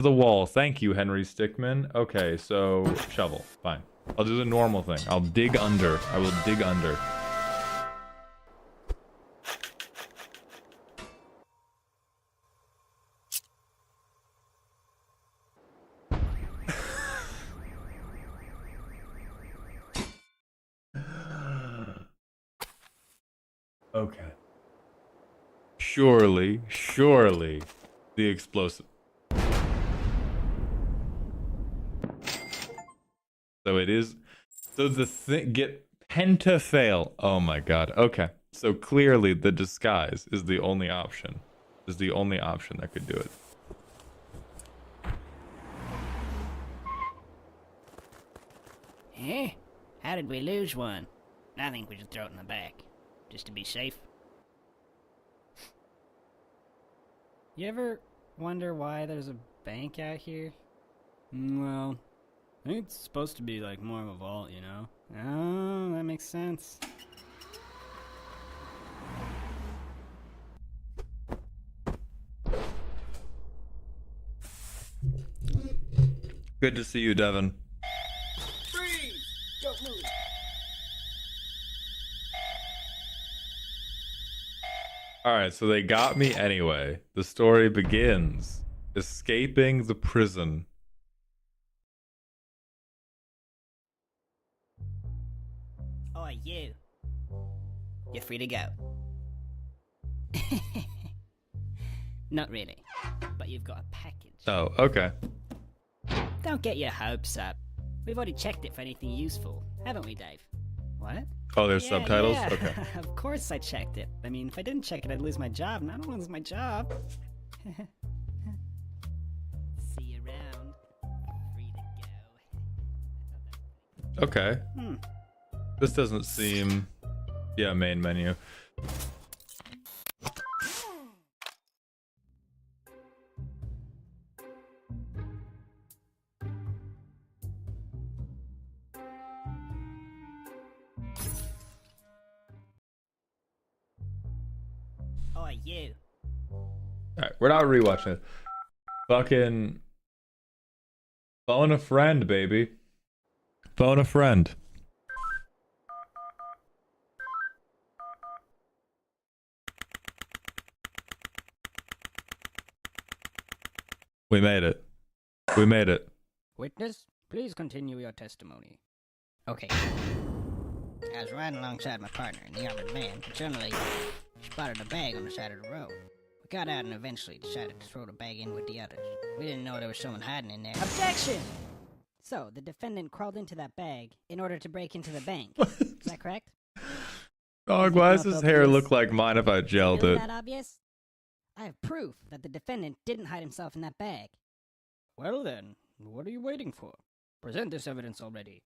The wall. Thank you, Henry Stickmin. Okay, so shovel. Fine. I'll do the normal thing. I'll dig under. I will dig under. Okay. Surely, the explosive. So it is. So the thing get pentafail. Oh my god. Okay. So clearly the disguise is the only option. Is the only option that could do it. Eh? How did we lose one? I think we should throw it in the back, just to be safe. You ever wonder why there's a bank out here? Well, I think it's supposed to be like more of a vault, you know? Oh, that makes sense. Good to see you, Devin. Freeze! Don't move! Alright, so they got me anyway. The story begins. Escaping the prison. Oh, you. You're free to go. Not really, but you've got a package. Oh, okay. Don't get your hopes up. We've already checked it for anything useful, haven't we, Dave? What? Oh, there's subtitles? Yeah. Okay. Of course I checked it. I mean, if I didn't check it, I'd lose my job, and I don't want to lose my job. See you around. Free to go. Okay. This doesn't seem... Yeah, main menu. Oh, you. Alright, we're not rewatching it. Fucking... Phone a friend, baby. Phone a friend. We made it. We made it. Witness, please continue your testimony. Okay. I was riding alongside my partner in the armored van, and suddenly spotted a bag on the side of the road. We got out and eventually decided to throw the bag in with the others. We didn't know there was someone hiding in there. Objection! So, the defendant crawled into that bag in order to break into the bank. Is that correct? Dog, why does his hair look like mine if I gelled Really it? that obvious? I have proof that the defendant didn't hide himself in that bag. Well then, what are you waiting for? Present this evidence already.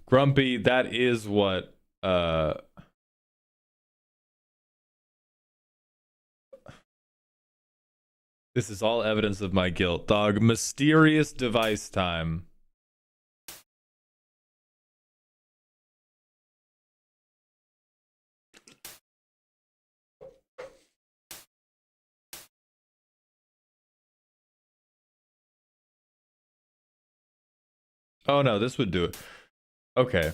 Grumpy, that is what, This is all evidence of my guilt, dog. Mysterious device time. Oh no, this would do it. Okay.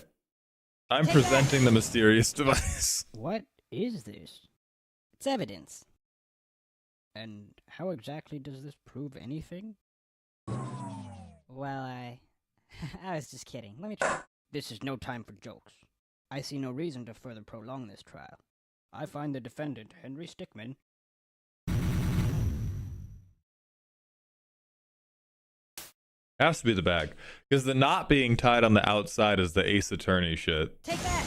I'm presenting the mysterious device. What is this? It's evidence. And how exactly does this prove anything? Well, I was just kidding. Let me try. This is no time for jokes. I see no reason to further prolong this trial. I find the defendant, Henry Stickmin. Has to be the bag. Because the knot being tied on the outside is the Ace Attorney shit. Take that!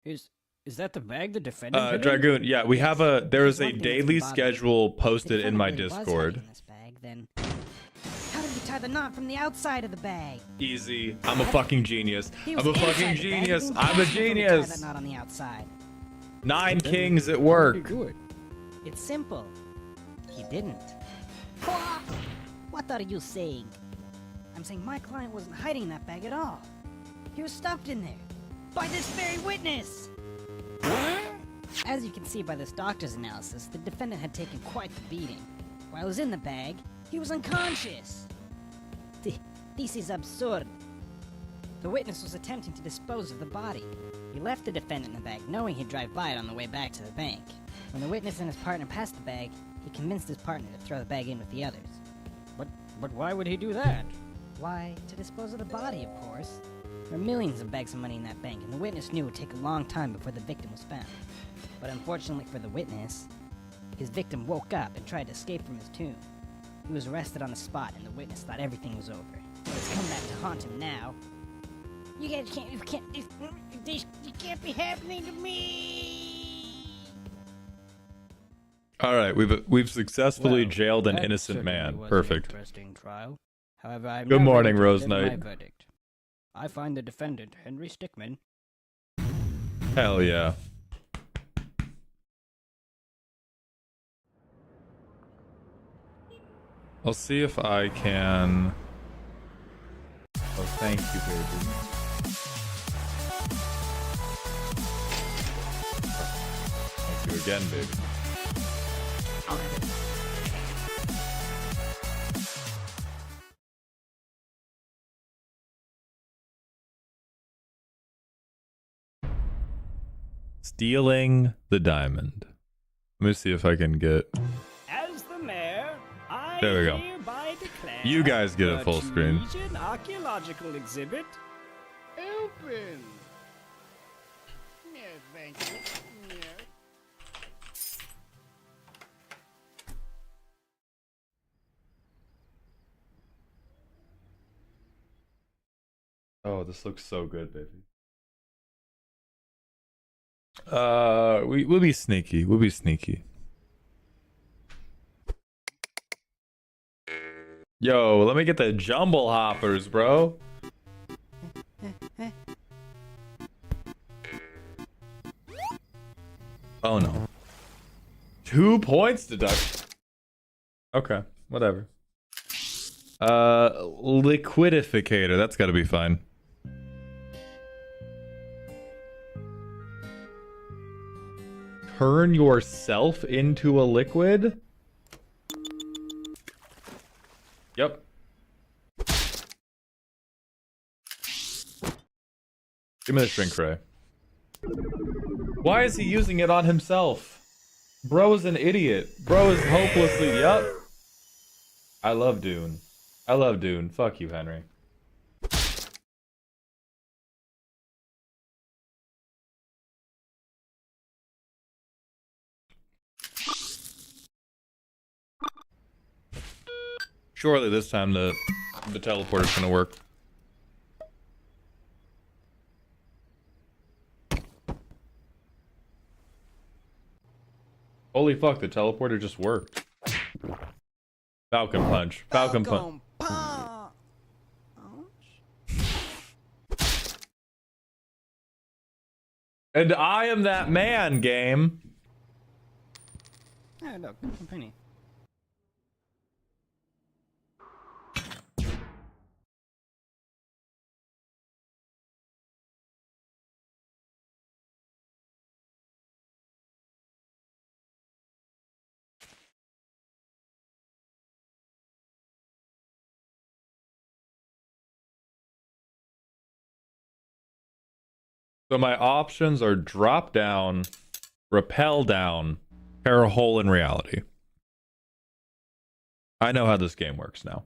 Is that the bag the defendant Dragoon, yeah, we have there is a daily bothering. schedule If posted the in my defendant was Discord. hiding this bag, then how did he tie the knot from the outside of the bag? Easy. I'm a fucking genius. He I'm was a fucking inside the bag. genius. It was I'm a impossible to tie genius. that knot on the outside. 9 kings at work. It's simple. He didn't. What are you saying? I'm saying my client wasn't hiding in that bag at all. He was stuffed in there. By this very witness! As you can see by this doctor's analysis, the defendant had taken quite the beating. While he was in the bag, he was unconscious. This is absurd. The witness was attempting to dispose of the body. He left the defendant in the bag, knowing he'd drive by it on the way back to the bank. When the witness and his partner passed the bag, he convinced his partner to throw the bag in with the others. But why would he do that? Why, to dispose of the body, of course. There were millions of bags of money in that bank, and the witness knew it would take a long time before the victim was found. But unfortunately for the witness, his victim woke up and tried to escape from his tomb. He was arrested on the spot, and the witness thought everything was over. But it's come back to haunt him now. You guys this can't be happening to me! Alright, we've successfully Well, jailed an that innocent certainly man. was an Perfect. interesting trial. However, I'm Good now morning, ready to Rose deliver Knight. my verdict. I find the defendant, Henry Stickmin. Hell yeah. I'll see if I can... Oh, thank you, baby. Thank you again, baby. I'll have it. Stealing the diamond. Let me see if I can get... As the mayor, I There we go. hereby declare You guys get a the full screen. Tunisian archaeological exhibit open. Yes, thank you. Yes. Oh, this looks so good, baby. We'll be sneaky. We'll be sneaky. Yo, let me get the jumble hoppers, bro. Oh no. 2 points deduct. Okay, whatever. Liquidificator. That's gotta be fine. Turn yourself into a liquid? Yep. Give me the shrink ray. Why is he using it on himself? Bro's an idiot. Bro is hopelessly... Yup. I love Dune. I love Dune. Fuck you, Henry. Surely this time the teleporter's gonna work. Holy fuck, the teleporter just worked. Falcon punch. Falcon punch. And I am that man, game. Oh, look, a penny. So my options are drop down, rappel down, tear a hole in reality. I know how this game works now.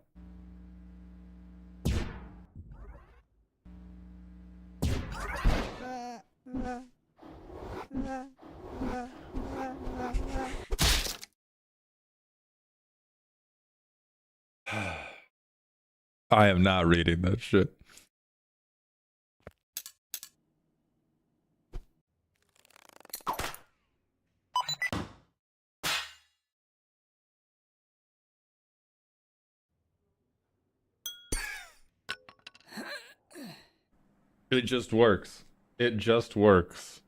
I am not reading that shit. It just works. It just works.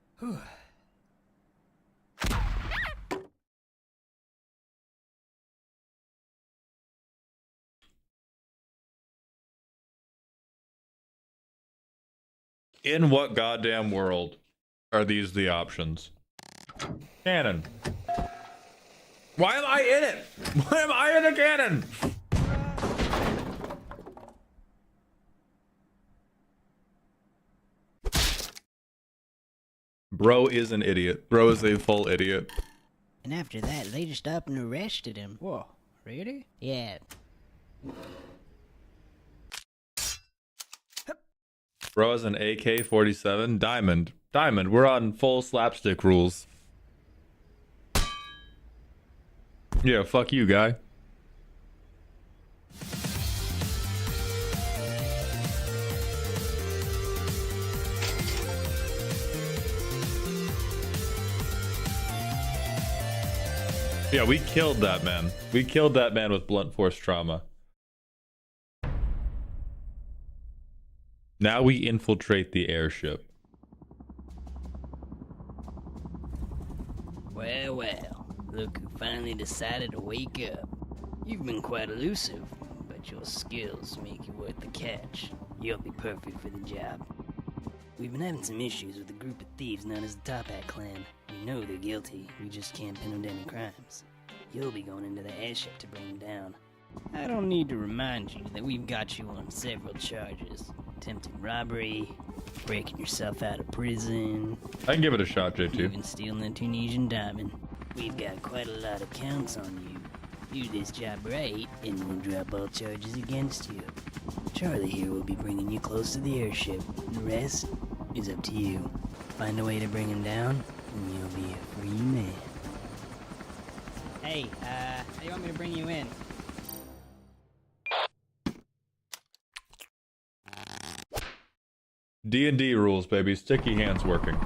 In what goddamn world are these the options? Cannon. Why am I in it? Why am I in a cannon? Bro is an idiot. Bro is a full idiot. And after that, they just up and arrested him. Whoa, really? Yeah. Bro is an AK-47. Diamond. Diamond, we're on full slapstick rules. Yeah, fuck you, guy. Yeah, we killed that man. We killed that man with blunt force trauma. Now we infiltrate the airship. Well, well. Look who finally decided to wake up. You've been quite elusive, but your skills make you worth the catch. You'll be perfect for the job. We've been having some issues with a group of thieves known as the Topat clan. We know they're guilty, we just can't pin them to any crimes. You'll be going into the airship to bring them down. I don't need to remind you that we've got you on several charges. Attempted robbery, breaking yourself out of prison. I can give it a shot, JT. Even stealing a Tunisian diamond. We've got quite a lot of counts on you. Do this job right, and we'll drop all charges against you. Charlie here will be bringing you close to the airship. The rest is up to you. Find a way to bring him down, and you'll be a free man. Hey, how do you want me to bring you in? D&D rules, baby. Sticky hands working.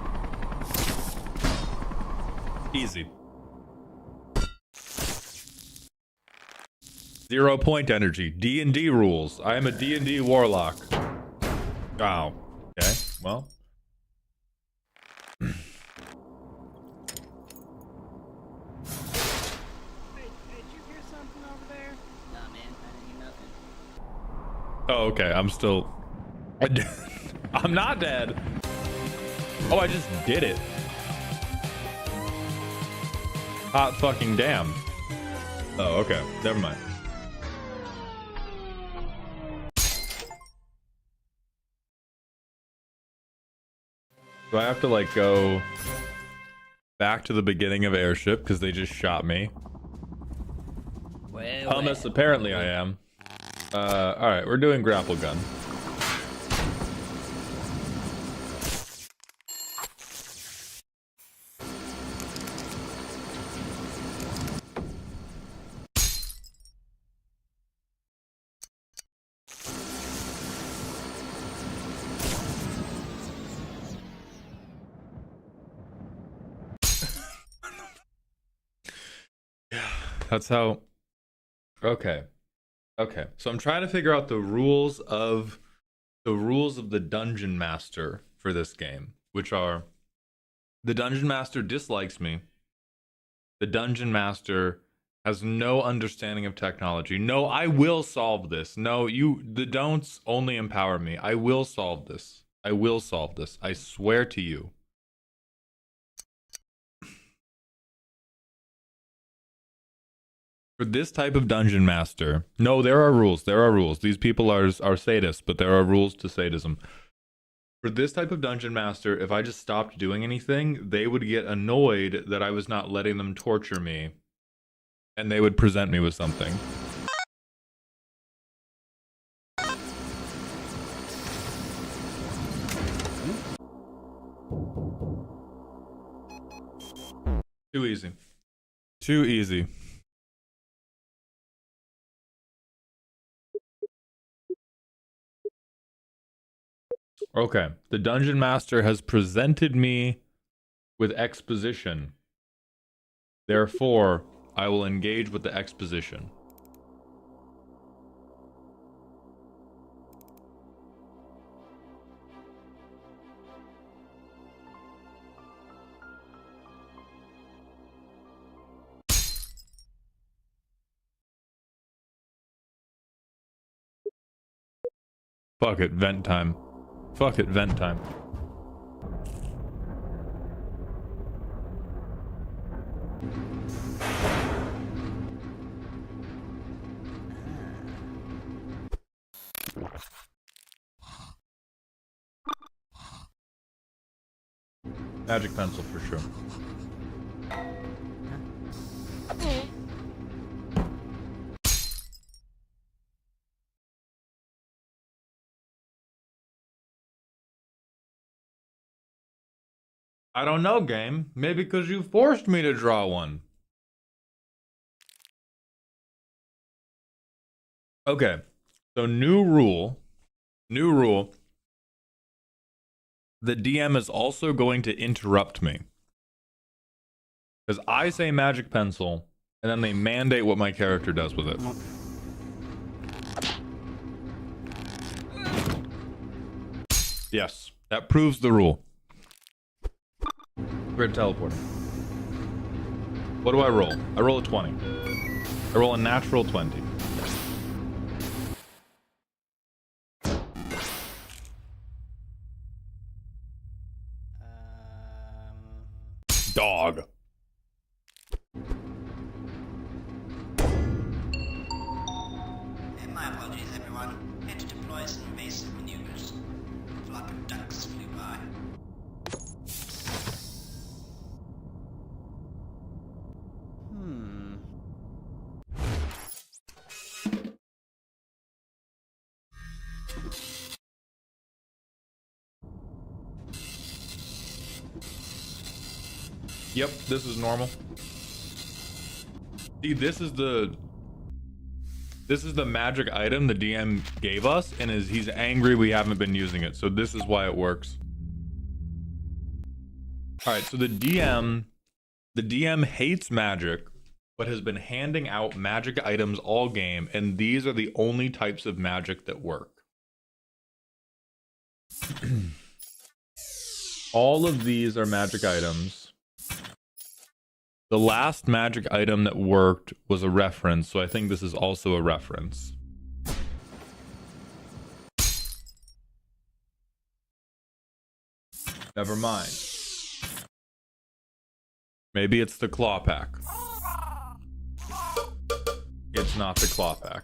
Easy. 0 point energy. D&D rules. I am a D&D warlock. Oh. Okay. Well. Hey, did you hear something over there? Nah, man, I didn't hear nothing. Oh, okay. I'm still... I'm not dead. Oh, I just did it. Hot fucking damn. Oh, okay. Never mind. Do I have to, like, go back to the beginning of Airship because they just shot me? Well, Hummus, apparently I am. Alright, we're doing grapple gun. That's how... Okay. Okay. So I'm trying to figure out the rules of the Dungeon Master for this game, which are: the Dungeon Master dislikes me. The Dungeon Master has no understanding of technology. No, I will solve this. No, the don'ts only empower me. I will solve this. I will solve this. I swear to you. For this type of Dungeon Master, no, there are rules. There are rules. These people are sadists, but there are rules to sadism. For this type of Dungeon Master, if I just stopped doing anything, they would get annoyed that I was not letting them torture me, and they would present me with something. Too easy. Too easy. Okay, the Dungeon Master has presented me with exposition. Therefore, I will engage with the exposition. Fuck it, vent time. Fuck it, vent time. Magic pencil for sure. I don't know, game. Maybe because you forced me to draw one. Okay. So new rule. New rule. The DM is also going to interrupt me. Because I say magic pencil, and then they mandate what my character does with it. Yes, that proves the rule. Grid teleporting. What do I roll? I roll a 20. I roll a natural 20. Dog. My apologies, everyone. Had to deploy some evasive maneuvers. A flock of ducks flew by. Yep, this is normal. See, this is the magic item the DM gave us, and he's angry we haven't been using it. So this is why it works. All right, so the DM hates magic, but has been handing out magic items all game, and these are the only types of magic that work. All of these are magic items. The last magic item that worked was a reference, so I think this is also a reference. Never mind. Maybe it's the claw pack. It's not the claw pack.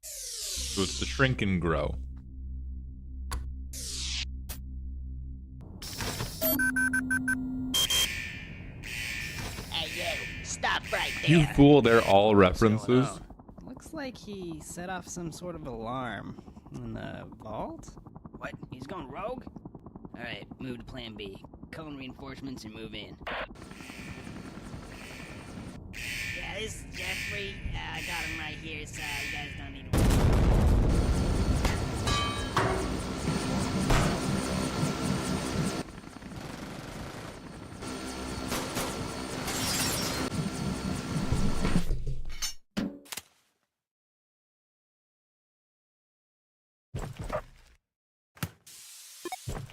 So it's the shrink and grow. Stop right there. You fool, they're all references. Looks like he set off some sort of alarm in the vault. What? He's going rogue? Alright, move to plan B. Call in reinforcements and move in. Yeah, this is Jeffrey. I got him right here, so you guys don't need to worry.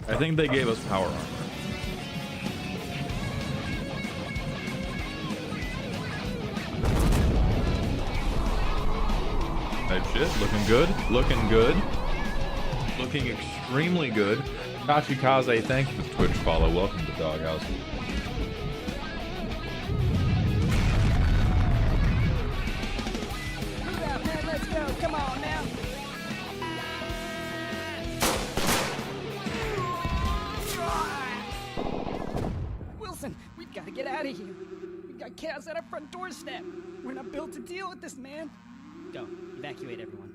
I think they gave us power armor. Type shit, looking good, looking good. Looking extremely good. Kachikaze, thank you for the Twitch follow. Welcome to Doghouse. Move out, man. Let's go. Come on now. Wilson, we've got to get out of here. We've got chaos at our front doorstep. We're not built to deal with this, man. Go, evacuate everyone.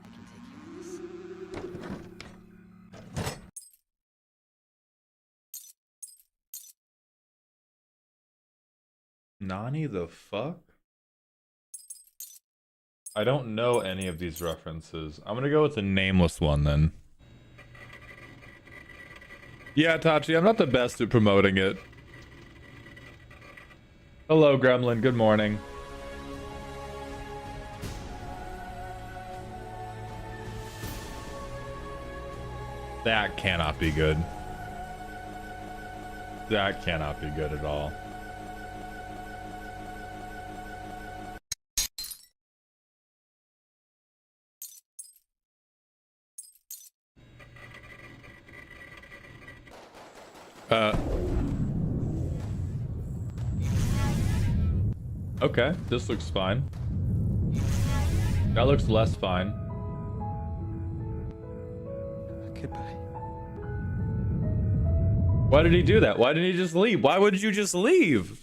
I can take care of this. Nani the fuck? I don't know any of these references. I'm gonna go with the nameless one then. Yeah, Tachi, I'm not the best at promoting it. Hello, Gremlin. Good morning. That cannot be good. That cannot be good at all. Okay, this looks fine. That looks less fine. Goodbye. Why did he do that? Why didn't he just leave? Why would you just leave?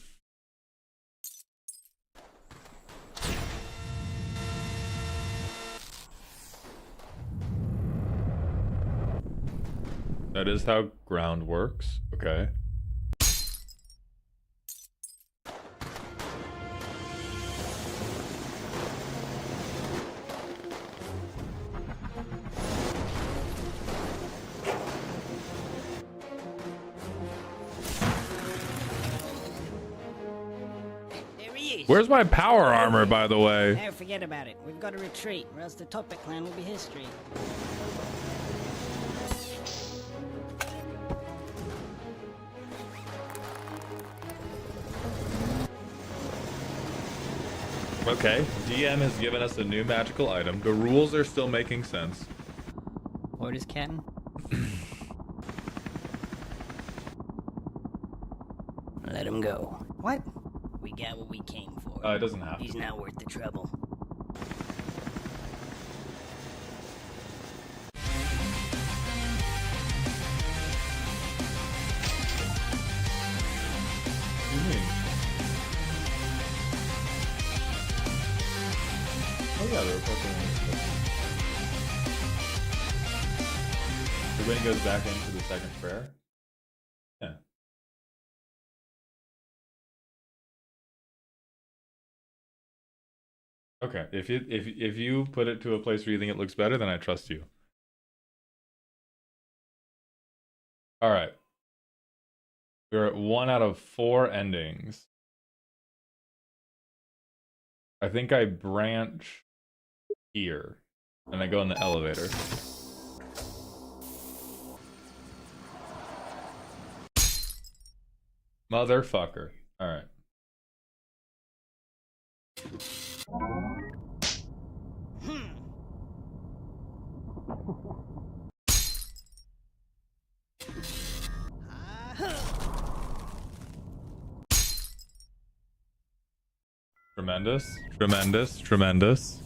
That is how ground works. Okay. There he is. Where's my power armor, by the way? Now forget about it. We've got to retreat, or else the Topat clan will be history. Okay, DM has given us a new magical item. The rules are still making sense. Orders, Captain? Let him go. What? We got what we came for. It doesn't have He's to. not worth the trouble. What do you mean? Oh yeah, they're fucking. So when he goes back into the second prayer? Yeah. Okay, if you put it to a place where you think it looks better, then I trust you. All right. We're at 1 out of 4 endings. I think I branch here, and I go in the elevator. Motherfucker. All right. Tremendous, tremendous, tremendous.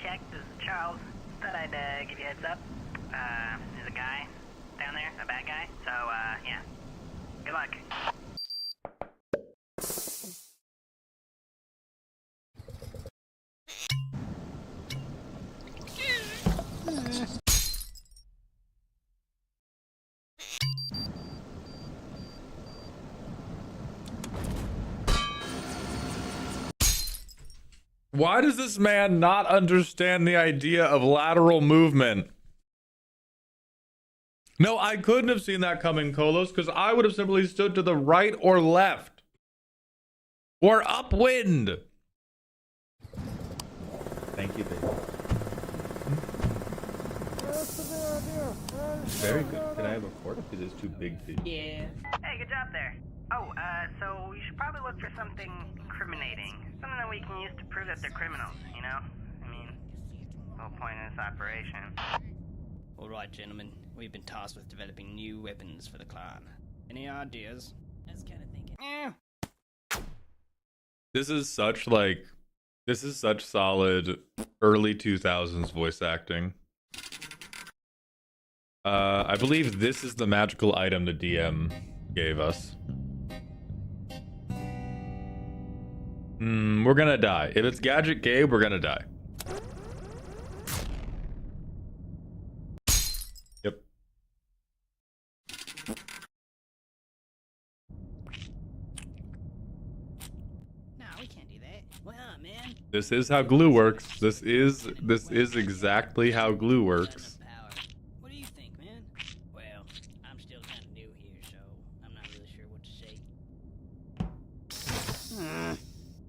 Check. This is Charles. Thought I'd give you a heads up. There's a guy down there, a bad guy. So, yeah. Good luck. Why does this man not understand the idea of lateral movement? No, I couldn't have seen that coming, Kolos, because I would have simply stood to the right or left. Or upwind. Thank you, baby. Very good. Can I have a fork? Because it's too big for you. Yeah. Hey, good job there. Oh, so you should probably look for something incriminating. Something that we can use to prove that they're criminals, you know? I mean, the whole point of this operation. Alright, gentlemen. We've been tasked with developing new weapons for the clan. Any ideas? I was kind of thinking. This is such solid early 2000s voice acting. I believe this is the magical item the DM gave us. We're gonna die. If it's Gadget Gabe, we're gonna die. Yep. No, we can't do that. Why not, man? This is how glue works. This is exactly how glue works. What do you think, man? Well, I'm still kind of new here, so I'm not really sure what to say.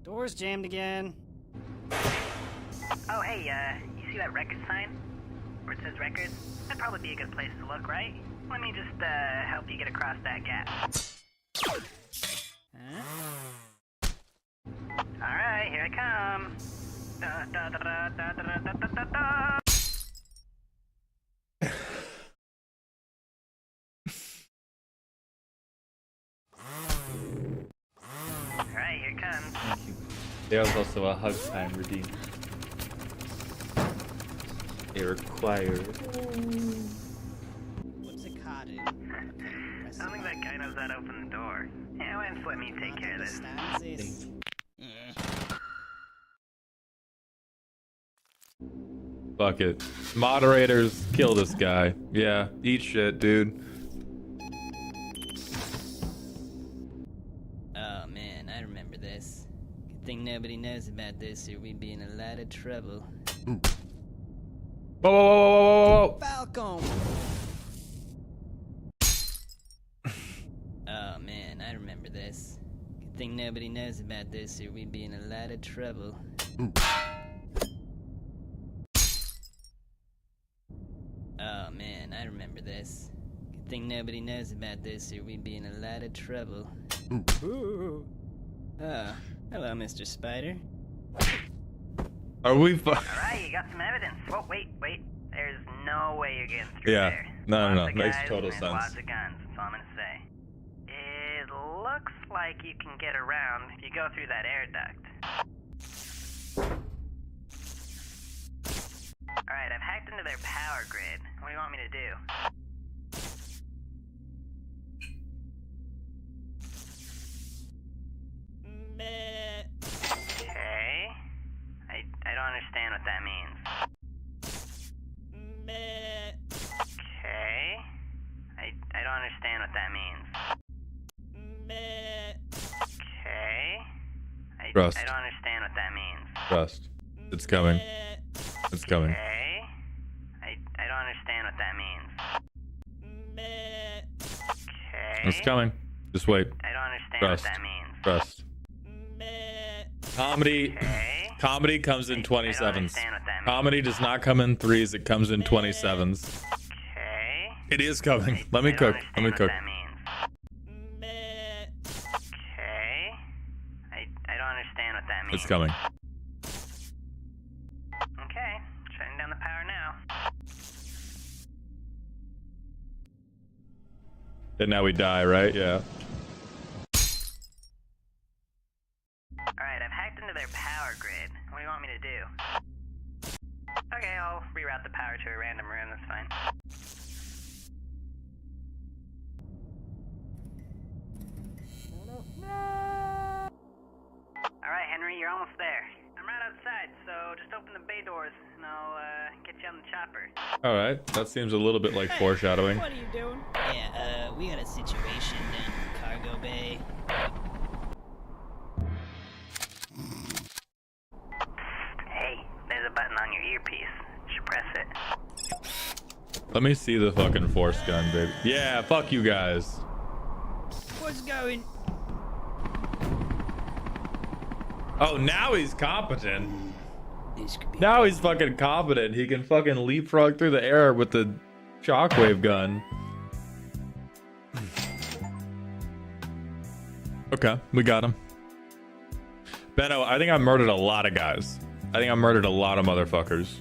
Door's jammed again. Oh, hey, you see that record sign? Where it says records? That'd probably be a good place to look, right? Let me just, help you get across that gap. Alright, here I come. Da, da, da, da, da, da, da, da, da, da. There's also a hug time redeem. They require. What's a cottage? I don't think that guy knows how to open the door. Yeah, why don't you let me take care of this? Fuck it. Moderators, kill this guy. Yeah, eat shit, dude. Oh man, I remember this. Good thing nobody knows about this or we'd be in a lot of trouble. Whoa, whoa, whoa, whoa, whoa, Falcon! Oh man, I remember this. Good thing nobody knows about this or we'd be in a lot of trouble. Oh man, I remember this. Good thing nobody knows about this or we'd be in a lot of trouble. Ooh. Oh, hello, Mr. Spider. Are we Alright, you got some evidence. Whoa, wait. There's no way you're getting through Yeah. there. No. Lots of Makes guys total and sense. Lots of guns, that's all I'm gonna say. It looks like you can get around if you go through that air duct. Alright, I've hacked into their power grid. What do you want me to do? Okay. I don't understand what that means. Okay. I don't understand what that means. Okay. Trust. I don't understand what that means. Trust. It's coming. It's coming. Okay. I don't understand what that means. Okay. It's coming. Just wait. I don't understand Trust. what that means. Trust. Comedy. Okay. Comedy comes in I don't 27s. understand what that means. Comedy does not come in 3s. It comes in 27s. Okay. It is coming. Let me I don't cook. Let me understand cook. what that means. Okay. I don't understand what that means. It's coming. Okay. Shutting down the power now. And now we die, right? Yeah. Alright, I've hacked into their power grid. What do you want me to do? Okay, I'll reroute the power to a random room, that's fine. Alright, Henry, you're almost there. I'm right outside, so just open the bay doors and I'll get you on the chopper. Alright. That seems a little bit like foreshadowing. What are you doing? Yeah, we got a situation down in the cargo bay. Hey, there's a button on your earpiece. You should press it. Let me see the fucking force gun, baby. Yeah, fuck you guys. What's going? Oh, now he's competent. This could be Now he's fucking competent. He can fucking leapfrog through the air with the shockwave gun. Okay, we got him. Benno, I think I murdered a lot of guys. I think I murdered a lot of motherfuckers.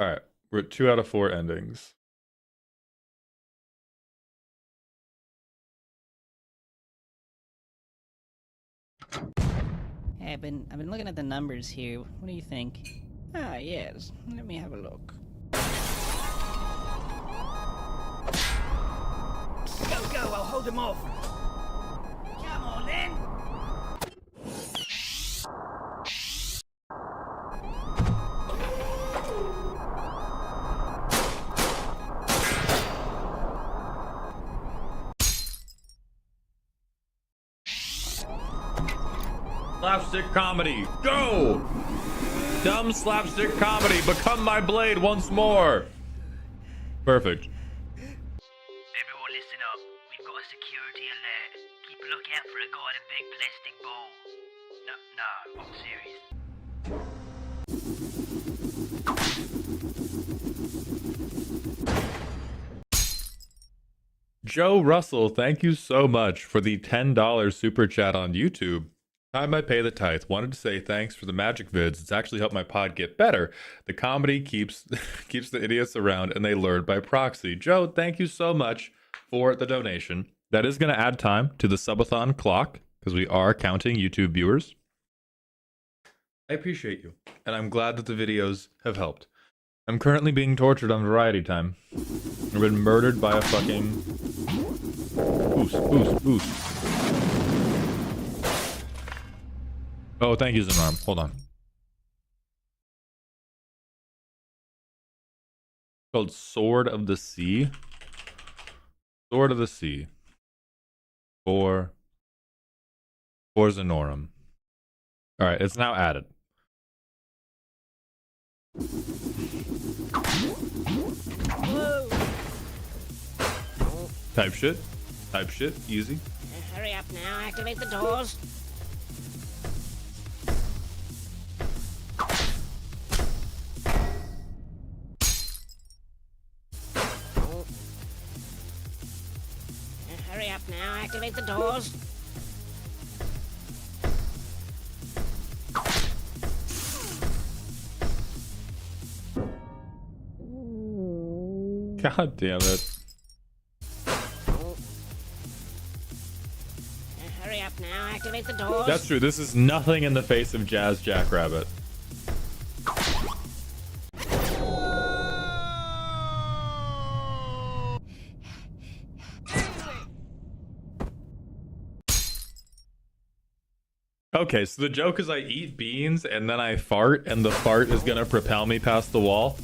Alright, we're at 2 out of 4 endings. Hey, I've been looking at the numbers here. What do you think? Ah, yes. Let me have a look. Go, I'll hold him off. Come on then. Slapstick comedy, go! Dumb slapstick comedy, become my blade once more. Perfect. Everyone listen up. We've got a security alert. Keep a lookout for a guy in a big plastic ball. No, I'm serious. Joe Russell, thank you so much for the $10 super chat on YouTube. Time I pay the tithe. Wanted to say thanks for the magic vids. It's actually helped my pod get better. The comedy keeps keeps the idiots around and they learn by proxy. Joe, thank you so much for the donation. That is going to add time to the subathon clock because we are counting YouTube viewers. I appreciate you, and I'm glad that the videos have helped. I'm currently being tortured on variety time. I've been murdered by a fucking... Boost. Oh, thank you, Zanarm. Hold on. Called Sword of the Sea. Sword of the Sea. For Zanorum. Alright, it's now added. Whoa. Type shit. Easy. Hurry up now, activate the doors. Hurry up now, activate the doors. God damn it. Hurry up now, activate the doors. That's true. This is nothing in the face of Jazz Jackrabbit. Okay, so the joke is I eat beans and then I fart and the fart is gonna propel me past the wall.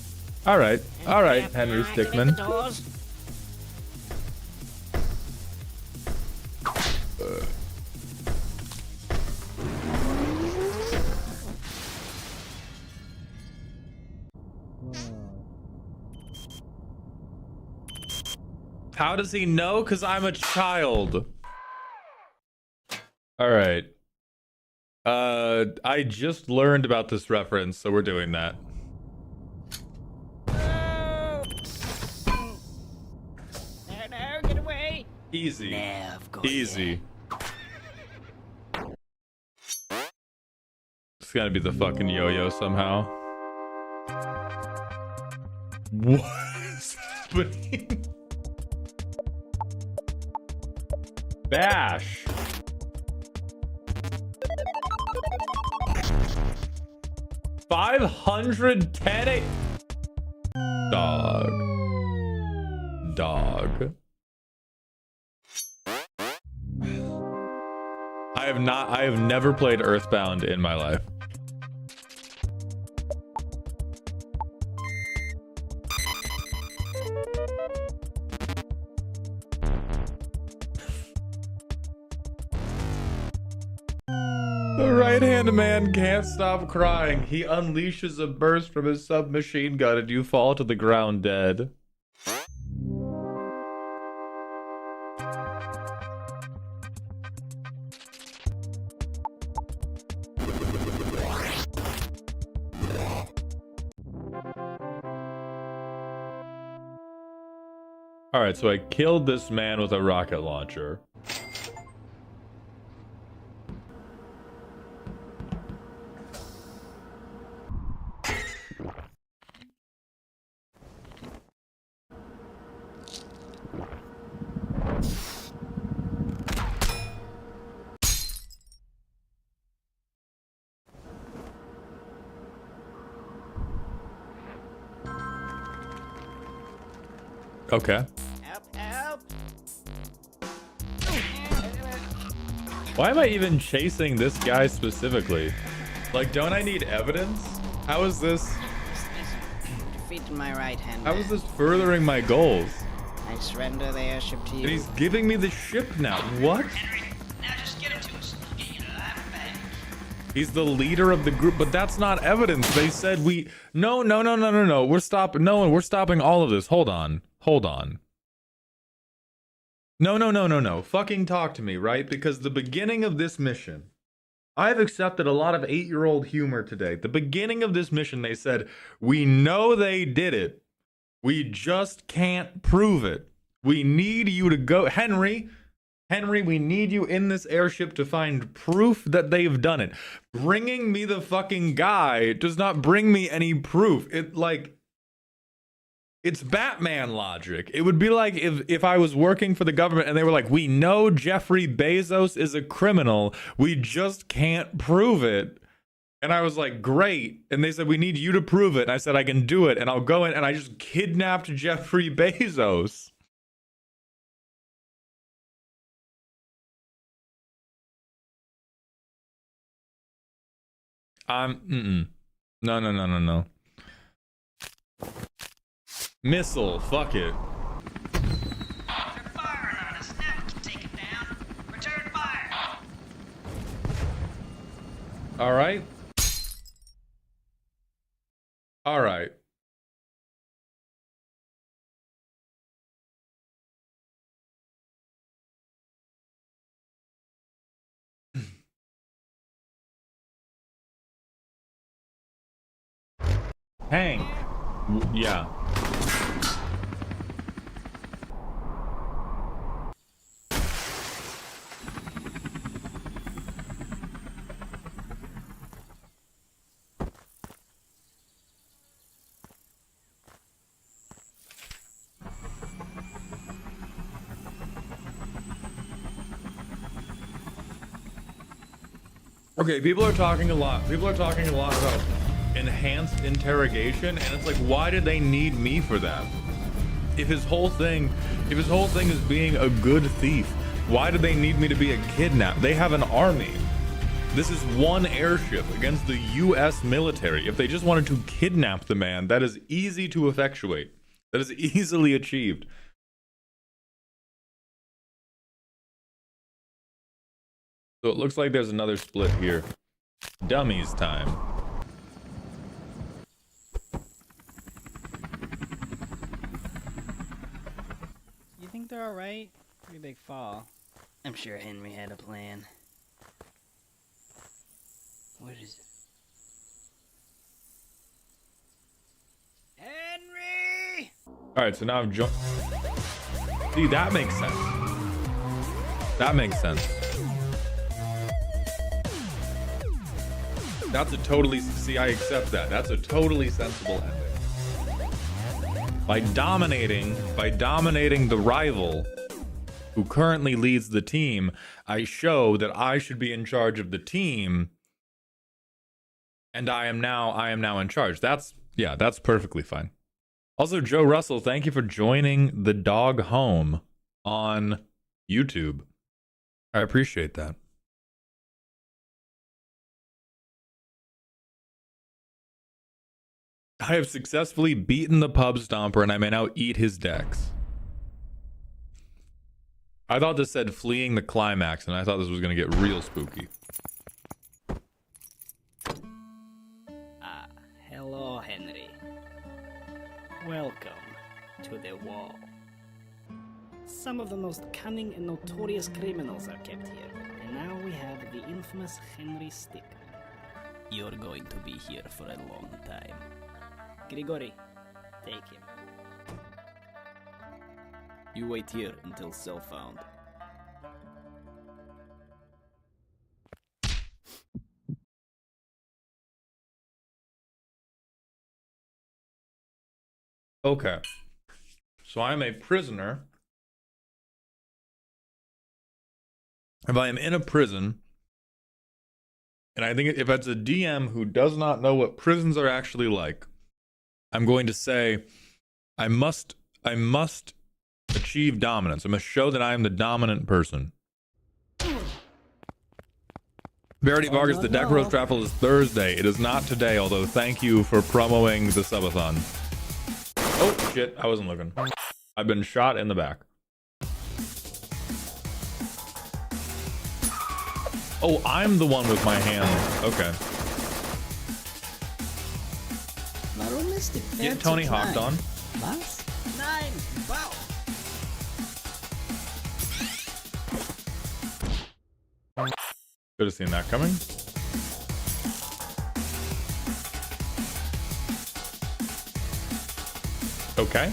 Alright, Henry Stickmin. How does he know? Because I'm a child. Alright. I just learned about this reference, so we're doing that. No, get away. Easy. Yeah, of course. Easy. It's gotta be the fucking yo-yo somehow. What is happening? Bash. $510. Dog. I have never played Earthbound in my life. The right-hand man can't stop crying. He unleashes a burst from his submachine gun and you fall to the ground dead. Alright, so I killed this man with a rocket launcher. Okay. Help. Why am I even chasing this guy specifically? Like, don't I need evidence? How is this? Defeat my right hand. How is this furthering my goals? I surrender the airship to you. And he's giving me the ship now. What? Now just get it to us. He's the leader of the group, but that's not evidence. They said we... No. We're stopping... No, we're stopping all of this. Hold on. No. Fucking talk to me, right? Because the beginning of this mission... I've accepted a lot of 8-year-old humor today. The beginning of this mission, they said, we know they did it. We just can't prove it. We need you to go... Henry, we need you in this airship to find proof that they've done it. Bringing me the fucking guy does not bring me any proof. It, like... It's Batman logic. It would be like if I was working for the government and they were like, we know Jeffrey Bezos is a criminal. We just can't prove it. And I was like, great. And they said, we need you to prove it. And I said, I can do it. And I'll go in and I just kidnapped Jeffrey Bezos. No. Missile, fuck it. They're firing on us. Now we can take it down. Return fire. All right. All right. Hank. Yeah. Okay, people are talking a lot. People are talking a lot about enhanced interrogation, and it's like, why did they need me for that? If his whole thing is being a good thief, why do they need me to be a kidnap? They have an army. This is one airship against the US military. If they just wanted to kidnap the man, that is easy to effectuate. That is easily achieved. So it looks like there's another split here. Dummies time. You think they're alright? Pretty big fall. I'm sure Henry had a plan. What is it? Henry! Alright, so now I've joined. See, that makes sense. That makes sense. That's a totally, see, I accept that. That's a totally sensible ending. By dominating the rival who currently leads the team, I show that I should be in charge of the team, and I am now in charge. That's perfectly fine. Also, Joe Russell, thank you for joining the dog home on YouTube. I appreciate that. I have successfully beaten the pub stomper, and I may now eat his decks. I thought this said fleeing the climax, and I thought this was going to get real spooky. Hello, Henry. Welcome to the wall. Some of the most cunning and notorious criminals are kept here, and now we have the infamous Henry Stickman. You're going to be here for a long time. Grigori, take him. You wait here until cell found. Okay. So I am a prisoner. If I am in a prison, and I think if it's a DM who does not know what prisons are actually like, I'm going to say, I must achieve dominance. I must show that I am the dominant person. Verity Vargas, the deck roast raffle is Thursday. It is not today, although thank you for promoting the subathon. Oh, shit. I wasn't looking. I've been shot in the back. Oh, I'm the one with my hand. Okay. Get Tony Hawked on. Was? Nein! Wow! Could have seen that coming. Okay.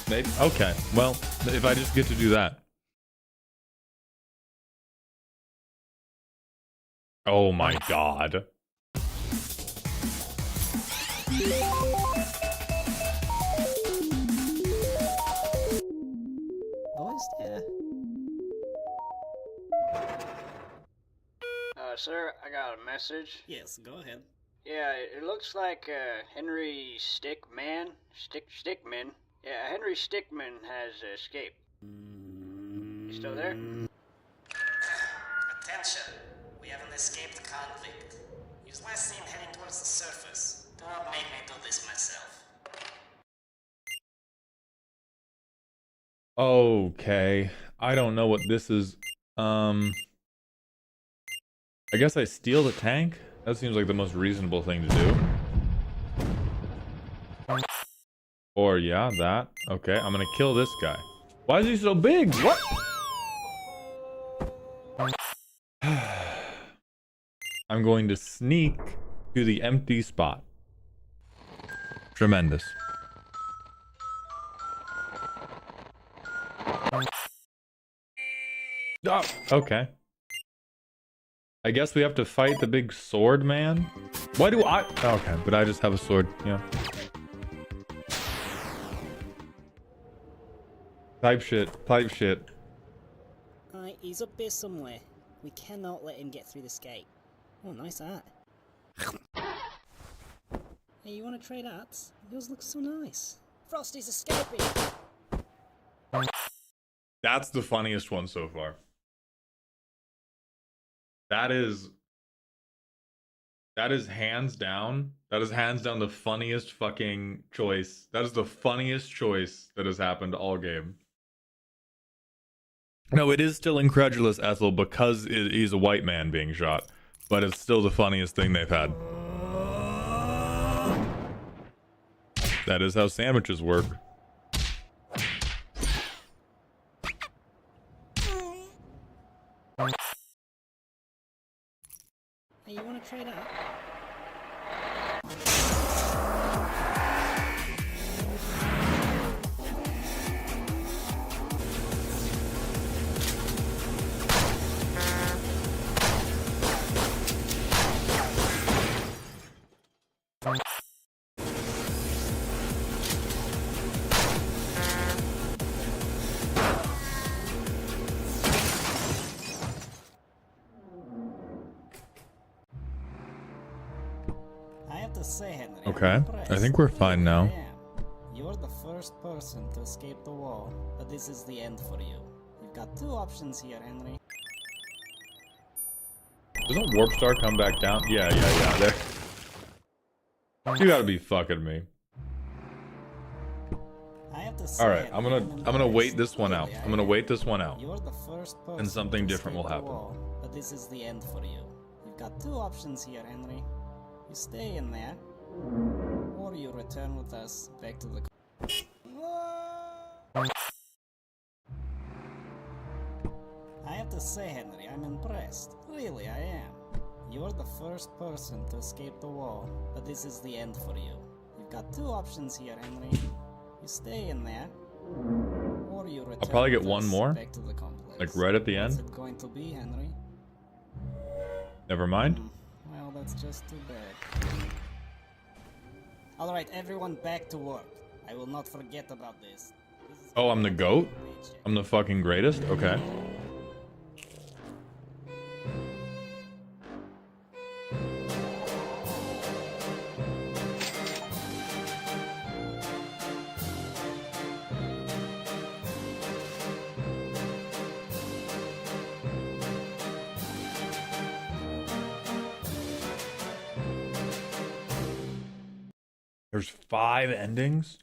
Maybe. Okay. Well, if I just get to do that. Oh my god. Sir, I got a message. Yes, go ahead. Yeah, it looks like Henry Stickman. Stickman. Yeah, Henry Stickman has escaped. You still there? Attention! We have an escaped convict. He was last seen heading towards the surface. Do not make me do this myself. Okay. I don't know what this is. I guess I steal the tank? That seems like the most reasonable thing to do. Or, yeah, that. Okay, I'm gonna kill this guy. Why is he so big? What? I'm going to sneak to the empty spot. Tremendous. Oh, okay. I guess we have to fight the big sword man. Why do I? Okay, but I just have a sword. Yeah. Type shit. Type shit. Alright, he's up there somewhere. We cannot let him get through this gate. Oh, nice art. Hey, you want to trade arts? Yours looks so nice. Frosty's escaping! That's the funniest one so far. That is hands down. That is hands down the funniest fucking choice. That is the funniest choice that has happened all game. No, it is still incredulous, Ethel, because he's a white man being shot. But it's still the funniest thing they've had. That is how sandwiches work. Hey, you want to trade art? I have to say, Henry, I'm Okay, impressed. I think we're fine now. I am. You're the first person to escape the wall, but this is the end for you. You've got two options here, Henry. Doesn't Warp Star come back down? Yeah. There. You gotta be fucking me. I have to say, All right, I'm Henry, gonna wait impressed. this one out. Really, I'm gonna I am. wait this one out. You're the first person And something to different will escape the happen. wall, but this is the end for you. You've got two options here, Henry. You stay in there, or you return with us back to the. I have to say, Henry, I'm impressed. Really, I am. You're the first person to escape the wall, but this is the end for you. You've got two options here, Henry. You stay in there, or you return. I'll probably get with one us more, back to the complex. like right at the What's end. it going to be, Henry? Never mind. Well, that's just too bad. Alright, everyone back to work. I will not forget about this. This is Oh, I'm the goat? paycheck. I'm the fucking greatest? Okay. There's 5 endings?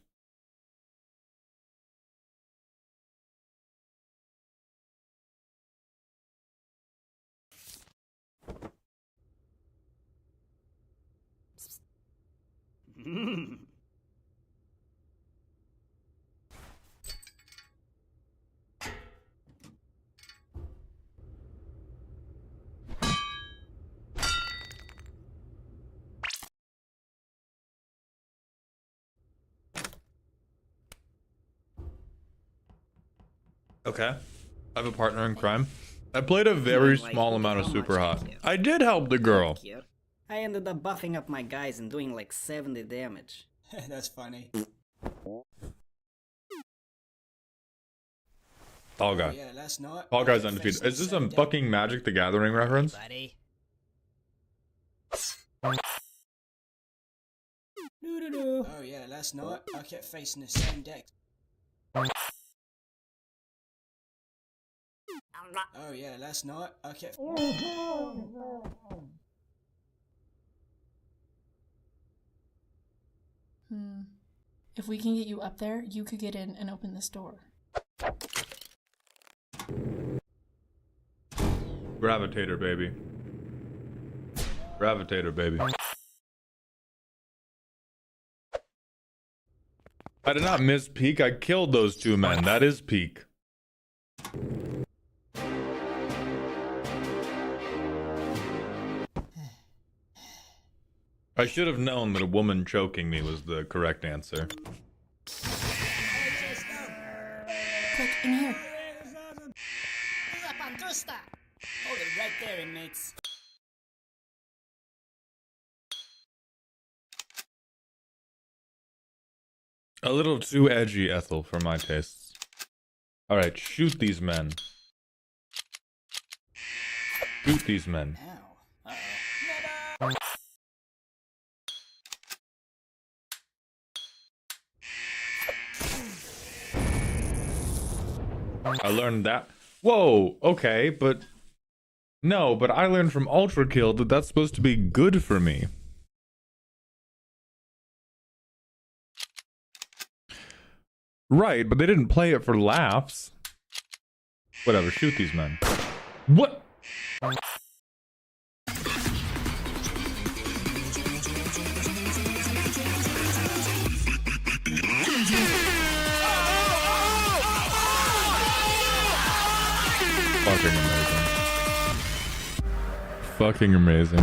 Okay. I have a partner in crime. I played a very small amount of Super Hot. I did help the girl. Cute. I ended up buffing up my guys and doing like 70 damage. That's funny. Tall guy. Yeah, last night. Tall guy's undefeated. Is this a fucking Magic the Gathering reference? Buddy, Oh yeah, last night I kept facing the same deck. Oh yeah, last night I kept... If we can get you up there, you could get in and open this door. Gravitator, baby. Gravitator, baby. I did not miss peak. I killed those two men. That is peak. I should have known that a woman choking me was the correct answer. Quick, in here. Hold it right there, inmates. A little too edgy, Ethel, for my tastes. Alright, shoot these men. Shoot these men. Ow. Uh-oh. I learned that. Whoa, okay, but... No, but I learned from Ultra Kill that that's supposed to be good for me. Right, but they didn't play it for laughs. Whatever, shoot these men. What? Fucking amazing. Fucking amazing.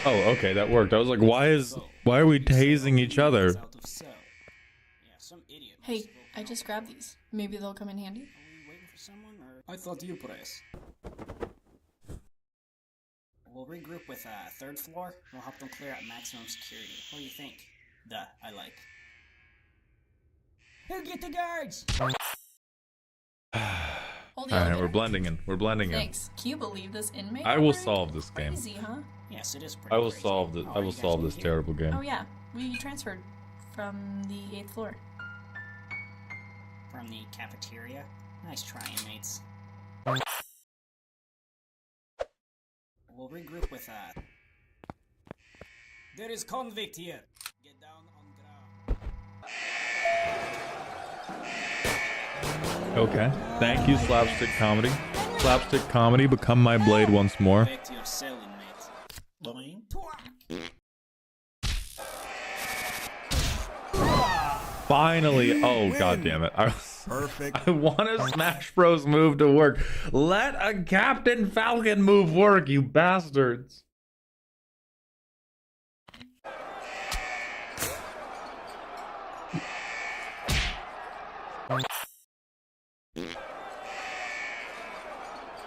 Oh, okay, that worked. I was like, why are we tasing each other? Out of cell. Yeah, some idiot. Hey, I just grabbed these. Maybe they'll come in handy. Are we waiting for someone, or...? I thought you press. We'll regroup with third floor. We'll help them clear out maximum security. What do you think? Duh, I like. Who get the guards? Hold the Alright, elevator. we're blending in. We're blending in. Thanks. Can you believe this inmate? I will robbery? solve this game. Crazy, huh? Yes, it is pretty I will crazy. solve this. Oh, I will you guys solve moved this here? terrible game. Oh yeah, we transferred from the 8th floor. From the cafeteria? Nice try, inmates. We'll regroup with There is convict here. Get down on ground. Okay. Thank you, slapstick comedy. Slapstick comedy, become my blade once more. Back to your cell, inmates. Boing. Finally. Oh, god damn it. Perfect. I want a Smash Bros move to work. Let a Captain Falcon move work, you bastards.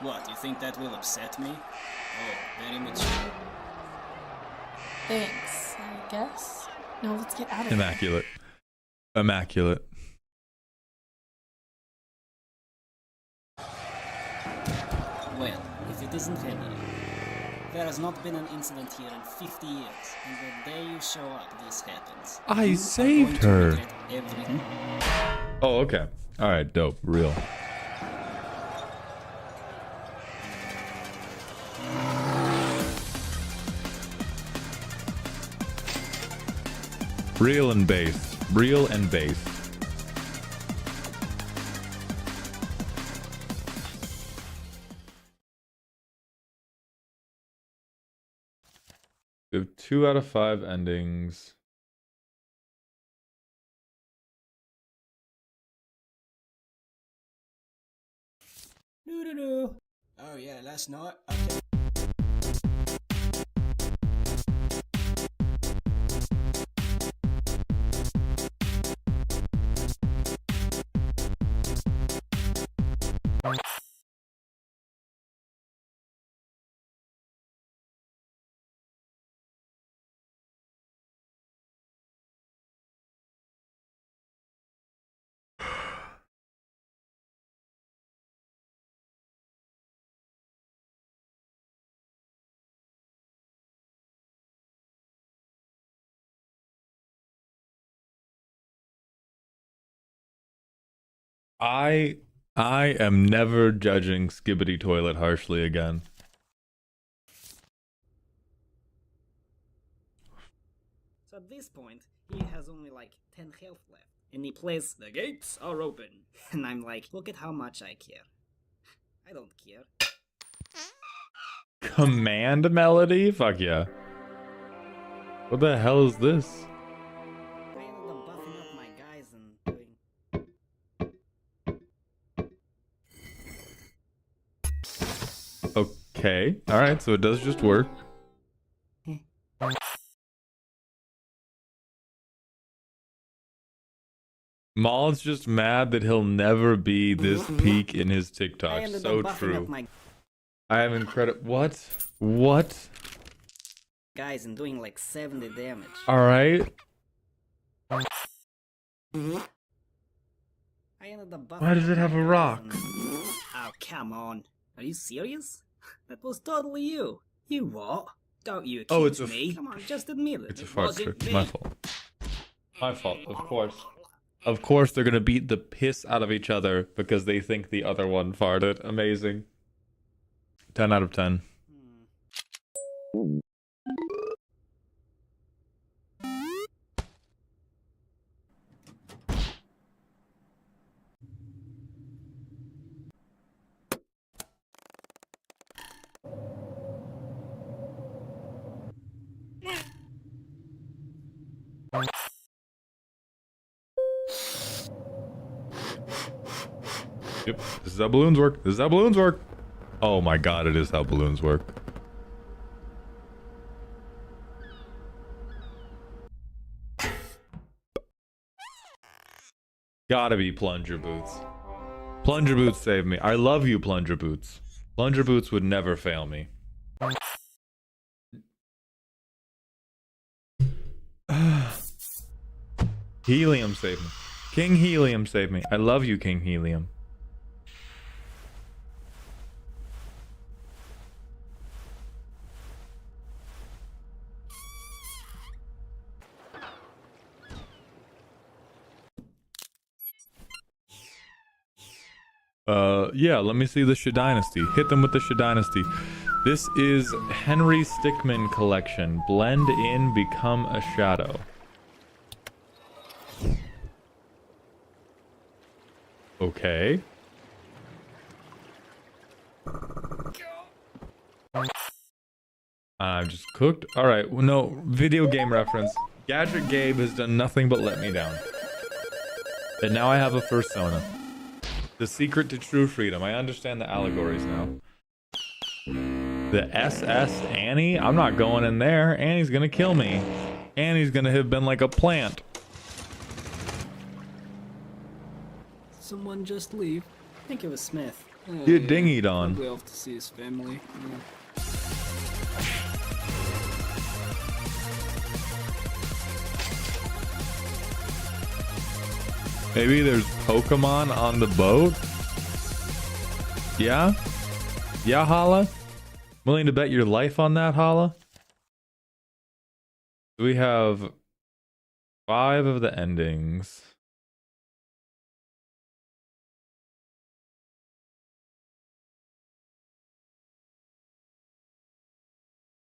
What, you think that will upset me? Oh, very mature. Thanks, I guess. No, let's get out of here. Immaculate. Immaculate. Well, if it isn't Henry. There has not been an incident here in 50 years, and the day you show up, this happens. I You are saved going to her. regret everything. Oh, okay. Alright, dope. Real. Real and base. Real and base. We have 2 out of 5 endings. Oh yeah, last night. Okay. I am never judging Skibbity Toilet harshly again. So at this point, he has only like 10 health left. And he plays, "The gates are open." And I'm like, look at how much I care. I don't care. Command melody? Fuck yeah. What the hell is this? I ended up buffing up my guys and doing... Okay. Alright, so it does just work. Maul's just mad that he'll never be this peak in his I TikTok. ended So up buffing true. up my I am incredible. What? What? guys and doing like 70 damage. Alright. I ended up buffing Why does up it have my a guys rock? and- Oh, come on. Are you serious? That was totally you. You what? Don't you accuse Oh, it's a me. Come on, just admit it. It's a It fart wasn't trick. me. My fault. My fault, of course. Of course they're gonna beat the piss out of each other because they think the other one farted. Amazing. 10 out of 10. Yep, this is how balloons work. This is how balloons work. Oh my god, it is how balloons work. Gotta be plunger boots. Plunger boots save me. I love you, plunger boots. Plunger boots would never fail me. Helium save me. King Helium save me. I love you, King Helium. Yeah, let me see the Sha Dynasty. Hit them with the Sha Dynasty. This is Henry Stickmin collection. Blend in, become a shadow. Okay. I'm just cooked. Alright, well, no, video game reference. Gadget Gabe has done nothing but let me down. And now I have a fursona. The secret to true freedom. I understand the allegories now. The SS Annie? I'm not going in there. Annie's gonna kill me. Annie's gonna have been like a plant. Someone just leave. I think it was Smith. Get dinghied on. Probably off to see his family. Maybe there's Pokemon on the boat? Yeah? Yeah, Hala? Willing to bet your life on that, Hala? We have 5 of the endings.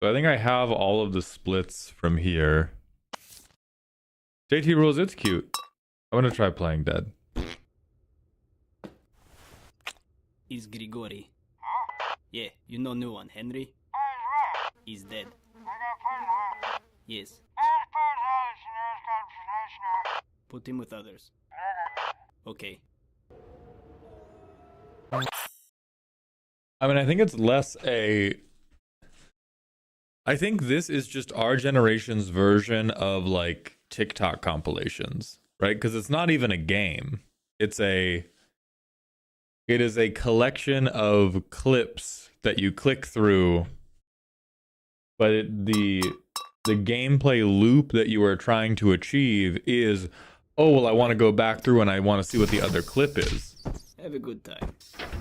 So I think I have all of the splits from here. JT Rules, it's cute. I want to try playing dead. Is Grigori. Yeah, you know new one, Henry. He's dead. Yes. Put him with others. Okay. I mean, I think it's less a... I think this is just our generation's version of like TikTok compilations, right? Because it's not even a game. It is a collection of clips that you click through, but the gameplay loop that you are trying to achieve is, oh, well, I want to go back through and I want to see what the other clip is. Have a good time.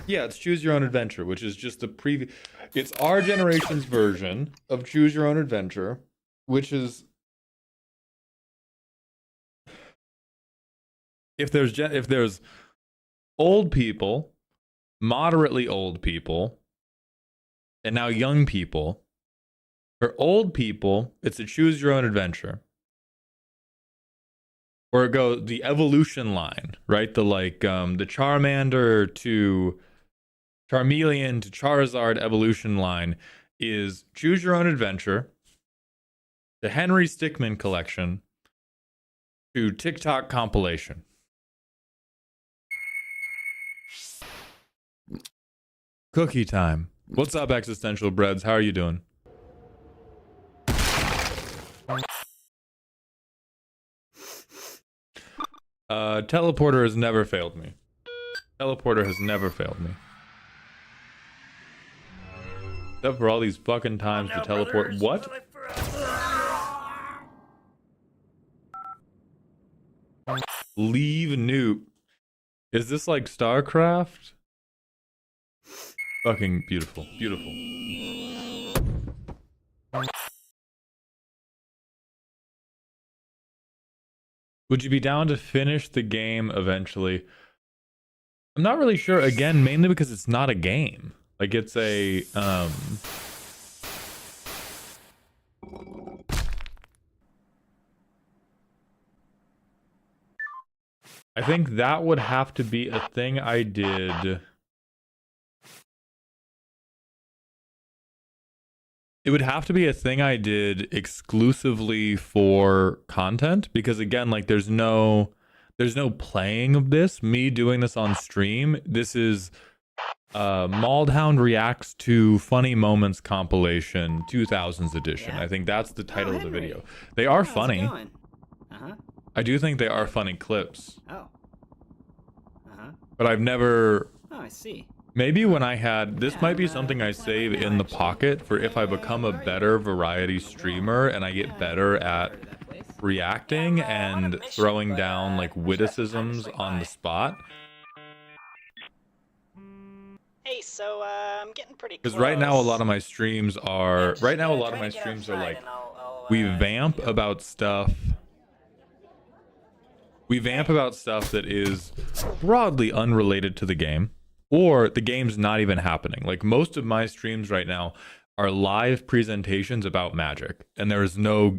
Yeah, it's Choose Your Own Adventure, which is just the previous... It's our generation's version of Choose Your Own Adventure, which is... If there's old people, moderately old people, and now young people. For old people, it's a choose your own adventure. Or it goes the evolution line, right? The the Charmander to Charmeleon to Charizard evolution line is choose your own adventure, the Henry Stickmin collection, to TikTok compilation. Cookie time. What's up, Existential Breads? How are you doing? Teleporter has never failed me. Teleporter has never failed me. Except for all these fucking times to teleport. What? Leave Noob. Is this like StarCraft? Fucking beautiful. Beautiful. Would you be down to finish the game eventually? I'm not really sure, again, mainly because it's not a game. Like, it's a, I think that would have to be a thing I did. It would have to be a thing I did exclusively for content, because again, like there's no playing of this, me doing this on stream. This is Maulhound Reacts to Funny Moments compilation 2000s edition. Yeah. I think that's the title of the video. They are funny. I do think they are funny clips. But I've never... Oh, I see. Maybe when I had... This might be something I save in the pocket for if I become a better variety streamer and I get better at reacting and throwing down like witticisms on the spot. Hey, so I'm getting pretty close. Because right now a lot of my streams are... Right now a lot of my streams are like... We vamp about stuff... We vamp about stuff that is broadly unrelated to the game, or the game's not even happening. Like most of my streams right now are live presentations about Magic, and there is no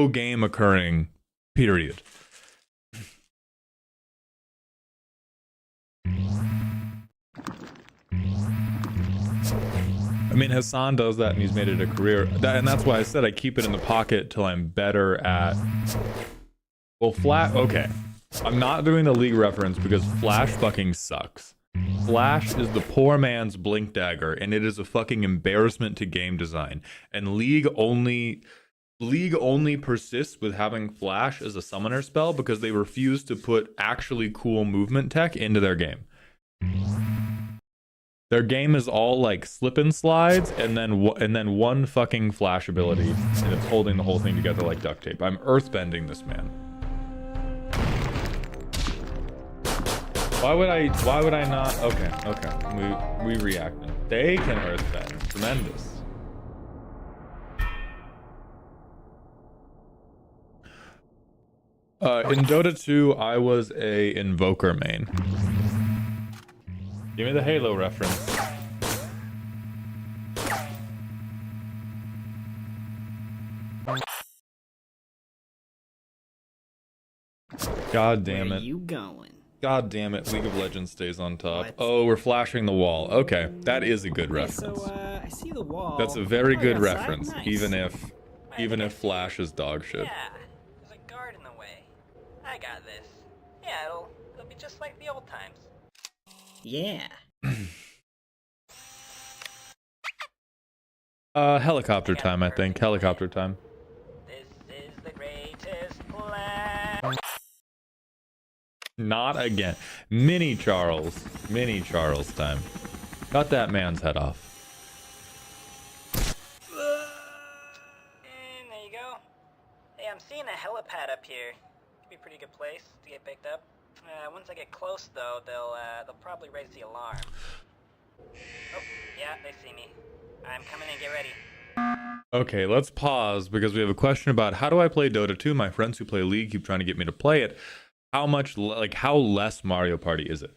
game occurring, period. I mean, Hassan does that and he's made it a career. And that's why I said I keep it in the pocket till I'm better at... Well, okay. I'm not doing the League reference because Flash fucking sucks. Flash is the poor man's Blink Dagger, and it is a fucking embarrassment to game design. And League only persists with having Flash as a summoner spell because they refuse to put actually cool movement tech into their game. Their game is all like slip and slides, and then one fucking Flash ability, and it's holding the whole thing together like duct tape. I'm earthbending this man. Why would I not? Okay. We reacted. They can earthbend. Tremendous. In Dota 2, I was a Invoker main. Give me the Halo reference. God damn it. Where you going? God damn it, League of Legends stays on top. What? Oh, we're flashing the wall. Okay, that is a good reference. So, I see the wall. That's a very good outside? reference, Nice. even if Flash is dog shit. Yeah, there's a guard in the way. I got this. Yeah, it'll be just like the old times. Yeah. Helicopter time, I think. Helicopter time. This is the greatest plan. Not again. Mini Charles time. Cut that man's head off. And there you go. Hey, I'm seeing a helipad up here. Could be a pretty good place to get picked up. Once I get close, though, they'll probably raise the alarm. Oh, yeah, they see me. I'm coming in. Get ready. Okay, let's pause because we have a question about how do I play Dota 2? My friends who play League keep trying to get me to play it. How much, like, how less Mario Party is it?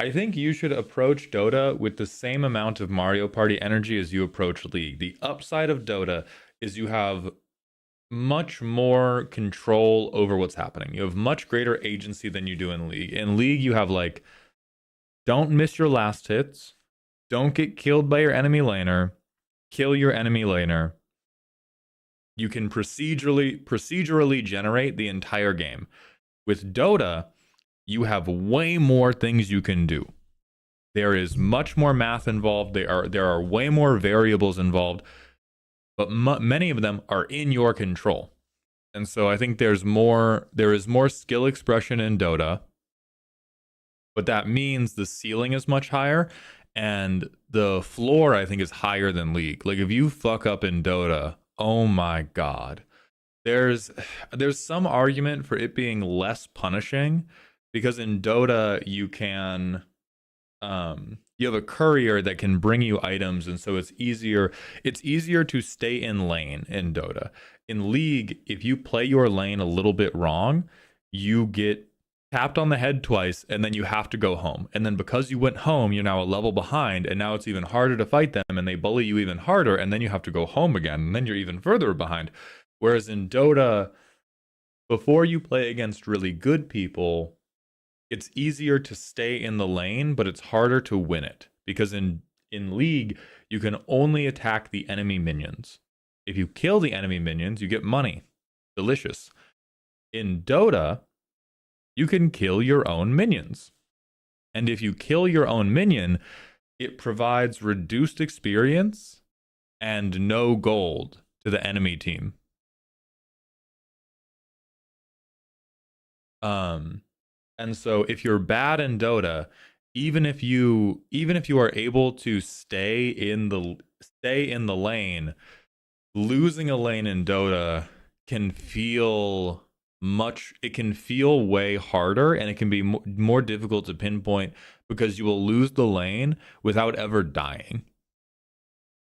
I think you should approach Dota with the same amount of Mario Party energy as you approach League. The upside of Dota is you have much more control over what's happening. You have much greater agency than you do in League. In League, you have like, don't miss your last hits, don't get killed by your enemy laner, kill your enemy laner. You can procedurally generate the entire game. With Dota, you have way more things you can do. There is much more math involved. There are way more variables involved, but many of them are in your control. And so I think there is more skill expression in Dota, but that means the ceiling is much higher and the floor I think is higher than League. Like if you fuck up in Dota, oh my god. There's some argument for it being less punishing because in Dota you can you have a courier that can bring you items, and so it's easier to stay in lane in Dota. In League, if you play your lane a little bit wrong, you get tapped on the head twice and then you have to go home. And then because you went home, you're now a level behind, and now it's even harder to fight them, and they bully you even harder, and then you have to go home again, and then you're even further behind. Whereas in Dota, before you play against really good people, it's easier to stay in the lane, but it's harder to win it. Because in League, you can only attack the enemy minions. If you kill the enemy minions, you get money. Delicious. In Dota, you can kill your own minions. And if you kill your own minion, it provides reduced experience and no gold to the enemy team. And so if you're bad in Dota, even if you are able to stay in the lane, losing a lane in Dota can feel way harder, and it can be more difficult to pinpoint because you will lose the lane without ever dying.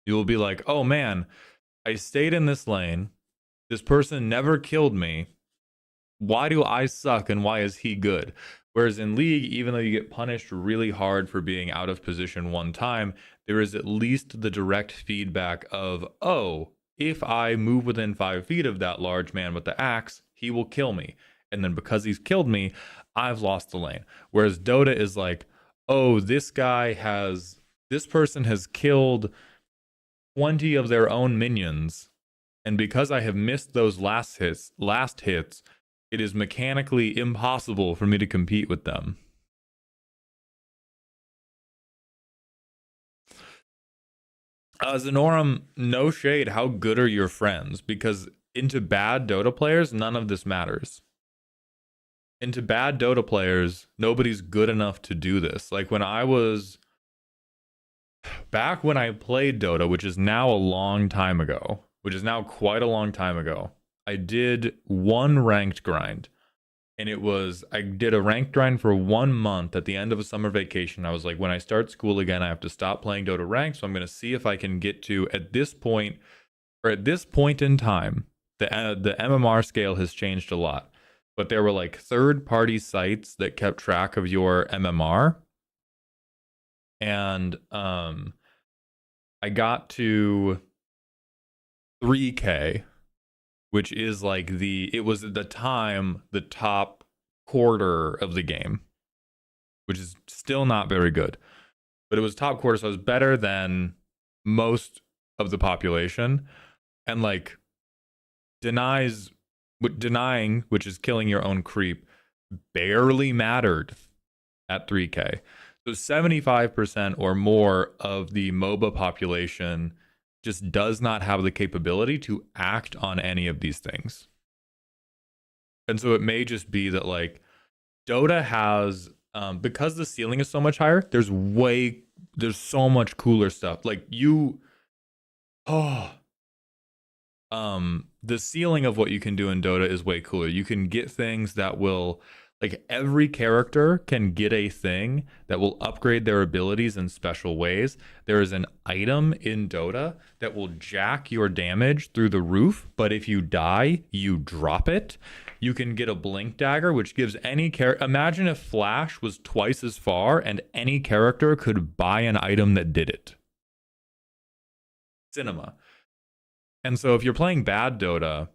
You will be like, oh man, I stayed in this lane. This person never killed me. Why do I suck and why is he good? Whereas in League, even though you get punished really hard for being out of position one time, there is at least the direct feedback of, oh, if I move within 5 feet of that large man with the axe, he will kill me. And then because he's killed me, I've lost the lane. Whereas Dota is like, oh, this person has killed 20 of their own minions. And because I have missed those last hits, it is mechanically impossible for me to compete with them. Zenorum, no shade, how good are your friends? Because into bad Dota players, none of this matters. Into bad Dota players, nobody's good enough to do this. Like back when I played Dota, which is now a long time ago, which is now quite a long time ago, I did one ranked grind. And I did a ranked grind for 1 month at the end of a summer vacation. I was like, when I start school again, I have to stop playing Dota ranked. So I'm going to see if I can get to, at this point in time, the MMR scale has changed a lot. But there were like third-party sites that kept track of your MMR. And I got to 3K. Which is like it was at the time the top quarter of the game, which is still not very good, but it was top quarter, so it was better than most of the population. And like denying, which is killing your own creep, barely mattered at 3K. So 75% or more of the MOBA population just does not have the capability to act on any of these things. And so it may just be that like Dota has, because the ceiling is so much higher, there's so much cooler stuff. Like the ceiling of what you can do in Dota is way cooler. You can get things that will, like every character can get a thing that will upgrade their abilities in special ways. There is an item in Dota that will jack your damage through the roof, but if you die, you drop it. You can get a blink dagger, which gives any character... Imagine if Flash was twice as far and any character could buy an item that did it. Cinema. And so if you're playing bad Dota...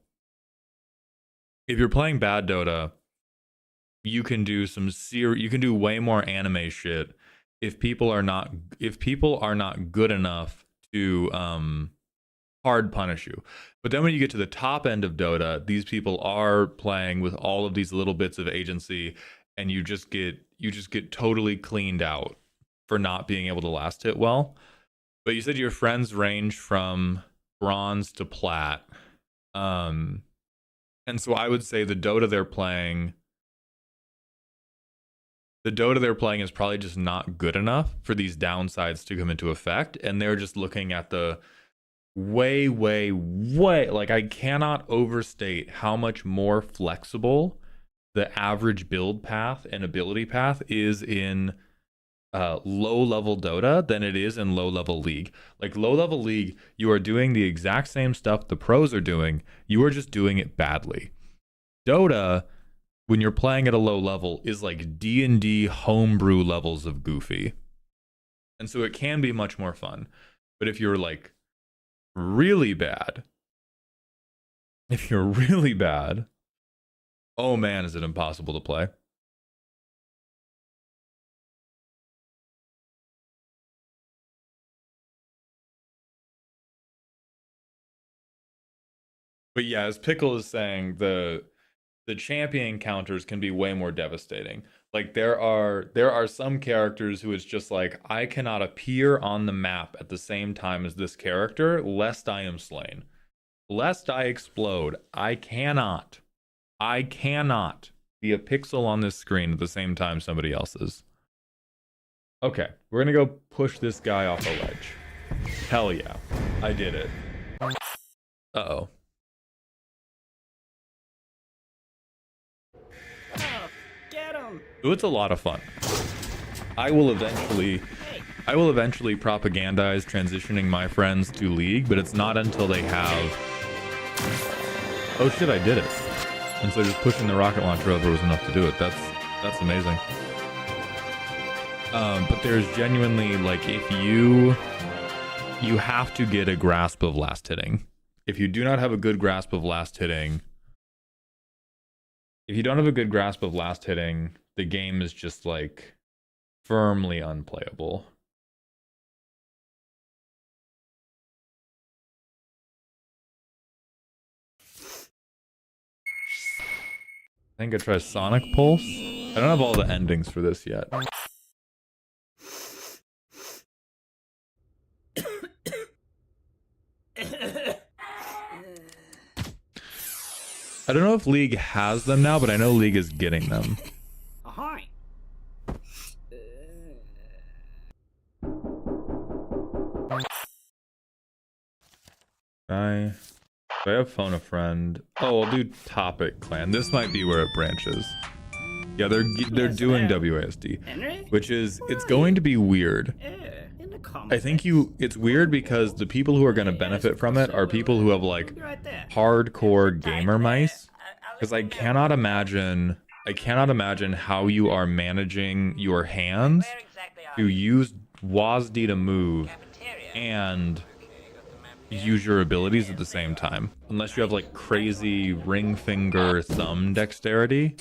you can do you can do way more anime shit if people are not good enough to hard punish you. But then when you get to the top end of Dota, these people are playing with all of these little bits of agency, and you just get totally cleaned out for not being able to last hit well. But you said your friends range from bronze to plat. And so I would say the Dota they're playing is probably just not good enough for these downsides to come into effect. And they're just looking at the way, like, I cannot overstate how much more flexible the average build path and ability path is in low level Dota than it is in low level League. Like, low level League, you are doing the exact same stuff the pros are doing, you are just doing it badly. Dota, when you're playing at a low level, is like D&D homebrew levels of goofy. And so it can be much more fun. But if you're like really bad, oh man, is it impossible to play. But yeah, as Pickle is saying, the champion encounters can be way more devastating. Like, there are some characters who it's just like, I cannot appear on the map at the same time as this character lest I am slain. Lest I explode. I cannot be a pixel on this screen at the same time somebody else is. Okay, we're gonna go push this guy off a ledge. Hell yeah, I did it. Uh-oh. Get him! Ooh, it's a lot of fun. I will eventually propagandize transitioning my friends to League, but it's not until they have... Oh shit, I did it. And so just pushing the rocket launcher over was enough to do it. That's amazing. But there's genuinely, like, if you have to get a grasp of last hitting. If you do not have a good grasp of last hitting, if you don't have a good grasp of last hitting, the game is just like firmly unplayable. I think I try Sonic Pulse. I don't have all the endings for this yet. I don't know if League has them now, but I know League is getting them. Ahoy! I have phone a friend. Oh, I'll do Topat clan. This might be where it branches. Yeah, they're doing WASD, Henry? which is, it's going to be weird. In the I think it's weird because the people who are going to benefit from it are people who have like right there. hardcore gamer mice. Because I cannot imagine how you are managing your hands to use WASD to move and use your abilities at the same time. Unless you have like crazy ring finger thumb dexterity.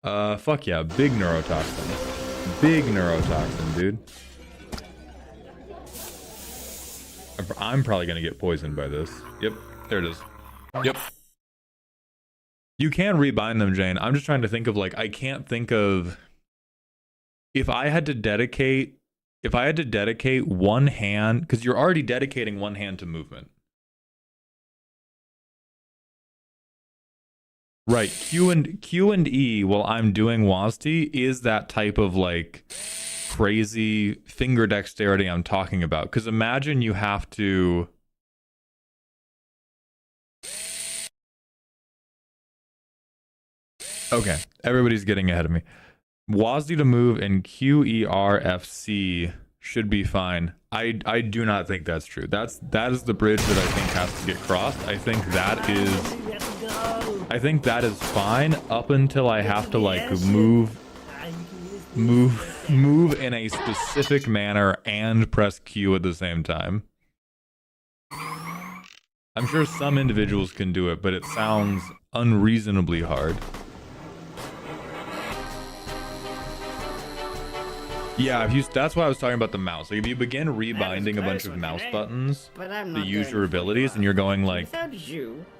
Fuck yeah, big neurotoxin. Big neurotoxin, dude. I'm probably gonna get poisoned by this. Yep, there it is. Yep. You can rebind them, Jane. I'm just trying to think of, like, I can't think of... If I had to dedicate one hand, because you're already dedicating one hand to movement. Right, Q and E while I'm doing WASD is that type of like crazy finger dexterity I'm talking about. Because imagine you have to... Okay, everybody's getting ahead of me. WASD to move and QERFC should be fine. I do not think that's true. That is the bridge that I think has to get crossed. I think that is fine up until I have to like move in a specific manner and press Q at the same time. I'm sure some individuals can do it, but it sounds unreasonably hard. Yeah, that's why I was talking about the mouse. Like if you begin rebinding a bunch of mouse buttons to use your abilities and you're going like,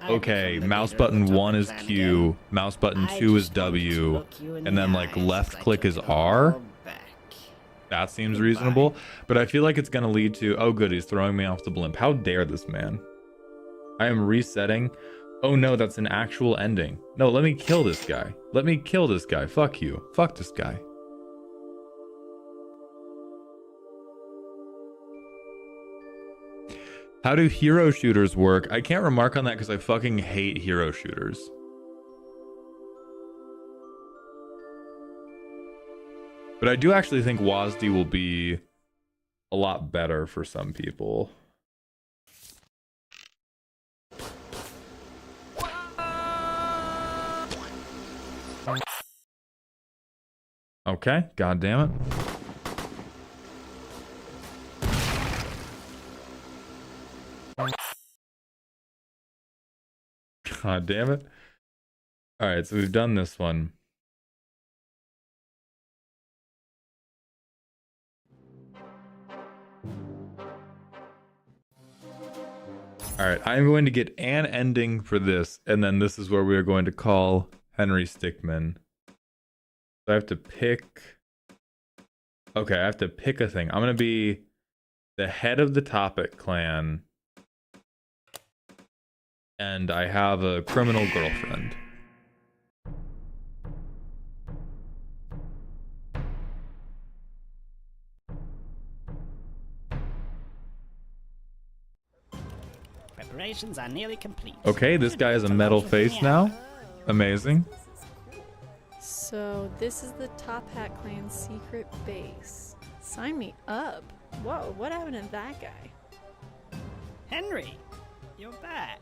okay, mouse button 1 is Q, mouse button 2 is W, and then like left click is R. That seems reasonable, but I feel like it's gonna lead to, oh good, he's throwing me off the blimp. How dare this man? I am resetting. Oh no, that's an actual ending. No, let me kill this guy. Let me kill this guy. Fuck you. Fuck this guy. How do hero shooters work? I can't remark on that because I fucking hate hero shooters. But I do actually think WASD will be a lot better for some people. Okay, god damn it. God damn it. Alright, so we've done this one. Alright, I'm going to get an ending for this, and then this is where we are going to call Henry Stickmin. So I have to pick... Okay, I have to pick a thing. I'm going to be the head of the Topat clan. And I have a criminal girlfriend. Preparations are nearly complete. Okay, this guy has a metal face now. Amazing. So this is the Topat clan's secret base. Sign me up. Whoa, what happened to that guy? Henry, you're back.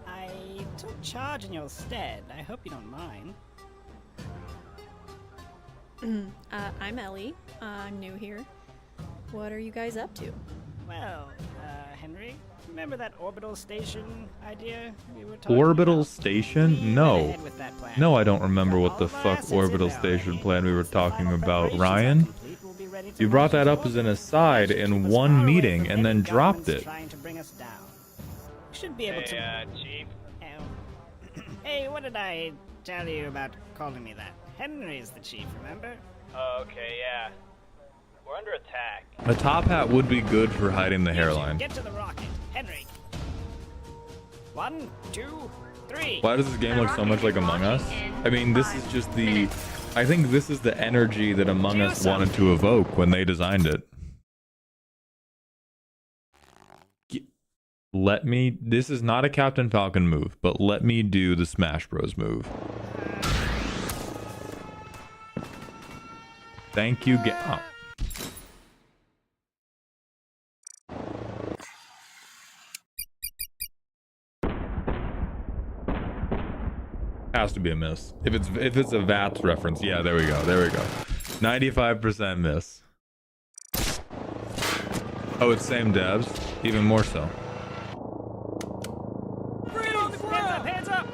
I took charge in your stead. I hope you don't mind. I'm Ellie. I'm new here. What are you guys up to? Well, Henry, remember that orbital station idea we were talking Orbital about? station? No. No, I don't remember what the fuck orbital station plan we were talking about, Ryan. You brought that up as an aside in one meeting and then dropped it. Should be able to. Chief. Hey, what did I tell you about calling me that? Henry's the chief, remember? Oh, okay, yeah. We're under attack. A top hat would be good for hiding the hairline. Get to the rocket, Henry. 1, 2, 3. Why does this game look so much like Among Us? I mean, this is just the... I think this is the energy that Among Us wanted to evoke when they designed it. Let me... This is not a Captain Falcon move, but let me do the Smash Bros move. Thank you, oh. Has to be a miss. If it's a VATS reference, yeah, there we go. There we go. 95% miss. Oh, it's same devs, even more so. Hands up!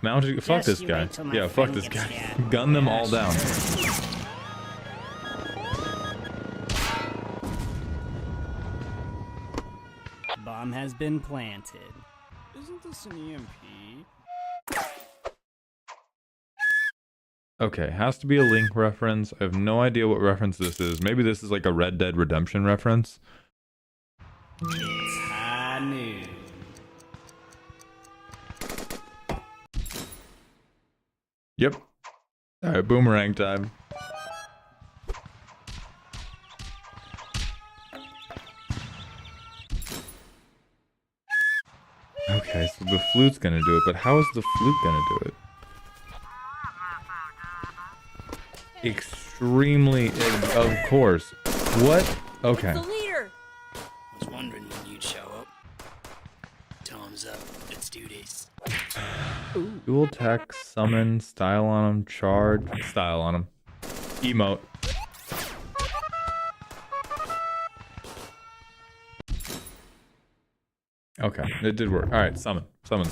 Mounted. Fuck this guy. Yeah, fuck this guy. Gun them all down. Bomb has been planted. Isn't this an EMP? Okay, has to be a Link reference. I have no idea what reference this is. Maybe this is like a Red Dead Redemption reference. It's high noon. Yep. Alright, boomerang time. Okay, so the flute's gonna do it, but how is the flute gonna do it? extremely, of course. What? Okay. It's the leader. Was wondering when you'd show up. Time's up. Let's do this. Dual tech, summon, style on him, charge, style on him. Emote. Okay, it did work. Alright, summon. Summon.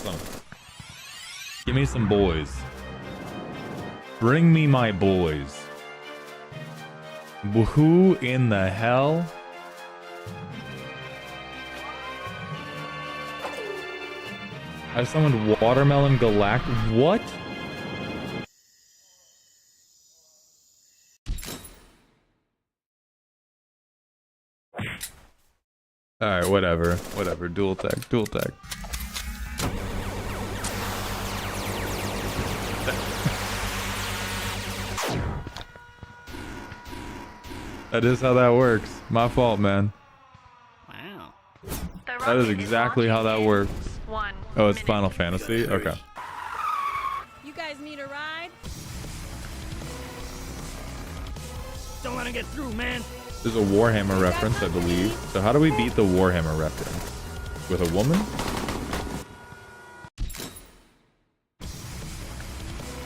Give me some boys. Bring me my boys. Who in the hell? I summoned Watermelon Galactic. What? Alright, whatever. Whatever. Dual tech. That is how that works. My fault, man. Wow. That is exactly how that works. Oh, it's Final Fantasy? Okay. You guys need a ride? Don't let him get through, man. There's a Warhammer reference, I believe. So how do we beat the Warhammer reference? With a woman?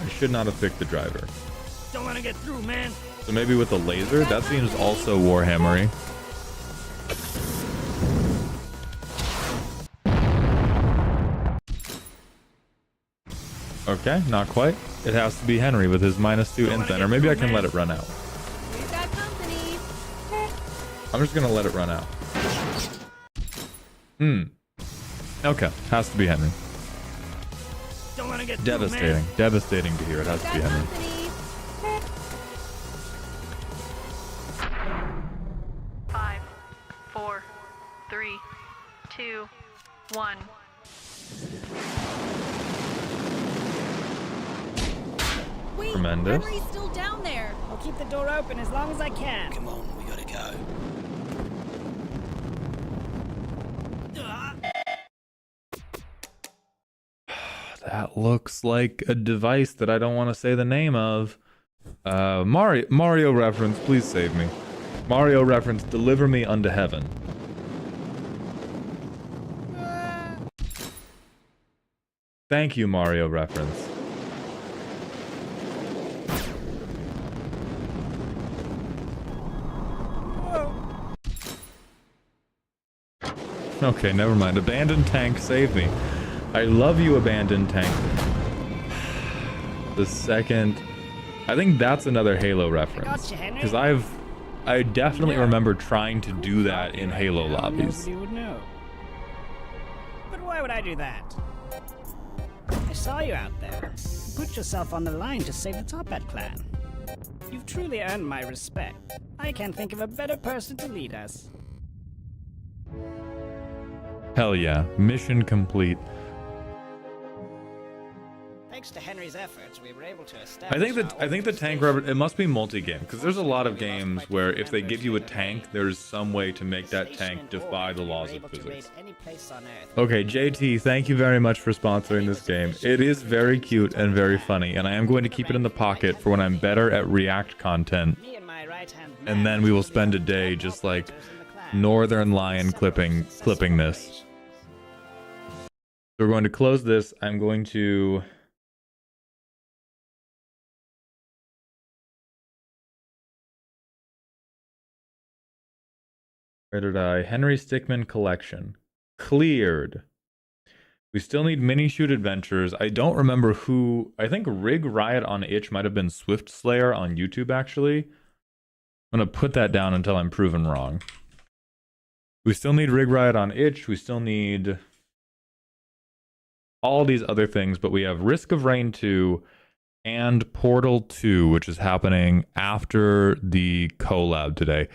I should not have picked the driver. Don't let him get through, man. So maybe with a laser? That seems also Warhammery. Okay, not quite. It has to be Henry with his -2 int then, or maybe I can let it run out. We've got company. I'm just gonna let it run out. Okay, has to be Henry. Don't let him get through, Devastating. man. Devastating to hear it has to be Got Henry. company. 5, 4, 3, 2, 1. Wait, Tremendous. Henry's still down there. I'll keep the door open as long as I can. Come on, we gotta go. That looks like a device that I don't want to say the name of. Mario reference, please save me. Mario reference, deliver me unto heaven. Thank you, Mario reference. Okay, never mind. Abandoned tank, save me. I love you, abandoned tank. The second... I think that's another Halo reference. Gotcha, Henry. Because I definitely remember trying to do that in Halo lobbies. Nobody would know. But why would I do that? I saw you out there. You put yourself on the line to save the Topat clan. You've truly earned my respect. I can't think of a better person to lead us. Hell yeah. Mission complete. Thanks to Henry's efforts, we were able to establish. I think the tank rubber, it must be multi-game, because there's a lot of games where if they give you a tank, there's some way to make that tank defy the laws of physics. Okay, JT, thank you very much for sponsoring this game. It is very cute and very funny, and I am going to keep it in the pocket for when I'm better at React content. And then we will spend a day just like Northern Lion clipping this. So we're going to close this. I'm going to... Where did I? Henry Stickmin collection. Cleared. We still need mini shoot adventures. I don't remember who. I think Rig Riot on itch might have been Swift Slayer on YouTube, actually. I'm going to put that down until I'm proven wrong. We still need Rig Riot on itch. We still need all these other things, but we have Risk of Rain 2 and Portal 2, which is happening after the collab today.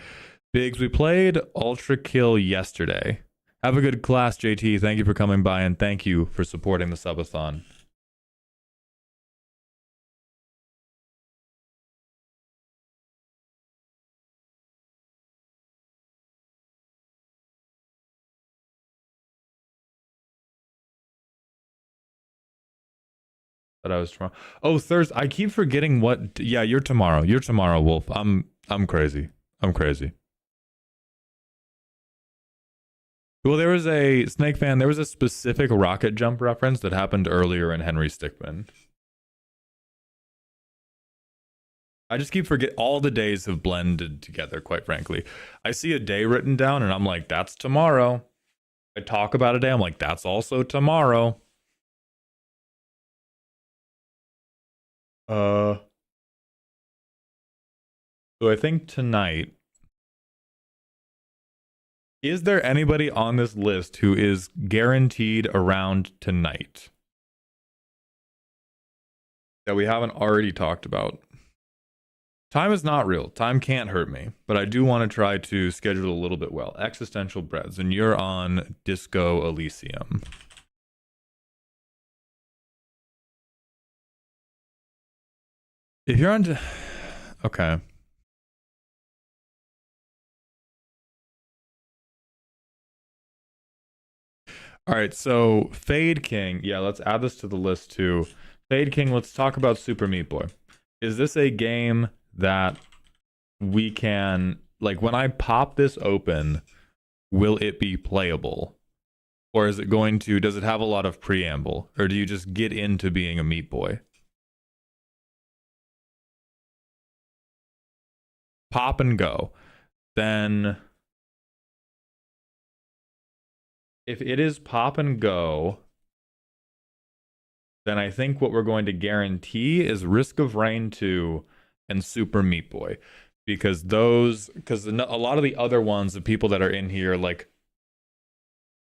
Biggs, we played Ultra Kill yesterday. Have a good class, JT. Thank you for coming by, and thank you for supporting the subathon. That I was tomorrow. Oh, Thursday. I keep forgetting what. Yeah, you're tomorrow. You're tomorrow, Wolf. I'm crazy. I'm crazy. Well, there was a Snake fan. There was a specific rocket jump reference that happened earlier in Henry Stickmin. I just keep forget. All the days have blended together, quite frankly. I see a day written down and I'm like, that's tomorrow. I talk about a day. I'm like, that's also tomorrow. So I think tonight, is there anybody on this list who is guaranteed around tonight that we haven't already talked about? Time is not real. Time can't hurt me, but I do want to try to schedule a little bit well. Existential Breads, and you're on Disco Elysium. If you're on... Okay. All right, so Fade King. Yeah, let's add this to the list too. Fade King, let's talk about Super Meat Boy. Is this a game that we can... Like, when I pop this open, will it be playable? Or is it going to... Does it have a lot of preamble? Or do you just get into being a Meat Boy? Pop and go. Then... If it is pop and go, then I think what we're going to guarantee is Risk of Rain 2 and Super Meat Boy. Because a lot of the other ones, the people that are in here, like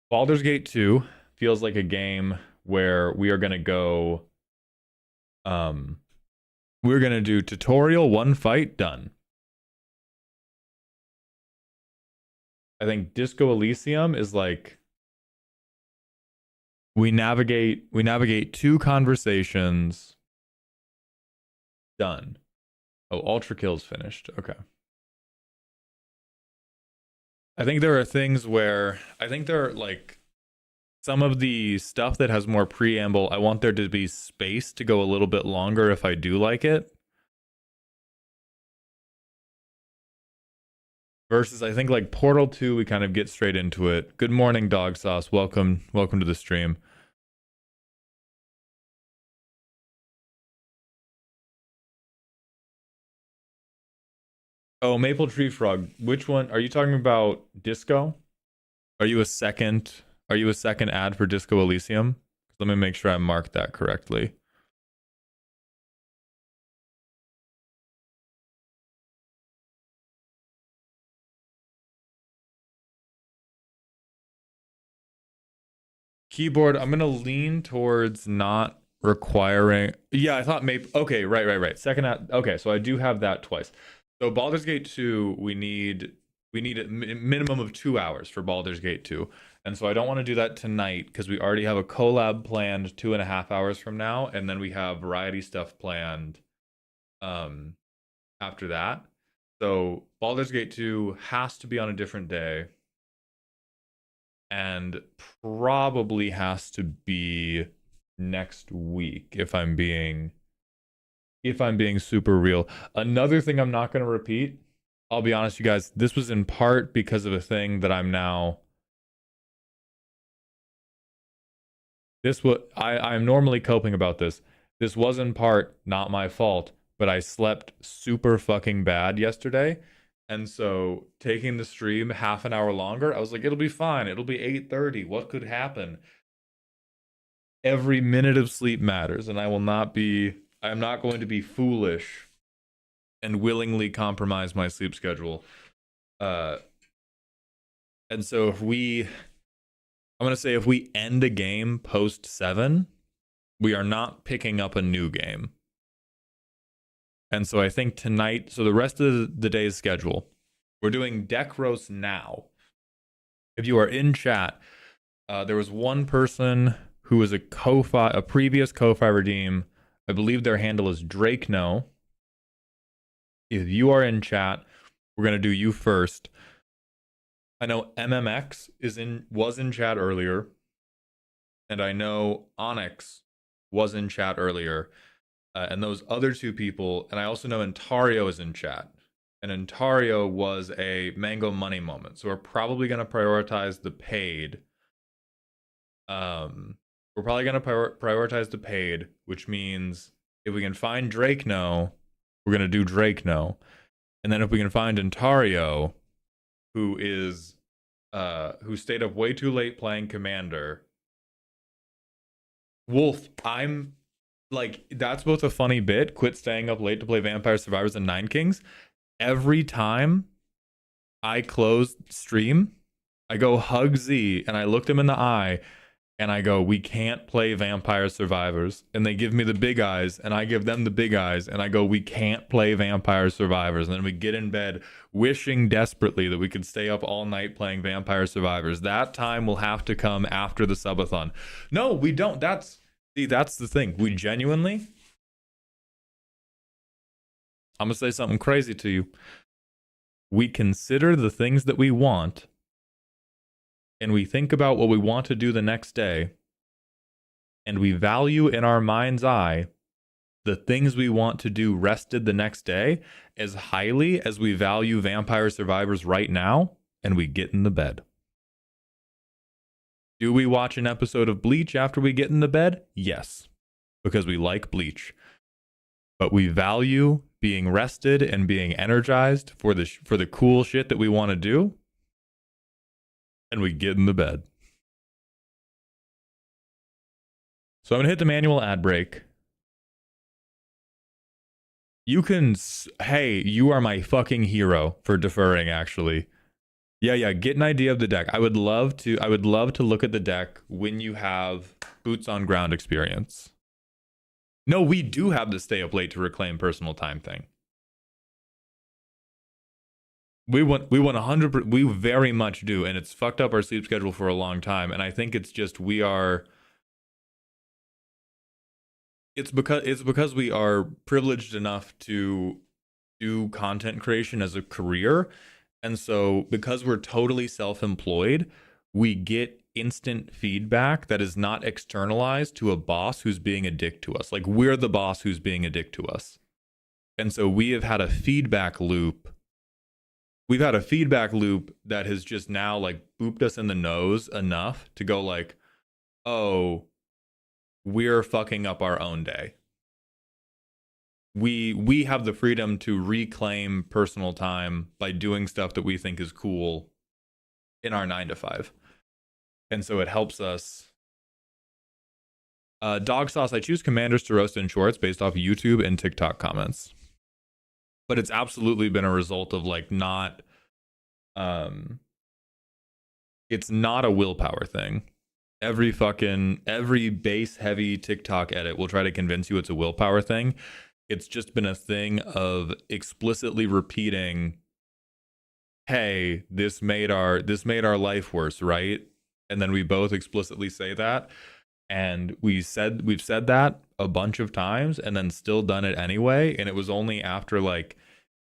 Baldur's Gate 2 feels like a game where we are going to go, we're going to do tutorial, one fight, done. I think Disco Elysium is like, we navigate 2 conversations, done. Oh, Ultra Kill's finished. Okay. I think there are things where I think there are like some of the stuff that has more preamble. I want there to be space to go a little bit longer if I do like it. Versus, I think like Portal 2, we kind of get straight into it. Good morning, Dog Sauce. Welcome to the stream. Oh, Maple Tree Frog. Which one are you talking about? Disco? Are you a second ad for Disco Elysium? Let me make sure I marked that correctly. Keyboard, I'm gonna lean towards not requiring. Yeah, I thought maybe. Okay, right. Second ad. Okay, so I do have that twice. So Baldur's Gate 2, we need a minimum of 2 hours for Baldur's Gate 2, and so I don't want to do that tonight because we already have a collab planned 2.5 hours from now, and then we have variety stuff planned after that. So Baldur's Gate 2 has to be on a different day. And probably has to be next week if I'm being super real. Another thing I'm not going to repeat, I'll be honest, you guys, this was in part because of a thing that I'm normally coping about this. This was in part not my fault, but I slept super fucking bad yesterday. And so taking the stream half an hour longer, I was like, it'll be fine. It'll be 8:30. What could happen? Every minute of sleep matters, and I am not going to be foolish and willingly compromise my sleep schedule. And so if we end a game post 7, we are not picking up a new game. And so I think tonight, so the rest of the day's schedule, we're doing deck roast now. If you are in chat, there was one person who was a previous Ko-Fi redeem. I believe their handle is Drakeno. If you are in chat, we're going to do you first. I know MMX was in chat earlier. And I know Onyx was in chat earlier. And those other two people, and I also know Ontario is in chat. And Ontario was a Mango Money moment. So we're probably going to prioritize the paid. We're probably going to prioritize the paid, which means if we can find Drake No, we're going to do Drake No. And then if we can find Ontario, who stayed up way too late playing Commander. Wolf, I'm like, that's both a funny bit, quit staying up late to play Vampire Survivors and Nine Kings. Every time I close stream, I go hug Z and I looked him in the eye and I go, we can't play Vampire Survivors. And they give me the big eyes and I give them the big eyes and I go, we can't play Vampire Survivors. And then we get in bed wishing desperately that we could stay up all night playing Vampire Survivors. That time will have to come after the subathon. No, we don't. That's the thing. We genuinely, I'm going to say something crazy to you. We consider the things that we want, and we think about what we want to do the next day, and we value in our mind's eye the things we want to do rested the next day as highly as we value Vampire Survivors right now, and we get in the bed. Do we watch an episode of Bleach after we get in the bed? Yes, because we like Bleach. But we value being rested and being energized for the cool shit that we want to do, and we get in the bed. So I'm going to hit the manual ad break. You can, hey, you are my fucking hero for deferring, actually. Yeah, get an idea of the deck. I would love to look at the deck when you have boots on ground experience. No, we do have the stay up late to reclaim personal time thing. We want 100%, we very much do, and it's fucked up our sleep schedule for a long time, and I think it's just it's because we are privileged enough to do content creation as a career. And so because we're totally self-employed, we get instant feedback that is not externalized to a boss who's being a dick to us. Like, we're the boss who's being a dick to us. And so we have had a feedback loop. We've had a feedback loop that has just now like booped us in the nose enough to go like, oh, we're fucking up our own day. We have the freedom to reclaim personal time by doing stuff that we think is cool in our 9 to 5. And so it helps us. Dog sauce, I choose commanders to roast in shorts based off YouTube and TikTok comments. But it's absolutely been a result of like not, it's not a willpower thing. Every base heavy TikTok edit will try to convince you it's a willpower thing. It's just been a thing of explicitly repeating, hey, this made our life worse, right? And then we both explicitly say that. And we've said that a bunch of times and then still done it anyway. And it was only after like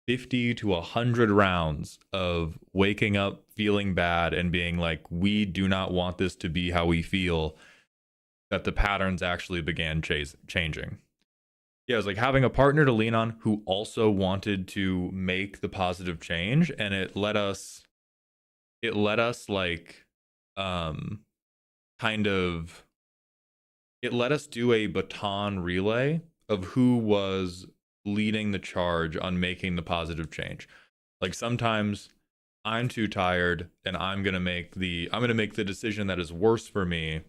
50 to 100 rounds of waking up feeling bad and being like, we do not want this to be how we feel, that the patterns actually began changing. Yeah, it was like having a partner to lean on who also wanted to make the positive change, and it let us like it let us do a baton relay of who was leading the charge on making the positive change. Like sometimes I'm too tired and I'm gonna make the decision that is worse for me,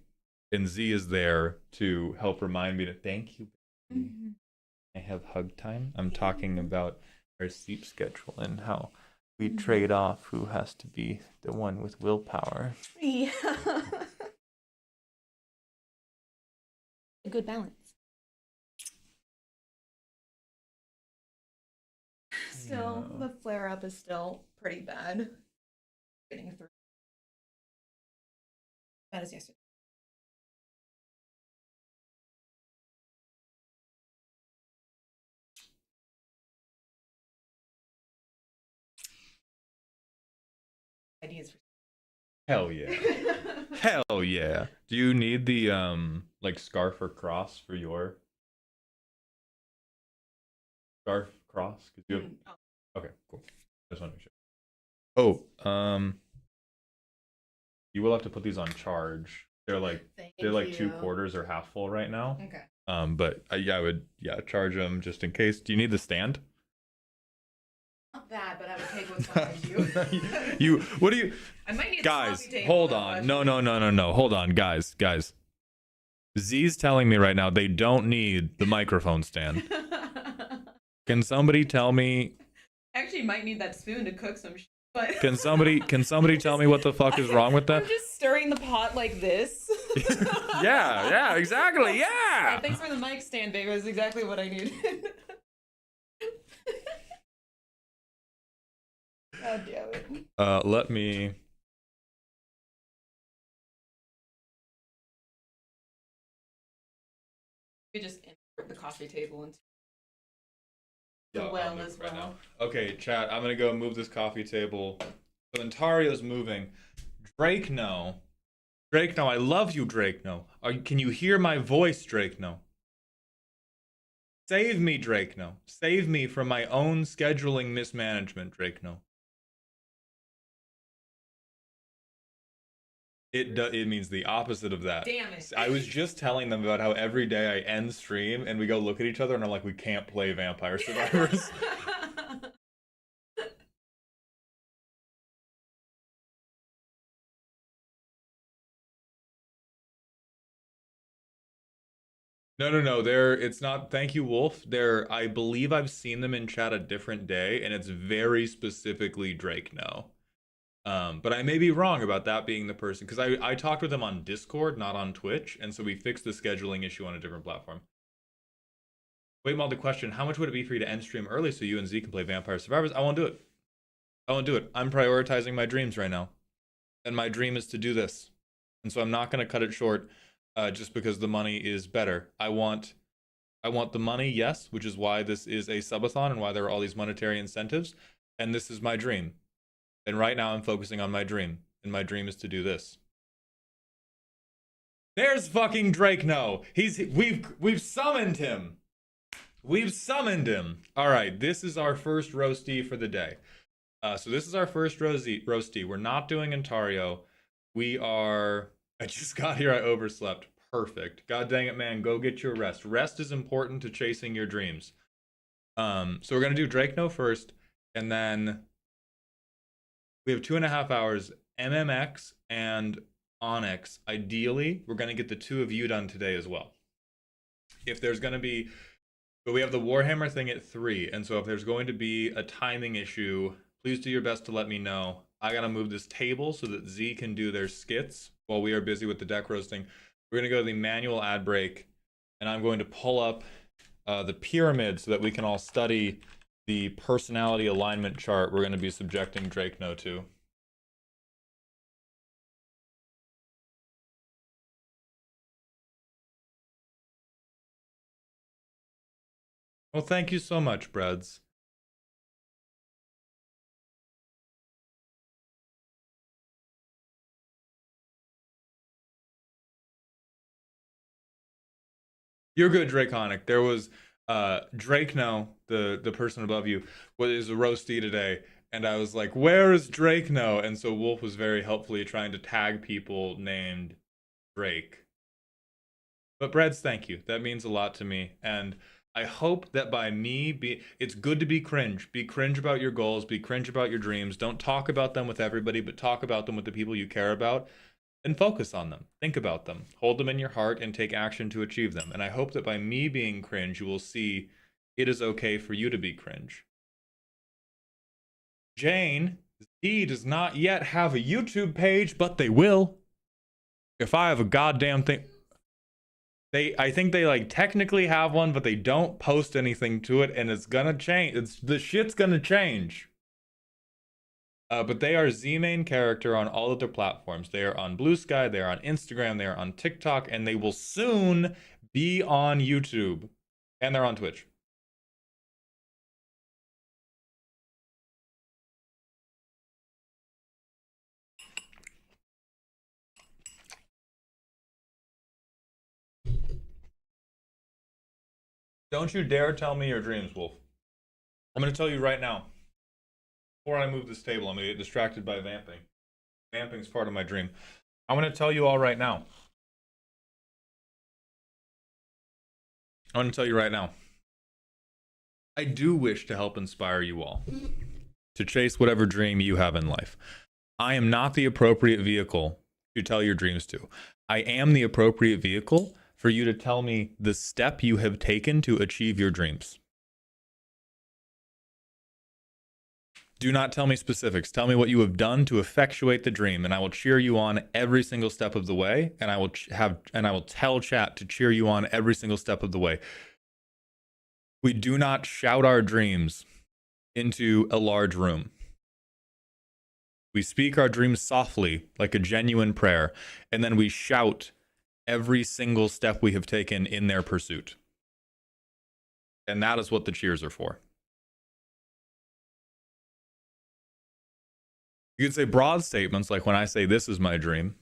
and Z is there to help remind me to thank you. Mm-hmm. I have hug time. I'm talking about our sleep schedule and how we trade off who has to be the one with willpower. Yeah. A good balance. Still, the flare up is still pretty bad. Getting through. Bad as yesterday. Ideas for Hell yeah. Hell yeah. Do you need the like scarf or cross for your scarf cross? Cause you have... Okay, cool. I just want to make sure. Oh, you will have to put these on charge. They're like they're like 2/4 or half full right now. Okay. But yeah, I would charge them just in case. Do you need the stand? Not that, but I would take what's behind you. You what do you? I might need guys, a coffee table. hold on. No. Hold on, guys. Z's telling me right now they don't need the microphone stand. Can somebody tell me? Actually, might need that spoon to cook some. But Can somebody tell me what the fuck is wrong with that? I'm just stirring the pot like this. yeah, exactly. Yeah. Oh, thanks for the mic stand, babe. That's exactly what I needed. God damn it. Let me. You just insert the coffee table into Yeah, the I'll well move as right well. now. Okay, chat. I'm gonna go move this coffee table. So Ontario's moving. Drake, no. Drake, no. I love you, Drake, no. Can you hear my voice, Drake, no? Save me, Drake, no. Save me from my own scheduling mismanagement, Drake, no. It means the opposite of that. Damn it. I was just telling them about how every day I end stream and we go look at each other and I'm like, we can't play Vampire Survivors. No. It's not. Thank you, Wolf. I believe I've seen them in chat a different day, and it's very specifically Drake no. But I may be wrong about that being the person, because I talked with them on Discord, not on Twitch, and so we fixed the scheduling issue on a different platform. Wait, Mal, the question, how much would it be for you to end stream early so you and Z can play Vampire Survivors? I won't do it. I'm prioritizing my dreams right now. And my dream is to do this. And so I'm not going to cut it short just because the money is better. I want the money, yes, which is why this is a subathon and why there are all these monetary incentives. And this is my dream. And right now I'm focusing on my dream. And my dream is to do this. There's fucking Drake no. We've summoned him. We've summoned him. All right, this is our first roasty for the day. So this is our first roasty. We're not doing Ontario. I just got here, I overslept. Perfect. God dang it, man, go get your rest. Rest is important to chasing your dreams. So we're gonna do Drake no first, and then we have 2.5 hours, MMX and Onyx. Ideally, we're gonna get the two of you done today as well. If there's gonna be, but we have the Warhammer thing at 3, and so if there's going to be a timing issue, please do your best to let me know. I gotta move this table so that Z can do their skits while we are busy with the deck roasting. We're gonna go to the manual ad break, and I'm going to pull up the pyramid so that we can all study the personality alignment chart we're gonna be subjecting Drake no to. Well, thank you so much, Breads. You're good, Draconic. There was Drake no, the person above you, is a roasty today, and I was like, where is Drake no? And so Wolf was very helpfully trying to tag people named Drake. But Breads, thank you. That means a lot to me. And I hope that by me it's good to be cringe. Be cringe about your goals, be cringe about your dreams. Don't talk about them with everybody, but talk about them with the people you care about. And focus on them. Think about them. Hold them in your heart and take action to achieve them. And I hope that by me being cringe, you will see it is okay for you to be cringe. Jane, Z does not yet have a YouTube page, but they will. If I have a goddamn thing. I think they like technically have one, but they don't post anything to it, and it's gonna change. The shit's gonna change. But they are Z main character on all of their platforms. They are on Blue Sky, they are on Instagram, they are on TikTok, and they will soon be on YouTube. And they're on Twitch. Don't you dare tell me your dreams, Wolf. I'm going to tell you right now. Before I move this table, I'm going to get distracted by vamping. Vamping's part of my dream. I'm going to tell you all right now. I'm going to tell you right now. I do wish to help inspire you all to chase whatever dream you have in life. I am not the appropriate vehicle to tell your dreams to. I am the appropriate vehicle for you to tell me the step you have taken to achieve your dreams. Do not tell me specifics. Tell me what you have done to effectuate the dream, and I will cheer you on every single step of the way, and I will tell chat to cheer you on every single step of the way. We do not shout our dreams into a large room. We speak our dreams softly, like a genuine prayer, and then we shout every single step we have taken in their pursuit. And that is what the cheers are for. You can say broad statements like when I say this is my dream.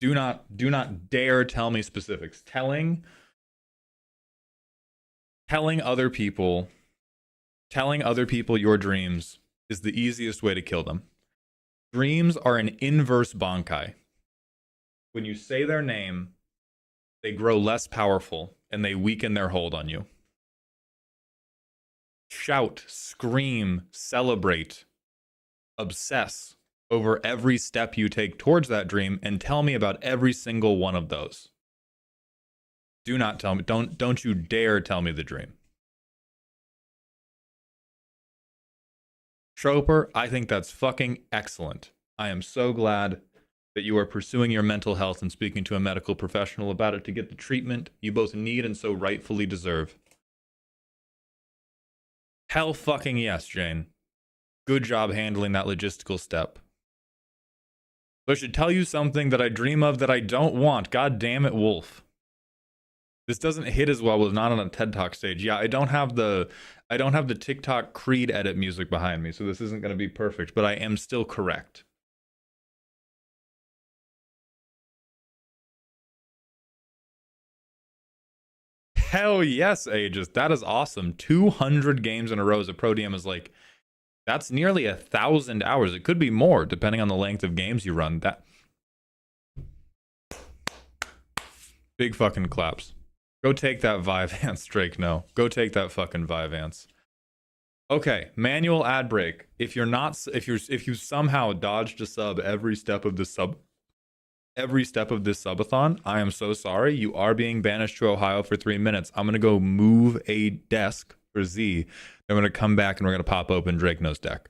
Do not dare tell me specifics. Telling other people your dreams is the easiest way to kill them. Dreams are an inverse Bankai. When you say their name, they grow less powerful and they weaken their hold on you. Shout, scream, celebrate, obsess over every step you take towards that dream and tell me about every single one of those. Do not tell me, don't you dare tell me the dream. Troper, I think that's fucking excellent. I am so glad that you are pursuing your mental health and speaking to a medical professional about it to get the treatment you both need and so rightfully deserve. Hell fucking yes, Jane. Good job handling that logistical step. So I should tell you something that I dream of that I don't want. God damn it, Wolf. This doesn't hit as well with not on a TED Talk stage. Yeah, I don't have the TikTok Creed edit music behind me, so this isn't going to be perfect, but I am still correct. Hell yes, Aegis. That is awesome. 200 games in a row as a pro DM is like, that's nearly 1,000 hours. It could be more depending on the length of games you run. That big fucking claps. Go take that Vyvance, Drake. No, go take that fucking Vyvance. Okay, manual ad break. If you somehow dodged a sub every step of this subathon, I am so sorry. You are being banished to Ohio for 3 minutes. I'm gonna go move a desk for Z. I'm gonna come back and we're gonna pop open Drake Knows deck.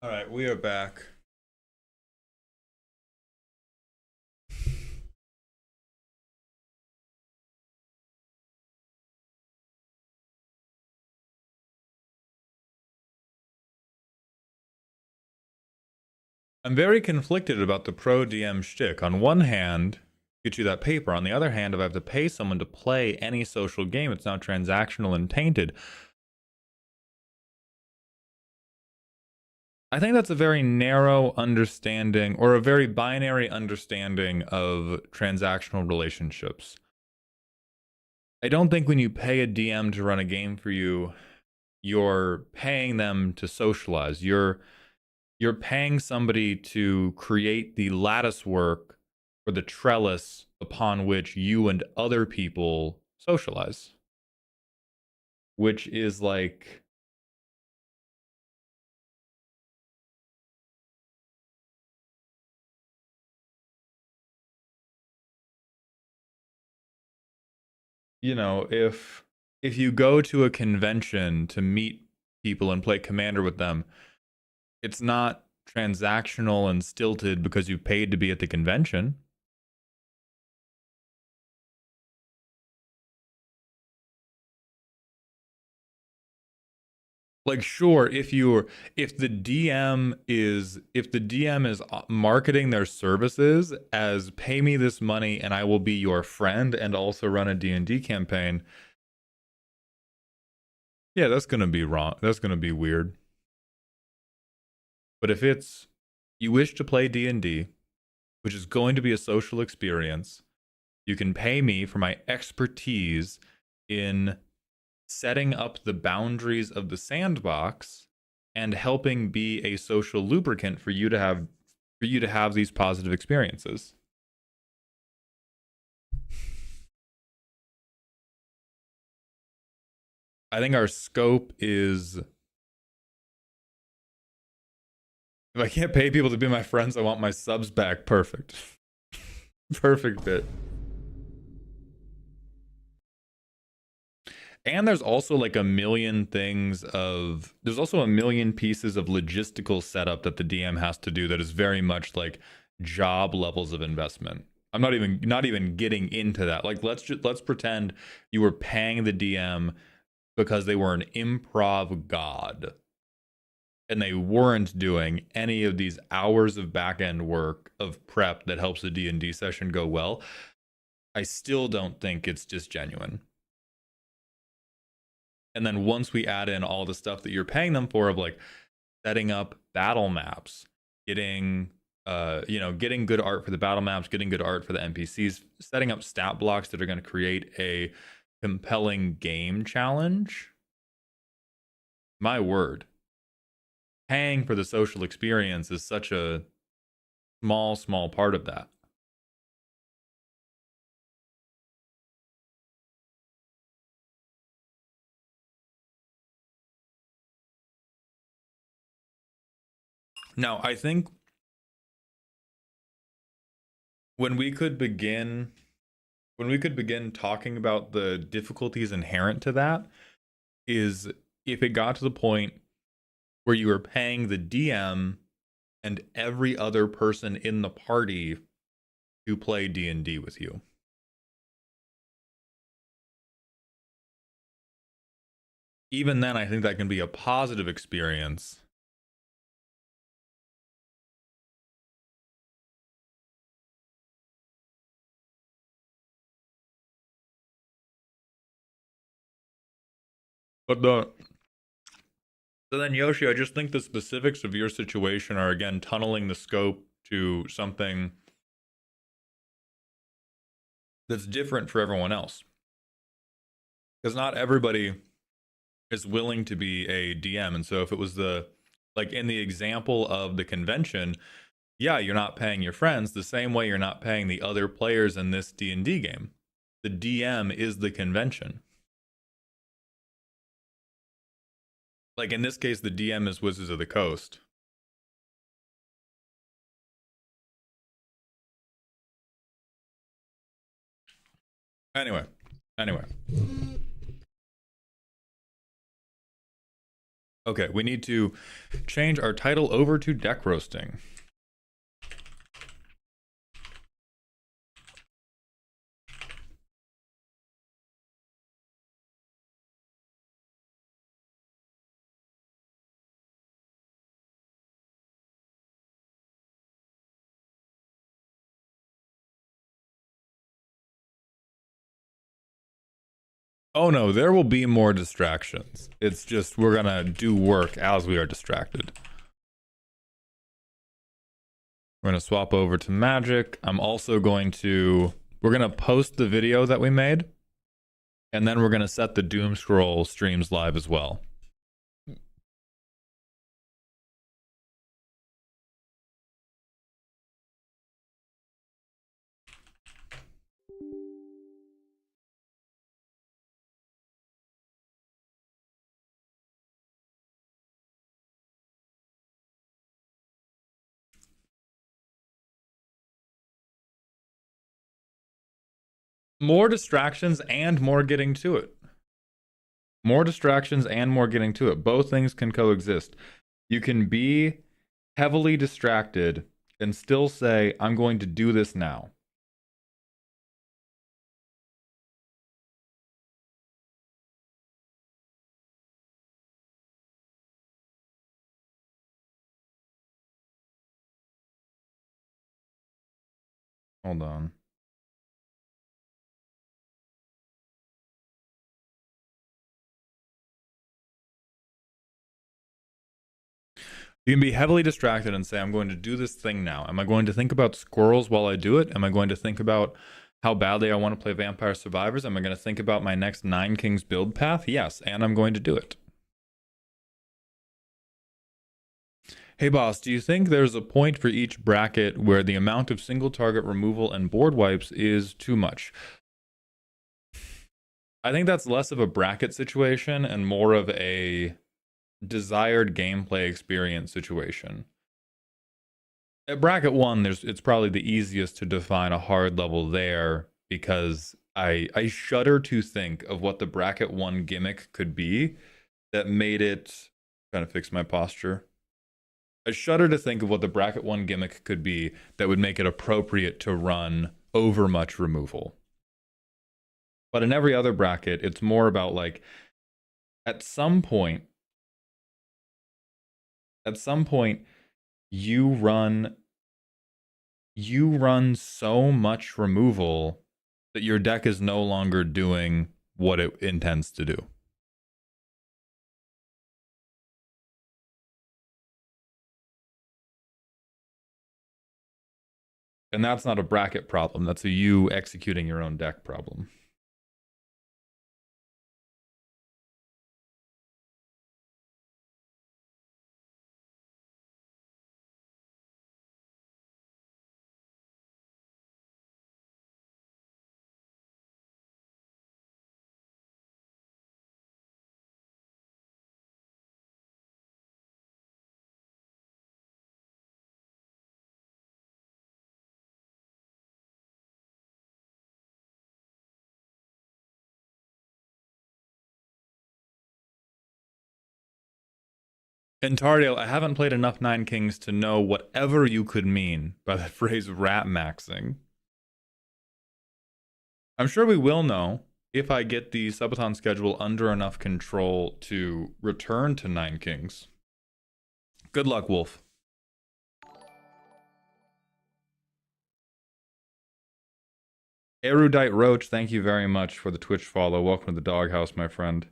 All right, we are back. I'm very conflicted about the pro DM shtick. On one hand, get you that paper. On the other hand, if I have to pay someone to play any social game, it's now transactional and tainted. I think that's a very narrow understanding, or a very binary understanding of transactional relationships. I don't think when you pay a DM to run a game for you, you're paying them to socialize. You're paying somebody to create the lattice work or the trellis upon which you and other people socialize. Which is like, you know, if you go to a convention to meet people and play Commander with them, it's not transactional and stilted because you paid to be at the convention. Like, sure, if the DM is marketing their services as pay me this money and I will be your friend and also run a D&D campaign, yeah, that's going to be wrong. That's going to be weird. But if it's you wish to play D&D, which is going to be a social experience, you can pay me for my expertise in setting up the boundaries of the sandbox and helping be a social lubricant for you to have these positive experiences. I think our scope is, if I can't pay people to be my friends, I want my subs back. Perfect. Perfect bit. And there's also like a million pieces of logistical setup that the DM has to do that is very much like job levels of investment. I'm not even getting into that. Like, let's pretend you were paying the DM because they were an improv god and they weren't doing any of these hours of back-end work of prep that helps a D&D session go well. I still don't think it's disingenuous. And then once we add in all the stuff that you're paying them for, of like setting up battle maps, getting good art for the battle maps, getting good art for the NPCs, setting up stat blocks that are going to create a compelling game challenge. My word. Paying for the social experience is such a small part of that. Now, I think when we could begin talking about the difficulties inherent to that is if it got to the point where you were paying the DM and every other person in the party to play D&D with you. Even then, I think that can be a positive experience. But so then, Yoshi, I just think the specifics of your situation are, again, tunneling the scope to something that's different for everyone else. Because not everybody is willing to be a DM. And so if it was like in the example of the convention, yeah, you're not paying your friends the same way you're not paying the other players in this D&D game. The DM is the convention. Like in this case, the DM is Wizards of the Coast. Anyway. Okay, we need to change our title over to deck roasting. Oh no, there will be more distractions. It's just we're gonna do work as we are distracted. We're gonna swap over to magic. I'm also going to, we're gonna post the video that we made, and then we're gonna set the Doom Scroll streams live as well. More distractions and more getting to it. More distractions and more getting to it. Both things can coexist. You can be heavily distracted and still say, I'm going to do this now. Hold on. You can be heavily distracted and say, I'm going to do this thing now. Am I going to think about squirrels while I do it? Am I going to think about how badly I want to play Vampire Survivors? Am I going to think about my next 9 Kings build path? Yes, and I'm going to do it. Hey boss, do you think there's a point for each bracket where the amount of single target removal and board wipes is too much? I think that's less of a bracket situation and more of a desired gameplay experience situation. At bracket 1, it's probably the easiest to define a hard level there, because I shudder to think of what the bracket 1 gimmick could be that made it, trying to fix my posture. I shudder to think of what the bracket 1 gimmick could be that would make it appropriate to run overmuch removal. But in every other bracket, it's more about like, at some point, you run so much removal that your deck is no longer doing what it intends to do. And that's not a bracket problem. That's a you executing your own deck problem. And Tardale, I haven't played enough 9 Kings to know whatever you could mean by the phrase rat maxing. I'm sure we will know if I get the Subathon schedule under enough control to return to 9 Kings. Good luck, Wolf. Erudite Roach, thank you very much for the Twitch follow. Welcome to the doghouse, my friend.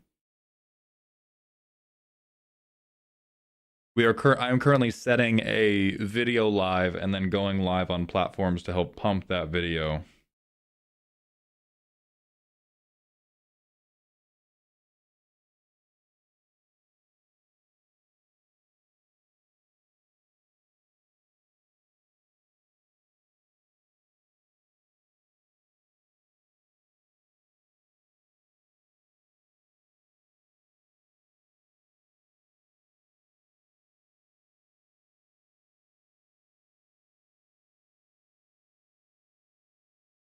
I'm currently setting a video live and then going live on platforms to help pump that video.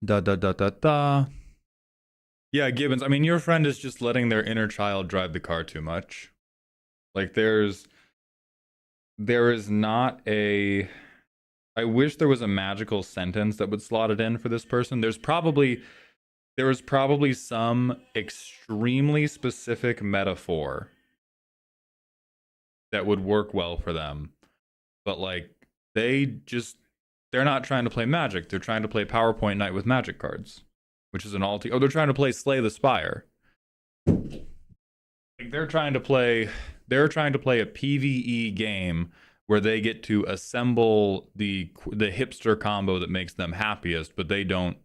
Yeah, Gibbons, I mean, your friend is just letting their inner child drive the car too much. Like there is not a, I wish there was a magical sentence that would slot it in for this person. There is probably some extremely specific metaphor that would work well for them. But like they're not trying to play Magic. They're trying to play PowerPoint Night with Magic cards, which is an alt. Oh, they're trying to play Slay the Spire. Like they're trying to play a PvE game where they get to assemble the hipster combo that makes them happiest, but they don't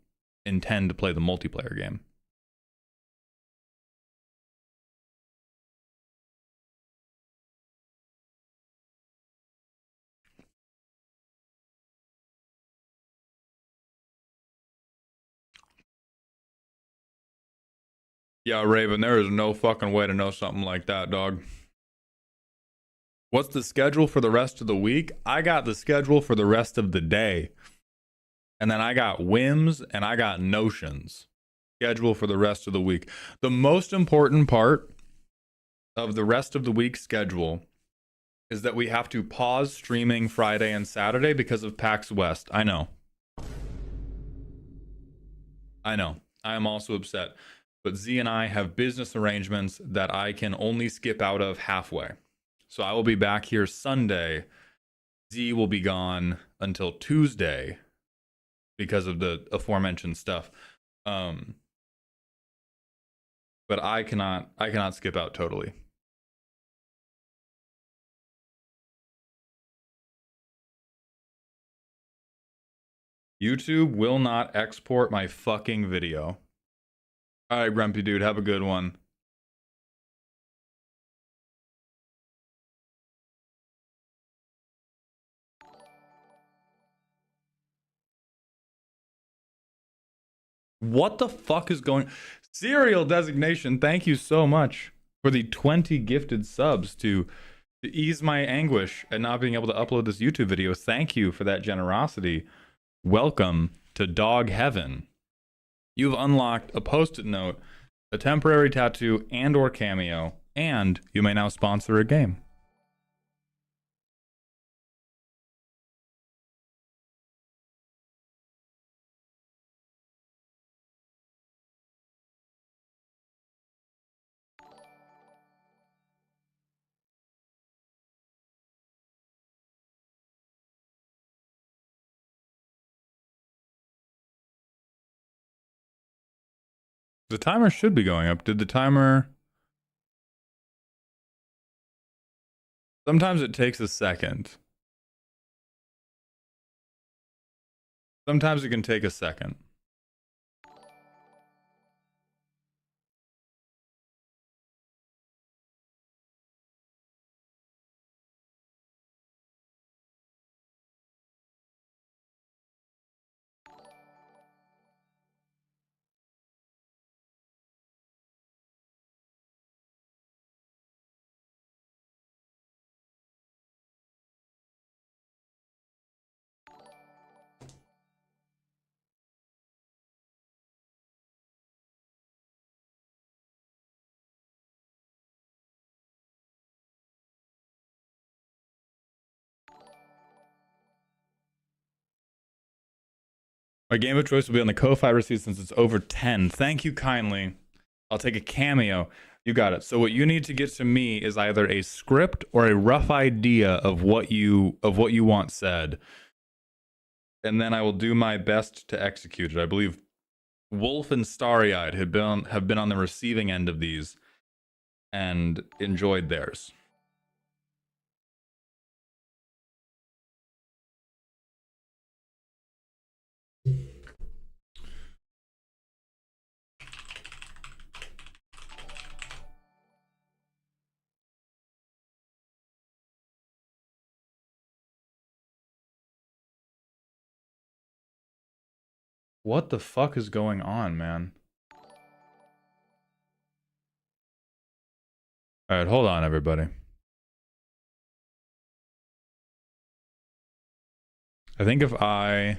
intend to play the multiplayer game. Yeah, Raven, there is no fucking way to know something like that, dog. What's the schedule for the rest of the week? I got the schedule for the rest of the day. And then I got whims and I got notions. Schedule for the rest of the week. The most important part of the rest of the week schedule is that we have to pause streaming Friday and Saturday because of PAX West. I know. I am also upset. But Z and I have business arrangements that I can only skip out of halfway. So I will be back here Sunday. Z will be gone until Tuesday because of the aforementioned stuff. But I cannot skip out totally. YouTube will not export my fucking video. All right, Grumpy Dude, have a good one. What the fuck is going... Serial designation, thank you so much for the 20 gifted subs to ease my anguish at not being able to upload this YouTube video. Thank you for that generosity. Welcome to Dog Heaven. You've unlocked a post-it note, a temporary tattoo, and or cameo, and you may now sponsor a game. The timer should be going up. Did the timer... Sometimes it takes a second. Sometimes it can take a second. My game of choice will be on the Ko-Fi receipt since it's over 10. Thank you kindly. I'll take a cameo. You got it. So what you need to get to me is either a script or a rough idea of what you want said. And then I will do my best to execute it. I believe Wolf and Starry-Eyed have been on the receiving end of these and enjoyed theirs. What the fuck is going on, man? All right, hold on, everybody. I think if I...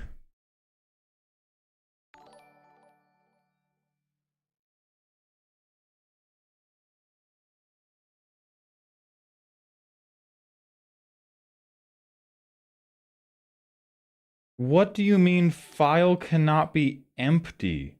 What do you mean file cannot be empty?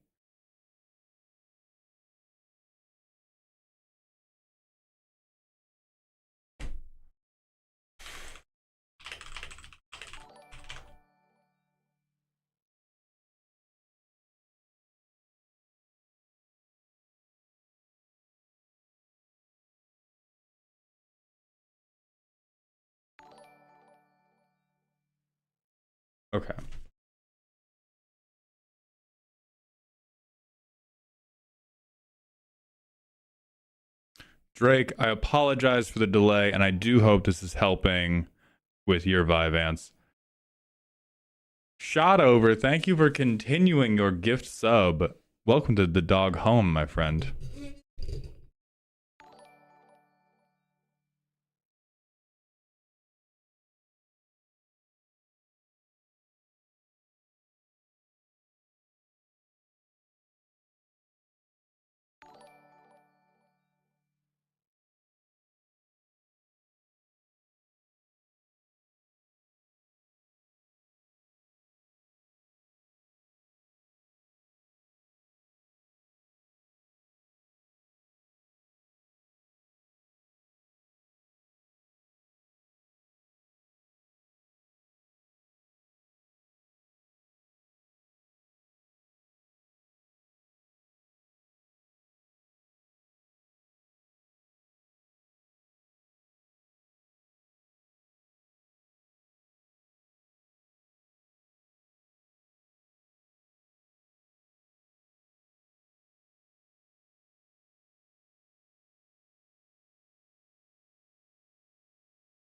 Okay. Drake, I apologize for the delay, and I do hope this is helping with your Vyvance. Shot over, thank you for continuing your gift sub. Welcome to the dog home, my friend.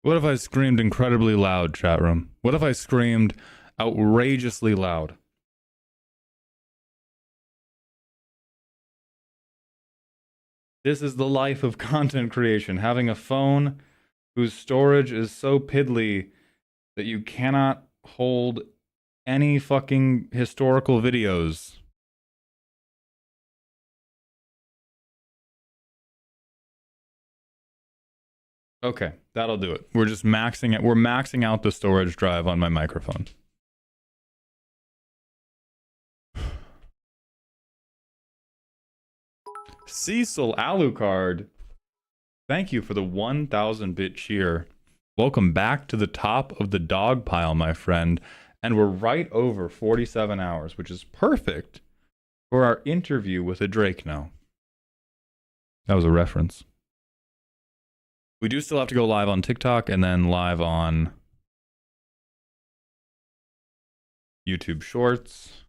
What if I screamed incredibly loud, chat room? What if I screamed outrageously loud? This is the life of content creation. Having a phone whose storage is so piddly that you cannot hold any fucking historical videos. Okay, that'll do it. We're just maxing it. We're maxing out the storage drive on my microphone. Cecil Alucard, thank you for the 1,000-bit cheer. Welcome back to the top of the dog pile, my friend. And we're right over 47 hours, which is perfect for our interview with a Drake now. That was a reference. We do still have to go live on TikTok and then live on YouTube Shorts.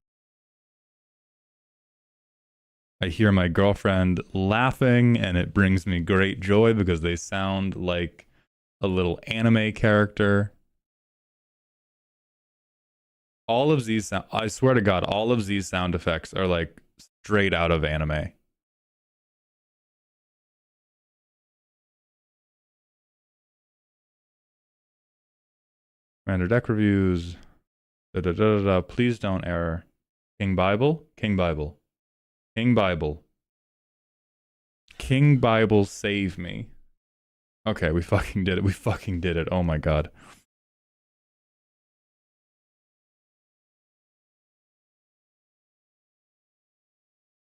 I hear my girlfriend laughing, and it brings me great joy because they sound like a little anime character. All of these, I swear to God, all of these sound effects are like straight out of anime. Commander deck reviews. Please don't error. King Bible? King Bible. King Bible. King Bible, save me. Okay, we fucking did it. We fucking did it. Oh my God.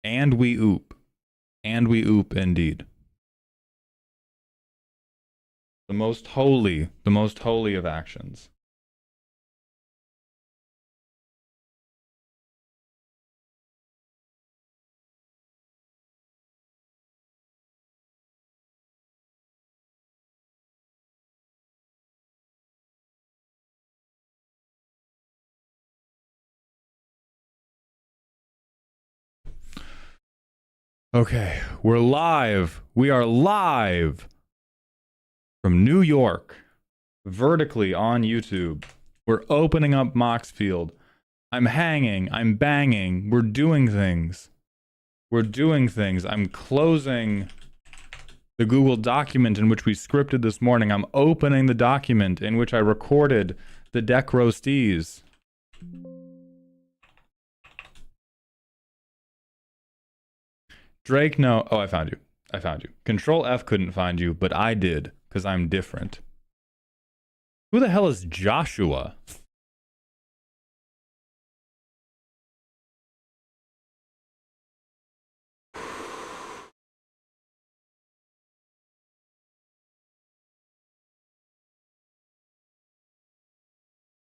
And we oop. And we oop indeed. The most holy of actions. Okay, we're live. We are live from New York, vertically on YouTube. We're opening up Moxfield. I'm hanging. I'm banging. We're doing things. We're doing things. I'm closing the Google document in which we scripted this morning. I'm opening the document in which I recorded the deck roasties. Drake, no. Oh, I found you. I found you. Control F couldn't find you, but I did, because I'm different. Who the hell is Joshua?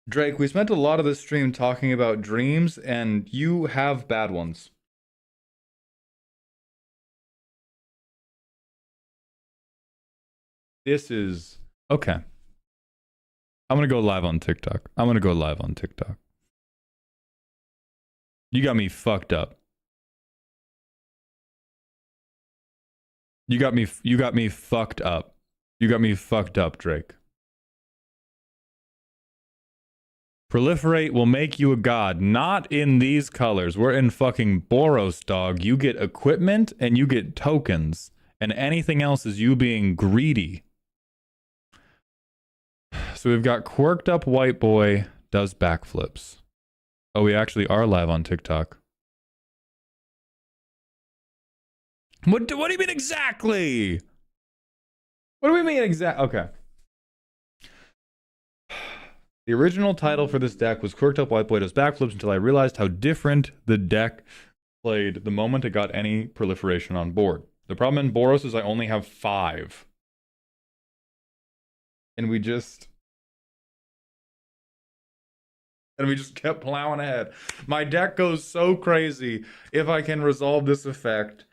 Drake, we spent a lot of this stream talking about dreams, and you have bad ones. This is... Okay. I'm gonna go live on TikTok. You got me fucked up. You got me fucked up. You got me fucked up, Drake. Proliferate will make you a god. Not in these colors. We're in fucking Boros, dog. You get equipment and you get tokens. And anything else is you being greedy. So we've got quirked up white boy does backflips. Oh, we actually are live on TikTok. What do you mean exactly? What do we mean exactly? Okay. The original title for this deck was Quirked Up White Boy Does Backflips until I realized how different the deck played the moment it got any proliferation on board. The problem in Boros is I only have 5. And we just kept plowing ahead. My deck goes so crazy if I can resolve this effect.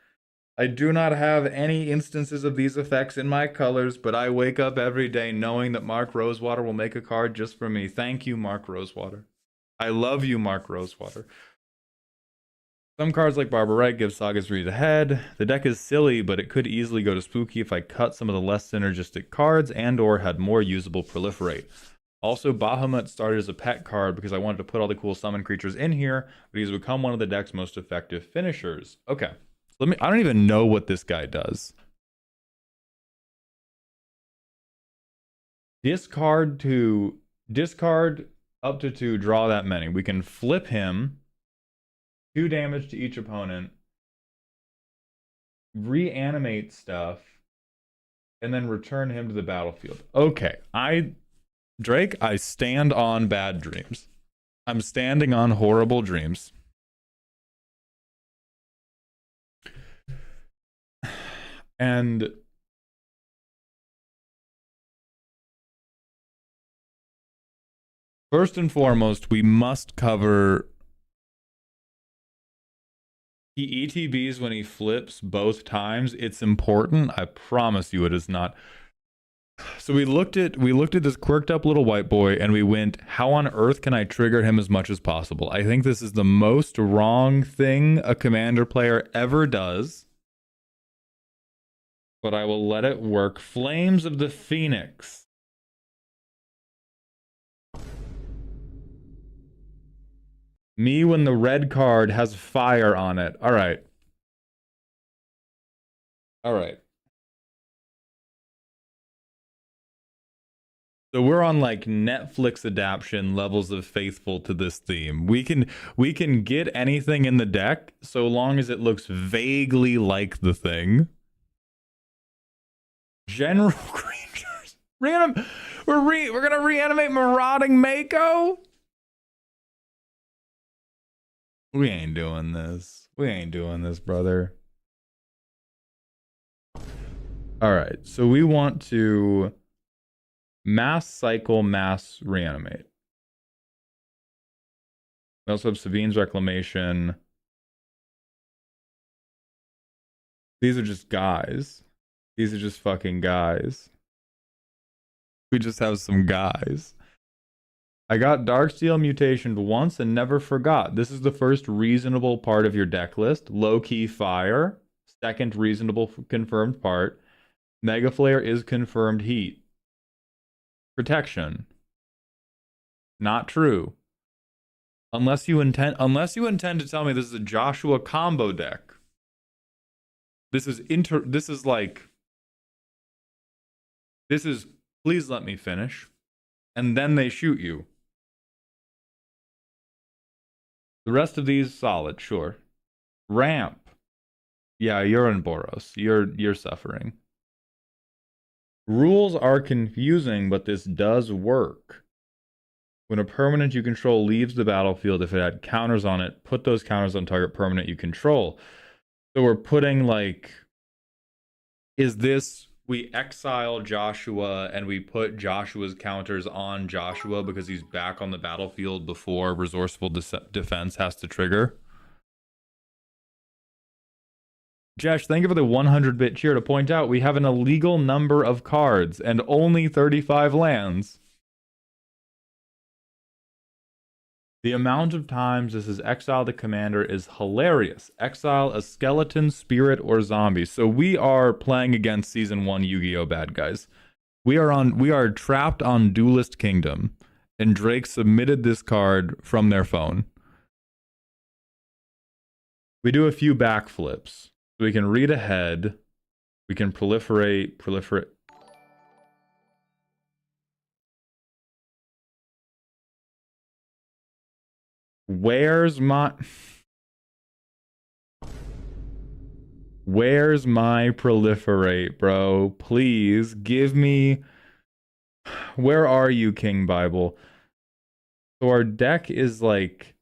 I do not have any instances of these effects in my colors, but I wake up every day knowing that Mark Rosewater will make a card just for me. Thank you, Mark Rosewater. I love you, Mark Rosewater. Some cards like Barbara Wright give Sagas read ahead. The deck is silly, but it could easily go to spooky if I cut some of the less synergistic cards and or had more usable proliferate. Also, Bahamut started as a pet card because I wanted to put all the cool summon creatures in here, but he's become one of the deck's most effective finishers. Okay. I don't even know what this guy does. Discard up to 2, draw that many. We can flip him, 2 damage to each opponent, reanimate stuff, and then return him to the battlefield. Okay, Drake, I stand on bad dreams. I'm standing on horrible dreams. And first and foremost, we must cover he ETBs when he flips both times. It's important. I promise you it is not. So we looked at this quirked up little white boy and we went, how on earth can I trigger him as much as possible? I think this is the most wrong thing a commander player ever does. But I will let it work. Flames of the Phoenix. Me when the red card has fire on it. All right. All right. So we're on like Netflix adaptation levels of faithful to this theme. We can get anything in the deck so long as it looks vaguely like the thing. General creatures. We're gonna reanimate Marauding Mako? We ain't doing this. We ain't doing this, brother. Alright, so we want to mass cycle, mass reanimate. We also have Savine's Reclamation. These are just guys. These are just fucking guys. We just have some guys. I got Darksteel mutationed once and never forgot. This is the first reasonable part of your deck list. Low-key fire. Second reasonable confirmed part. Mega Flare is confirmed heat. Protection. Not true. Unless you intend to tell me this is a Joshua combo deck. This is please let me finish. And then they shoot you. The rest of these solid, sure. Ramp. Yeah, you're in Boros. You're suffering. Rules are confusing, but this does work. When a permanent you control leaves the battlefield, if it had counters on it, put those counters on target permanent you control. So we're putting like, we we exile Joshua and we put Joshua's counters on Joshua because he's back on the battlefield before resourceful defense has to trigger. Jesh, thank you for the 100-bit cheer to point out we have an illegal number of cards and only 35 lands. The amount of times this is exile the commander is hilarious. Exile a skeleton, spirit, or zombie. So we are playing against Season 1 Yu-Gi-Oh! Bad guys. We are trapped on Duelist Kingdom, and Drake submitted this card from their phone. We do a few backflips. So we can read ahead. We can proliferate. Where's my proliferate, bro? Please give me... Where are you, King Bible? So our deck is like...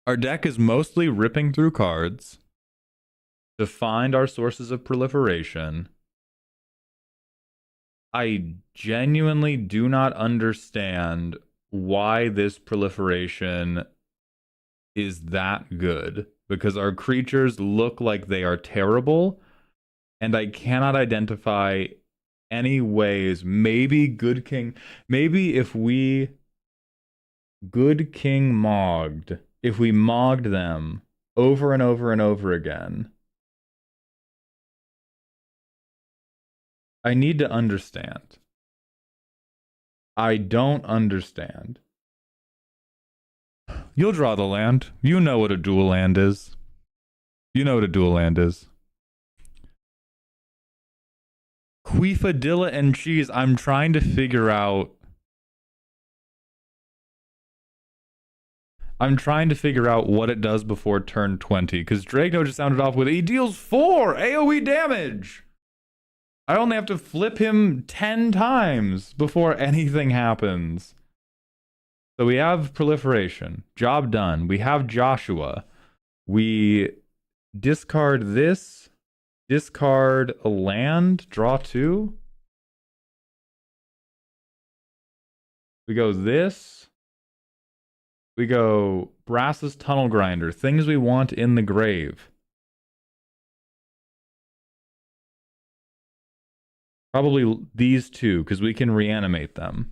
Our deck is mostly ripping through cards to find our sources of proliferation. I genuinely do not understand why this proliferation is that good, because our creatures look like they are terrible, and I cannot identify any ways. Maybe Good King, maybe if we Good King mogged, if we mogged them over and over and over again. I need to understand. I don't understand. You'll draw the land. You know what a dual land is. You know what a dual land is. Queefadilla and cheese. I'm trying to figure out... what it does before turn 20. Because Draco just sounded off with, he deals 4 AoE damage! I only have to flip him 10 times before anything happens. So we have proliferation. Job done. We have Joshua. We discard this. Discard a land. Draw 2. We go this. We go Brass's Tunnel Grinder. Things we want in the grave. Probably these two, because we can reanimate them.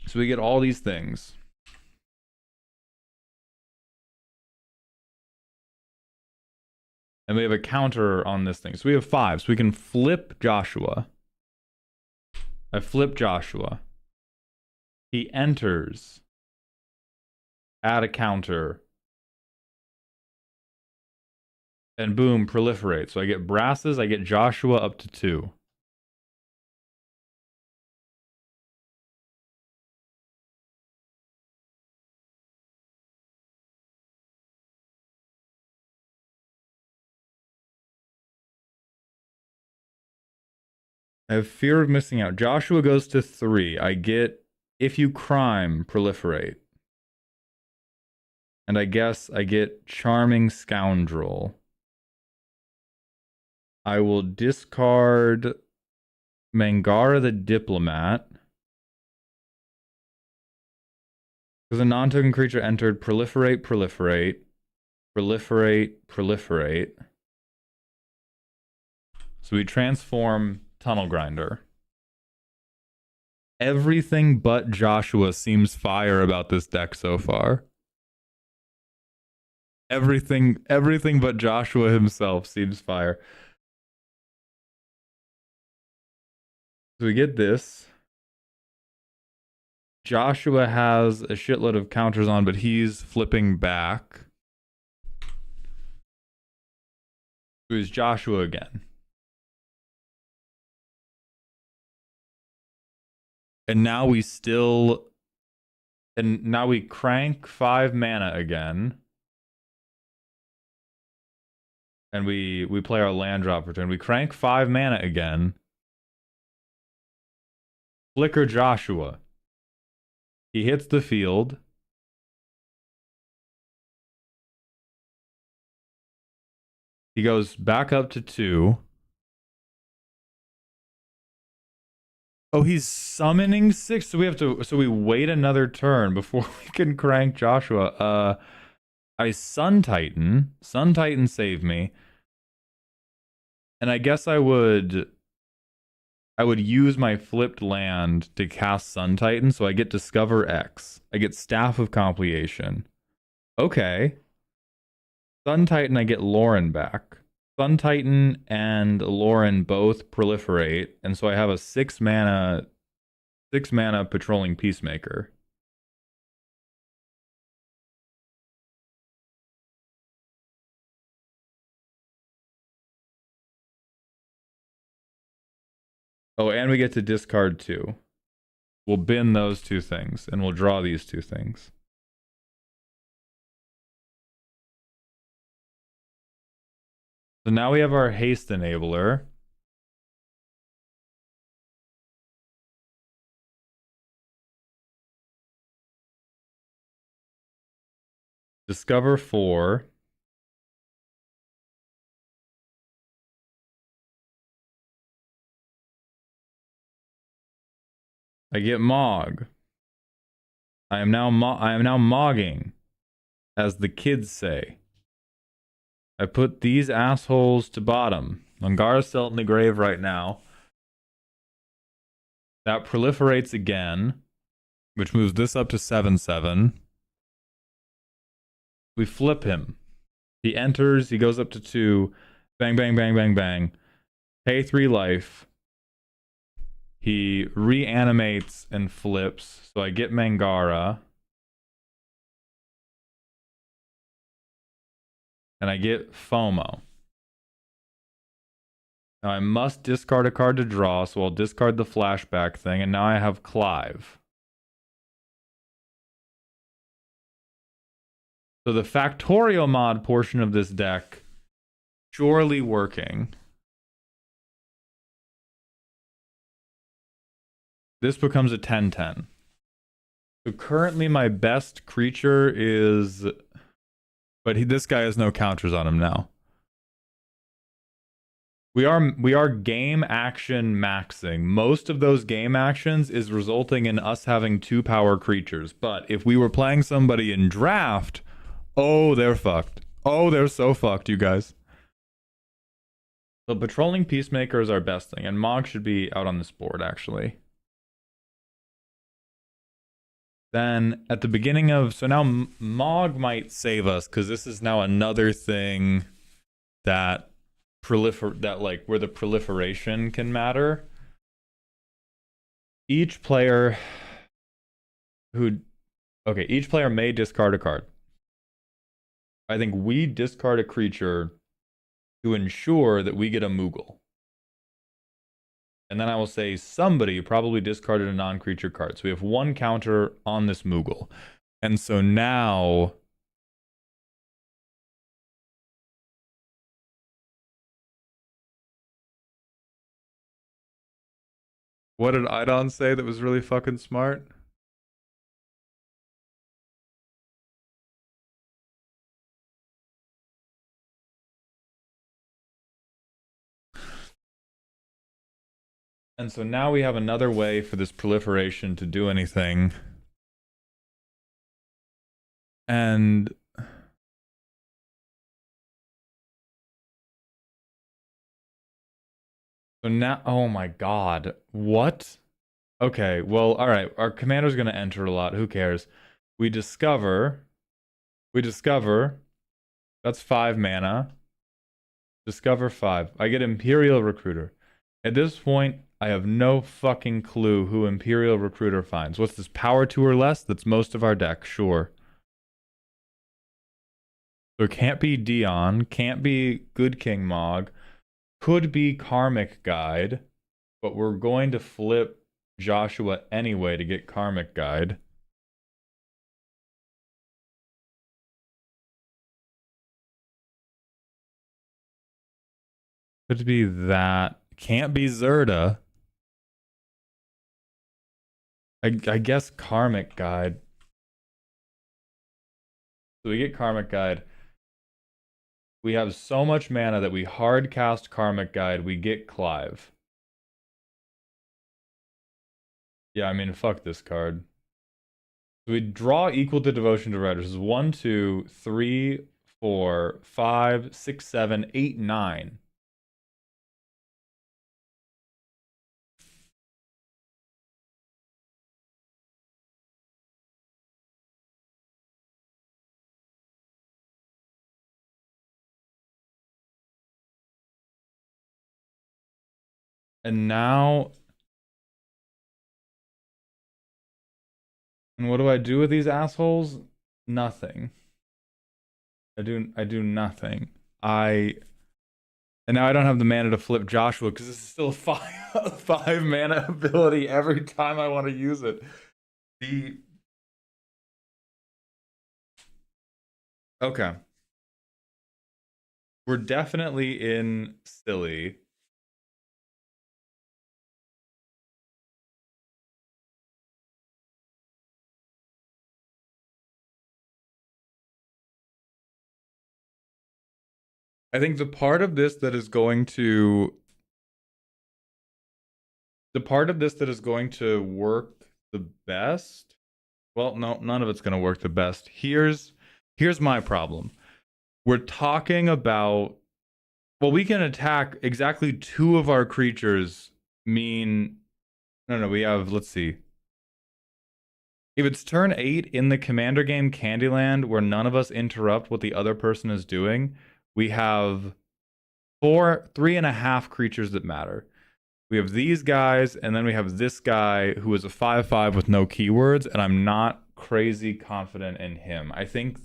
So we get all these things. And we have a counter on this thing. So we have 5. So we can flip Joshua. I flip Joshua. He enters. Add a counter. And boom, proliferate. So I get Brasses, I get Joshua up to 2. I have fear of missing out. Joshua goes to 3. I get, if you crime, proliferate. And I guess I get Charming Scoundrel. I will discard Mangara the Diplomat. Because a non-token creature entered, proliferate, proliferate, proliferate, proliferate. So we transform Tunnel Grinder. Everything but Joshua seems fire about this deck so far. Everything but Joshua himself seems fire. So we get this. Joshua has a shitload of counters on, but he's flipping back. So it's Joshua again. And now we crank 5 mana again. And we play our land drop return. We crank 5 mana again. Flicker Joshua. He hits the field. He goes back up to 2. Oh, he's summoning 6, so we wait another turn before we can crank Joshua. I Sun Titan. Sun Titan save me. And I guess I would use my flipped land to cast Sun Titan, so I get Discover X. I get Staff of Completion. Okay. Sun Titan, I get Lauren back. Sun Titan and Lauren both proliferate, and so I have a 6 mana patrolling Peacemaker. Oh, and we get to discard 2. We'll bin those 2 things, and we'll draw these 2 things. So now we have our haste enabler. Discover 4. I get Mog. I am now mogging, as the kids say. I put these assholes to bottom. Angara's still in the grave right now. That proliferates again, which moves this up to 7/7. We flip him. He enters, he goes up to 2. Bang, bang, bang, bang, bang. Pay 3 life. He reanimates and flips, so I get Mangara. And I get FOMO. Now I must discard a card to draw, so I'll discard the flashback thing, and now I have Clive. So the Factorio mod portion of this deck, surely working. This becomes a 10/10. So currently my best creature is... But this guy has no counters on him now. We are game action maxing. Most of those game actions is resulting in us having 2 power creatures. But if we were playing somebody in draft, oh, they're fucked. Oh, they're so fucked, you guys. So patrolling Peacemaker is our best thing, and Mog should be out on this board, actually. Then at the beginning of... So now Mog might save us, because this is now another thing that... where the proliferation can matter. Each player may discard a card. I think we discard a creature to ensure that we get a Moogle. And then I will say somebody probably discarded a non-creature card. So we have 1 counter on this Moogle. And so now... What did Idon say that was really fucking smart? And so now we have another way for this proliferation to do anything. And... So now, oh my god, what? Okay, well, alright, our commander's gonna enter a lot, who cares? We discover, that's 5 mana. Discover 5. I get Imperial Recruiter. At this point, I have no fucking clue who Imperial Recruiter finds. What's this, power 2 or less? That's most of our deck, sure. So it can't be Dion, can't be Good King Mog. Could be Karmic Guide, but we're going to flip Joshua anyway to get Karmic Guide. Could be that. Can't be Zerda. I guess Karmic Guide. So we get Karmic Guide. We have so much mana that we hard cast Karmic Guide, we get Clive. Yeah, I mean, fuck this card. So we draw equal to Devotion to Red, which is 1, 2, 3, 4, 5, 6, 7, 8, 9. And now... And what do I do with these assholes? Nothing. I do nothing. And now I don't have the mana to flip Joshua because this is still a 5 mana ability every time I want to use it. Okay. We're definitely in silly. I think the part of this that is going to work the best. Well, no, none of it's going to work the best. Here's my problem. We're talking about, well, we can attack exactly 2 of our creatures no, we have, let's see. If it's turn 8 in the commander game Candyland where none of us interrupt what the other person is doing, we have 3.5 creatures that matter. We have these guys, and then we have this guy who is a 5/5 with no keywords, and I'm not crazy confident in him. I think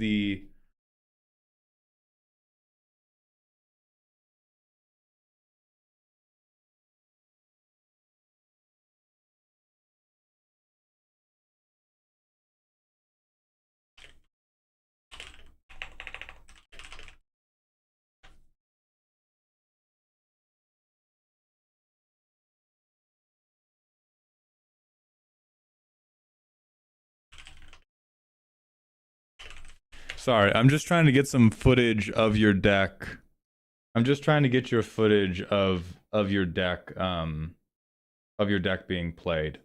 Sorry, I'm just trying to get some footage of your deck. I'm just trying to get your footage of your deck being played.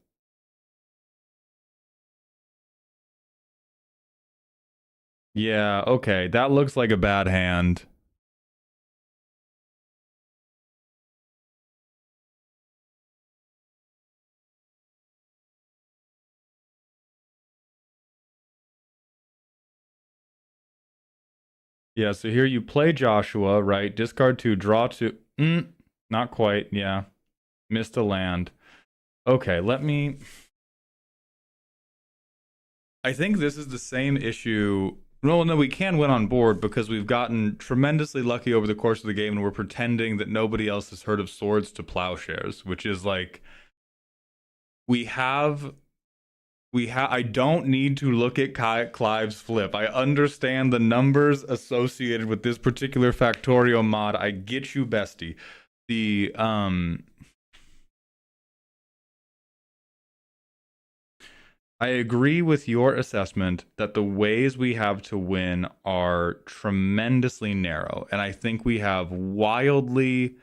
Yeah, okay, that looks like a bad hand. Yeah, so here you play Joshua, right? Discard 2, draw 2. Not quite, yeah. Missed a land. Okay, I think this is the same issue. No, we can win on board because we've gotten tremendously lucky over the course of the game and we're pretending that nobody else has heard of Swords to Plowshares, which is like... I don't need to look at Clive's flip. I understand the numbers associated with this particular Factorio mod. I get you, bestie. I agree with your assessment that the ways we have to win are tremendously narrow. And I think we have wildly,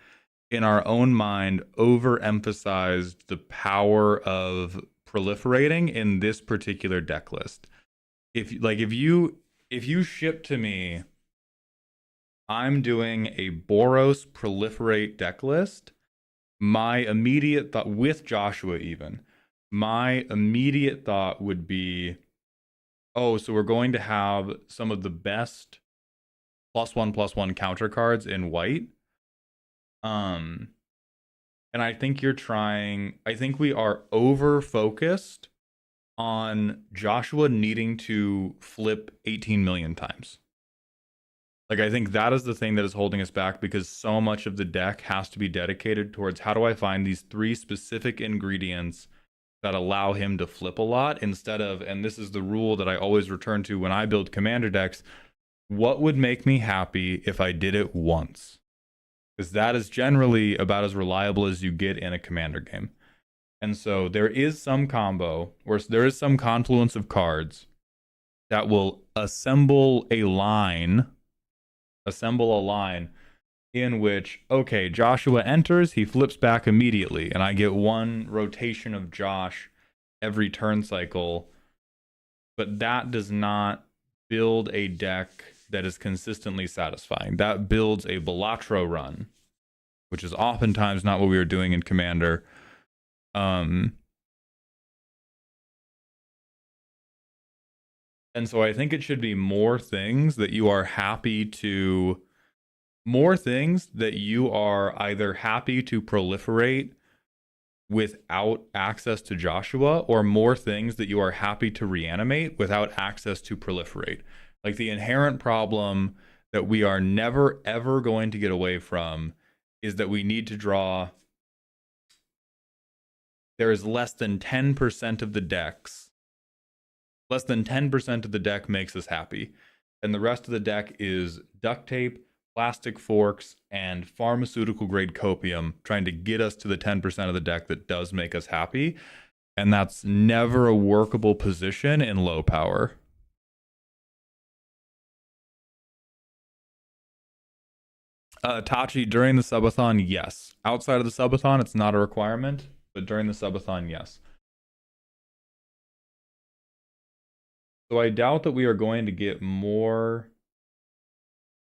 in our own mind, overemphasized the power of proliferating in this particular deck list. If you ship to me, I'm doing a Boros proliferate deck list, my immediate thought, with Joshua even, my immediate thought would be, oh, so we're going to have some of the best +1/+1 counter cards in white. And I think we are over focused on Joshua needing to flip 18 million times. Like, I think that is the thing that is holding us back, because so much of the deck has to be dedicated towards how do I find these 3 specific ingredients that allow him to flip a lot, instead of, and this is the rule that I always return to when I build commander decks, what would make me happy if I did it once? Because that is generally about as reliable as you get in a commander game. And so there is some combo, or there is some confluence of cards that will assemble a line assemble a line in which, okay, Joshua enters, he flips back immediately, and I get one rotation of Josh every turn cycle, but that does not build a deck that is consistently satisfying. That builds a Balatro run, which is oftentimes not what we were doing in Commander. And so I think it should be more things that you are happy to... More things that you are either happy to proliferate without access to Joshua, or more things that you are happy to reanimate without access to proliferate. Like, the inherent problem that we are never, ever going to get away from is that we need to draw... There is less than 10% of the decks. Less than 10% of the deck makes us happy. And the rest of the deck is duct tape, plastic forks, and pharmaceutical grade copium trying to get us to the 10% of the deck that does make us happy. And that's never a workable position in low power. Tachi, during the subathon, yes. Outside of the subathon, it's not a requirement, but during the subathon, yes. So I doubt that we are going to get more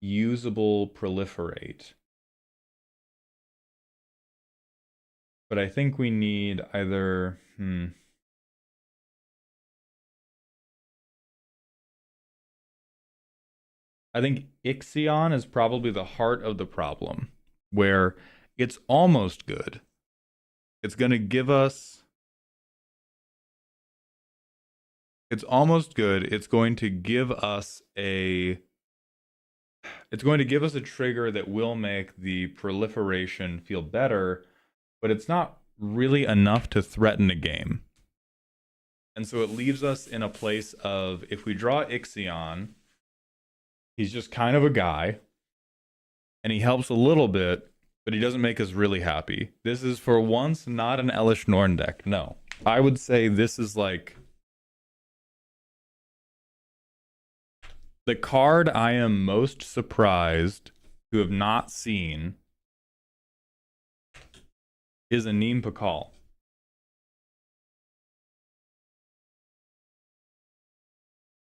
usable proliferate. But I think we need either... I think Ixion is probably the heart of the problem, where it's almost good. It's going to give us... It's almost good. It's going to give us a... It's going to give us a trigger that will make the proliferation feel better, but it's not really enough to threaten a game. And so it leaves us in a place of, if we draw Ixion, he's just kind of a guy, and he helps a little bit, but he doesn't make us really happy. This is, for once, not an Elish Norn deck. No. I would say this is like... The card I am most surprised to have not seen is Anim Pakal.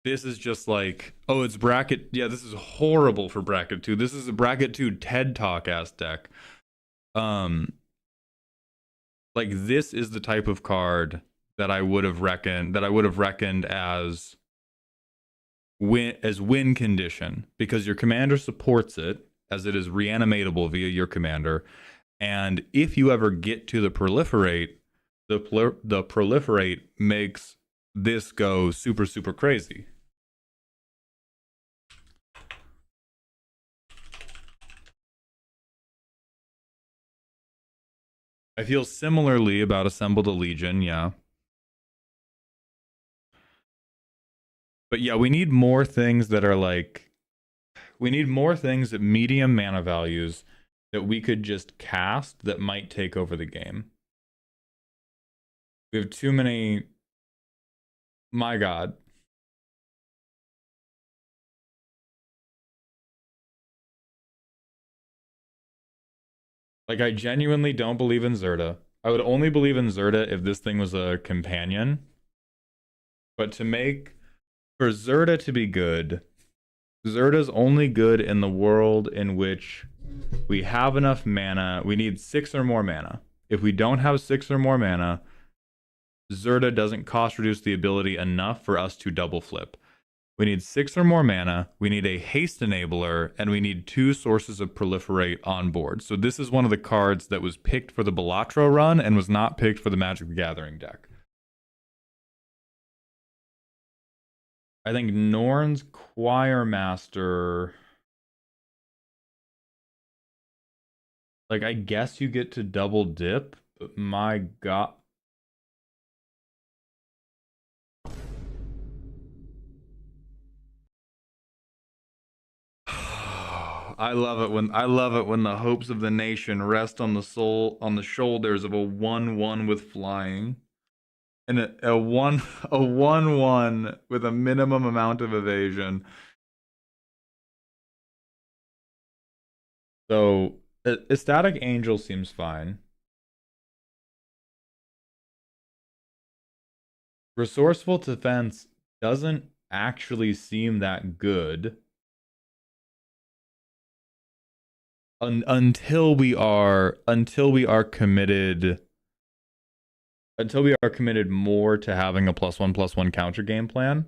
This is just like, oh, it's bracket. Yeah, this is horrible for bracket 2. This is a bracket 2 TED Talk ass deck. Like, this is the type of card that I would have reckoned as win condition, because your commander supports it, as it is reanimatable via your commander, and if you ever get to the proliferate, the proliferate makes this go super, super crazy. I feel similarly about Assembled a Legion, yeah. But yeah, we need more things that are like... We need more things at medium mana values that we could just cast that might take over the game. We have too many... My god. Like, I genuinely don't believe in Zerta. I would only believe in Zerta if this thing was a companion. But to make... For Zerta to be good, Zerta's only good in the world in which we have enough mana. We need 6 or more mana. If we don't have 6 or more mana, Zerta doesn't cost reduce the ability enough for us to double flip. We need 6 or more mana, we need a haste enabler, and we need 2 sources of proliferate on board. So this is one of the cards that was picked for the Balatro run and was not picked for the Magic the Gathering deck. I think Norn's Choirmaster... Like, I guess you get to double dip, but my god... I love it when the hopes of the nation rest on the shoulders of a 1/1 with flying. And a 1/1 with a minimum amount of evasion. So, Ecstatic Angel seems fine. Resourceful Defense doesn't actually seem that good. Until we are committed more to having a +1/+1 counter game plan.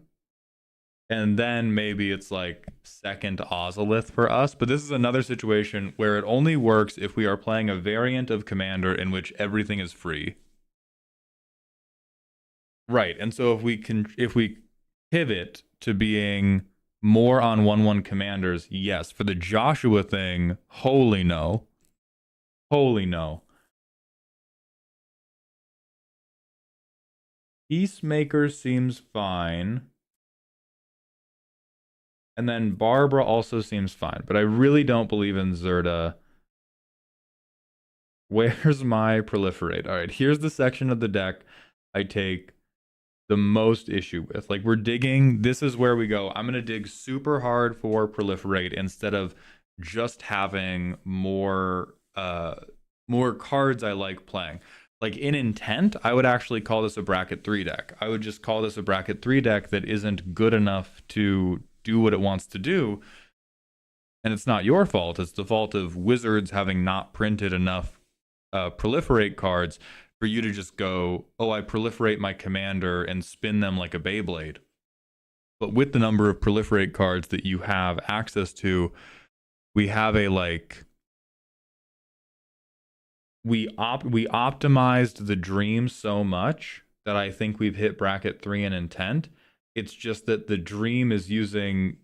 And then maybe it's like second Ozolith for us. But this is another situation where it only works if we are playing a variant of Commander in which everything is free. Right. And so if we pivot to being more on 1/1 commanders, yes. For the Joshua thing, holy no. Holy no. Peacemaker seems fine. And then Barbara also seems fine. But I really don't believe in Zerta. Where's my proliferate? All right, here's the section of the deck I take the most issue with. Like, we're digging. This is where we go. I'm going to dig super hard for proliferate instead of just having more cards I like playing. Like, in intent, I would actually call this a bracket 3 deck. I would just call this a bracket 3 deck that isn't good enough to do what it wants to do. And it's not your fault. It's the fault of Wizards having not printed enough proliferate cards for you to just go, oh, I proliferate my commander and spin them like a Beyblade. But with the number of proliferate cards that you have access to, we have a like we optimized the dream so much that I think we've hit bracket 3 in intent. It's just that the dream is using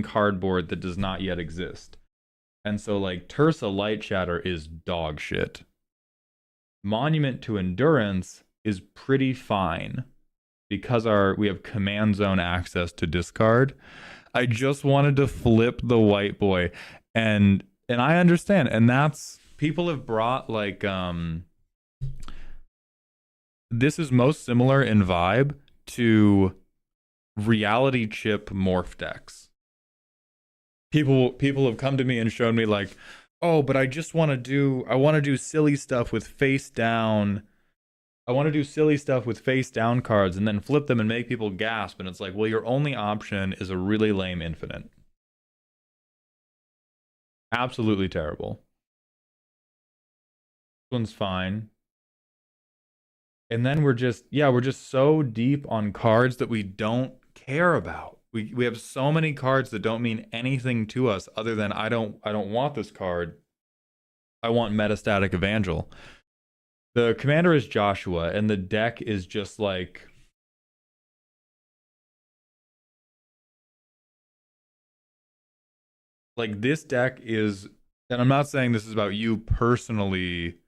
cardboard that does not yet exist. And so like Tersa Light Shatter is dog shit. Monument to Endurance is pretty fine because we have command zone access to discard. I just wanted to flip the white boy, and I understand, and that's people have brought like this is most similar in vibe to reality chip morph decks. People have come to me and shown me like, oh, but I want to do silly stuff with face down. I want to do silly stuff with face down cards and then flip them and make people gasp. And it's like, well, your only option is a really lame infinite. Absolutely terrible. This one's fine. And then we're just so deep on cards that we don't care about. We have so many cards that don't mean anything to us other than I don't want this card. I want Metastatic Evangel. The commander is Joshua, and the deck is just like this deck is, and I'm not saying this is about you personally,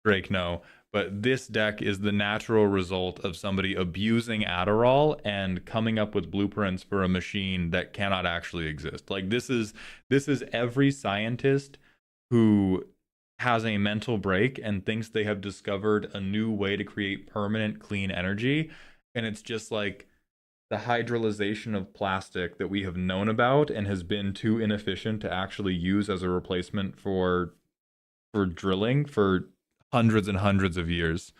Drake, no, but this deck is the natural result of somebody abusing Adderall and coming up with blueprints for a machine that cannot actually exist. Like this is every scientist who has a mental break and thinks they have discovered a new way to create permanent clean energy, and it's just like the hydrolyzation of plastic that we have known about and has been too inefficient to actually use as a replacement for drilling for hundreds and hundreds of years.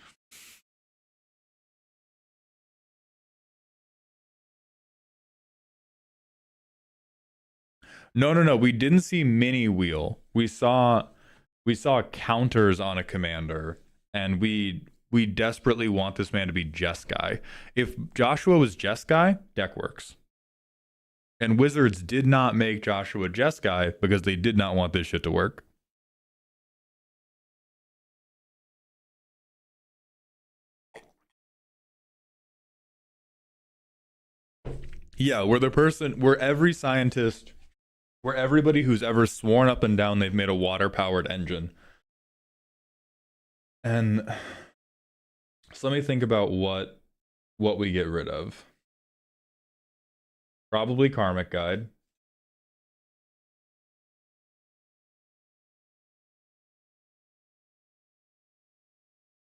No. We didn't see mini wheel. We saw counters on a commander, and we desperately want this man to be Jeskai. If Joshua was Jeskai, deck works. And Wizards did not make Joshua Jeskai because they did not want this shit to work. Yeah, we're every scientist, we're everybody who's ever sworn up and down they've made a water-powered engine. And so let me think about what we get rid of. Probably Karmic Guide.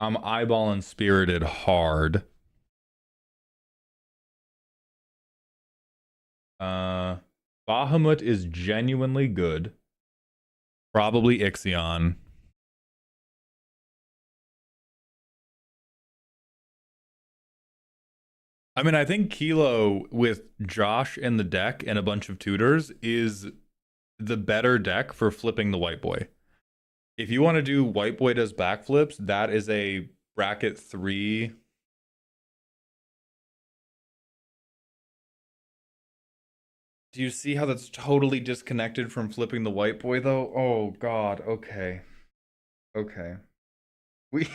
I'm eyeballing Spirited hard. Bahamut is genuinely good. Probably Ixion. I mean, I think Kilo with Josh in the deck and a bunch of tutors is the better deck for flipping the white boy. If you want to do white boy does backflips, that is a bracket 3. Do you see how that's totally disconnected from flipping the white boy though? Oh god, okay. Okay. We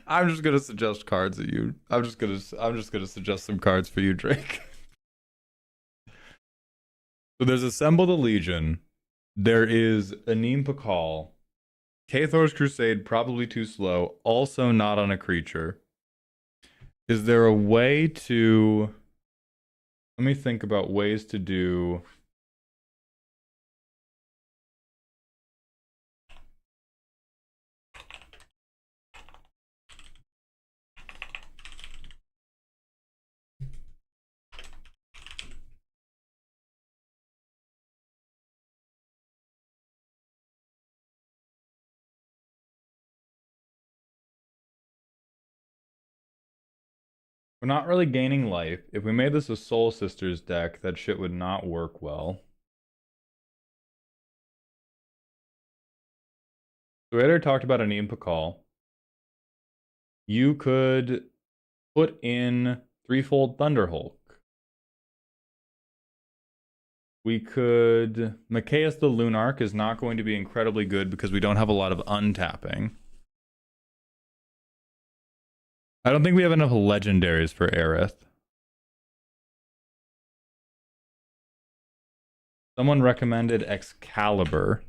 I'm just gonna suggest cards at you. I'm just gonna suggest some cards for you, Drake. So there's Assemble the Legion. There is Anim Pakal. Kathor's Crusade, probably too slow. Also not on a creature. Is there a way to... Let me think about ways to do... We're not really gaining life. If we made this a Soul Sisters deck, that shit would not work well. So we already talked about Anim Pakal. You could put in Threefold Thunderhulk. We could... Machias the Lunarch is not going to be incredibly good because we don't have a lot of untapping. I don't think we have enough legendaries for Aerith. Someone recommended Excalibur.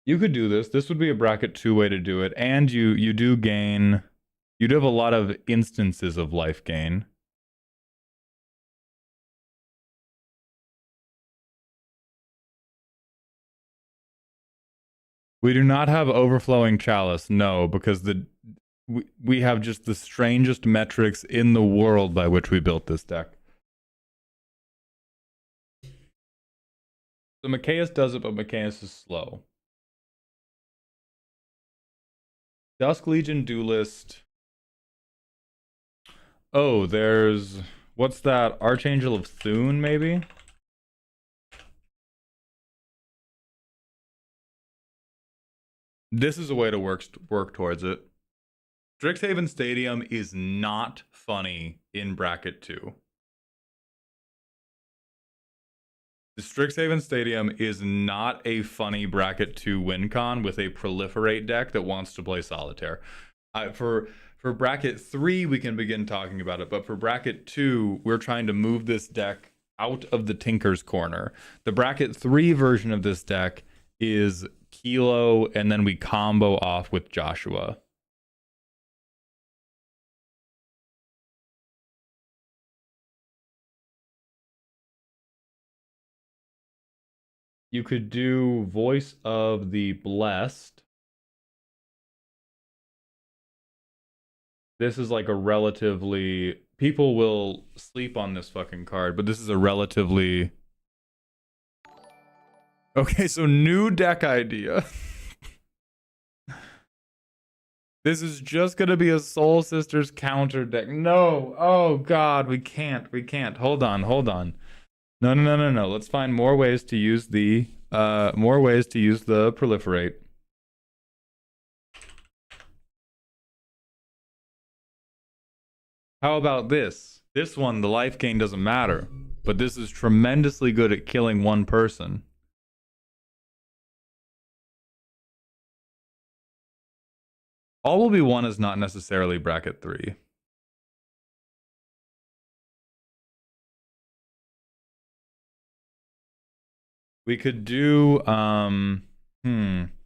You could do this. This would be a bracket 2 way to do it. And you do gain... You do have a lot of instances of life gain. We do not have Overflowing Chalice, no, because we have just the strangest metrics in the world by which we built this deck. So Machias does it, but Machias is slow. Dusk Legion Duelist. Oh, there's... What's that? Archangel of Thune, maybe? This is a way to work towards it. Strixhaven Stadium is not funny in bracket 2. The Strixhaven Stadium is not a funny bracket 2 win con with a proliferate deck that wants to play solitaire. For bracket 3 we can begin talking about it, but for bracket 2 we're trying to move this deck out of the Tinker's Corner. The bracket 3 version of this deck is Kilo, and then we combo off with Joshua. You could do Voice of the Blessed. This is like a relatively... People will sleep on this fucking card, but this is a relatively... Okay, so new deck idea. This is just gonna be a Soul Sisters counter deck. No! Oh god, we can't. Hold on. No. Let's find more ways to use the proliferate. How about this? This one, the life gain doesn't matter, but this is tremendously good at killing one person. All will be one is not necessarily bracket 3. We could do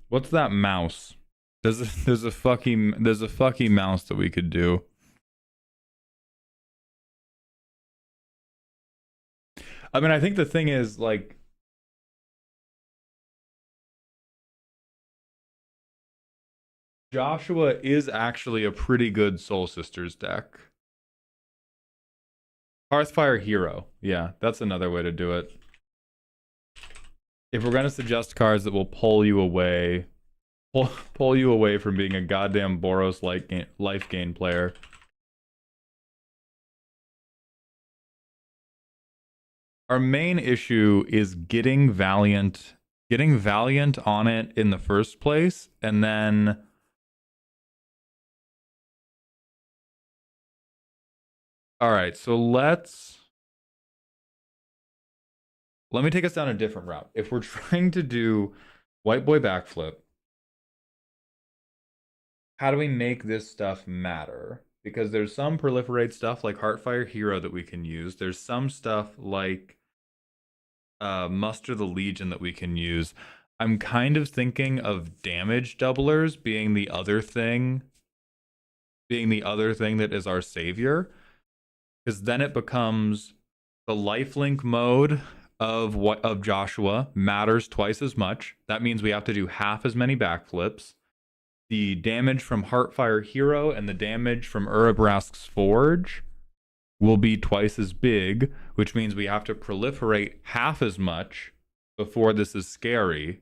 what's that mouse? There's a fucky mouse that we could do. I mean, I think the thing is, like, Joshua is actually a pretty good Soul Sisters deck. Hearthfire Hero. Yeah, that's another way to do it. If we're going to suggest cards that will pull you away, pull you away from being a goddamn Boros life gain player. Our main issue is getting Valiant on it in the first place, and then all right, so let me take us down a different route. If we're trying to do White Boy Backflip, how do we make this stuff matter? Because there's some proliferate stuff like Heartfire Hero that we can use. There's some stuff like Muster the Legion that we can use. I'm kind of thinking of damage doublers being the other thing that is our savior. Because then it becomes the lifelink mode of Joshua matters twice as much. That means we have to do half as many backflips. The damage from Heartfire Hero and the damage from Urabrask's Forge will be twice as big, which means we have to proliferate half as much before this is scary.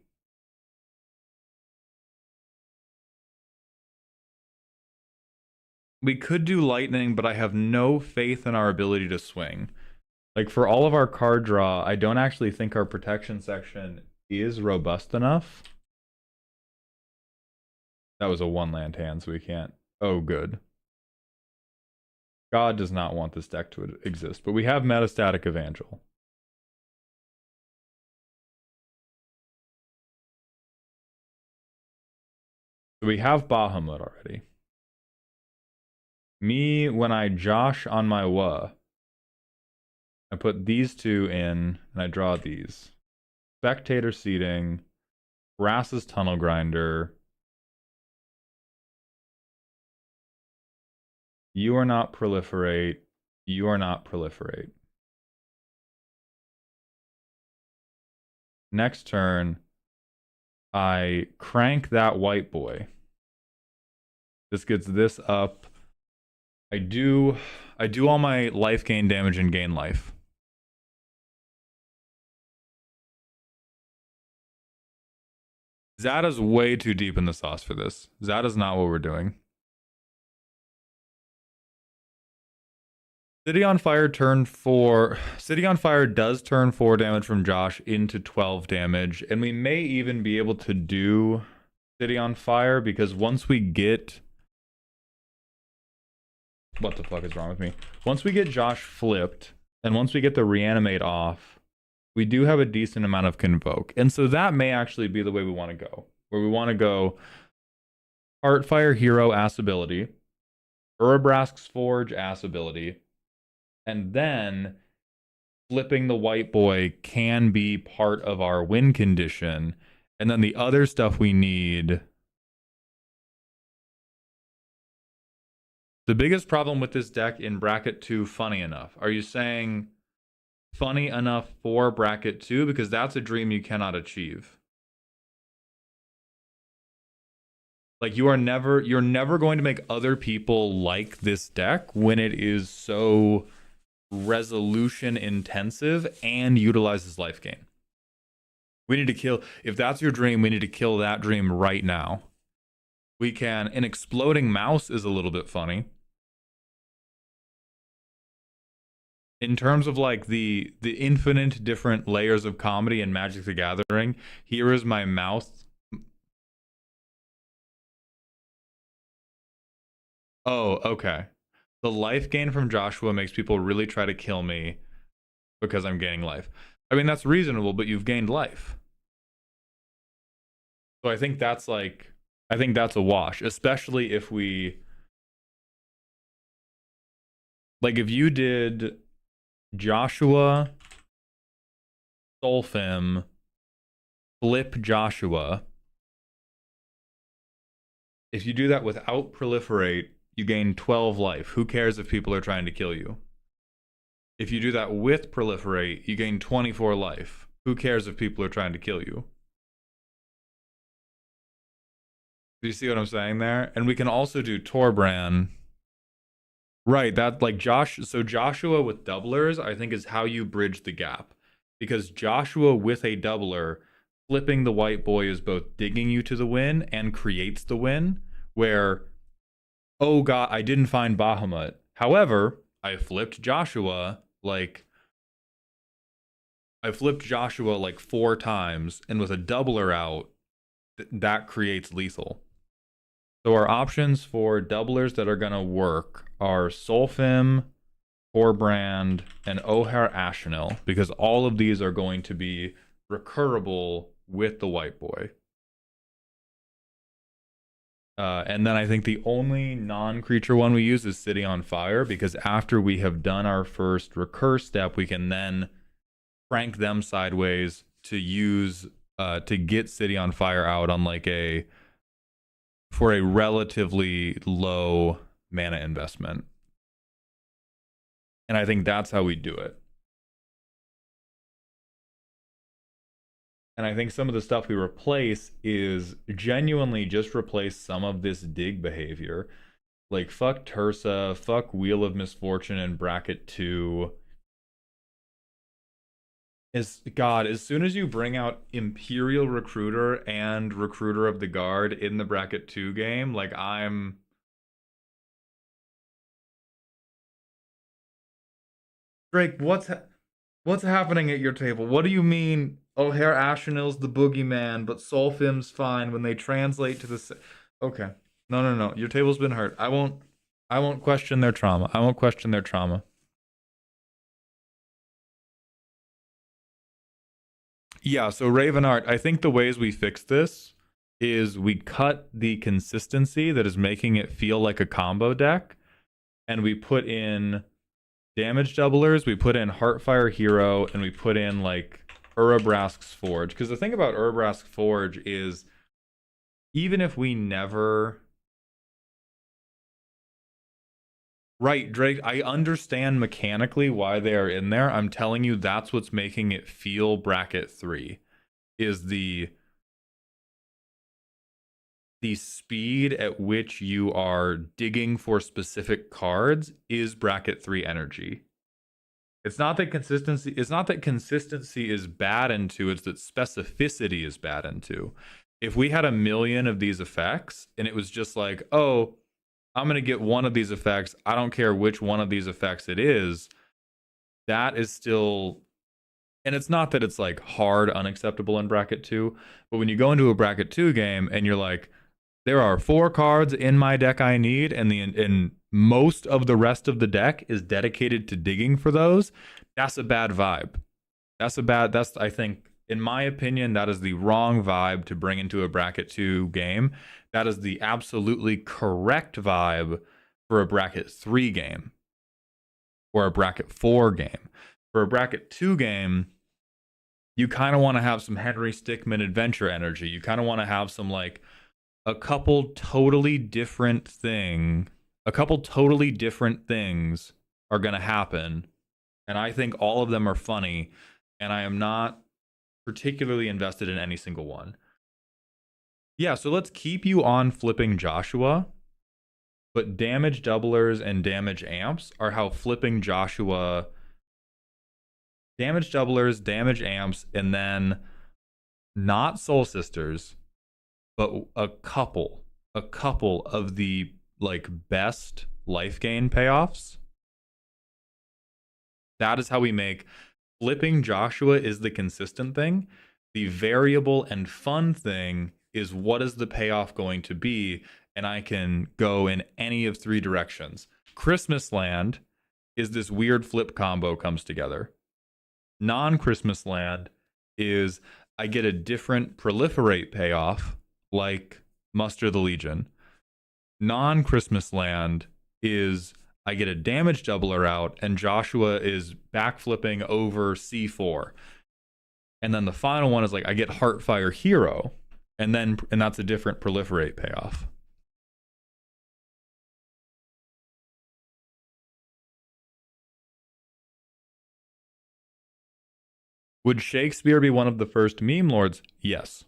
We could do lightning, but I have no faith in our ability to swing. Like, for all of our card draw, I don't actually think our protection section is robust enough. That was a one land hand, so we can't. Oh, good. God does not want this deck to exist, but we have Metastatic Evangel. So we have Bahamut already. Me, when I Josh on my Wa, I put these two in, and I draw these. Spectator Seating, Brass's Tunnel Grinder. You are not proliferate. You are not proliferate. Next turn, I crank that white boy. This gets this up. I do all my life gain damage and gain life. Zada's way too deep in the sauce for this. Zada's not what we're doing. City on Fire turn 4. City on Fire does turn 4 damage from Josh into 12 damage. And we may even be able to do City on Fire because once we get... What the fuck is wrong with me? Once we get Josh flipped, and once we get the Reanimate off, we do have a decent amount of Convoke. And so that may actually be the way we want to go. Where we want to go Heartfire Hero ass ability, Urabrask's Forge ass ability, and then flipping the white boy can be part of our win condition. And then the other stuff we need... The biggest problem with this deck in bracket 2, funny enough. Are you saying funny enough for bracket 2? Because that's a dream you cannot achieve. Like, you're never going to make other people like this deck when it is so resolution intensive and utilizes life gain. We need to kill, if that's your dream, we need to kill that dream right now. We can, an exploding mouse is a little bit funny. In terms of like the infinite different layers of comedy in Magic the Gathering, here is my mouse. Oh, okay. The life gain from Joshua makes people really try to kill me because I'm gaining life. I mean, that's reasonable, but you've gained life. So I think that's like, I think that's a wash, especially if we, like if you did Joshua, Solfim, flip Joshua, if you do that without proliferate, you gain 12 life. Who cares if people are trying to kill you? If you do that with proliferate, you gain 24 life. Who cares if people are trying to kill you? Do you see what I'm saying there? And we can also do Torbran. Right, that like so Joshua with doublers, I think is how you bridge the gap. Because Joshua with a doubler, flipping the white boy is both digging you to the win and creates the win, where, oh god, I didn't find Bahamut. However, I flipped Joshua like 4 times, and with a doubler out, that creates lethal. So our options for doublers that are going to work are Solfim, Horbrand, and O'Hare Ashenil, because all of these are going to be recurable with the white boy. And then I think the only non-creature one we use is City on Fire, because after we have done our first recur step, we can then crank them sideways to use to get City on Fire out on like for a relatively low mana investment. And I think that's how we do it. And I think some of the stuff we replace is genuinely just replace some of this dig behavior. Like fuck Tursa, fuck Wheel of Misfortune in bracket 2. God, as soon as you bring out Imperial Recruiter and Recruiter of the Guard in the bracket 2 game, like Drake, what's happening at your table? What do you mean O'Hare Ashenil's the boogeyman, but Solfim's fine when they translate to the... Okay. No. Your table's been hurt. I won't question their trauma. I won't question their trauma. Yeah, so Ravenart, I think the ways we fix this is we cut the consistency that is making it feel like a combo deck, and we put in damage doublers, we put in Heartfire Hero, and we put in like Urabrask's Forge. Because the thing about Urabrask's Forge is, even if we never... Right, Drake, I understand mechanically why they are in there. I'm telling you, that's what's making it feel bracket 3. Is the speed at which you are digging for specific cards is bracket 3 energy. It's not that consistency is bad into, it's that specificity is bad into. If we had a million of these effects and it was just like, oh, I'm going to get one of these effects, I don't care which one of these effects it is, that is still... And it's not that it's like hard unacceptable in bracket 2, but when you go into a bracket 2 game and you're like, there are 4 cards in my deck I need, and most of the rest of the deck is dedicated to digging for those, that's a bad vibe. That's I think, in my opinion, that is the wrong vibe to bring into a bracket 2 game. That is the absolutely correct vibe for a bracket 3 game or a bracket 4 game. For a bracket 2 game, you kind of want to have some Henry Stickmin adventure energy. You kind of want to have some like a couple totally different things are going to happen, and I think all of them are funny, and I am not particularly invested in any single one. Yeah, so let's keep you on flipping Joshua, but damage doublers and damage amps are how flipping Joshua... Damage doublers, damage amps, and then not Soul Sisters, but a couple of the like best life gain payoffs. That is how we make... Flipping Joshua is the consistent thing. The variable and fun thing is, what is the payoff going to be? And I can go in any of 3 directions. Christmas Land is this weird flip combo comes together. Non-Christmas Land is I get a different proliferate payoff, like Muster the Legion. Non-Christmas Land is I get a damage doubler out, and Joshua is backflipping over C4. And then the final one is like I get Heartfire Hero, and that's a different proliferate payoff. Would Shakespeare be one of the first meme lords? Yes.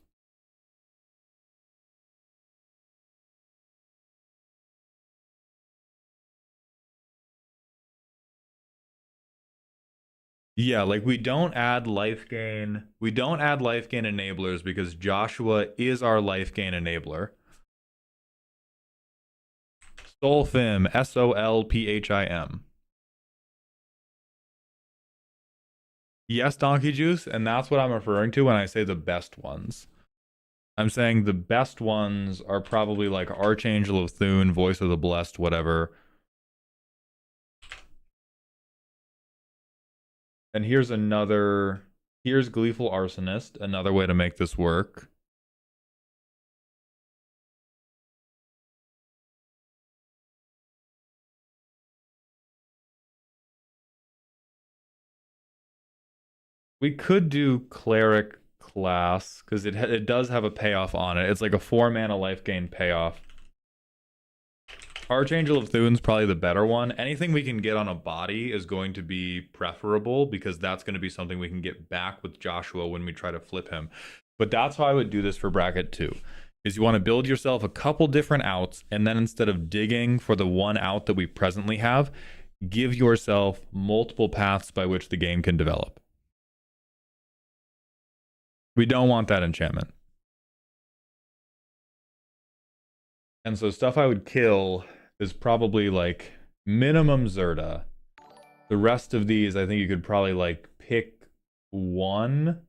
Yeah, like we don't add life gain. We don't add life gain enablers because Joshua is our life gain enabler. Solphim, Solphim. Yes, Donkey Juice, and that's what I'm referring to when I say the best ones. I'm saying the best ones are probably like Archangel of Thune, Voice of the Blessed, whatever. And here's Gleeful Arsonist, another way to make this work. We could do Cleric class, because it does have a payoff on it. It's like a 4-mana life gain payoff. Archangel of Thune's probably the better one. Anything we can get on a body is going to be preferable, because that's going to be something we can get back with Joshua when we try to flip him. But that's how I would do this for bracket 2. Is you want to build yourself a couple different outs, and then instead of digging for the one out that we presently have, give yourself multiple paths by which the game can develop. We don't want that enchantment. And so stuff I would kill is probably like minimum Zerda. The rest of these, I think you could probably like pick one.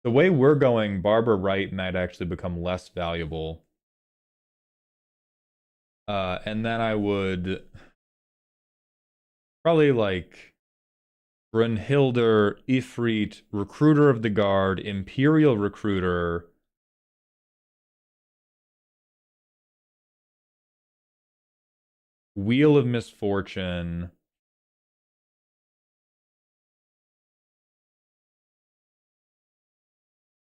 The way we're going, Barbara Wright might actually become less valuable. And then I would probably like Brunhilder, Ifrit, Recruiter of the Guard, Imperial Recruiter, Wheel of Misfortune,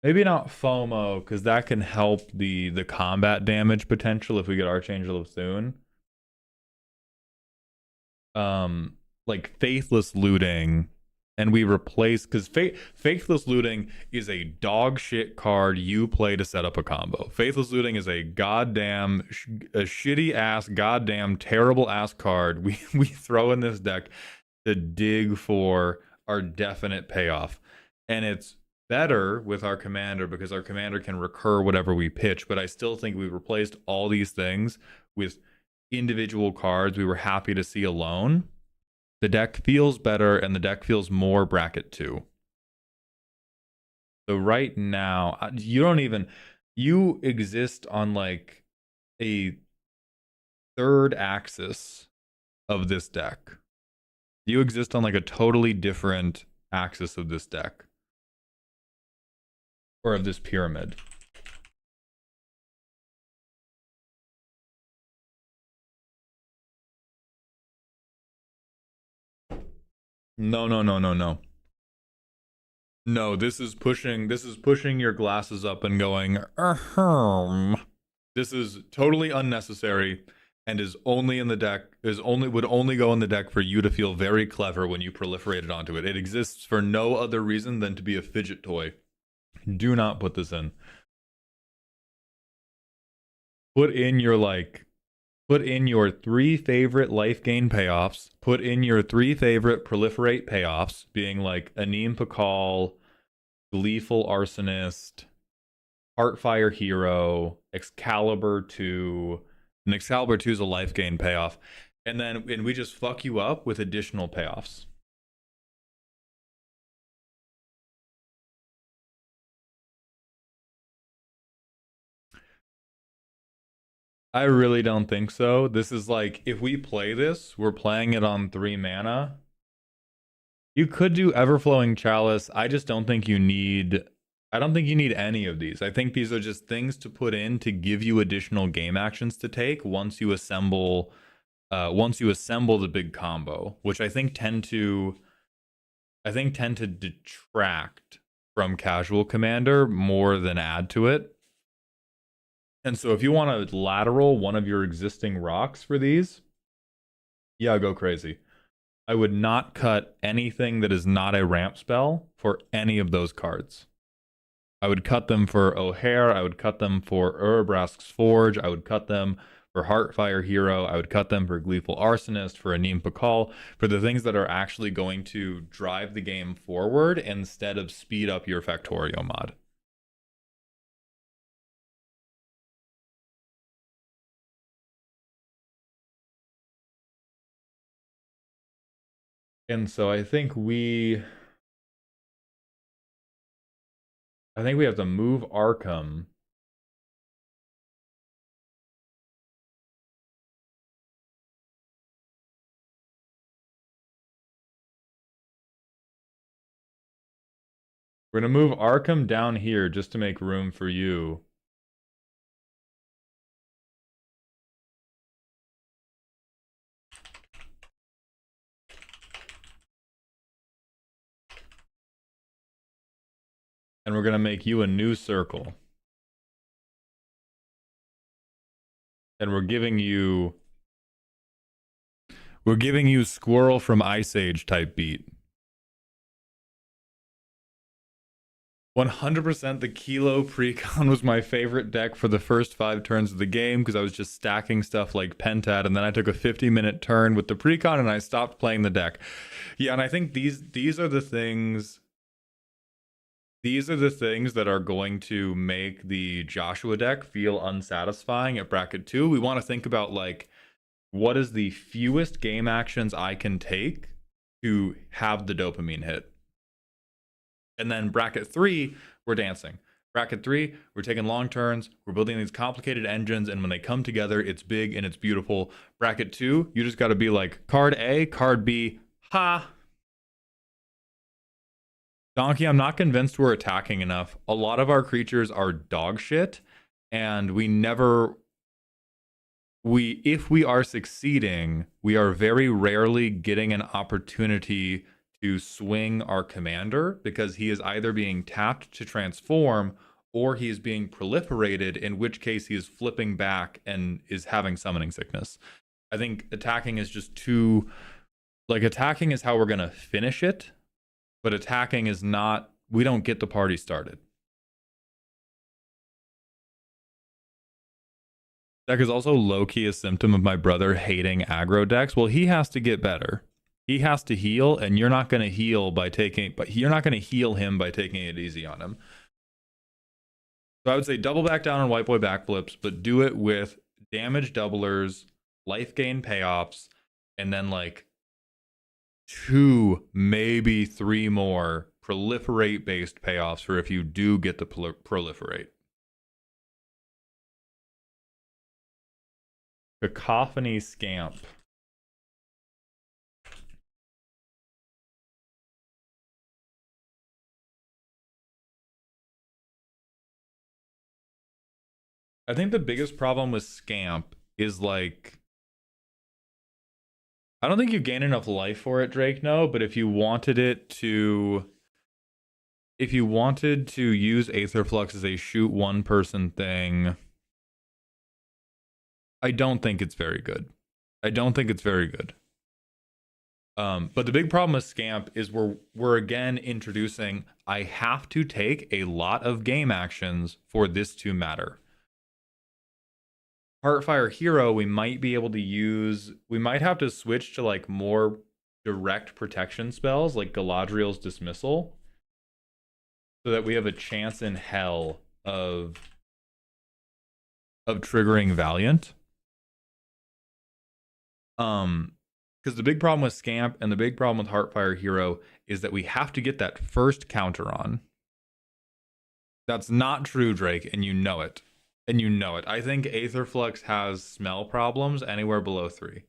maybe not FOMO, because that can help the combat damage potential if we get Archangel of Thune. Like Faithless Looting, and we replace, because Faithless Looting is a dog shit card you play to set up a combo. Faithless Looting is a goddamn a shitty ass, goddamn terrible ass card we throw in this deck to dig for our definite payoff. And it's better with our commander because our commander can recur whatever we pitch, but I still think we've replaced all these things with individual cards we were happy to see alone. The deck feels better, and the deck feels more bracket 2. So right now, you exist on like a third axis of this deck. You exist on like a totally different axis of this deck. Or of this pyramid. No. No, this is pushing your glasses up and going, This is totally unnecessary and is only in the deck, would only go in the deck for you to feel very clever when you proliferate it onto it. It exists for no other reason than to be a fidget toy. Do not put this in. Put in your 3 favorite life gain payoffs. Put in your 3 favorite proliferate payoffs, being like Anim Pakal, Gleeful Arsonist, Heartfire Hero, Excalibur 2. And Excalibur 2 is a life gain payoff. And we just fuck you up with additional payoffs. I really don't think so. This is like, if we play this, we're playing it on 3 mana. You could do Everflowing Chalice. I just don't think you need... I don't think you need any of these. I think these are just things to put in to give you additional game actions to take once you assemble the big combo, which I think tend to detract from Casual Commander more than add to it. And so if you want to lateral one of your existing rocks for these, yeah, go crazy. I would not cut anything that is not a ramp spell for any of those cards. I would cut them for O'Hare. I would cut them for Urabrask's Forge. I would cut them for Heartfire Hero. I would cut them for Gleeful Arsonist, for Anim Pakal, for the things that are actually going to drive the game forward instead of speed up your Factorio mod. And so I think we have to move Arkham. We're going to move Arkham down here just to make room for you. And we're going to make you a new circle. And we're giving you Squirrel from Ice Age type beat. 100% the Kilo Precon was my favorite deck for the first 5 turns of the game because I was just stacking stuff like Pentat, and then I took a 50-minute turn with the Precon and I stopped playing the deck. Yeah, and I think these are the things... These are the things that are going to make the Joshua deck feel unsatisfying at bracket 2. We want to think about, like, what is the fewest game actions I can take to have the dopamine hit. And then bracket 3, we're dancing. Bracket 3, we're taking long turns, we're building these complicated engines, and when they come together, it's big and it's beautiful. Bracket 2, you just got to be like, card A, card B, ha! Donkey, I'm not convinced we're attacking enough. A lot of our creatures are dog shit, and if we are succeeding, we are very rarely getting an opportunity to swing our commander because he is either being tapped to transform or he is being proliferated, in which case he is flipping back and is having summoning sickness. I think attacking is just too... Like, attacking is how we're going to finish it. But attacking is not, we don't get the party started. Deck is also low-key a symptom of my brother hating aggro decks. Well, he has to get better. He has to heal, and you're not going to heal by taking, but you're not going to heal him by taking it easy on him. So I would say double back down on White Boy backflips, but do it with damage doublers, life gain payoffs, and then like 2, maybe 3 more proliferate based payoffs for if you do get to proliferate. Cacophony Scamp. I think the biggest problem with Scamp is like, I don't think you gain enough life for it, Drake, no, but if you wanted to use Aetherflux as a shoot one person thing, I don't think it's very good. But the big problem with Scamp is we're again introducing, I have to take a lot of game actions for this to matter. Heartfire Hero, we might be able to use, we might have to switch to like more direct protection spells like Galadriel's Dismissal so that we have a chance in hell of triggering Valiant. Because the big problem with Scamp and the big problem with Heartfire Hero is that we have to get that first counter on. That's not true, Drake, and you know it. I think Aetherflux has smell problems anywhere below 3.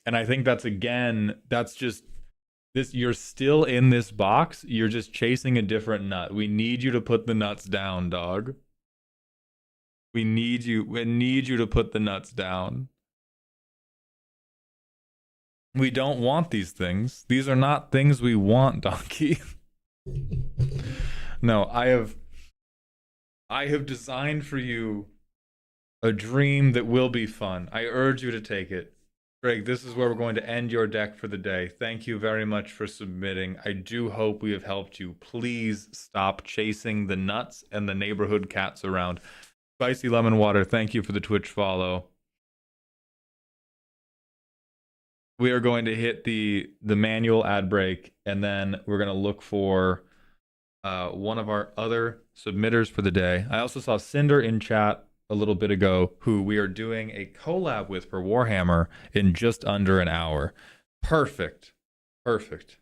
And I think that's just this, you're still in this box, you're just chasing a different nut. We need you to put the nuts down, dog. We need you to put the nuts down. We don't want these things. These are not things we want, Donkey. No, I have designed for you a dream that will be fun. I urge you to take it. Greg, this is where we're going to end your deck for the day. Thank you very much for submitting. I do hope we have helped you. Please stop chasing the nuts and the neighborhood cats around. Spicy Lemon Water, thank you for the Twitch follow. we are going to hit the manual ad break, and then we're going to look for one of our other submitters for the day. I also saw Cinder in chat a little bit ago, who we are doing a collab with for Warhammer in just under an hour. Perfect. Perfect.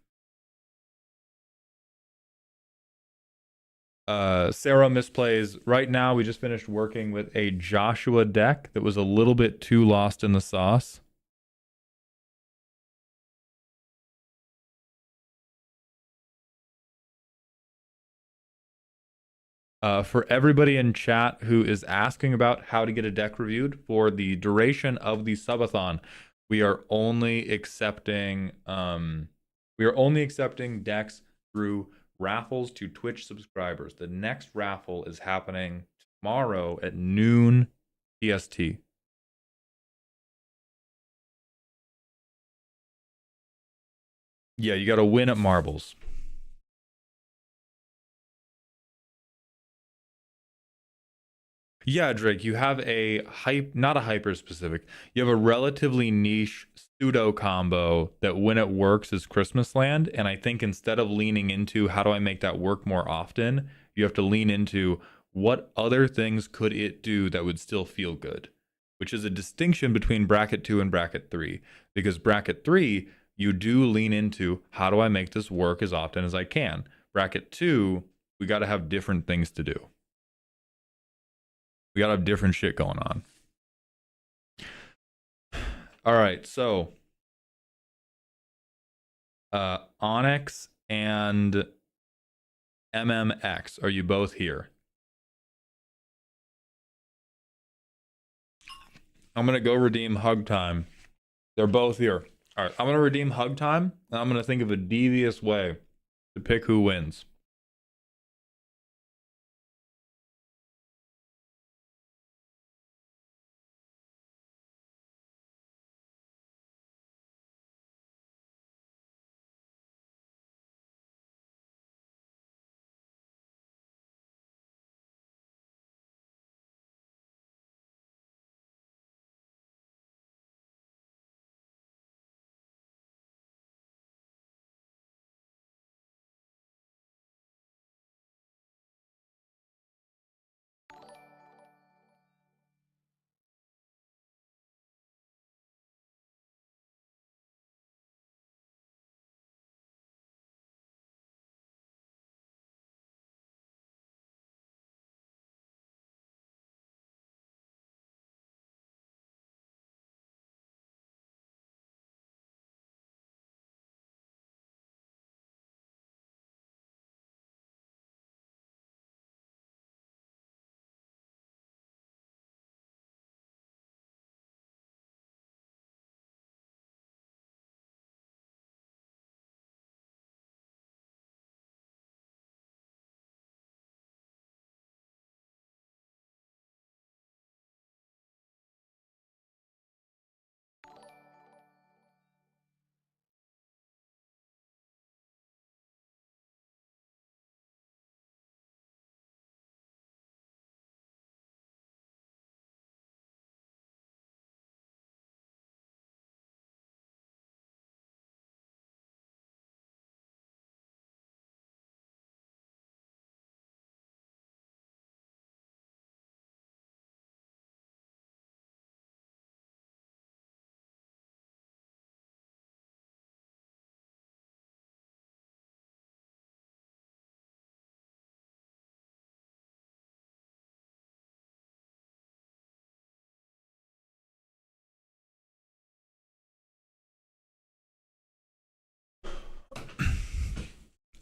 Sarah misplays. Right now, we just finished working with a Joshua deck that was a little bit too lost in the sauce. For everybody in chat who is asking about how to get a deck reviewed for the duration of the subathon, we are only accepting decks through raffles to Twitch subscribers. The next raffle is happening tomorrow at noon PST. Yeah, you got to win at marbles. Yeah, Drake, you have a not a hyper specific. You have a relatively niche pseudo combo that when it works is Christmas Land. And I think instead of leaning into how do I make that work more often, you have to lean into what other things could it do that would still feel good, which is a distinction between bracket 2 and bracket 3. Because bracket 3, you do lean into how do I make this work as often as I can. Bracket 2, we got to have different things to do. We gotta have different shit going on. All right, so Onyx and MMX, are you both here? I'm gonna go redeem Hug Time. They're both here. All right, I'm gonna redeem Hug Time, and I'm gonna think of a devious way to pick who wins.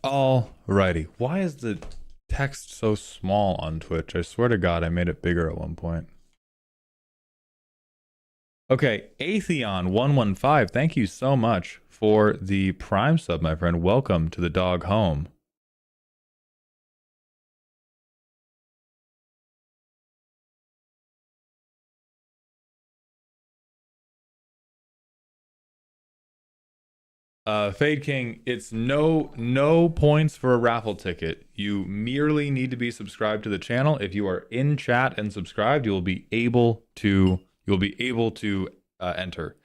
Alrighty. Why is the text so small on Twitch? I swear to God, I made it bigger at one point. Okay, Atheon115, thank you so much for the Prime sub, my friend. Welcome to the dog home. Fade King, it's no points for a raffle ticket. You merely need to be subscribed to the channel. If you are in chat and subscribed, you'll be able to enter.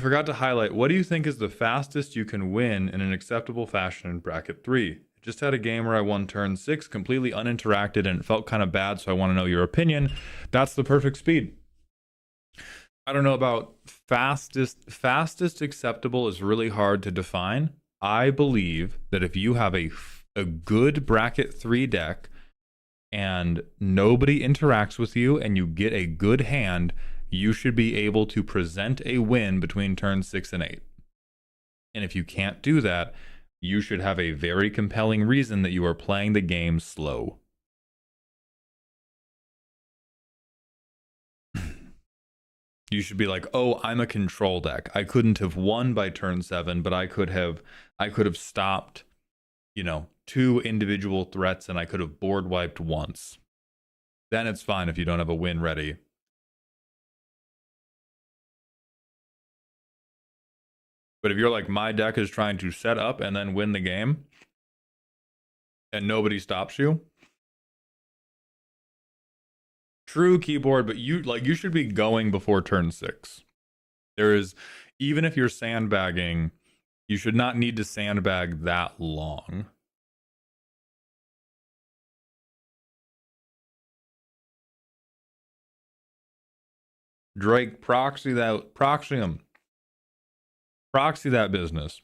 forgot to highlight, what do you think is the fastest you can win in an acceptable fashion in bracket 3? Just had a game where I won turn 6, completely uninteracted, and it felt kind of bad, so I want to know your opinion. That's the perfect speed. I don't know about fastest. Fastest acceptable is really hard to define. I believe that if you have a good bracket 3 deck and nobody interacts with you and you get a good hand, you should be able to present a win between turns 6 and 8. And if you can't do that, you should have a very compelling reason that you are playing the game slow. You should be like, oh, I'm a control deck. I couldn't have won by turn 7, but I could have stopped, 2 individual threats and I could have board wiped once. Then it's fine if you don't have a win ready. But if you're like, my deck is trying to set up and then win the game, and nobody stops you, true keyboard, but you should be going before turn 6. There is, even if you're sandbagging, you should not need to sandbag that long. Drake, proxy him. Proxy that business.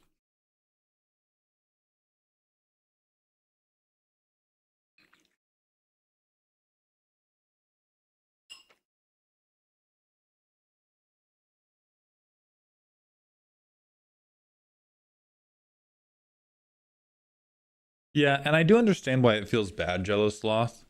Yeah, and I do understand why it feels bad, Jello Sloth.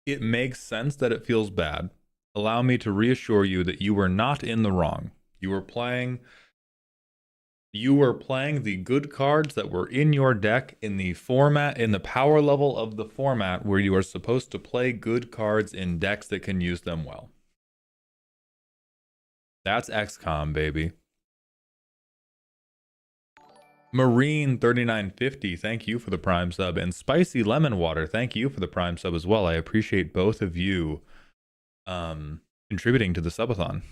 It makes sense that it feels bad. Allow me to reassure you that you were not in the wrong. You were playing the good cards that were in your deck in the format, in the power level of the format where you are supposed to play good cards in decks that can use them well. That's XCOM, baby. Marine 3950, thank you for the Prime sub. And Spicy Lemon Water, thank you for the Prime sub as well. I appreciate both of you contributing to the subathon.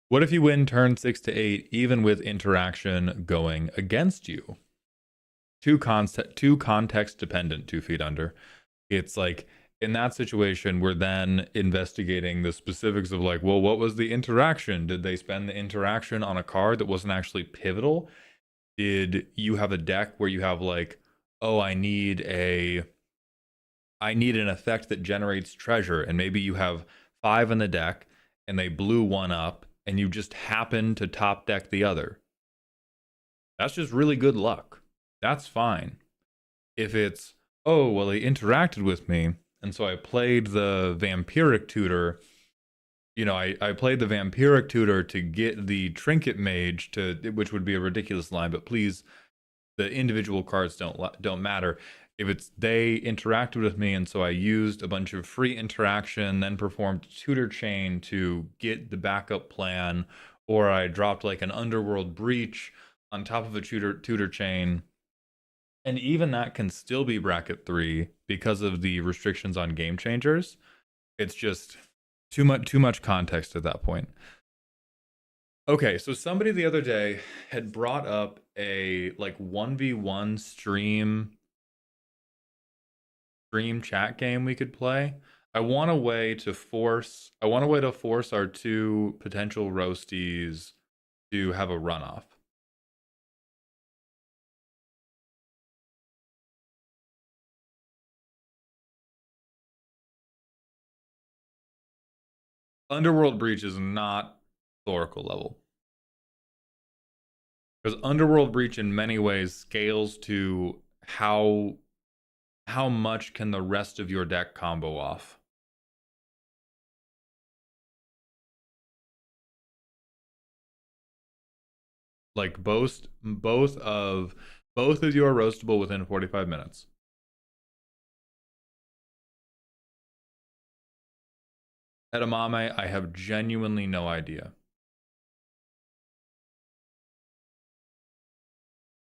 What if you win turn 6 to 8 even with interaction going against you? Too context dependent, 2 feet under. It's like, in that situation, we're then investigating the specifics of like, well, what was the interaction? Did they spend the interaction on a card that wasn't actually pivotal? Did you have a deck where you have like, oh, I need an effect that generates treasure, and maybe you have 5 in the deck and they blew one up and you just happen to top deck the other? That's just really good luck. That's fine. If it's, oh, well, they interacted with me, and so I played the Vampiric Tutor. I played the Vampiric Tutor to get the Trinket Mage, which would be a ridiculous line, but please, the individual cards don't matter. If it's they interacted with me, and so I used a bunch of free interaction, then performed Tutor Chain to get the backup plan, or I dropped like an Underworld Breach on top of a Tutor Chain. And even that can still be bracket 3 because of the restrictions on game changers. It's just too much context at that point. Okay, so somebody the other day had brought up a like 1v1 stream chat game we could play. I want a way to force our 2 potential roasties to have a runoff. Underworld Breach is not Thoracle level. Because Underworld Breach in many ways scales to how much can the rest of your deck combo off. Like both of you are roastable within 45 minutes. Edamame, I have genuinely no idea.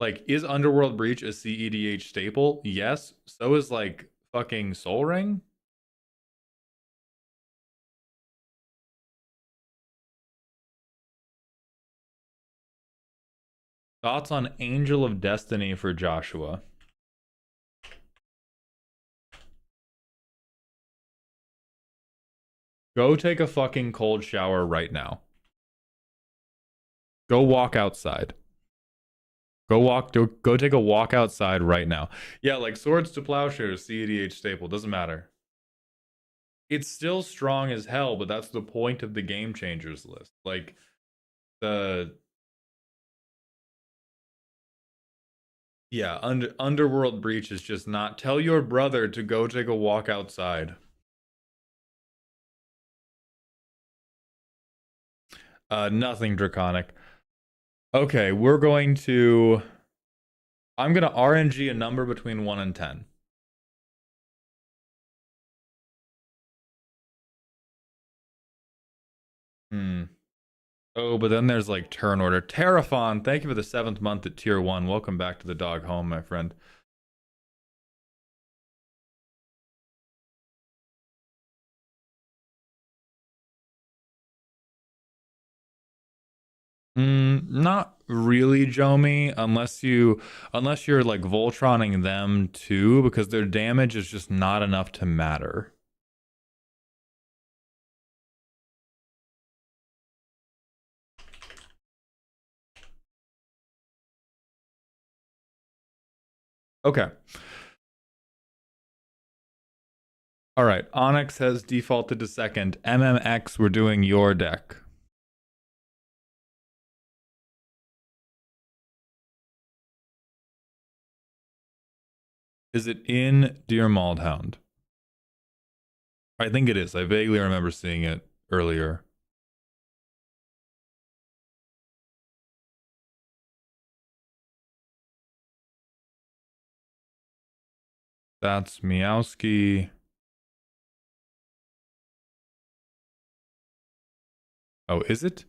Like, is Underworld Breach a CEDH staple? Yes. So is like fucking Soul Ring. Thoughts on Angel of Destiny for Joshua? Go take a fucking cold shower right now. Go walk outside. Go take a walk outside right now. Yeah, like Swords to Plowshares, CEDH staple, doesn't matter. It's still strong as hell, but that's the point of the Game Changers list. Like, yeah, Underworld Breach is just not. Tell your brother to go take a walk outside. Nothing draconic. Okay, I'm going to RNG a number between 1 and 10. Oh, but then there's like turn order. Terraphon, thank you for the 7th month at tier 1. Welcome back to the dog home, my friend. Not really, Jomi, unless you're like Voltroning them too, because their damage is just not enough to matter. Okay. All right, Onyx has defaulted to 2nd. MMX, we're doing your deck. Is it in Dear Maldhound? I think it is. I vaguely remember seeing it earlier. That's Meowski. Oh, is it?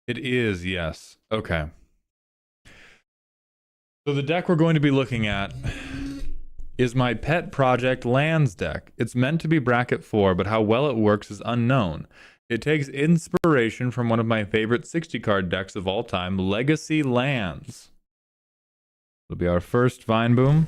It is, yes. Okay. So the deck we're going to be looking at is my pet project Lands deck. It's meant to be bracket 4, but how well it works is unknown. It takes inspiration from one of my favorite 60-card decks of all time, Legacy Lands. It'll be our first Vine Boom.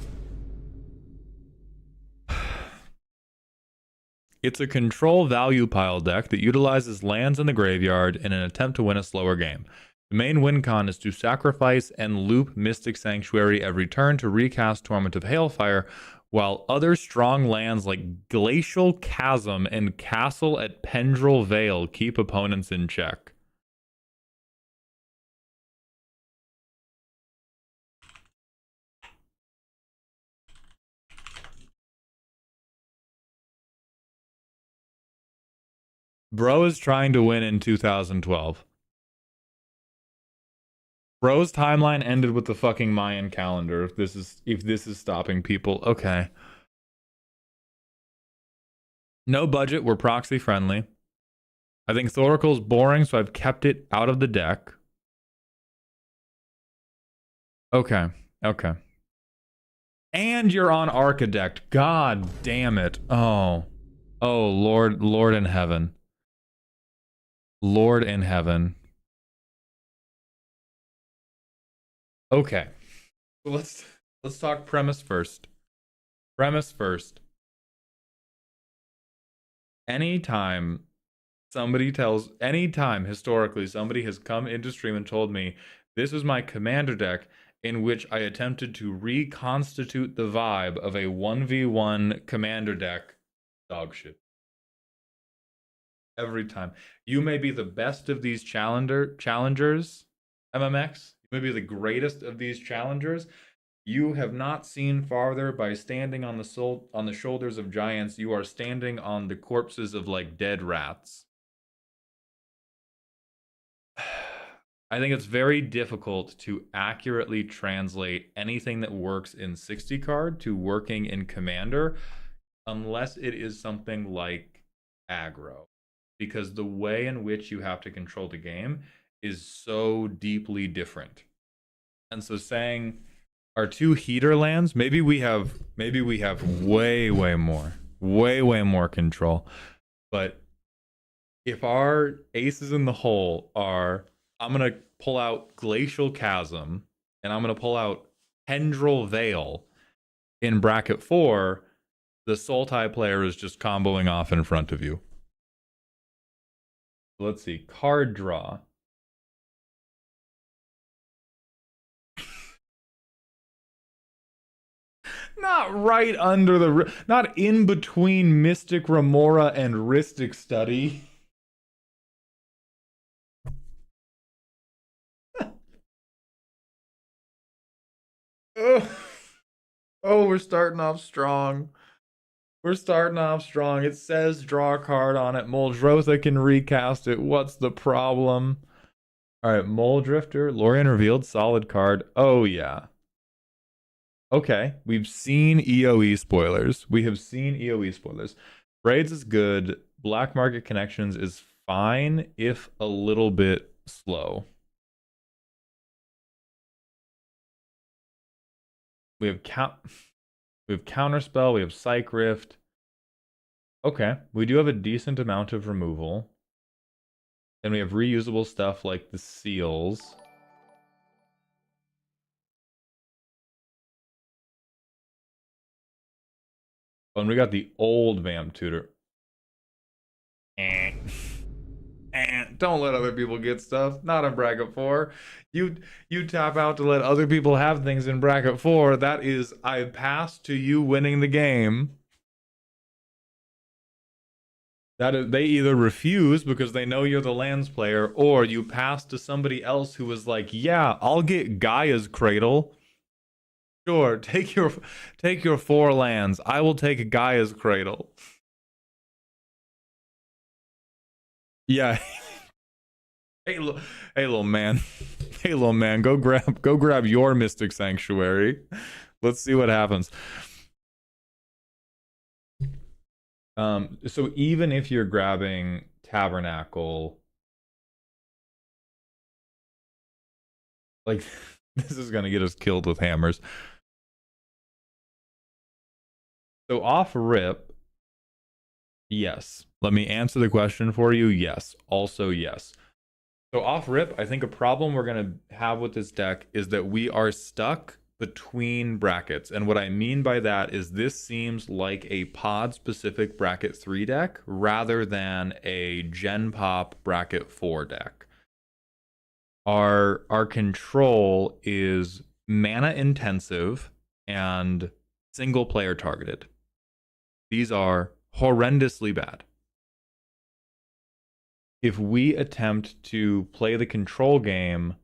It's a control value pile deck that utilizes lands in the graveyard in an attempt to win a slower game. The main win con is to sacrifice and loop Mystic Sanctuary every turn to recast Torment of Hailfire, while other strong lands like Glacial Chasm and Castle at Pendrell Vale keep opponents in check. Bro is trying to win in 2012. Bro's timeline ended with the fucking Mayan calendar. If this is stopping people, okay. No budget, we're proxy friendly. I think Thoracle's boring, so I've kept it out of the deck. Okay, okay. And you're on Architect. God damn it. Oh. Oh, Lord in heaven. Lord in heaven. Okay. So let's talk premise first. Premise first. Anytime historically somebody has come into stream and told me this is my commander deck in which I attempted to reconstitute the vibe of a 1v1 commander deck, dog shit. Every time. You may be the best of these challengers, MMX. You may be the greatest of these challengers. You have not seen farther by standing on the shoulders of giants. You are standing on the corpses of like dead rats. I think it's very difficult to accurately translate anything that works in 60 card to working in Commander unless it is something like aggro. Because the way in which you have to control the game is so deeply different. And so saying our 2 heater lands, maybe we have way more control. But if our aces in the hole are, I'm gonna pull out Glacial Chasm and I'm going to pull out Tendril Veil in bracket 4, the Sultai player is just comboing off in front of you. Let's see. Card draw. Not right under the... Not in between Mystic Remora and Rhystic Study. Oh, we're starting off strong. We're starting off strong. It says draw a card on it. Muldrotha can recast it. What's the problem? All right, Mole Drifter. Lorien revealed. Solid card. Oh, yeah. Okay, we've seen EOE spoilers. We have seen EOE spoilers. Braids is good. Black Market Connections is fine, if a little bit slow. We have Counterspell. We have Psych Rift. Okay, we do have a decent amount of removal. And we have reusable stuff like the seals. Oh, and we got the old Vamp Tutor. Don't let other people get stuff. Not in bracket 4. You tap out to let other people have things in bracket 4. That is, I pass to you winning the game. That is, they either refuse because they know you're the lands player, or you pass to somebody else who was like, yeah, I'll get Gaia's Cradle. Sure, take your 4 lands. I will take Gaia's Cradle. Yeah. Hey, little man. Hey, little man. Go grab your Mystic Sanctuary. Let's see what happens. So even if you're grabbing Tabernacle, like, this is gonna get us killed with hammers. So off rip, yes. Let me answer the question for you. Yes. Also yes. So off rip, I think a problem we're going to have with this deck is that we are stuck between brackets. And what I mean by that is this seems like a pod-specific bracket 3 deck rather than a Gen Pop bracket 4 deck. Our control is mana intensive and single player targeted. These are horrendously bad. If we attempt to play the control game,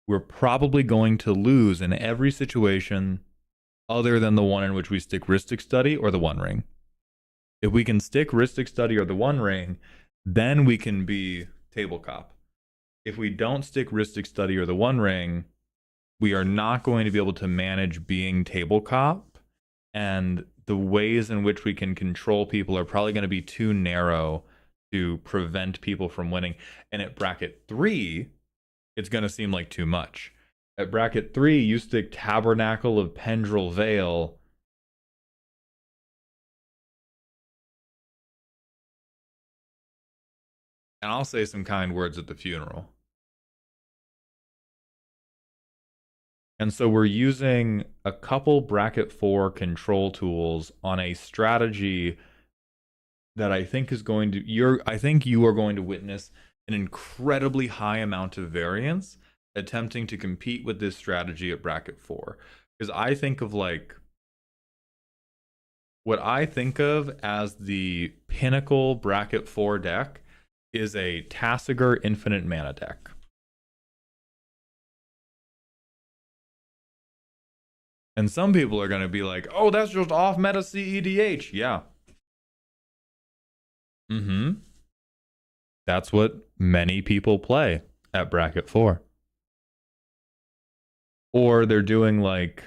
we're probably going to lose in every situation other than the one in which we stick Rhystic Study or the One Ring. If we can stick Rhystic Study or the One Ring, then we can be Table Cop. If we don't stick Rhystic Study or the One Ring, we are not going to be able to manage being Table Cop, and the ways in which we can control people are probably going to be too narrow to prevent people from winning. And at bracket 3, it's going to seem like too much. At bracket 3, you stick Tabernacle of Tendril Veil. And I'll say some kind words at the funeral. And so we're using a couple bracket 4 control tools on a strategy that I think is going to I think you are going to witness an incredibly high amount of variance attempting to compete with this strategy at bracket 4. Because I think of like what I think of as the pinnacle bracket 4 deck is a Tasigur infinite mana deck. And some people are going to be like, oh, that's just off meta CEDH. Yeah. That's what many people play at bracket 4. Or they're doing like...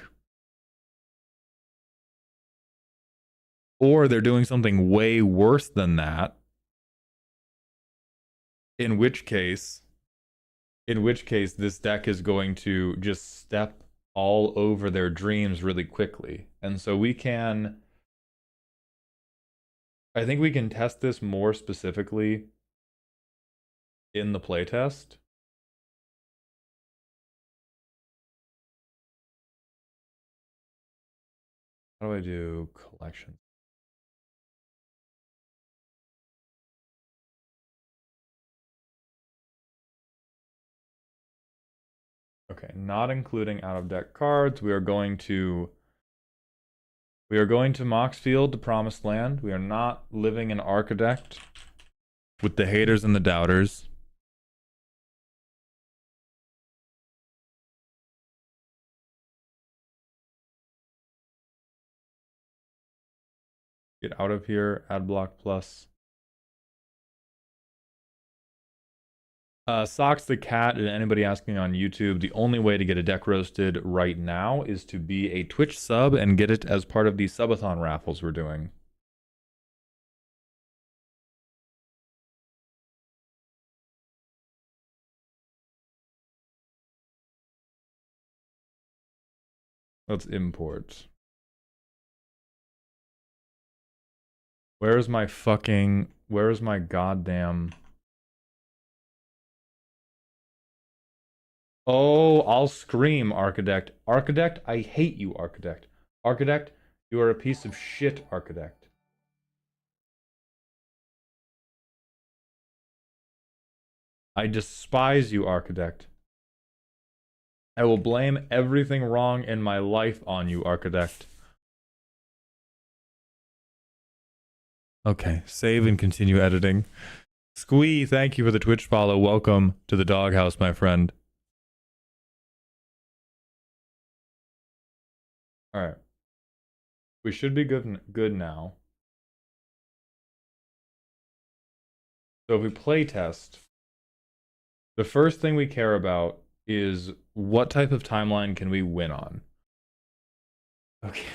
Or they're doing something way worse than that. In which case this deck is going to just step all over their dreams really quickly. And so we can... I think we can test this more specifically in the playtest. How do I do collection? Okay, not including out of deck cards. We are going to Moxfield, the Promised Land. We are not living in Architect with the haters and the doubters. Get out of here, add block plus. Socks the Cat and anybody asking on YouTube, the only way to get a deck roasted right now is to be a Twitch sub and get it as part of the Subathon raffles we're doing. Let's import. Where's my goddamn... Oh, I'll scream, Architect. Architect, I hate you, Architect. Architect, you are a piece of shit, Architect. I despise you, Architect. I will blame everything wrong in my life on you, Architect. Okay, save and continue editing. Squee, thank you for the Twitch follow. Welcome to the doghouse, my friend. Alright. We should be good now. So if we play test, the first thing we care about is what type of timeline can we win on? Okay,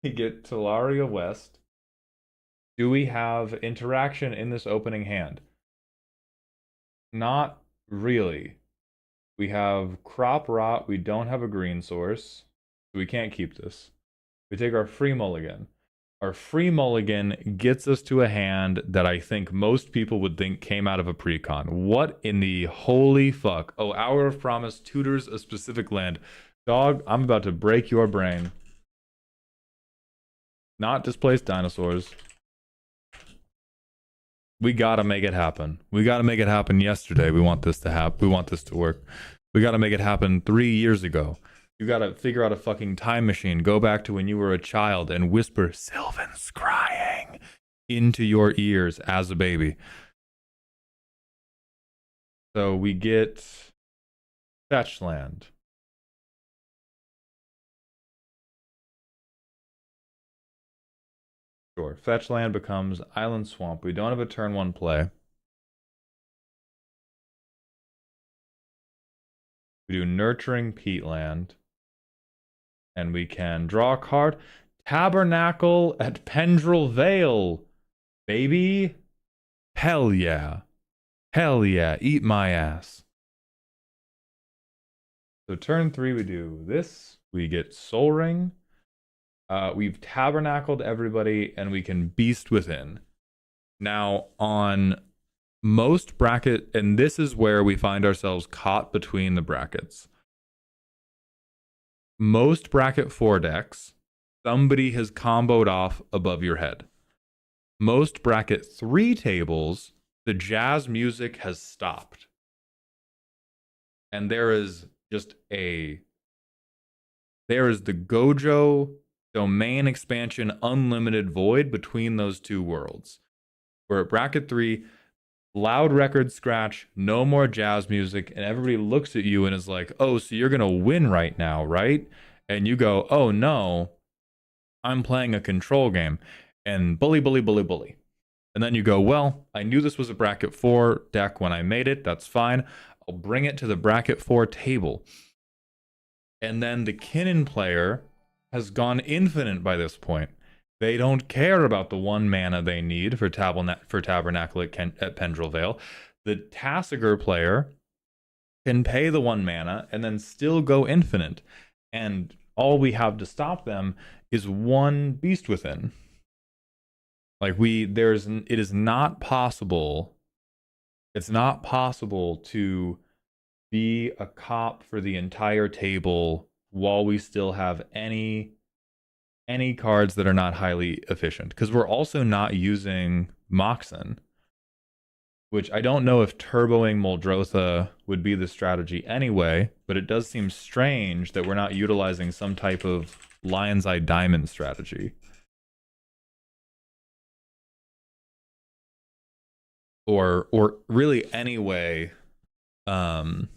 we get Talaria West. Do we have interaction in this opening hand? Not really. We have Crop Rot. We don't have a green source. So we can't keep this. We take our free mulligan. Our free mulligan gets us to a hand that I think most people would think came out of a precon. What in the holy fuck? Oh, Hour of Promise tutors a specific land. Dog, I'm about to break your brain. Not displaced dinosaurs. We gotta make it happen. We gotta make it happen yesterday. We want this to happen. We want this to work. We gotta make it happen 3 years ago. You gotta figure out a fucking time machine. Go back to when you were a child and whisper Sylvan's crying into your ears as a baby. So we get Fetch Land. Sure. Fetch Land becomes Island Swamp. We don't have a turn 1 play. We do Nurturing Peatland. And we can draw a card. Tabernacle at Pendrell Vale. Baby. Hell yeah. Hell yeah. Eat my ass. So turn 3 we do this. We get Soul Ring. We've tabernacled everybody and we can Beast Within. Now on most bracket, and this is where we find ourselves caught between the brackets. Most bracket 4 decks, somebody has comboed off above your head. Most bracket 3 tables, the jazz music has stopped. And there is just there is the Gojo domain expansion unlimited void between those two worlds. We're at bracket 3, loud record scratch, no more jazz music, and everybody looks at you and is like, oh, so you're gonna win right now, right? And you go, oh no, I'm playing a control game, and bully, bully, bully, bully. And then you go, well, I knew this was a bracket 4 deck when I made it, that's fine. I'll bring it to the bracket 4 table. And then the Kinnan player has gone infinite by this point. They don't care about the 1 mana they need for Tabernacle at Pendrell Vale. The Tassiger player can pay the 1 mana and then still go infinite. And all we have to stop them is 1 Beast Within. Like it is not possible. It's not possible to be a cop for the entire table while we still have any any cards that are not highly efficient, because we're also not using Moxen, which I don't know if turboing Muldrotha would be the strategy anyway, but it does seem strange that we're not utilizing some type of Lion's Eye Diamond strategy. Or really any way, to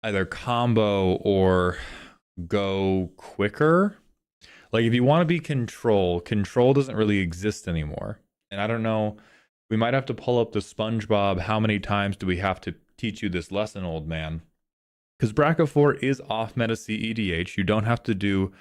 either combo or go quicker. Like if you want to be control doesn't really exist anymore. And I don't know, we might have to pull up the SpongeBob, how many times do we have to teach you this lesson, old man? Because bracket 4 is off meta CEDH. You don't have to do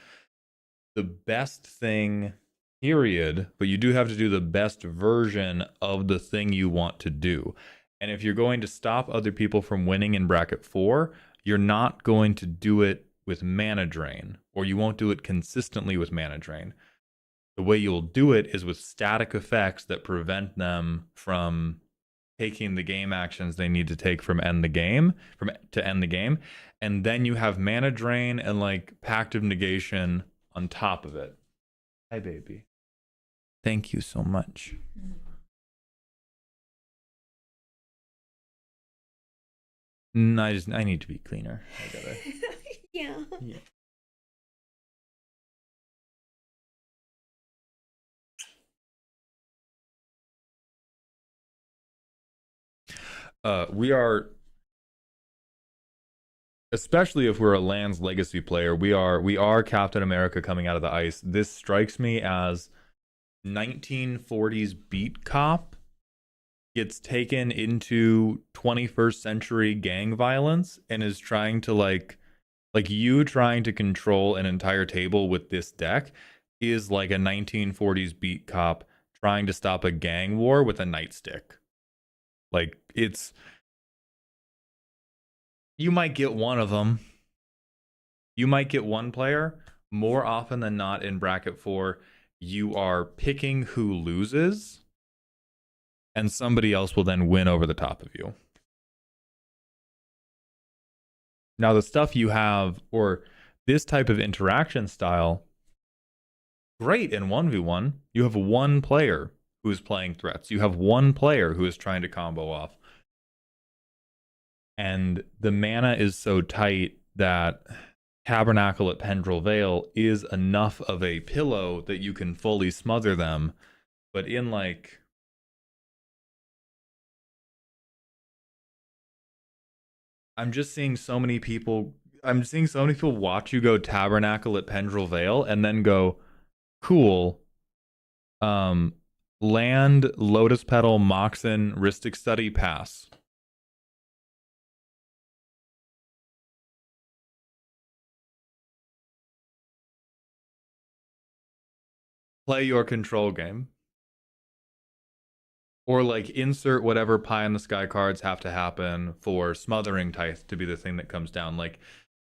the best thing, period, but you do have to do the best version of the thing you want to do. And if you're going to stop other people from winning in bracket 4, you're not going to do it with mana drain, or you won't do it consistently with mana drain. The way you'll do it is with static effects that prevent them from taking the game actions they need to take to end the game. And then you have mana drain and like Pact of Negation on top of it. Hi, baby. Thank you so much. No, I need to be cleaner. I gotta. Yeah. We are, especially if we're a Lands Legacy player, we are Captain America coming out of the ice. This strikes me as 1940s beat cop gets taken into 21st century gang violence and is trying to like you trying to control an entire table with this deck is like a 1940s beat cop trying to stop a gang war with a nightstick. Like, it's... You might get one of them. You might get one player. More often than not in bracket 4, you are picking who loses, and somebody else will then win over the top of you. Now, the stuff you have, or this type of interaction style, great in 1v1. You have one player who is playing threats. You have one player who is trying to combo off. And the mana is so tight that Tabernacle at Pendrell Vale is enough of a pillow that you can fully smother them. But in like... I'm seeing so many people watch you go Tabernacle at Pendrell Vale and then go, cool. Land, Lotus Petal, Moxen, Rhystic Study, pass. Play your control game. Or like insert whatever pie in the sky cards have to happen for Smothering Tithe to be the thing that comes down. Like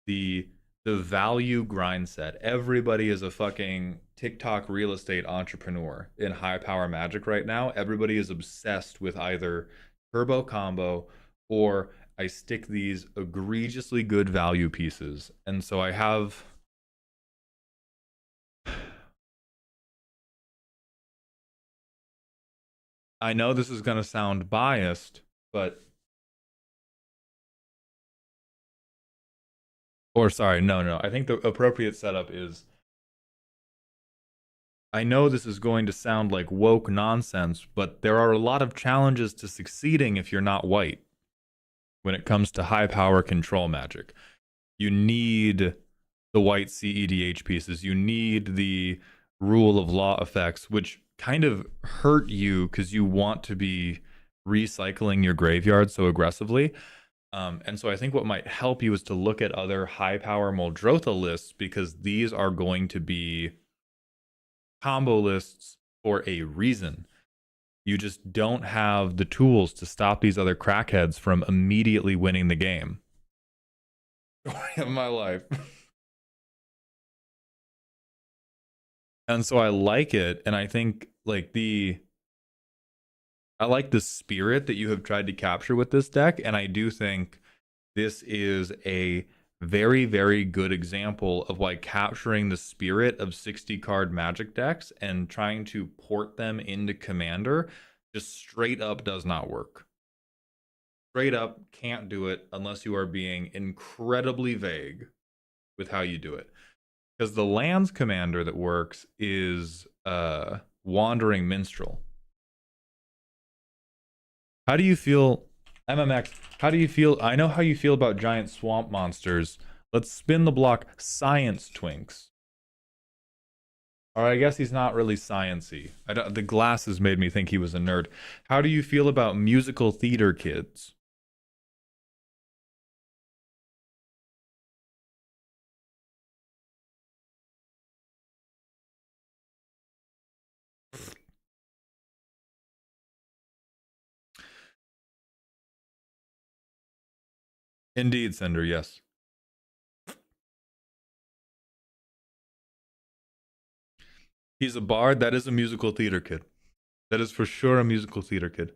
the value grind set. Everybody is a fucking TikTok real estate entrepreneur in high power Magic right now. Everybody is obsessed with either turbo combo or I stick these egregiously good value pieces. And so I have... I know this is going to sound biased, but... Or sorry, no. I think the appropriate setup is... I know this is going to sound like woke nonsense, but there are a lot of challenges to succeeding if you're not white when it comes to high power control Magic. You need the white CEDH pieces. You need the rule of law effects, which kind of hurt you because you want to be recycling your graveyard so aggressively. And so I think what might help you is to look at other high power Muldrotha lists, because these are going to be combo lists for a reason. You just don't have the tools to stop these other crackheads from immediately winning the game. Story of my life. And so I like it, and I think like I like the spirit that you have tried to capture with this deck, and I do think this is a very, very good example of why capturing the spirit of 60 card Magic decks and trying to port them into Commander just straight up does not work. Straight up can't do it unless you are being incredibly vague with how you do it. Because the lands commander that works is Wandering Minstrel. How do you feel, MMX, how do you feel? I know how you feel about giant swamp monsters. Let's spin the block. Science Twinks. Or I guess he's not really science-y. The glasses made me think he was a nerd. How do you feel about musical theater kids? Indeed, Sender, yes. He's a bard. That is a musical theater kid. That is for sure a musical theater kid.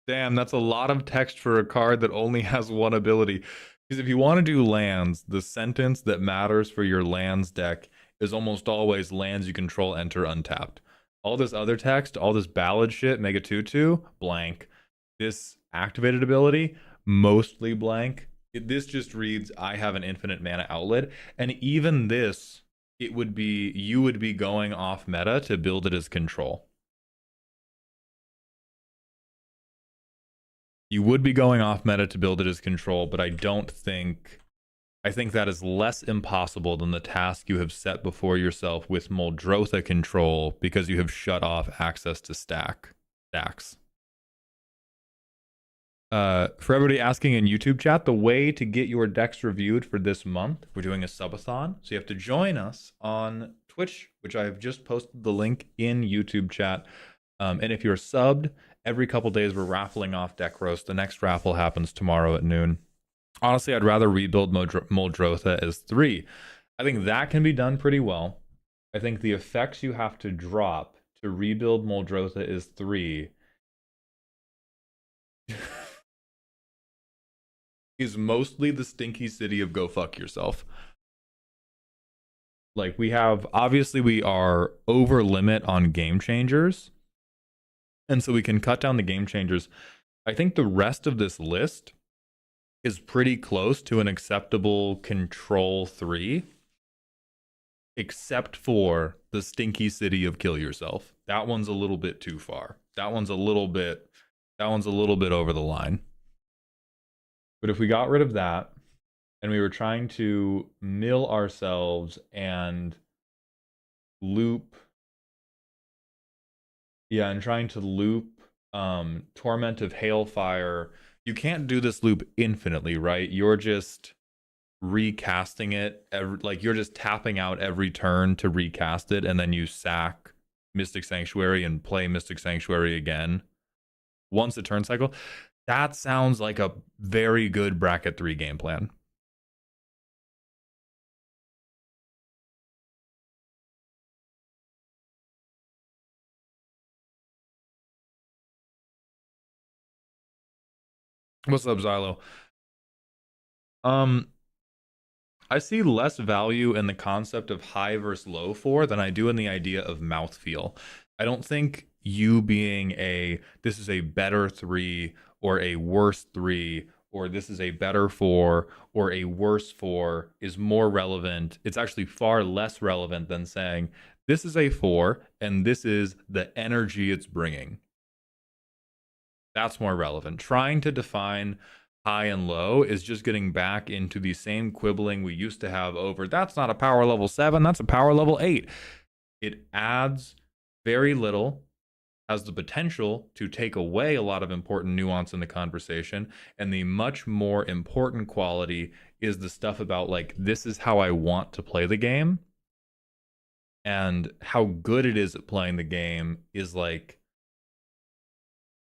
Damn, that's a lot of text for a card that only has one ability. Because if you want to do lands, the sentence that matters for your lands deck is almost always lands you control enter untapped. All this other text, all this ballad shit, Mega 2/2, blank. This activated ability, mostly blank. This just reads, I have an infinite mana outlet. And even this, it would be, you would be going off meta to build it as control. You would be going off meta to build it as control, but I think that is less impossible than the task you have set before yourself with Muldrotha control because you have shut off access to stacks. For everybody asking in YouTube chat, the way to get your decks reviewed for this month, we're doing a subathon. So you have to join us on Twitch, which I have just posted the link in YouTube chat. And if you're subbed, every couple days we're raffling off deck roast. The next raffle happens tomorrow at noon. Honestly, I'd rather rebuild Muldrotha as 3. I think that can be done pretty well. I think the effects you have to drop to rebuild Muldrotha as 3 is mostly the stinky city of go fuck yourself. Like, we have, obviously we are over limit on game changers, and so we can cut down the game changers. I think the rest of this list is pretty close to an acceptable control 3, except for the stinky city of kill yourself. That one's a little bit too far. That one's a little bit over the line. But if we got rid of that and we were trying to mill ourselves and loop, Torment of Hailfire, you can't do this loop infinitely, right? You're just recasting it, you're just tapping out every turn to recast it, and then you sack Mystic Sanctuary and play Mystic Sanctuary again once a turn cycle. That sounds like a very good bracket 3 game plan. What's up, Xylo? I see less value in the concept of high versus low 4 than I do in the idea of mouthfeel. I don't think you being this is a better 3 or a worse 3 or this is a better 4 or a worse 4 is more relevant. It's actually far less relevant than saying this is a 4 and this is the energy it's bringing. That's more relevant. Trying to define high and low is just getting back into the same quibbling we used to have over that's not a power level 7, that's a power level 8. It adds very little, has the potential to take away a lot of important nuance in the conversation, and the much more important quality is the stuff about like, this is how I want to play the game, and how good it is at playing the game is like,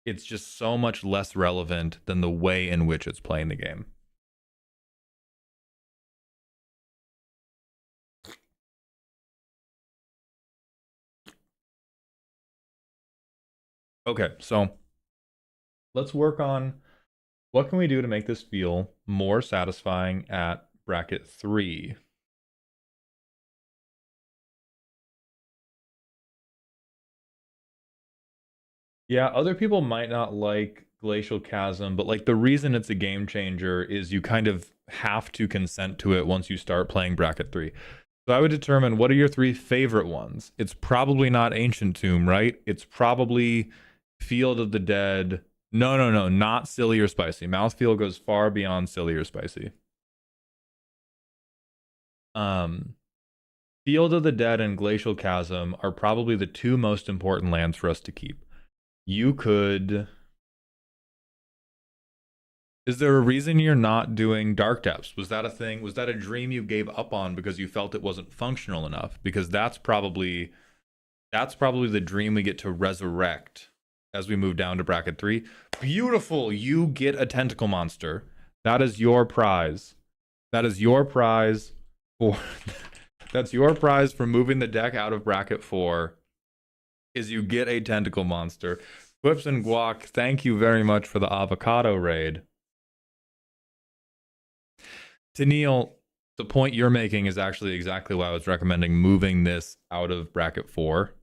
it's just so much less relevant than the way in which it's playing the game. Okay, so let's work on What can we do to make this feel more satisfying at bracket 3? Yeah, other people might not like Glacial Chasm, but like the reason it's a game changer is you kind of have to consent to it once you start playing bracket 3. So I would determine, what are your 3 favorite ones? It's probably not Ancient Tomb, right? It's probably Field of the Dead. No, not silly or spicy. Mouthfeel goes far beyond silly or spicy. Field of the Dead and Glacial Chasm are probably the 2 most important lands for us to keep. You could... Is there a reason you're not doing Dark Depths? Was that a thing? Was that a dream you gave up on because you felt it wasn't functional enough? Because that's probably the dream we get to resurrect as we move down to bracket 3. Beautiful! You get a tentacle monster. That is your prize. That is your prize for... That's your prize for moving the deck out of bracket 4. Is you get a tentacle monster. Whips and Guac, thank you very much for the avocado raid. To Neil, the point you're making is actually exactly why I was recommending moving this out of bracket 4.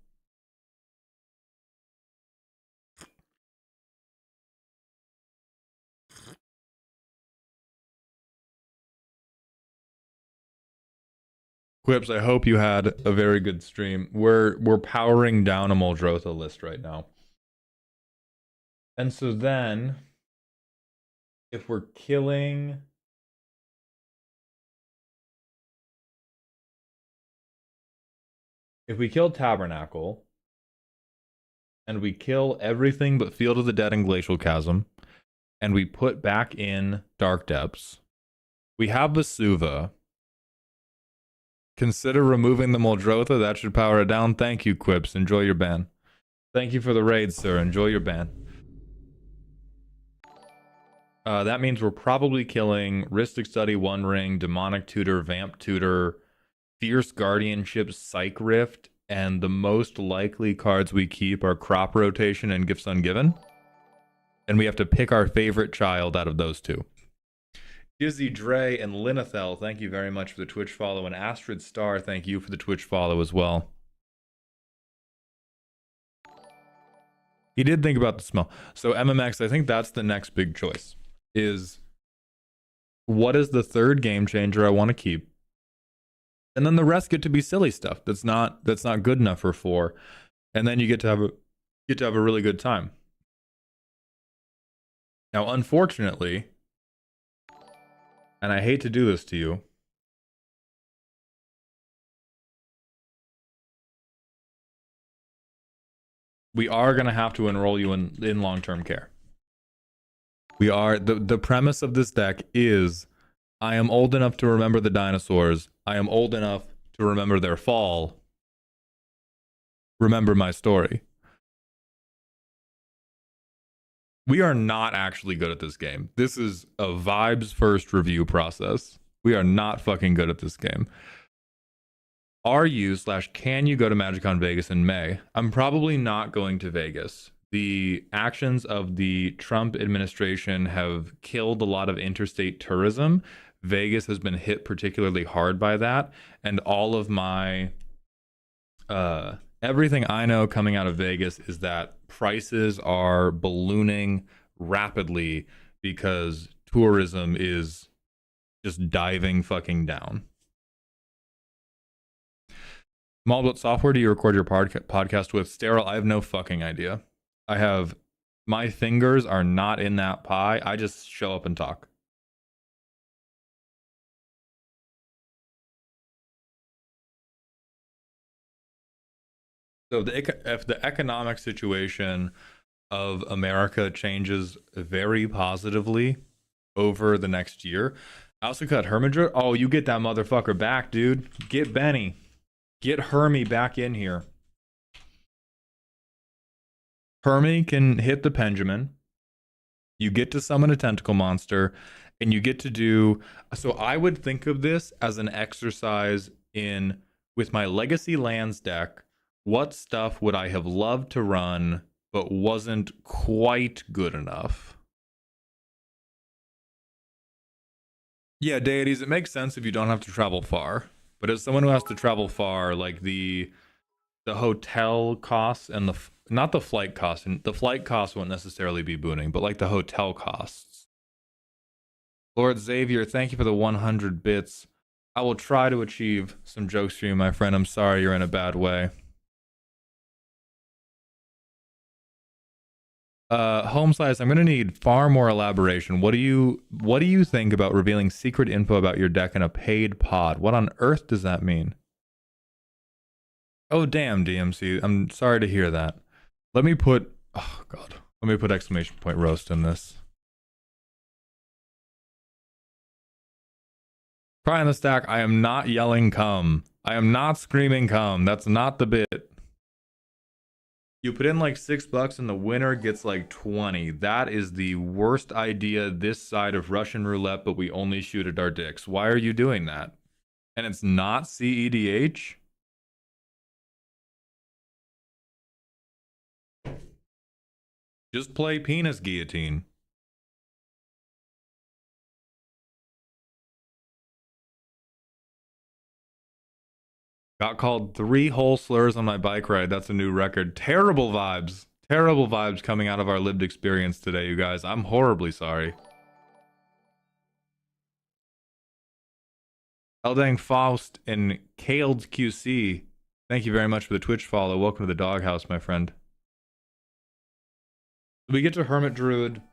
Quips, I hope you had a very good stream. We're powering down a Muldrotha list right now. And so then, if we're killing... If we kill Tabernacle, and we kill everything but Field of the Dead and Glacial Chasm, and we put back in Dark Depths, we have Vesuva. Consider removing the Muldrotha. That should power it down. Thank you, Quips. Enjoy your ban. Thank you for the raid, sir. Enjoy your ban. That means we're probably killing Rhystic Study, One Ring, Demonic Tutor, Vamp Tutor, Fierce Guardianship, Psych Rift, and the most likely cards we keep are Crop Rotation and Gifts Ungiven. And we have to pick our favorite child out of those 2. Dizzy Dre and Linethel, thank you very much for the Twitch follow. And Astrid Star, thank you for the Twitch follow as well. He did think about the smell. So MMX, I think that's the next big choice. Is what is the 3rd game changer I want to keep? And then the rest get to be silly stuff that's not good enough for 4. And then you get to have a really good time. Now, unfortunately, and I hate to do this to you, we are going to have to enroll you in long-term care. We are... The premise of this deck is, I am old enough to remember the dinosaurs. I am old enough to remember their fall. Remember my story. We are not actually good at this game. This is a vibes first review process. We are not fucking good at this game. Are you / can you go to MagicCon Vegas in May? I'm probably not going to Vegas. The actions of the Trump administration have killed a lot of interstate tourism. Vegas has been hit particularly hard by that. And all of my... everything I know coming out of Vegas is that prices are ballooning rapidly because tourism is just diving fucking down. Maul, what software do you record your podcast with? Sterile, I have no fucking idea. My fingers are not in that pie. I just show up and talk. So if the economic situation of America changes very positively over the next year, I also cut Hermidra. Oh, you get that motherfucker back, dude. Get Benny. Get Hermie back in here. Hermie can hit the Pendulum. You get to summon a tentacle monster, and you get to do... So I would think of this as an exercise in, with my Legacy Lands deck, what stuff would I have loved to run, but wasn't quite good enough? Yeah, deities, it makes sense if you don't have to travel far. But as someone who has to travel far, like the hotel costs and not the flight costs, and the flight costs won't necessarily be booning, but like the hotel costs. Lord Xavier, thank you for the 100 bits. I will try to achieve some jokes for you, my friend. I'm sorry you're in a bad way. Home Slice, I'm gonna need far more elaboration. What do you think about revealing secret info about your deck in a paid pod? What on earth does that mean? Oh damn, DMC. I'm sorry to hear that. Let me put exclamation point roast in this. Cry on the stack. I am not yelling come. I am not screaming come. That's not the bit. You put in like $6 and the winner gets like 20. That is the worst idea this side of Russian roulette, but we only shoot at our dicks. Why are you doing that? And it's not CEDH? Just play penis guillotine. Got called 3 whole slurs on my bike ride. That's a new record. Terrible vibes. Terrible vibes coming out of our lived experience today, you guys. I'm horribly sorry. Eldang Faust and Kaled QC. Thank you very much for the Twitch follow. Welcome to the doghouse, my friend. We get to Hermit Druid.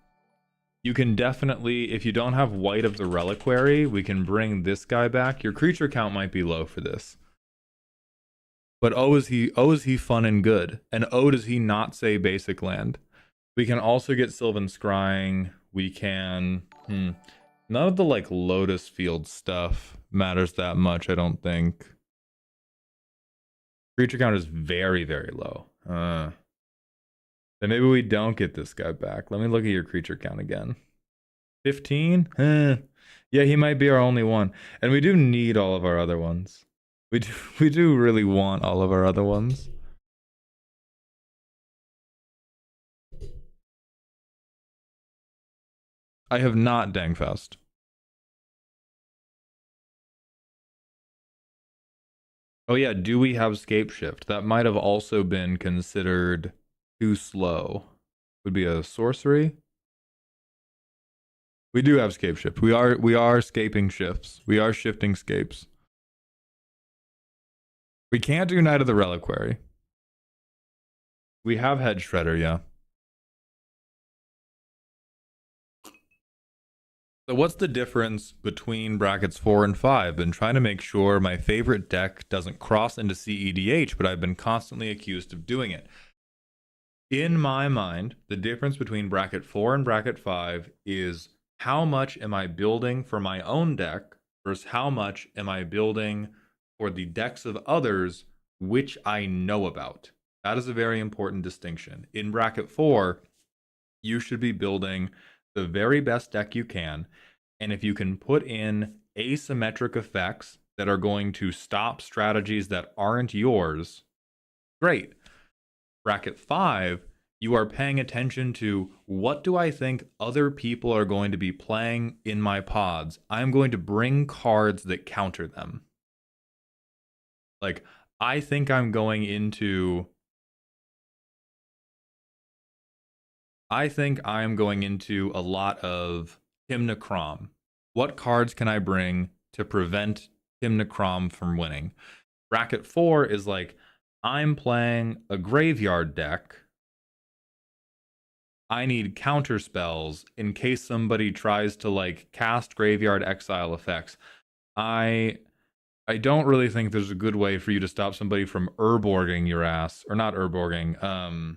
You can definitely, if you don't have White of the Reliquary, we can bring this guy back. Your creature count might be low for this. But is he fun and good? And does he not say basic land? We can also get Sylvan Scrying. We can... None of the, like, Lotus Field stuff matters that much, I don't think. Creature count is very, very low. Then maybe we don't get this guy back. Let me look at your creature count again. 15? Yeah, he might be our only one. And we do need all of our other ones. We do really want all of our other ones. I have not Dangfast. Oh yeah, do we have Scape Shift? That might have also been considered too slow. Would be a sorcery. We do have Scape Shift. We are scaping shifts. We are shifting scapes. We can't do Knight of the Reliquary. We have Head Shredder, yeah. So what's the difference between brackets 4 and 5? Been trying to make sure my favorite deck doesn't cross into CEDH, but I've been constantly accused of doing it. In my mind, the difference between bracket 4 and bracket 5 is how much am I building for my own deck versus how much am I building for the decks of others which I know about. That is a very important distinction. In bracket 4, you should be building the very best deck you can, and if you can put in asymmetric effects that are going to stop strategies that aren't yours, great. Bracket 5, you are paying attention to what do I think other people are going to be playing in my pods. I'm going to bring cards that counter them. Like, I think I'm going into... I think I'm going into a lot of Timnacrom. What cards can I bring to prevent Timnacrom from winning? Bracket 4 is like, I'm playing a graveyard deck. I need counter spells in case somebody tries to like cast graveyard exile effects. I don't really think there's a good way for you to stop somebody from Urborging your ass. Or not Urborging,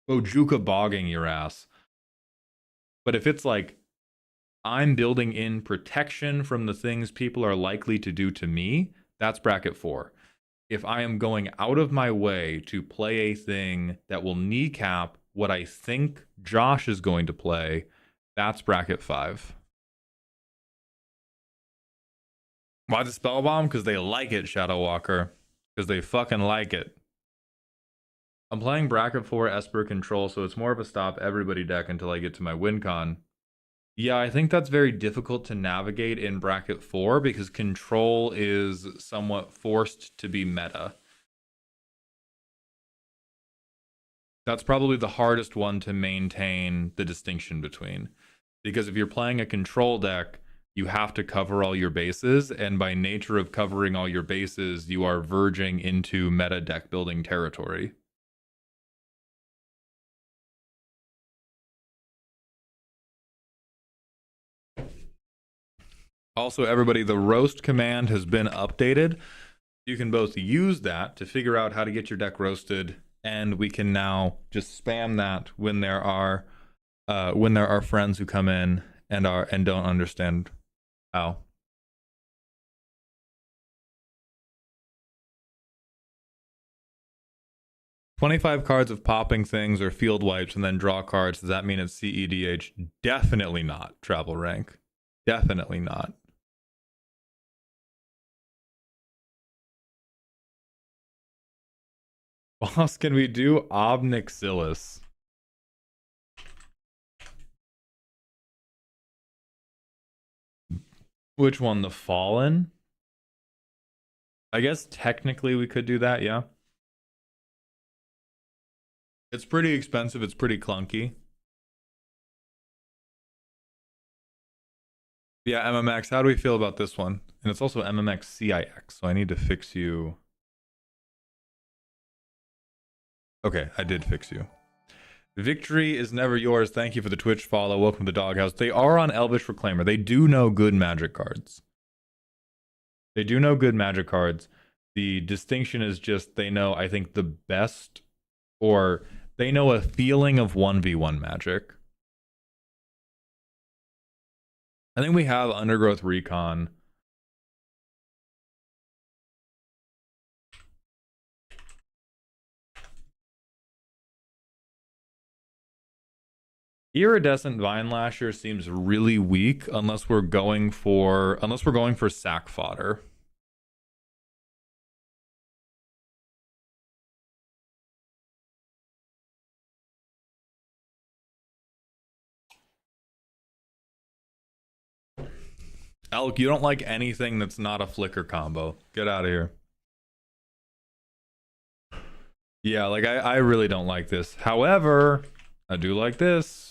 Bojuka bogging your ass. But if it's like, I'm building in protection from the things people are likely to do to me, that's bracket 4. If I am going out of my way to play a thing that will kneecap what I think Josh is going to play, that's bracket 5. Why the Spellbomb? Because they like it, Shadow Walker. Because they fucking like it. I'm playing bracket 4 Esper Control, so it's more of a stop everybody deck until I get to my win con. Yeah, I think that's very difficult to navigate in bracket 4 because control is somewhat forced to be meta. That's probably the hardest one to maintain the distinction between. Because if you're playing a control deck, you have to cover all your bases, and by nature of covering all your bases, you are verging into meta deck building territory. Also, everybody, the roast command has been updated. You can both use that to figure out how to get your deck roasted, and we can now just spam that when there are friends who come in and don't understand how. "25 cards of popping things or field wipes and then draw cards. Does that mean it's CEDH? Definitely not, travel rank. Definitely not. Boss, can we do Obnixilis? Which one? The Fallen? I guess technically we could do that, yeah. It's pretty expensive, it's pretty clunky. Yeah, MMX, how do we feel about this one? And it's also MMX CIX, so I need to fix you. Okay, I did fix you. Victory is never yours. Thank you for the Twitch follow. Welcome to the Doghouse. They are on Elvish Reclaimer. They do know good magic cards. They do know good magic cards. The distinction is just they know, I think, the best, or they know a feeling of 1v1 magic. I think we have Undergrowth Recon. Iridescent Vine Lasher seems really weak unless we're going for sack fodder. Elk, you don't like anything that's not a flicker combo. Get out of here. Yeah, like I really don't like this. However, I do like this.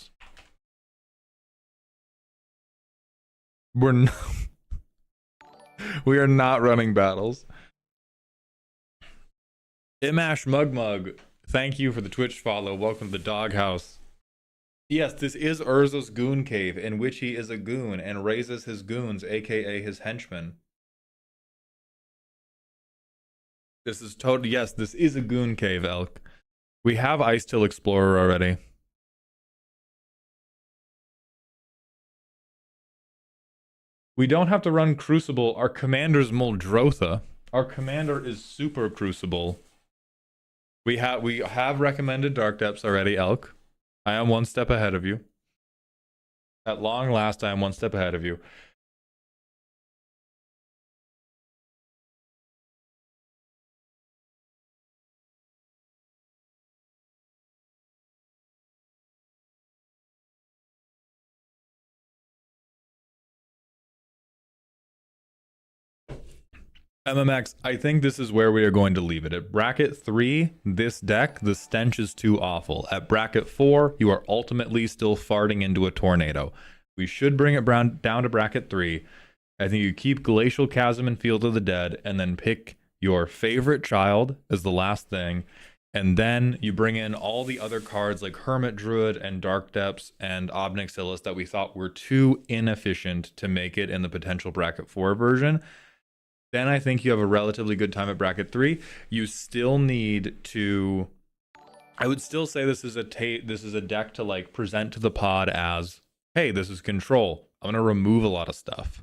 We are not running battles. Imash Mugmug, thank you for the Twitch follow. Welcome to the Doghouse. Yes, this is Urza's Goon Cave, in which he is a goon and raises his goons, aka his henchmen. This is totally, yes, this is a goon cave, Elk. We have Ice Till Explorer already. We don't have to run Crucible. Our commander's Muldrotha. Our commander is super Crucible. We have recommended Dark Depths already, Elk. I am one step ahead of you. At long last, I am one step ahead of you. MMX, I think this is where we are going to leave it. At bracket 3, this deck, the stench is too awful. At bracket 4, you are ultimately still farting into a tornado. We should bring it down to bracket 3. I think you keep Glacial Chasm and Field of the Dead, and then pick your favorite child as the last thing. And then you bring in all the other cards like Hermit Druid and Dark Depths and Obnixilis that we thought were too inefficient to make it in the potential bracket 4 version. Then I think you have a relatively good time at bracket 3. You still need to, I would still say this is a deck to like present to the pod as, hey, this is control. I'm gonna remove a lot of stuff.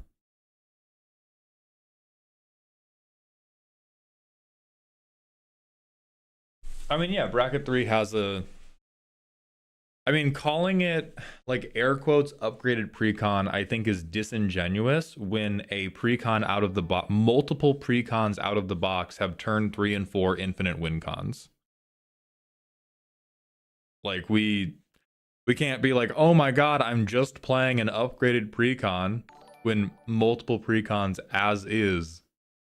I mean, yeah, bracket 3 has a, I mean, calling it like air quotes upgraded precon, I think is disingenuous when a precon out of the box, multiple precons out of the box have turn 3 and 4 infinite win cons. Like we We can't be like, oh my god, I'm just playing an upgraded precon when multiple precons as is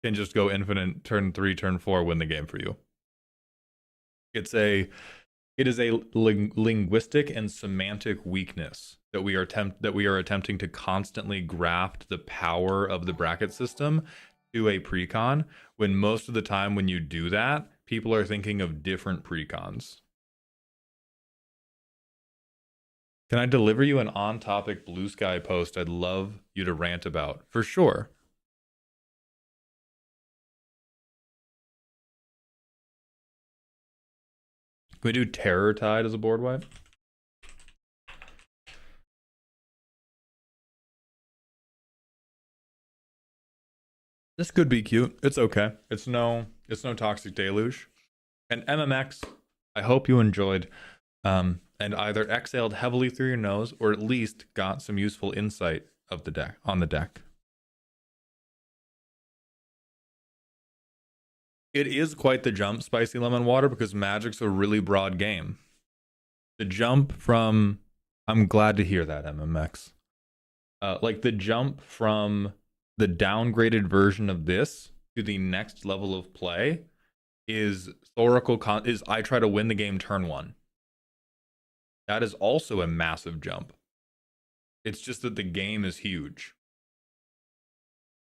can just go infinite turn 3, turn 4, win the game for you. It is a linguistic and semantic weakness that we are attempting to constantly graft the power of the bracket system to a precon, when most of the time when you do that, people are thinking of different precons. Can I deliver you an on-topic Blue Sky post I'd love you to rant about? For sure. Can we do Terror Tide as a board wipe? This could be cute. It's okay. It's no Toxic Deluge. And MMX, I hope you enjoyed and either exhaled heavily through your nose or at least got some useful insight of the deck on the deck. It is quite the jump, Spicy Lemon Water, because Magic's a really broad game. The jump from... I'm glad to hear that, MMX. Like the jump from the downgraded version of this to the next level of play is I try to win the game turn 1. That is also a massive jump. It's just that the game is huge.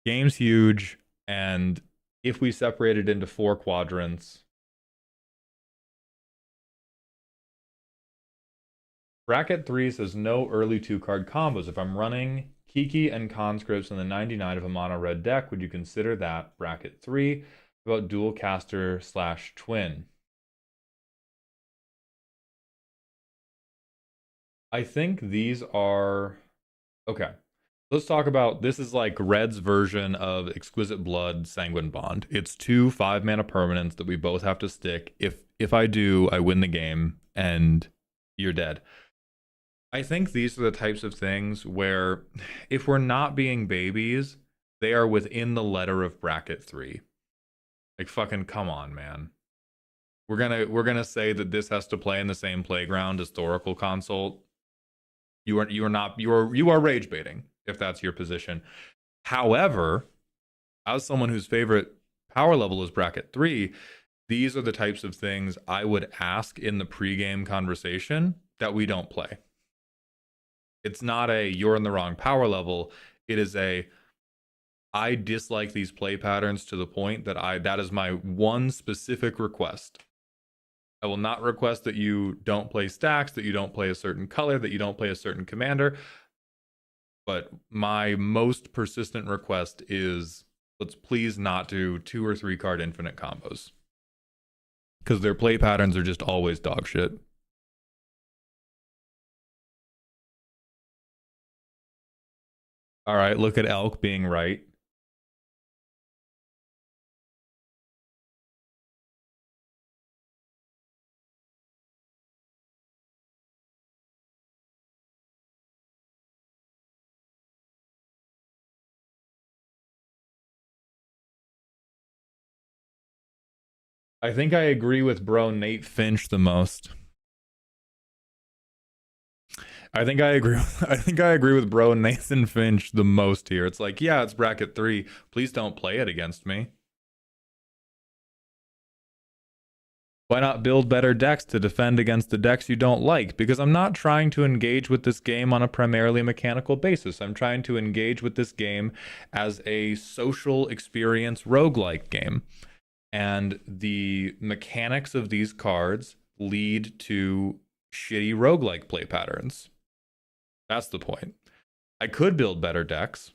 Game's huge, and if we separate it into 4 quadrants, bracket 3 says no early 2-card combos. If I'm running Kiki and Conscripts in the 99 of a mono red deck, would you consider that bracket 3? About dual caster / twin? I think these are... Okay. Let's talk about... This is like Red's version of Exquisite Blood, Sanguine Bond. It's 2 5-mana permanents that we both have to stick. If I do, I win the game, and you're dead. I think these are the types of things where, if we're not being babies, they are within the letter of bracket 3. Like, fucking come on, man. We're gonna say that this has to play in the same playground as Thoracle Consult. You are rage baiting if that's your position. However, as someone whose favorite power level is bracket 3, these are the types of things I would ask in the pregame conversation that we don't play. It's not a you're in the wrong power level. It is a I dislike these play patterns to the point that that is my one specific request. I will not request that you don't play stacks, that you don't play a certain color, that you don't play a certain commander. But my most persistent request is, let's please not do 2 or 3 card infinite combos. Because their play patterns are just always dog shit. All right, look at Elk being right. I think I agree with bro Nate Finch the most. I think I agree with bro Nathan Finch the most here. It's like, yeah, it's bracket 3. Please don't play it against me. Why not build better decks to defend against the decks you don't like? Because I'm not trying to engage with this game on a primarily mechanical basis. I'm trying to engage with this game as a social experience roguelike game. And the mechanics of these cards lead to shitty roguelike play patterns. That's the point. I could build better decks,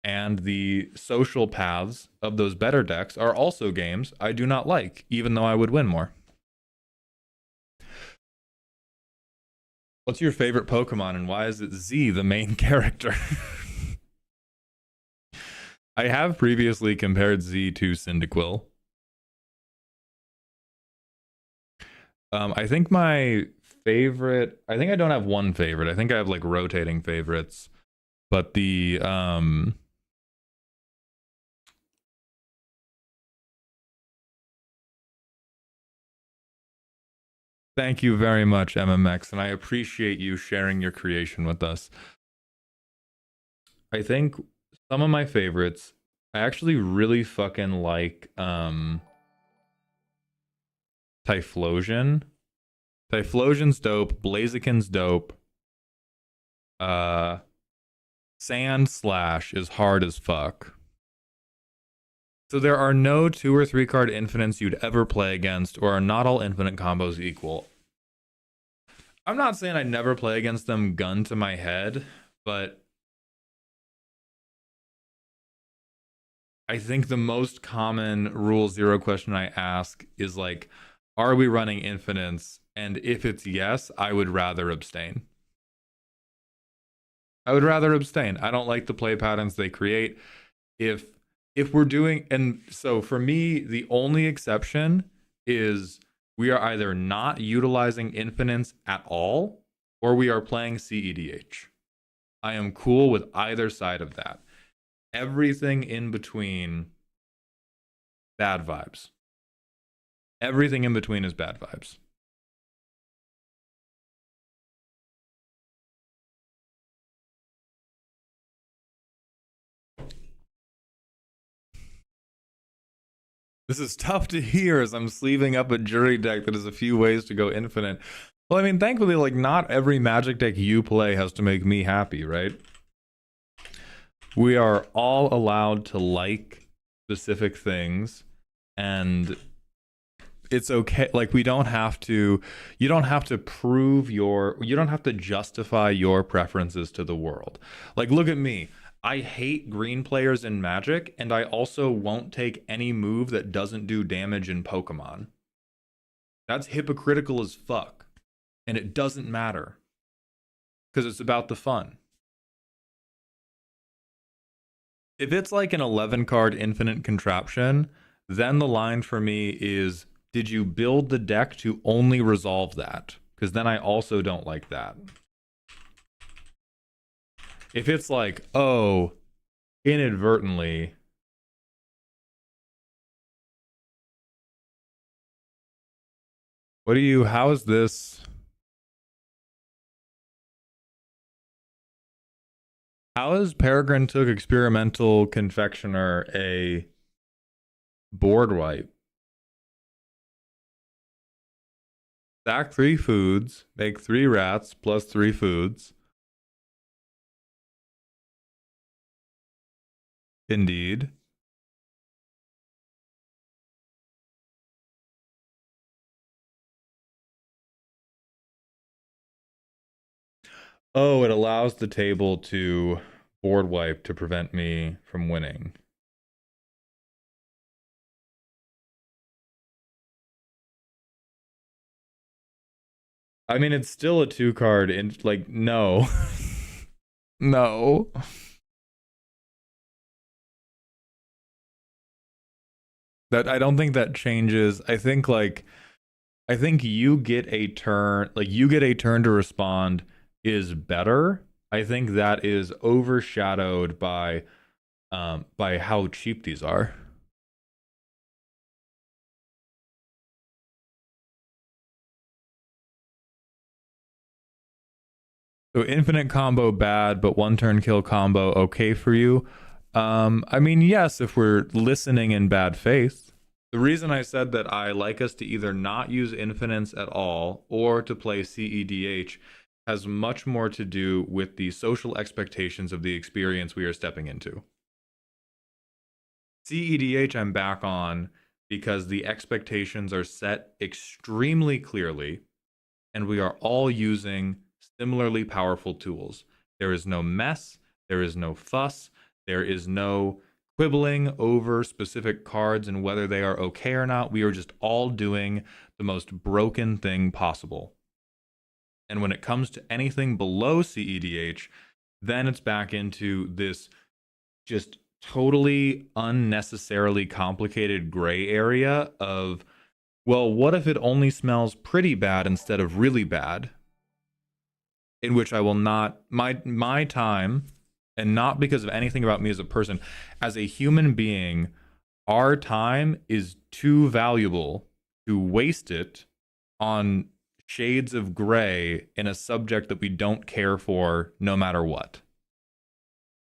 and the social paths of those better decks are also games I do not like, even though I would win more. What's your favorite Pokemon, and why is it Z the main character? I have previously compared Z to Cyndaquil. I think my favorite... I think I don't have one favorite. I think I have, like, rotating favorites. But the... Thank you very much, MMX, and I appreciate you sharing your creation with us. I think some of my favorites, I actually really fucking like Typhlosion. Typhlosion's dope, Blaziken's dope. Sand Slash is hard as fuck. So there are no 2 or 3 card infinites you'd ever play against, or are not all infinite combos equal. I'm not saying I never play against them gun to my head, but I think the most common rule 0 question I ask is like, are we running infinites? And if it's yes, I would rather abstain. I would rather abstain. I don't like the play patterns they create. If we're doing, and so for me, the only exception is we are either not utilizing infinites at all, or we are playing CEDH. I am cool with either side of that. Everything in between, bad vibes. Everything in between is bad vibes. This is tough to hear as I'm sleeving up a jury deck that has a few ways to go infinite. Well, I mean, thankfully, like, not every Magic deck you play has to make me happy, right? We are all allowed to like specific things, and it's okay. Like, we don't have to, you don't have to prove your, you don't have to justify your preferences to the world. Like, look at me. I hate green players in Magic, and I also won't take any move that doesn't do damage in Pokemon. That's hypocritical as fuck. And it doesn't matter. Because it's about the fun. If it's like an 11 card infinite contraption, then the line for me is, did you build the deck to only resolve that? Because then I also don't like that. If it's like, oh, inadvertently, how is this? How is Peregrine Took Experimental Confectioner a board wipe? Stack 3 foods, make 3 rats plus 3 foods. Indeed. Oh, it allows the table to board wipe to prevent me from winning. I mean, it's still a 2 card in, like, no. No. That, I don't think that changes. I think you get a turn, like, you get a turn to respond is better. I think that is overshadowed by how cheap these are. So infinite combo bad, but 1 turn kill combo okay for you? I mean, yes, if we're listening in bad faith. The reason I said that I like us to either not use infinites at all or to play CEDH has much more to do with the social expectations of the experience we are stepping into. CEDH I'm back on because the expectations are set extremely clearly, and we are all using similarly powerful tools. There is no mess, there is no fuss, there is no quibbling over specific cards and whether they are okay or not. We are just all doing the most broken thing possible. And when it comes to anything below CEDH, then it's back into this just totally unnecessarily complicated gray area of, well, what if it only smells pretty bad instead of really bad? In which I will not, my time, and not because of anything about me as a person, as a human being, our time is too valuable to waste it on shades of gray in a subject that we don't care for no matter what.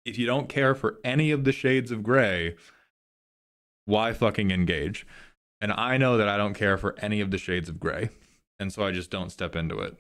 If you don't care for any of the shades of gray, why fucking engage? And I know that I don't care for any of the shades of gray, and so I just don't step into it.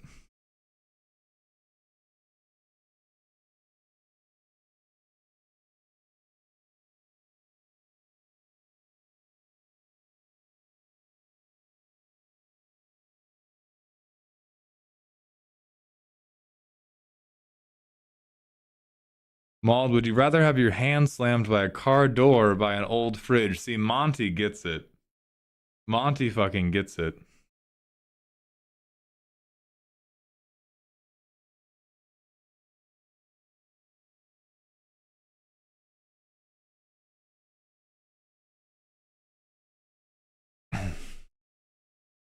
Mauled, would you rather have your hand slammed by a car door or by an old fridge? See, Monty gets it. Monty fucking gets it.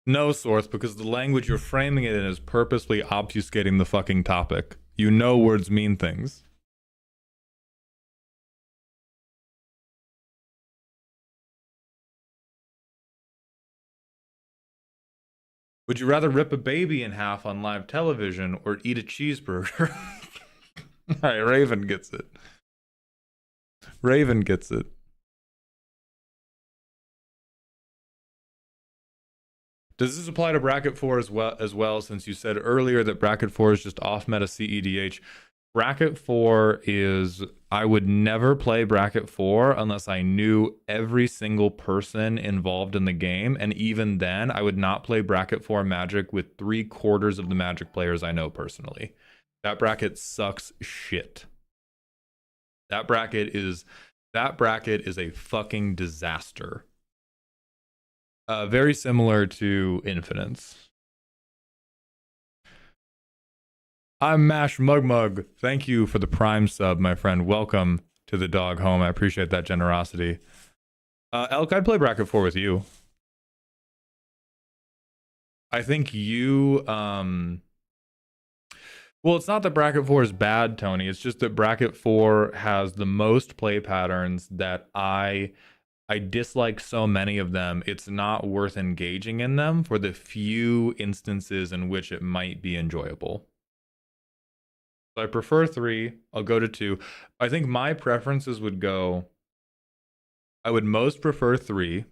No, Source, because the language you're framing it in is purposely obfuscating the fucking topic. You know words mean things. Would you rather rip a baby in half on live television or eat a cheeseburger? Alright, Raven gets it. Raven gets it. Does this apply to bracket 4 as well, since you said earlier that bracket 4 is just off meta CEDH? Bracket 4 is, I would never play bracket 4 unless I knew every single person involved in the game, and even then I would not play bracket 4 Magic with 3/4 of the Magic players I know personally. That bracket sucks shit. That bracket is a fucking disaster. Very similar to Infinites. I'm Mash Mugmug. Thank you for the Prime sub, my friend. Welcome to the dog home. I appreciate that generosity. Elk, I'd play bracket 4 with you. I think you... Well, it's not that bracket 4 is bad, Tony. It's just that bracket 4 has the most play patterns that I dislike so many of them, it's not worth engaging in them for the few instances in which it might be enjoyable. So I prefer 3. I'll go to 2. I think my preferences would go... I would most prefer 3.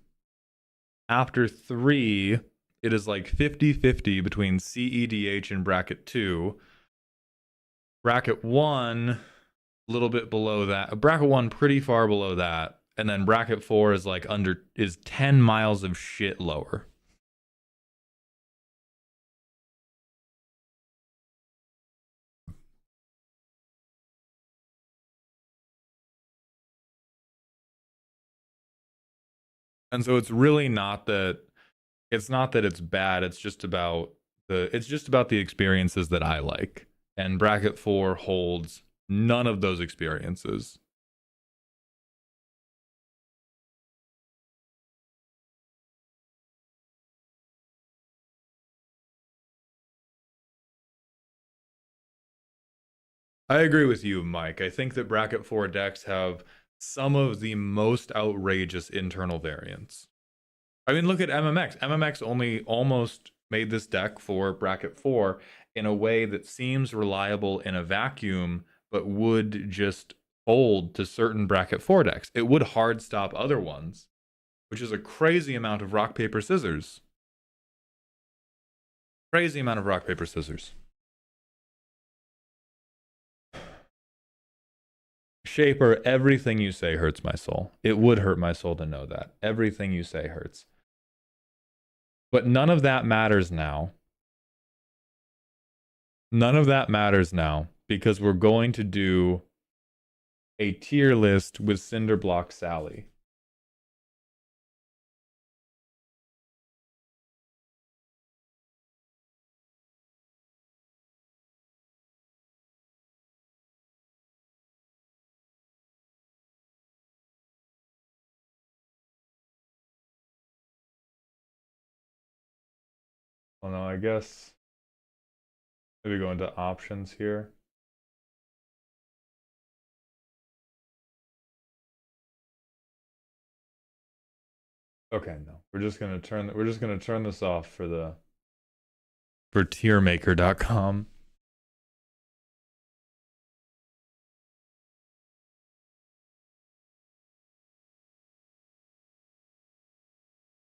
After 3, it is like 50-50 between CEDH and bracket 2. Bracket 1, a little bit below that. Bracket 1, pretty far below that. And then bracket 4 is like is 10 miles of shit lower. And so it's really not that it's bad, it's just about the experiences that I like. And bracket 4 holds none of those experiences. I agree with you, Mike. I think that bracket 4 decks have some of the most outrageous internal variants. I mean, look at MMX. MMX only almost made this deck for bracket 4 in a way that seems reliable in a vacuum, but would just fold to certain bracket 4 decks. It would hard stop other ones, which is a crazy amount of rock, paper, scissors. Crazy amount of rock, paper, scissors. Shaper, everything you say hurts my soul. It would hurt my soul to know that. Everything you say hurts. But none of that matters now. None of that matters now because we're going to do a tier list with Cinderblock Sally. Well, no, I guess maybe go into options here. Okay, no. We're just gonna turn this off for the for tiermaker.com.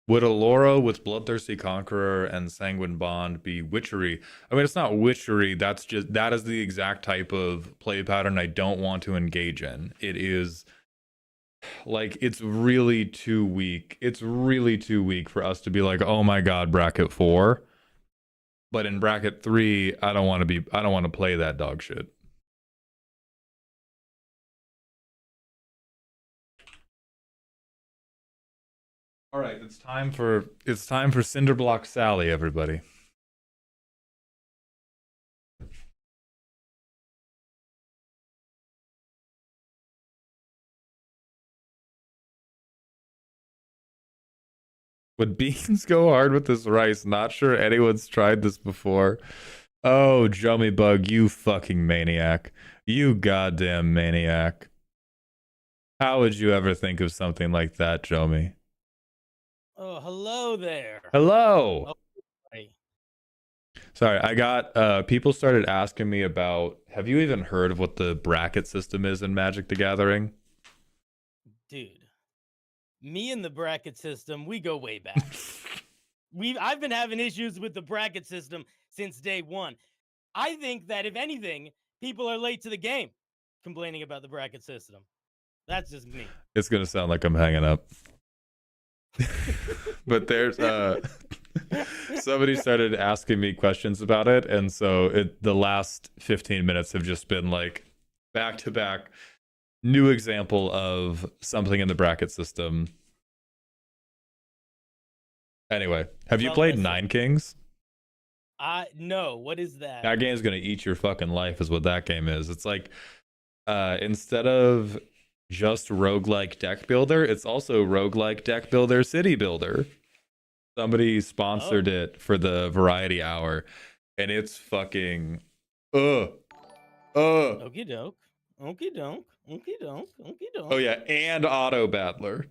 Would Allura with Bloodthirsty Conqueror and Sanguine Bond be witchery? I mean, it's not witchery. That is the exact type of play pattern I don't want to engage in. It is like, it's really too weak. It's really too weak for us to be like, oh my god, bracket 4. But in bracket 3, I don't want to play that dog shit. All right, it's time for Cinderblock Sally, everybody. Would beans go hard with this rice? Not sure anyone's tried this before. Oh, Jummy Bug, you fucking maniac. You goddamn maniac. How would you ever think of something like that, Jomi? Oh, hello there. Hello. Oh, hey. Sorry, I got people started asking me about, have you even heard of what the bracket system is in Magic the Gathering? Dude, me and the bracket system, we go way back. I've been having issues with the bracket system since day one. I think that if anything, people are late to the game complaining about the bracket system. That's just me. It's gonna sound like I'm hanging up. But there's somebody started asking me questions about it, and so the last 15 minutes have just been like back to back new example of something in the bracket system. Anyway, have you played Nine Kings? No, what is that? That game's gonna eat your fucking life is what that game is. It's like instead of just roguelike deck builder, it's also roguelike deck builder city builder. Somebody sponsored it for the variety hour, and it's fucking Okie doke. Okie doke. Okie doke. Okie doke. Oh yeah, and auto battler.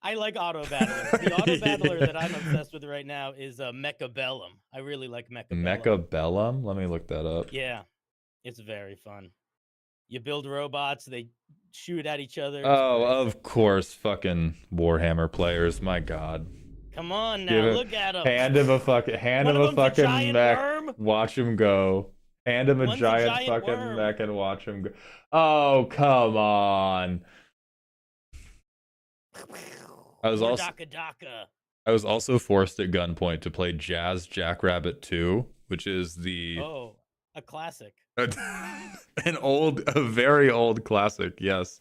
I like auto battler. The auto battler that I'm obsessed with right now is Mechabellum. I really like Mechabellum. Mechabellum? Let me look that up. Yeah, it's very fun. You build robots, they shoot at each other. Oh, of course, fucking Warhammer players. My god. Come on now, look at him. Hand him a fucking mech. Worm. Watch him go. Hand him a giant fucking worm. mech and watch him go. Oh, come on. I was also forced at gunpoint to play Jazz Jackrabbit 2, which is a classic. a very old classic. Yes.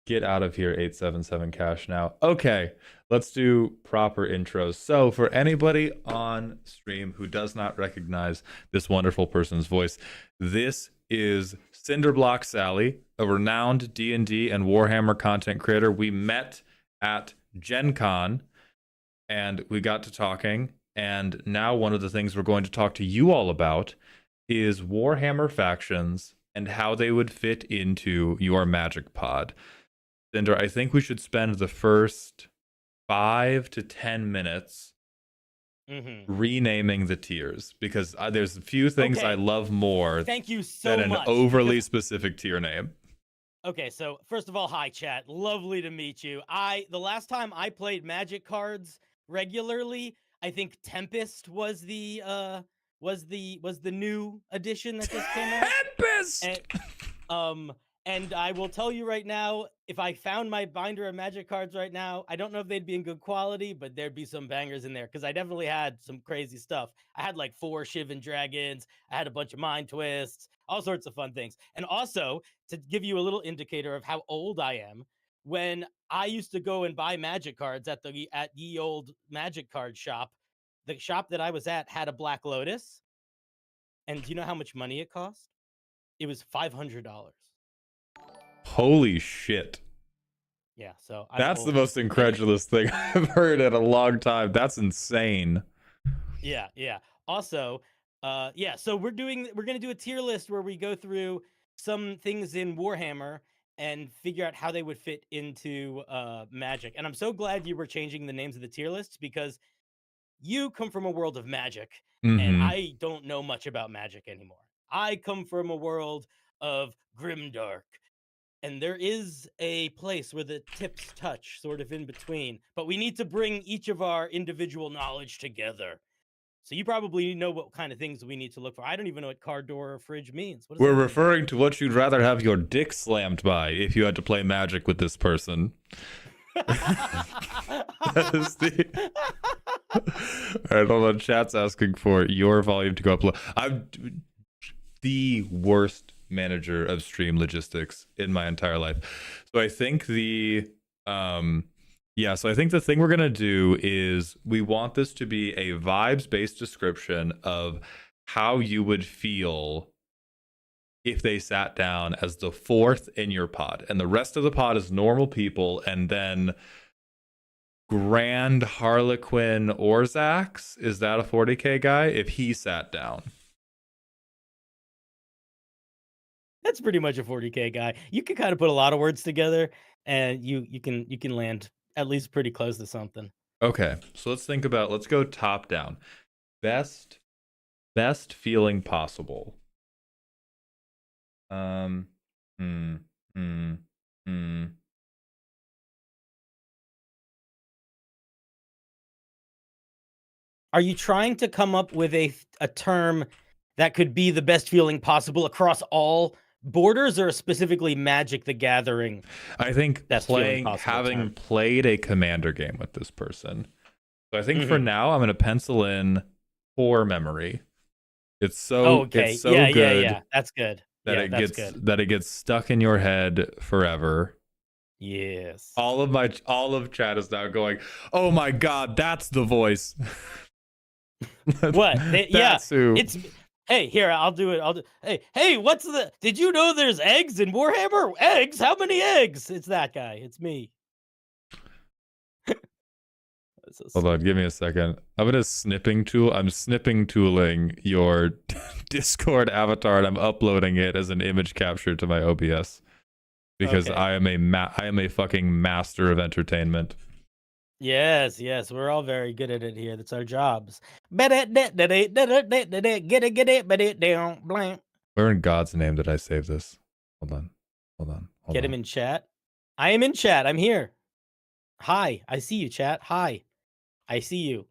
Get out of here, 877 cash now. Okay, let's do proper intros. So for anybody on stream who does not recognize this wonderful person's voice, this is Cinderblock Sally, a renowned D&D and Warhammer content creator. We met at Gen Con and we got to talking, and now one of the things we're going to talk to you all about is Warhammer factions and how they would fit into your Magic pod. Cinder, I think we should spend the first 5 to 10 minutes renaming the tiers, because there's a few things I love more than an overly specific tier name. Okay, so first of all, hi chat. Lovely to meet you. The last time I played Magic cards regularly, I think Tempest was the new edition that just came out. Tempest. And I will tell you right now, if I found my binder of Magic cards right now, I don't know if they'd be in good quality, but there'd be some bangers in there, because I definitely had some crazy stuff. I had like 4 Shivan Dragons, I had a bunch of Mind Twists, all sorts of fun things. And also, to give you a little indicator of how old I am, when I used to go and buy Magic cards at Ye Old Magic Card Shop, the shop that I was at had a Black Lotus. And do you know how much money it cost? It was $500. Holy shit. Yeah, so that's the most incredulous thing I've heard in a long time. That's insane. Yeah. Also, so we're gonna do a tier list where we go through some things in Warhammer and figure out how they would fit into Magic. And I'm so glad you were changing the names of the tier lists, because you come from a world of Magic, and Mhm. I don't know much about magic anymore. I come from a world of grimdark, and there is a place where the tips touch, sort of in between. But we need to bring each of our individual knowledge together. So you probably know what kind of things we need to look for. I don't even know what car door or fridge means. What does We're that mean? referring to what you'd rather have your dick slammed by if you had to play Magic with this person. That is the... All right, hold on. Chat's asking for your volume to go up low. I'm the worst manager of stream logistics in my entire life. So I think the so I think the thing we're gonna do is we want this to be a vibes-based description of how you would feel if they sat down as the fourth in your pod, and the rest of the pod is normal people, and then Grand Harlequin Orzax, is that a 40k guy? If he sat down. That's pretty much a 40k guy. You can kind of put a lot of words together, and you can land at least pretty close to something. Okay, so let's go top down. Best feeling possible. Are you trying to come up with a term that could be the best feeling possible across all borders, or specifically Magic the Gathering? I think feeling possible having term? played a commander game with this person. So I think for now I'm going to pencil in core memory. It's so it's so good. Yeah. That's good. That it gets stuck in your head forever. Yes. All of chat is now going, "Oh my god, that's the voice." What? That's who. It's hey, here, I'll do it. Hey, what's the did you know there's eggs in Warhammer? Eggs? How many eggs? It's that guy. It's me. Hold on, give me a second. I'm snipping tooling your Discord avatar, and I'm uploading it as an image capture to my OBS because Okay. I am a fucking master of entertainment. Yes, we're all very good at it here. That's our jobs. Get it down, blank. Where in God's name did I save this? Hold on. Get him in chat. I am in chat. I'm here. Hi, I see you, chat. Hi, I see you.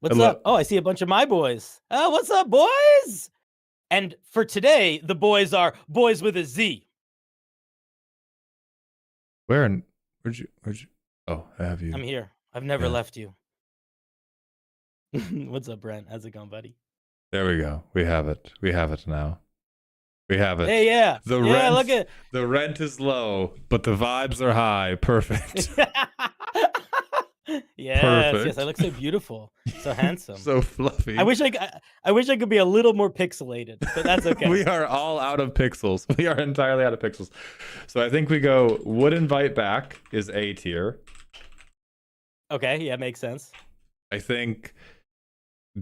What's up? Oh, I see a bunch of my boys. Oh, what's up, boys? And for today, the boys are boys with a Z. Where'd you? Oh, I have you. I'm here. I've never left you. What's up, Brent? How's it going, buddy? There we go. We have it. We have it now. We have it. Hey, yeah. Look at the rent is low, but the vibes are high. Perfect. Yes, I look so beautiful, so handsome, so fluffy. I wish I could be a little more pixelated, but that's okay. We are all out of pixels. We are entirely out of pixels. So I think we go would invite back is A tier. Okay, yeah, makes sense. I think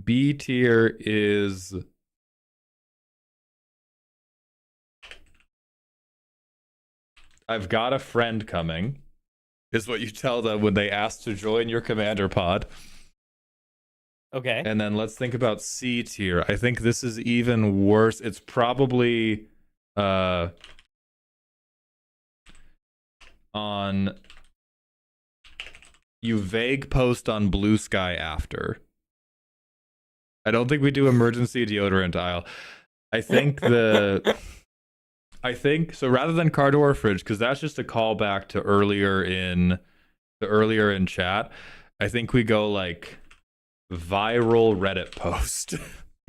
B tier is I've got a friend coming. Is what you tell them when they ask to join your commander pod. Okay. And then let's think about C tier. I think this is even worse. It's probably on you vague post on Blue Sky after. I don't think we do emergency deodorant aisle. I think so. Rather than car door fridge, because that's just a callback to earlier in chat. I think we go like viral Reddit post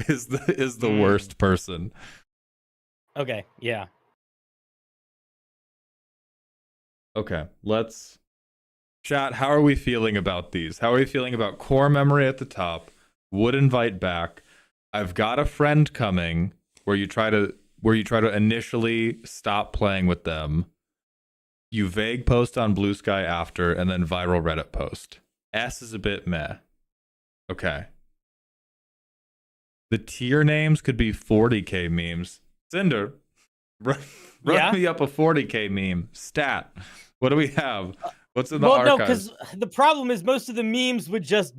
is the worst person. Okay, yeah. Okay, let's chat. How are we feeling about these? How are we feeling about core memory at the top? Would invite back. I've got a friend coming where you try to initially stop playing with them. You vague post on Blue Sky after, and then viral Reddit post. S is a bit meh. Okay. The tier names could be 40k memes. Cinder, run me up a 40k meme. Stat. What do we have? What's in the Well, no, archives? because the problem is most of the memes would just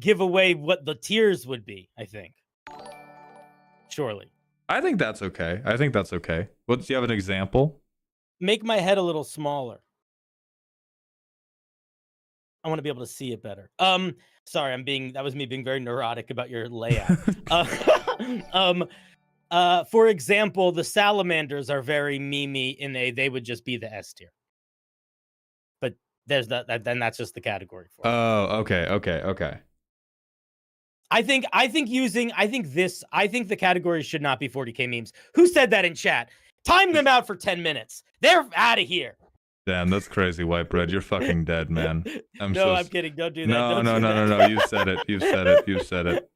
give away what the tiers would be, I think. Surely. I think that's okay. I think that's okay. Do you have an example? Make my head a little smaller. I want to be able to see it better. Sorry, that was me being very neurotic about your layout. For example, the salamanders are very memey in they would just be the S tier. But there's then that's just the category for it. Oh, okay. I think the category should not be 40k memes. Who said that in chat? Time them out for 10 minutes. They're out of here. Damn, that's crazy, white bread. You're fucking dead, man. I'm kidding. Don't do that. No. You said it. You said it.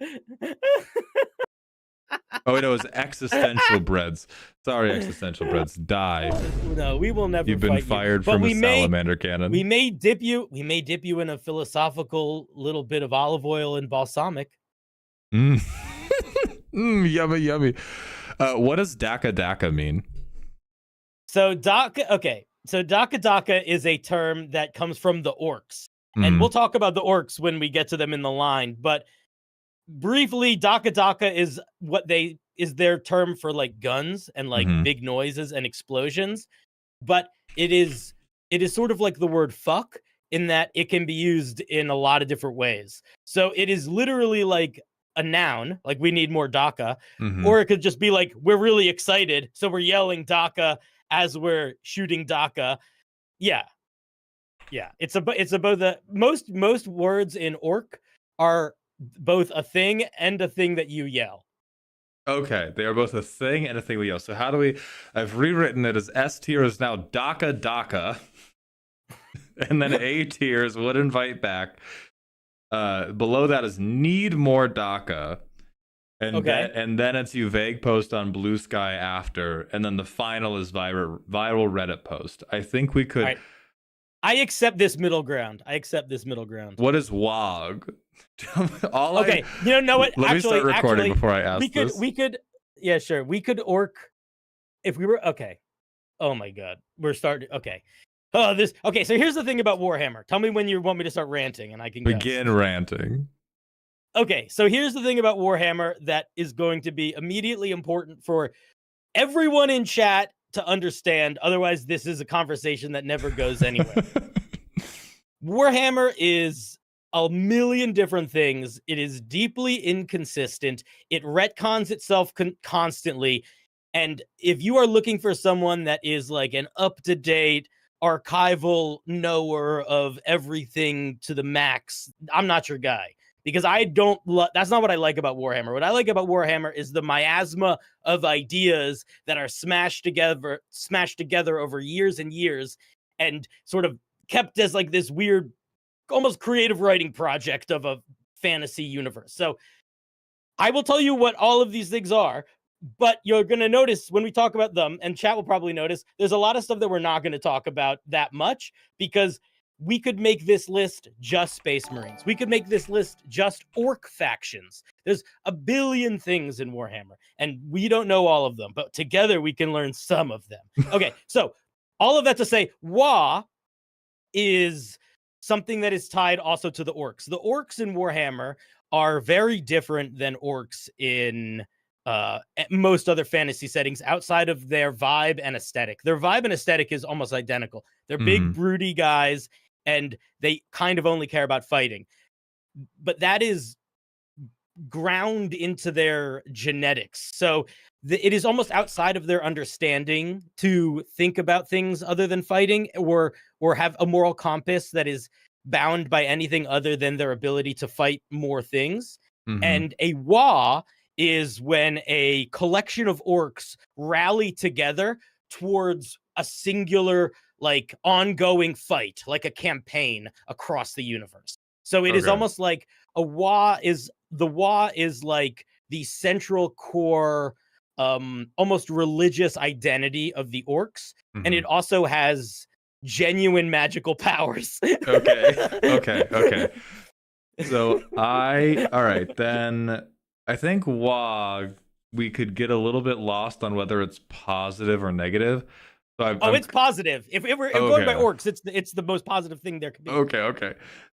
Oh, wait, it was existential breads. Sorry, existential breads. Die. No, we will never. You've been fired from a salamander cannon. We may dip you in a philosophical little bit of olive oil and balsamic. Yummy. What does Daka Daka mean? So Daka is a term that comes from the orcs. And we'll talk about the orcs when we get to them in the line, but briefly, Daka is their term for like guns and like big noises and explosions. But it is sort of like the word fuck in that it can be used in a lot of different ways. So it is literally like a noun, like we need more Daka, or it could just be like we're really excited, so we're yelling Daka as we're shooting Daka. Yeah. It's about the most words in orc are both a thing and a thing that you yell. Okay, they are both a thing and a thing we yell. So how do we? I've rewritten it as S tier is now Daka Daka, and then A tier is would invite back. Below that is need more Daka. And then it's you vague post on Blue Sky after, and then the final is viral Reddit post. I think we could. Right. I accept this middle ground. What is WOG? You know what? Let me start recording before I ask this. We could. Yeah, sure. We could orc if we were okay. Oh my god, we're starting. Okay. Okay. So here's the thing about Warhammer. Tell me when you want me to start ranting, and I can begin ranting. Okay, so here's the thing about Warhammer that is going to be immediately important for everyone in chat to understand. Otherwise, this is a conversation that never goes anywhere. Warhammer is a million different things. It is deeply inconsistent. It retcons itself constantly. And if you are looking for someone that is like an up-to-date, archival knower of everything to the max, I'm not your guy. Because that's not what I like about Warhammer. What I like about Warhammer is the miasma of ideas that are smashed together over years and years and sort of kept as like this weird, almost creative writing project of a fantasy universe. So I will tell you what all of these things are, but you're going to notice when we talk about them, and chat will probably notice, there's a lot of stuff that we're not going to talk about that much because we could make this list just Space Marines. We could make this list just orc factions. There's a billion things in Warhammer, and we don't know all of them, but together we can learn some of them. Okay, so all of that to say, WA is something that is tied also to the orcs. The orcs in Warhammer are very different than orcs in most other fantasy settings outside of their vibe and aesthetic. Their vibe and aesthetic is almost identical. They're big, broody guys, and they kind of only care about fighting. But that is ground into their genetics. So it is almost outside of their understanding to think about things other than fighting or have a moral compass that is bound by anything other than their ability to fight more things. And a WA is when a collection of orcs rally together towards a singular, like, ongoing fight, like a campaign across the universe. So it is almost like the WA is like the central core, almost religious identity of the orcs. And it also has genuine magical powers. Okay. So all right, then I think WOG, we could get a little bit lost on whether it's positive or negative. So it's positive. If we're going by Okay. orcs, it's the most positive thing there could be. Okay.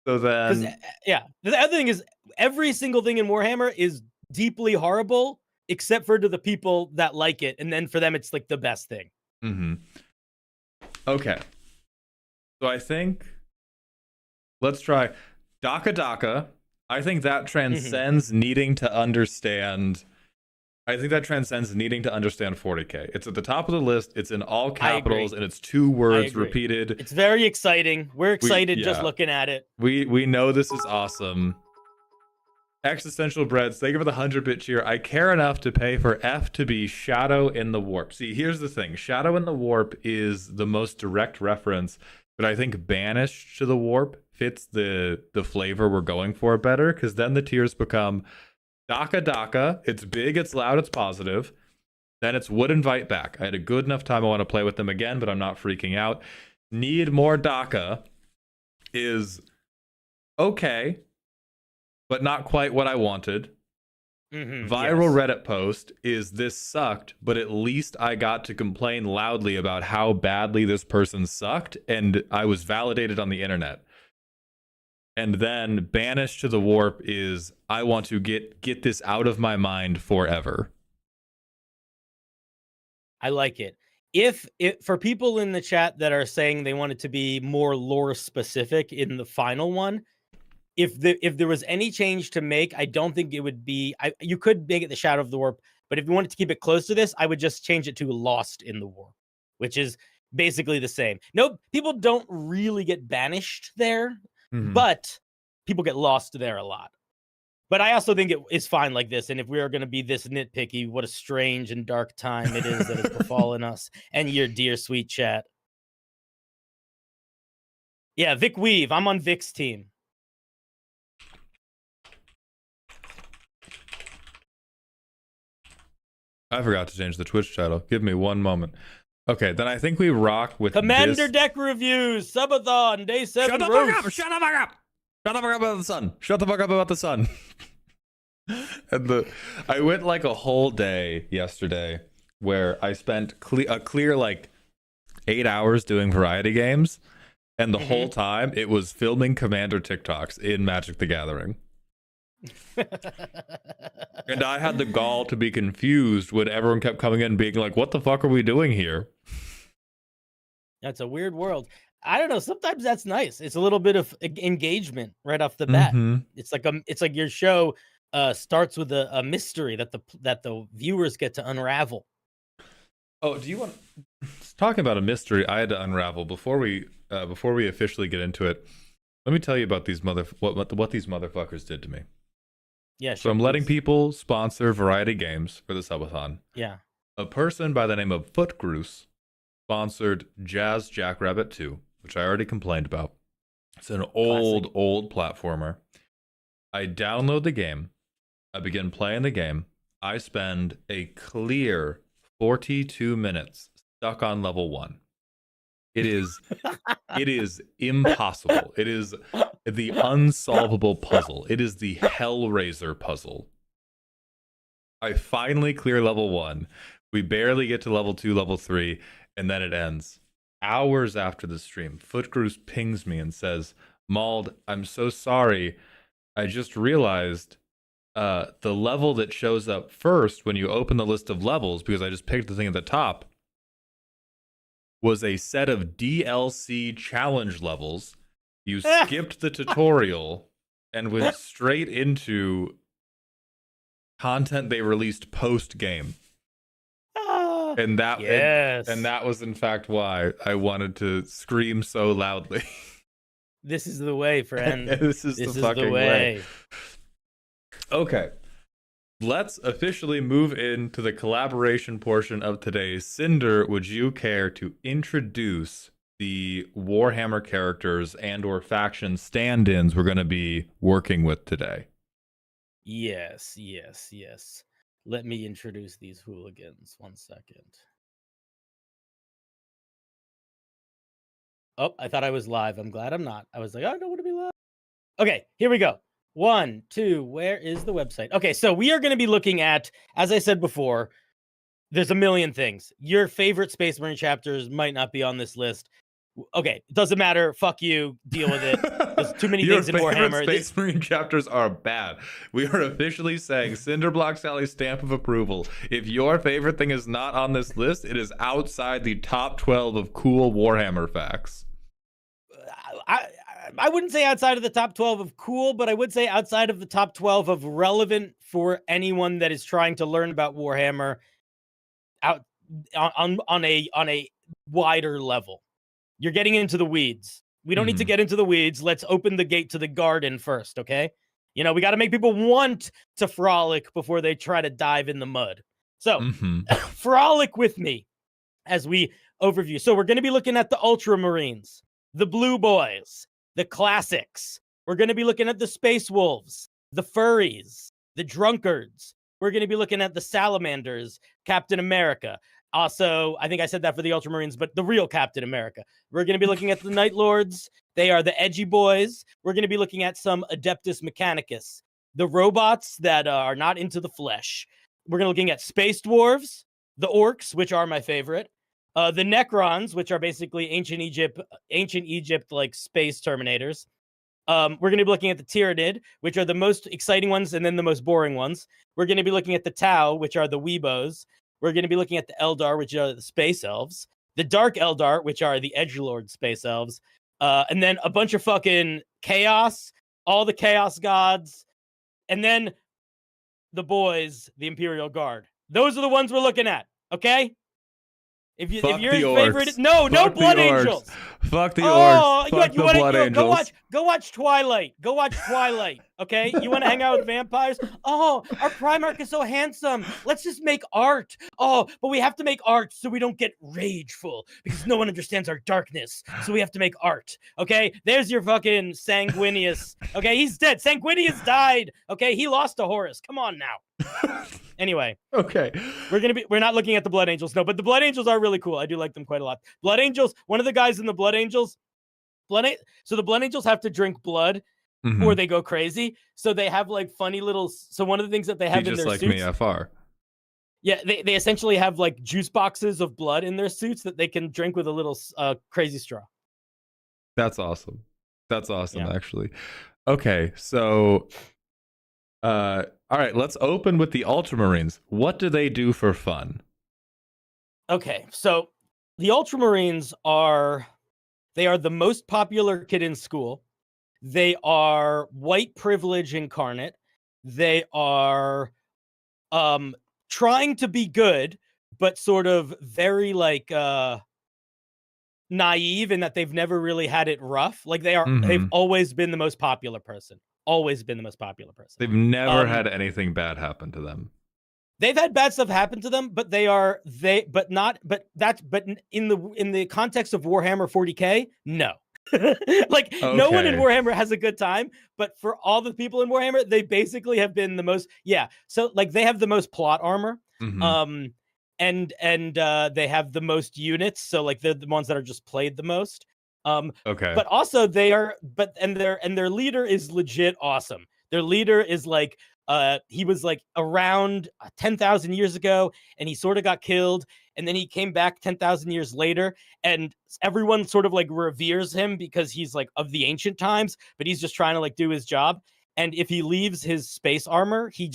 So then, Yeah, the other thing is every single thing in Warhammer is deeply horrible, except for to the people that like it, and then for them it's like the best thing. Okay. So I think let's try Daka. I think that transcends needing to understand. I think that transcends needing to understand 40K. It's at the top of the list. It's in all capitals, and it's 2 words repeated. It's very exciting. We're excited just looking at it. We know this is awesome. Existential Breads, thank you for the 100-bit cheer. I care enough to pay for F to be Shadow in the Warp. See, here's the thing. Shadow in the Warp is the most direct reference, but I think Banished to the Warp fits the flavor we're going for better, because then the tiers become Daka. It's big, it's loud, it's positive. Then it's Would Invite Back. I had a good enough time. I want to play with them again, but I'm not freaking out. Need More Daka is okay, but not quite what I wanted. Viral Reddit post is this sucked, but at least I got to complain loudly about how badly this person sucked, and I was validated on the internet. And then Banished to the Warp is I want to get this out of my mind forever. I like it. If for people in the chat that are saying they want it to be more lore specific in the final one, if there was any change to make, I don't think it would be. You could make it the Shadow of the Warp, but if you wanted to keep it close to this, I would just change it to Lost in the Warp, which is basically the same. No, people don't really get banished there, but people get lost there a lot. But I also think it is fine like this. And if we are going to be this nitpicky, what a strange and dark time it is that has befallen us and your dear sweet chat. Yeah, Vic Weave. I'm on Vic's team. I forgot to change the Twitch title. Give me one moment. Okay, then I think we rock with Commander Deck Reviews, Subathon, Day 7 Shut the roast. fuck up! Shut the fuck up! Shut the fuck up about the sun! Shut the fuck up about the sun! And I went like a whole day yesterday where I spent a clear like 8 hours doing variety games, and the whole time it was filming Commander TikToks in Magic the Gathering. And I had the gall to be confused when everyone kept coming in and being like, what the fuck are we doing here? That's a weird world. I don't know. Sometimes that's nice. It's a little bit of engagement right off the bat. It's like your show starts with a mystery that the viewers get to unravel. Oh, do you want talking about a mystery I had to unravel before we officially get into it? Let me tell you about these what these motherfuckers did to me. Yeah, so I'm letting people sponsor variety games for the subathon. Yeah. A person by the name of Footgroose sponsored Jazz Jackrabbit 2, which I already complained about. It's an old platformer. I download the game. I begin playing the game. I spend a clear 42 minutes stuck on level 1. It is impossible. It is the unsolvable puzzle. It is the Hellraiser puzzle. I finally clear level 1. We barely get to level 2, level 3, and then it ends. Hours after the stream, Footgroose pings me and says, Mauld, I'm so sorry. I just realized the level that shows up first when you open the list of levels, because I just picked the thing at the top, was a set of DLC challenge levels. You skipped the tutorial and went straight into content they released post-game. And that and that was in fact why I wanted to scream so loudly. This is the way, friend. This is the fucking way. Okay. Let's officially move into the collaboration portion of today. Cinder, would you care to introduce the Warhammer characters and or faction stand-ins we're going to be working with today? Yes. Let me introduce these hooligans. 1 second. Oh, I thought I was live. I'm glad I'm not. I was like, I don't want to be live. Okay, here we go. 1, 2, where is the website? Okay, so we are going to be looking at, as I said before, there's a million things. Your favorite Space Marine chapters might not be on this list. Okay, it doesn't matter. Fuck you. Deal with it. There's too many things in Warhammer. Space Marine chapters are bad. We are officially saying Cinderblock Sally's stamp of approval. If your favorite thing is not on this list, it is outside the top 12 of cool Warhammer facts. I wouldn't say outside of the top 12 of cool, but I would say outside of the top 12 of relevant for anyone that is trying to learn about Warhammer out on a wider level. You're getting into the weeds. We don't need to get into the weeds. Let's open the gate to the garden first, okay? You know, we got to make people want to frolic before they try to dive in the mud. So, frolic with me as we overview. So, we're going to be looking at the Ultramarines, the Blue Boys, the Classics. We're going to be looking at the Space Wolves, the Furries, the Drunkards. We're going to be looking at the Salamanders, Captain America. Also, I think I said that for the Ultramarines, but the real Captain America. We're going to be looking at the Night Lords. They are the edgy boys. We're going to be looking at some Adeptus Mechanicus, the robots that are not into the flesh. We're going to be looking at Space Dwarves, the Orcs, which are my favorite, the Necrons, which are basically ancient Egypt like space Terminators. We're going to be looking at the Tyranid, which are the most exciting ones and then the most boring ones. We're going to be looking at the Tau, which are the Weebos. We're going to be looking at the Eldar, which are the Space Elves, the Dark Eldar, which are the Edgelord Space Elves, and then a bunch of fucking Chaos, all the Chaos Gods, and then the boys, the Imperial Guard. Those are the ones we're looking at, okay? If your favorite, no Blood Angels. Fuck the orcs. Fuck the Blood Angels. Go watch Twilight. Go watch Twilight. Okay, you want to hang out with vampires? Oh, our Primarch is so handsome. Let's just make art. Oh, but we have to make art so we don't get rageful because no one understands our darkness. So we have to make art. Okay, there's your fucking Sanguinius. Okay, he's dead. Sanguinius died. Okay, he lost to Horus. Come on now. Anyway, okay, we're not looking at the Blood Angels, no, but the Blood Angels are really cool. I do like them quite a lot. Blood Angels, one of the guys in the Blood Angels, so the Blood Angels have to drink blood or they go crazy. So they have like funny little. So one of the things that they have in their like suits, me, FR. Yeah, they essentially have like juice boxes of blood in their suits that they can drink with a little crazy straw. That's awesome. That's awesome, actually. Okay, so. All right, let's open with the Ultramarines. What do they do for fun? Okay, so the Ultramarines are the most popular kid in school. They are white privilege incarnate. They are trying to be good, but sort of very like naive in that they've never really had it rough. Like they've always been the most popular person. Always been the most popular person. They've never had anything bad happen to them. They've had bad stuff happen to them, but in the context of Warhammer 40K, no. Like no one in Warhammer has a good time, but for all the people in Warhammer, they basically have been the most so like they have the most plot armor. And they have the most units, so like they're the ones that are just played the most. But also their leader is legit awesome. Their leader is like he was like around 10,000 years ago and he sort of got killed and then he came back 10,000 years later and everyone sort of like reveres him because he's like of the ancient times, but he's just trying to like do his job. And if he leaves his space armor, he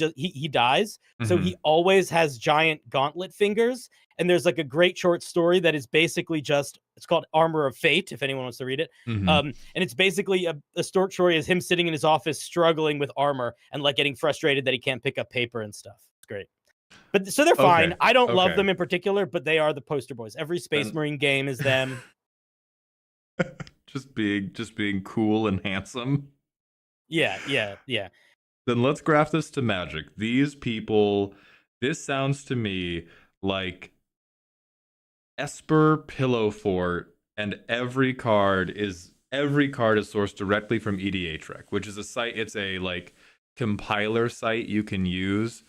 dies. So he always has giant gauntlet fingers. And there's like a great short story that is basically it's called Armor of Fate, if anyone wants to read it. And it's basically a short story is him sitting in his office struggling with armor and like getting frustrated that he can't pick up paper and stuff. It's great. But so they're fine. I don't love them in particular, but they are the poster boys. Every Space Marine game is them. just being cool and handsome. Yeah. Then let's graph this to Magic. These people, this sounds to me like Esper Pillow Fort, and every card is sourced directly from EDHREC, which is a site. It's a like compiler site you can use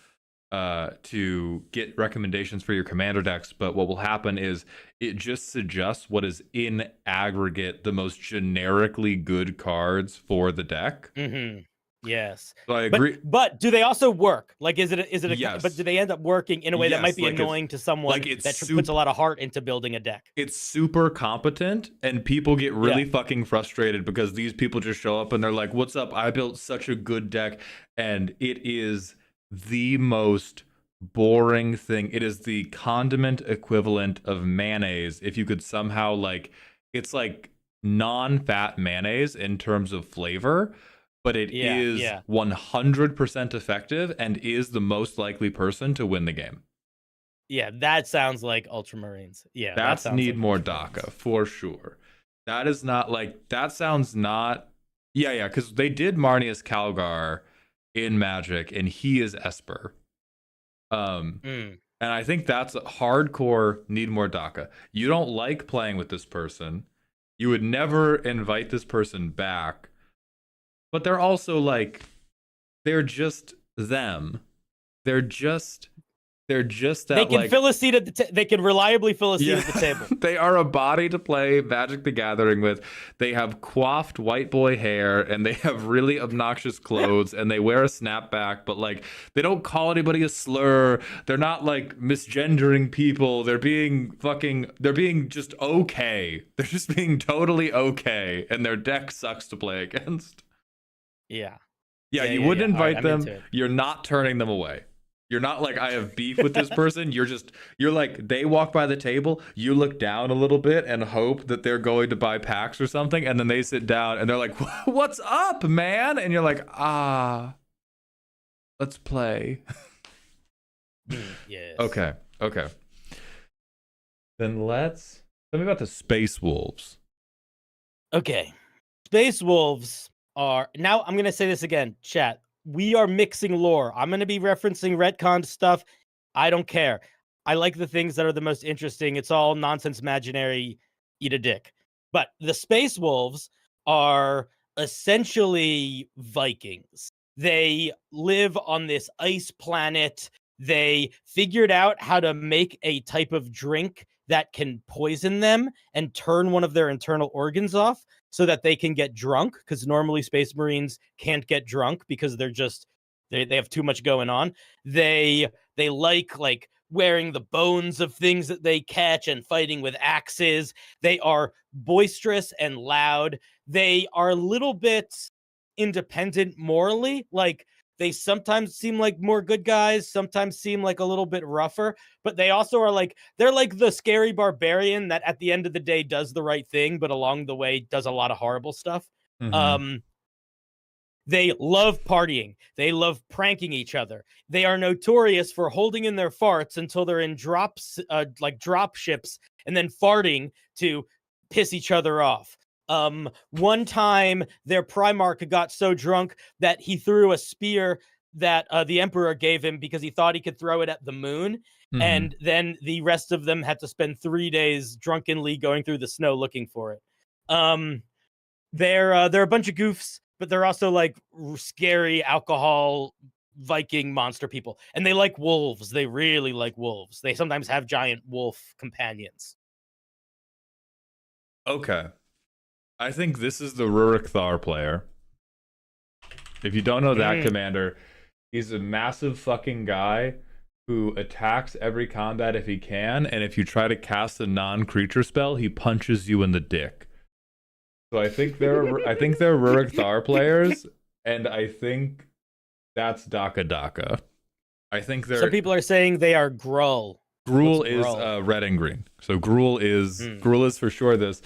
to get recommendations for your commander decks. But what will happen is it just suggests what is in aggregate the most generically good cards for the deck. Yes. So I agree. But do they also work? Like, is it a Yes. but do they end up working in a way that might be Yes, like annoying to someone like it's that puts a lot of heart into building a deck? It's super competent, and people get really fucking frustrated because these people just show up and they're like, "What's up? I built such a good deck," and it is the most boring thing. It is the condiment equivalent of mayonnaise. If you could somehow it's like non-fat mayonnaise in terms of flavor, but it is 100% effective and is the most likely person to win the game. Yeah, that sounds like Ultramarines. Yeah, that's that need like more DACA for sure. That is not that sounds not. Yeah, because they did Marnius Calgar in Magic, and he is Esper. And I think that's hardcore need more DACA. You don't like playing with this person. You would never invite this person back. But they're also they're just them. They're just that they can fill a seat at they can reliably fill a seat at the table. They are a body to play Magic the Gathering with. They have coiffed white boy hair, and they have really obnoxious clothes, and they wear a snapback, but they don't call anybody a slur. They're not misgendering people. They're being just okay. They're just being totally okay, and their deck sucks to play against. Yeah, you wouldn't invite them. You're not turning them away. You're not I have beef with this person. You're they walk by the table, you look down a little bit and hope that they're going to buy packs or something, and then they sit down and they're like, "What's up, man?" And you're like, let's play. Yes. Okay. Then tell me about the Space Wolves. Okay. Space Wolves are, now I'm going to say this again, chat. We are mixing lore. I'm going to be referencing retcon stuff. I don't care. I like the things that are the most interesting. It's all nonsense imaginary, eat a dick. But the Space Wolves are essentially Vikings. They live on this ice planet. They figured out how to make a type of drink that can poison them and turn one of their internal organs off so that they can get drunk, because normally Space Marines can't get drunk because they're just they have too much going on. They like wearing the bones of things that they catch and fighting with axes. They are boisterous and loud. They are a little bit independent morally. They sometimes seem like more good guys, sometimes seem like a little bit rougher, but they also are they're like the scary barbarian that at the end of the day does the right thing, but along the way does a lot of horrible stuff. Mm-hmm. They love partying. They love pranking each other. They are notorious for holding in their farts until they're in drop ships and then farting to piss each other off. One time their Primarch got so drunk that he threw a spear that the Emperor gave him because he thought he could throw it at the moon. Mm-hmm. And then the rest of them had to spend 3 days drunkenly going through the snow looking for it. They're a bunch of goofs, but they're also scary alcohol Viking monster people. And they like wolves. They really like wolves. They sometimes have giant wolf companions. Okay. I think this is the Rurik Thar player. If you don't know that commander, he's a massive fucking guy who attacks every combat if he can, and if you try to cast a non-creature spell, he punches you in the dick. So I think they're Rurik Thar players, and I think that's DACA. I think they're. Some people are saying they are Gruul. Gruul is red and green. So Gruul is for sure this.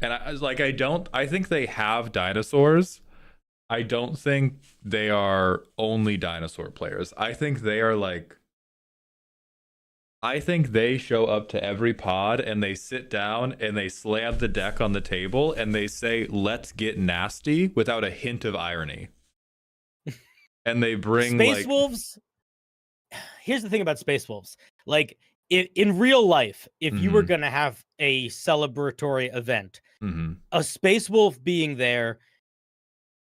And I think they have dinosaurs. I don't think they are only dinosaur players. I think they are I think they show up to every pod and they sit down and they slam the deck on the table and they say, "Let's get nasty," without a hint of irony. And they bring Space Wolves. Here's the thing about Space Wolves. In real life, if you were going to have a celebratory event, a Space Wolf being there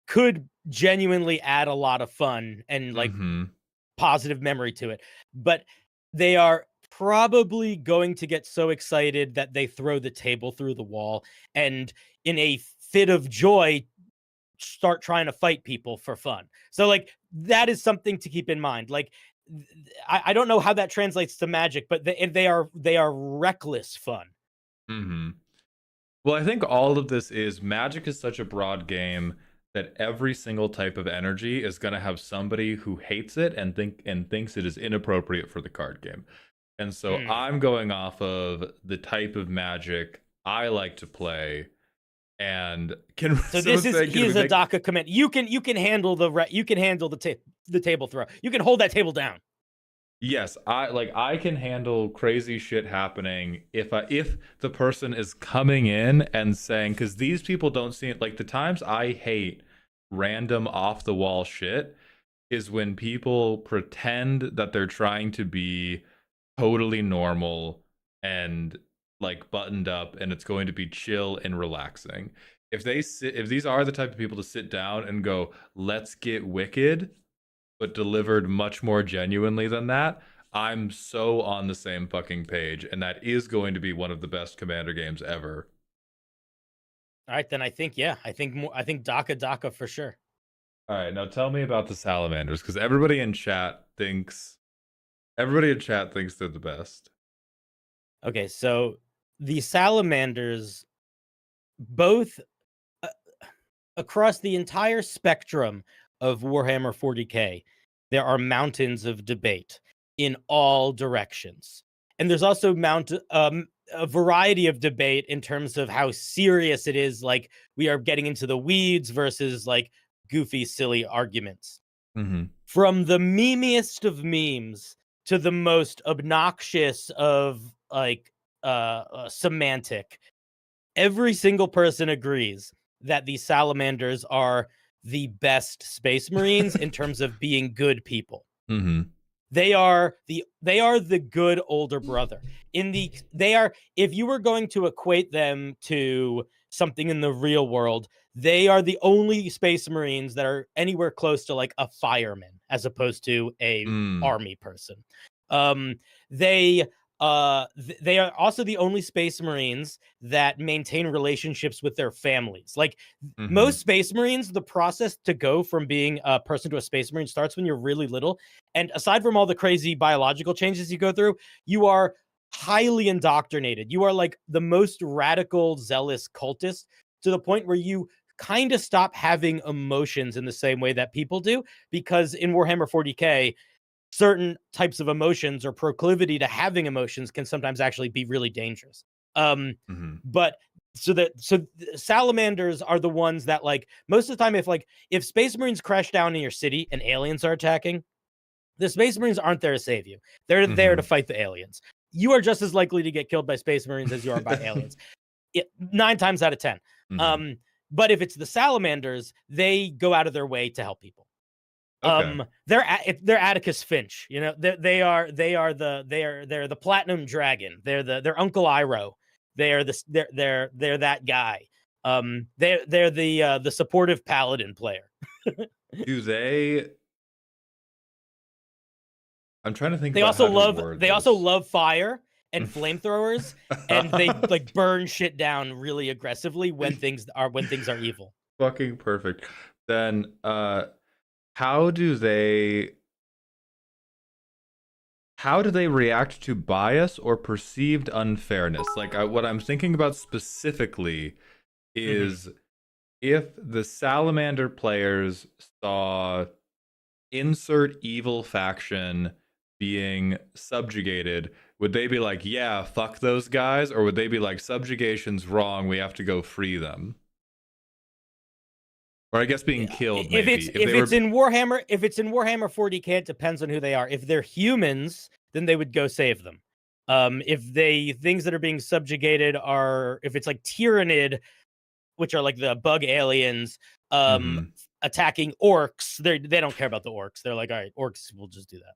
could genuinely add a lot of fun and positive memory to it. But they are probably going to get so excited that they throw the table through the wall and in a fit of joy start trying to fight people for fun. So like that is something to keep in mind. Like I don't know how that translates to Magic, but they are reckless fun. Mm-hmm. Well, I think all of this is Magic is such a broad game that every single type of energy is going to have somebody who hates it and thinks it is inappropriate for the card game. And so I'm going off of the type of Magic I like to play, and can so this is here's a DACA command. You can handle the table throw. You can hold that table down. Yes, I can handle crazy shit happening if the person is coming in and saying, because these people don't see it. Like the times I hate random off the wall shit is when people pretend that they're trying to be totally normal and like buttoned up and it's going to be chill and relaxing. If these are the type of people to sit down and go, let's get wicked, but delivered much more genuinely than that, I'm so on the same fucking page, and that is going to be one of the best Commander games ever. All right, then I think DACA for sure. All right, now tell me about the salamanders, because everybody in chat thinks they're the best. Okay, so the salamanders, both across the entire spectrum of Warhammer 40k, there are mountains of debate in all directions. And there's also a variety of debate in terms of how serious it is. Like we are getting into the weeds versus like goofy, silly arguments. Mm-hmm. From the memeiest of memes to the most obnoxious of like semantic, every single person agrees that these salamanders are the best Space Marines in terms of being good people. Mm-hmm. They are the good older brother. If you were going to equate them to something in the real world, they are the only Space Marines that are anywhere close to like a fireman as opposed to a army person. They are also the only Space Marines that maintain relationships with their families. Like most Space Marines, the process to go from being a person to a Space Marine starts when you're really little. And aside from all the crazy biological changes you go through, you are highly indoctrinated. You are like the most radical, zealous cultist to the point where you kind of stop having emotions in the same way that people do. Because in Warhammer 40k, certain types of emotions or proclivity to having emotions can sometimes actually be really dangerous. But so salamanders are the ones that like most of the time, if Space Marines crash down in your city and aliens are attacking, the Space Marines aren't there to save you. They're there to fight the aliens. You are just as likely to get killed by Space Marines as you are by aliens. 9 times out of 10. But if it's the salamanders, they go out of their way to help people. Okay. They're Atticus Finch, you know. They're the Platinum Dragon. They're Uncle Iroh. They're that guy. They're the supportive paladin player. Do they? I'm trying to think. They also love fire and flamethrowers, and they like burn shit down really aggressively when things are evil. Fucking perfect. Then how do they react to bias or perceived unfairness? Like what I'm thinking about specifically is if the salamander players saw insert evil faction being subjugated, would they be like, yeah, fuck those guys? Or would they be like, subjugation's wrong, we have to go free them? Or I guess being killed. If it's in Warhammer 40k, it depends on who they are. If they're humans, then they would go save them. If things that are being subjugated are, if it's like Tyrannid, which are like the bug aliens, attacking orcs, they don't care about the orcs. They're like, all right, orcs will just do that.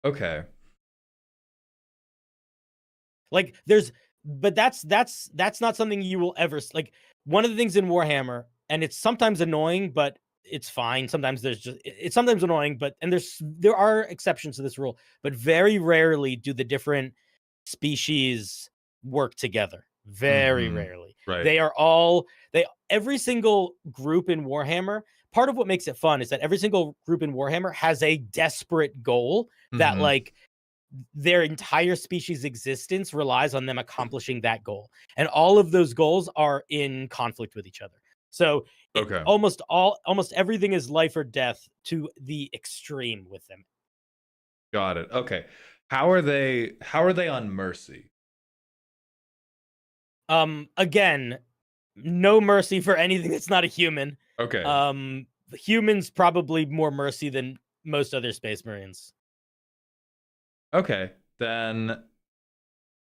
Okay. Like but that's not something you will ever like. One of the things in Warhammer, and it's sometimes annoying, but it's fine. Sometimes it's sometimes annoying, but there are exceptions to this rule, but very rarely do the different species work together. Very Mhm. rarely. Right. They are all every single group in Warhammer. Part of what makes it fun is that every single group in Warhammer has a desperate goal that Mhm. like their entire species existence relies on them accomplishing that goal. And all of those goals are in conflict with each other. So Okay. almost everything is life or death to the extreme with them. Got it. Okay. How are they on mercy? Again, no mercy for anything that's not a human. Okay. Humans probably more mercy than most other Space Marines. Okay. Then let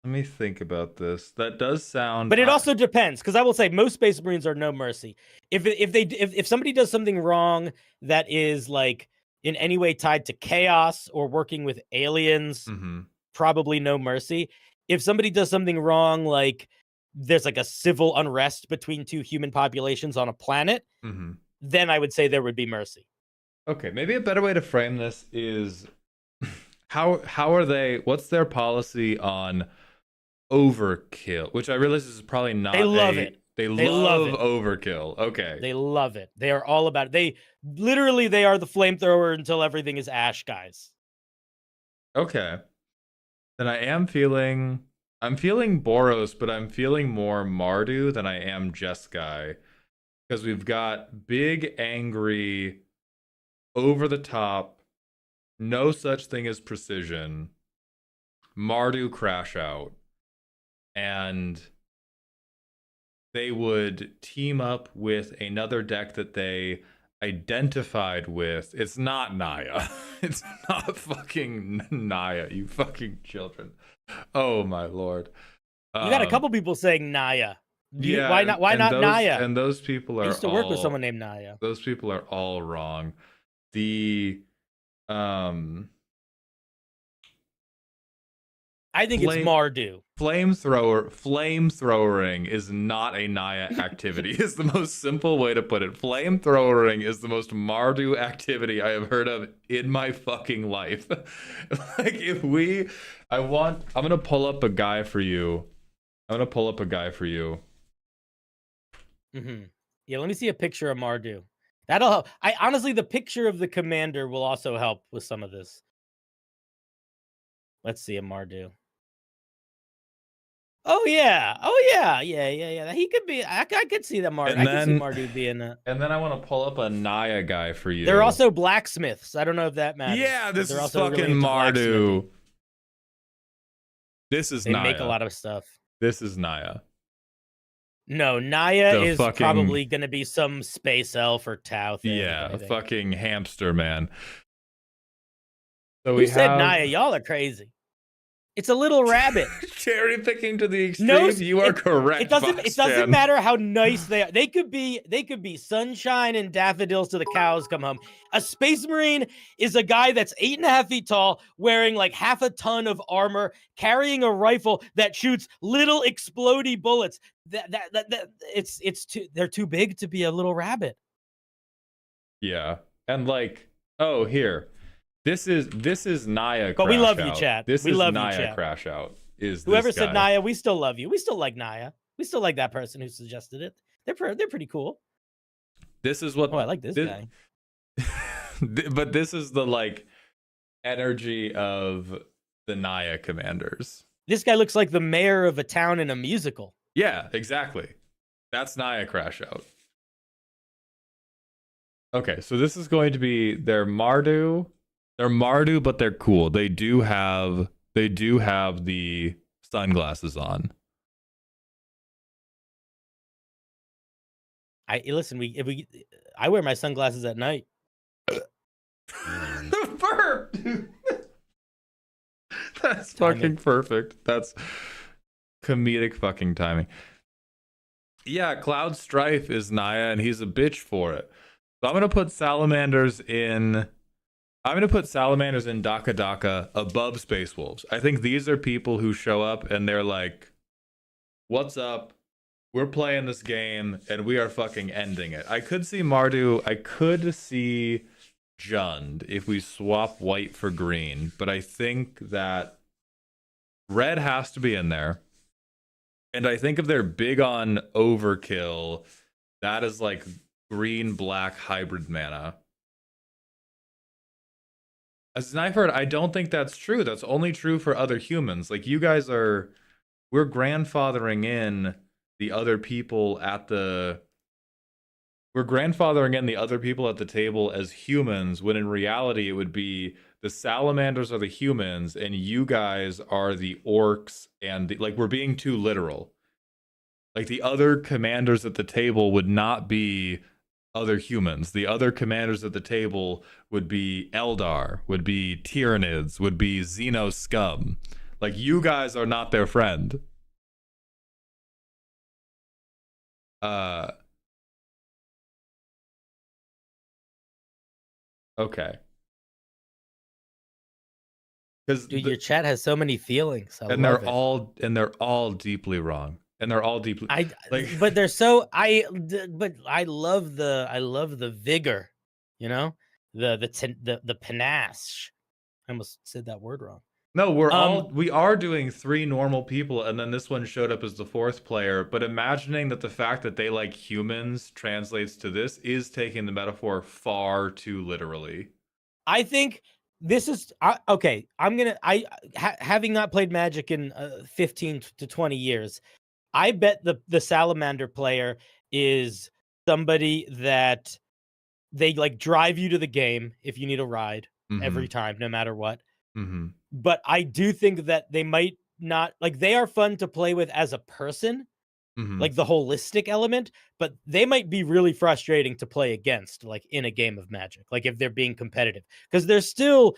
me think about this. That does sound But it also depends, because I will say most Space Marines are no mercy. If somebody does something wrong that is like in any way tied to chaos or working with aliens, Mhm. probably no mercy. If somebody does something wrong, like there's like a civil unrest between two human populations on a planet, Mhm. then I would say there would be mercy. Okay, maybe a better way to frame this is how are they, what's their policy on overkill, which I realize is probably not They love it. They love love it. overkill. Okay. They love it. They are all about it. They are the flamethrower until everything is ash, guys. Okay. Then I'm feeling Boros, but I'm feeling more Mardu than I am Jeskai. Because we've got big, angry, over the top, no such thing as precision, Mardu crash out, and they would team up with another deck that they identified with. It's not Naya. It's not fucking Naya, you fucking children. Oh my lord. You got a couple people saying Naya. Yeah. Why not? Why not those, Naya? And those people are I used to work with someone named Naya. Those people are all wrong. The I think it's Mardu. Flamethrowering is not a Naya activity. Is the most simple way to put it. Flamethrowering is the most Mardu activity I have heard of in my fucking life. Like I'm gonna pull up a guy for you. Mm-hmm. Yeah, let me see a picture of Mardu. That'll help. Honestly, the picture of the commander will also help with some of this. Let's see a Mardu. Oh yeah. He could be. I could see that Mardu. I could see Mardu being a. And then I want to pull up a Naya guy for you. They're also blacksmiths. I don't know if that matters. Yeah, this is also fucking really Mardu. This is Naya. They make a lot of stuff. This is Naya. No, Naya is probably going to be some space elf or Tau thing. Yeah, a fucking hamster, man. So Who said Naya? Y'all are crazy. It's a little rabbit. Cherry picking to the extreme. You are correct. It doesn't matter how nice they are. They could be sunshine and daffodils till the cows come home. A Space Marine is a guy that's 8.5 feet tall, wearing like half a ton of armor, carrying a rifle that shoots little explodey bullets. They're too big to be a little rabbit. Yeah, and like, oh, here. This is Naya. But we love you, chat. This is Naya crash out. Is whoever said Naya? We still love you. We still like Naya. We still like that person who suggested it. They're pretty cool. This is what. Oh, I like this guy. But this is the like energy of the Naya commanders. This guy looks like the mayor of a town in a musical. Yeah, exactly. That's Naya crash out. Okay, so this is going to be their Mardu. They're Mardu, but they're cool. They do have the sunglasses on. I wear my sunglasses at night. The burp. That's fucking perfect. That's comedic fucking timing. Yeah, Cloud Strife is Naya, and he's a bitch for it. So I'm gonna put salamanders in Daka Daka above Space Wolves. I think these are people who show up and they're like, what's up? We're playing this game and we are fucking ending it. I could see Mardu. I could see Jund if we swap white for green. But I think that red has to be in there. And I think if they're big on overkill, that is like green-black hybrid mana. As I've heard, I don't think that's true. That's only true for other humans. Like, you guys are... We're grandfathering in the other people at the... We're grandfathering in the other people at the table as humans, when in reality it would be the salamanders are the humans and you guys are the orcs, and like, we're being too literal. Like, the other commanders at the table would not be other humans. The other commanders at the table would be Eldar, would be Tyranids, would be Xeno scum. Like, you guys are not their friend. Okay. Because Dude, your chat has so many feelings. and they're all deeply wrong. And they're all deeply but they're so but I love the vigor, you know, the panache. I almost said that word wrong. No, we are doing 3 normal people, and then this one showed up as the 4th player. But imagining that the fact that they like humans translates to this is taking the metaphor far too literally. I think this is okay. Having not played Magic in 15 to 20 years, I bet the salamander player is somebody that they like drive you to the game if you need a ride every time, no matter what. But I do think that they might not, like, they are fun to play with as a person, like the holistic element, but they might be really frustrating to play against, like in a game of Magic, like if they're being competitive, because there's still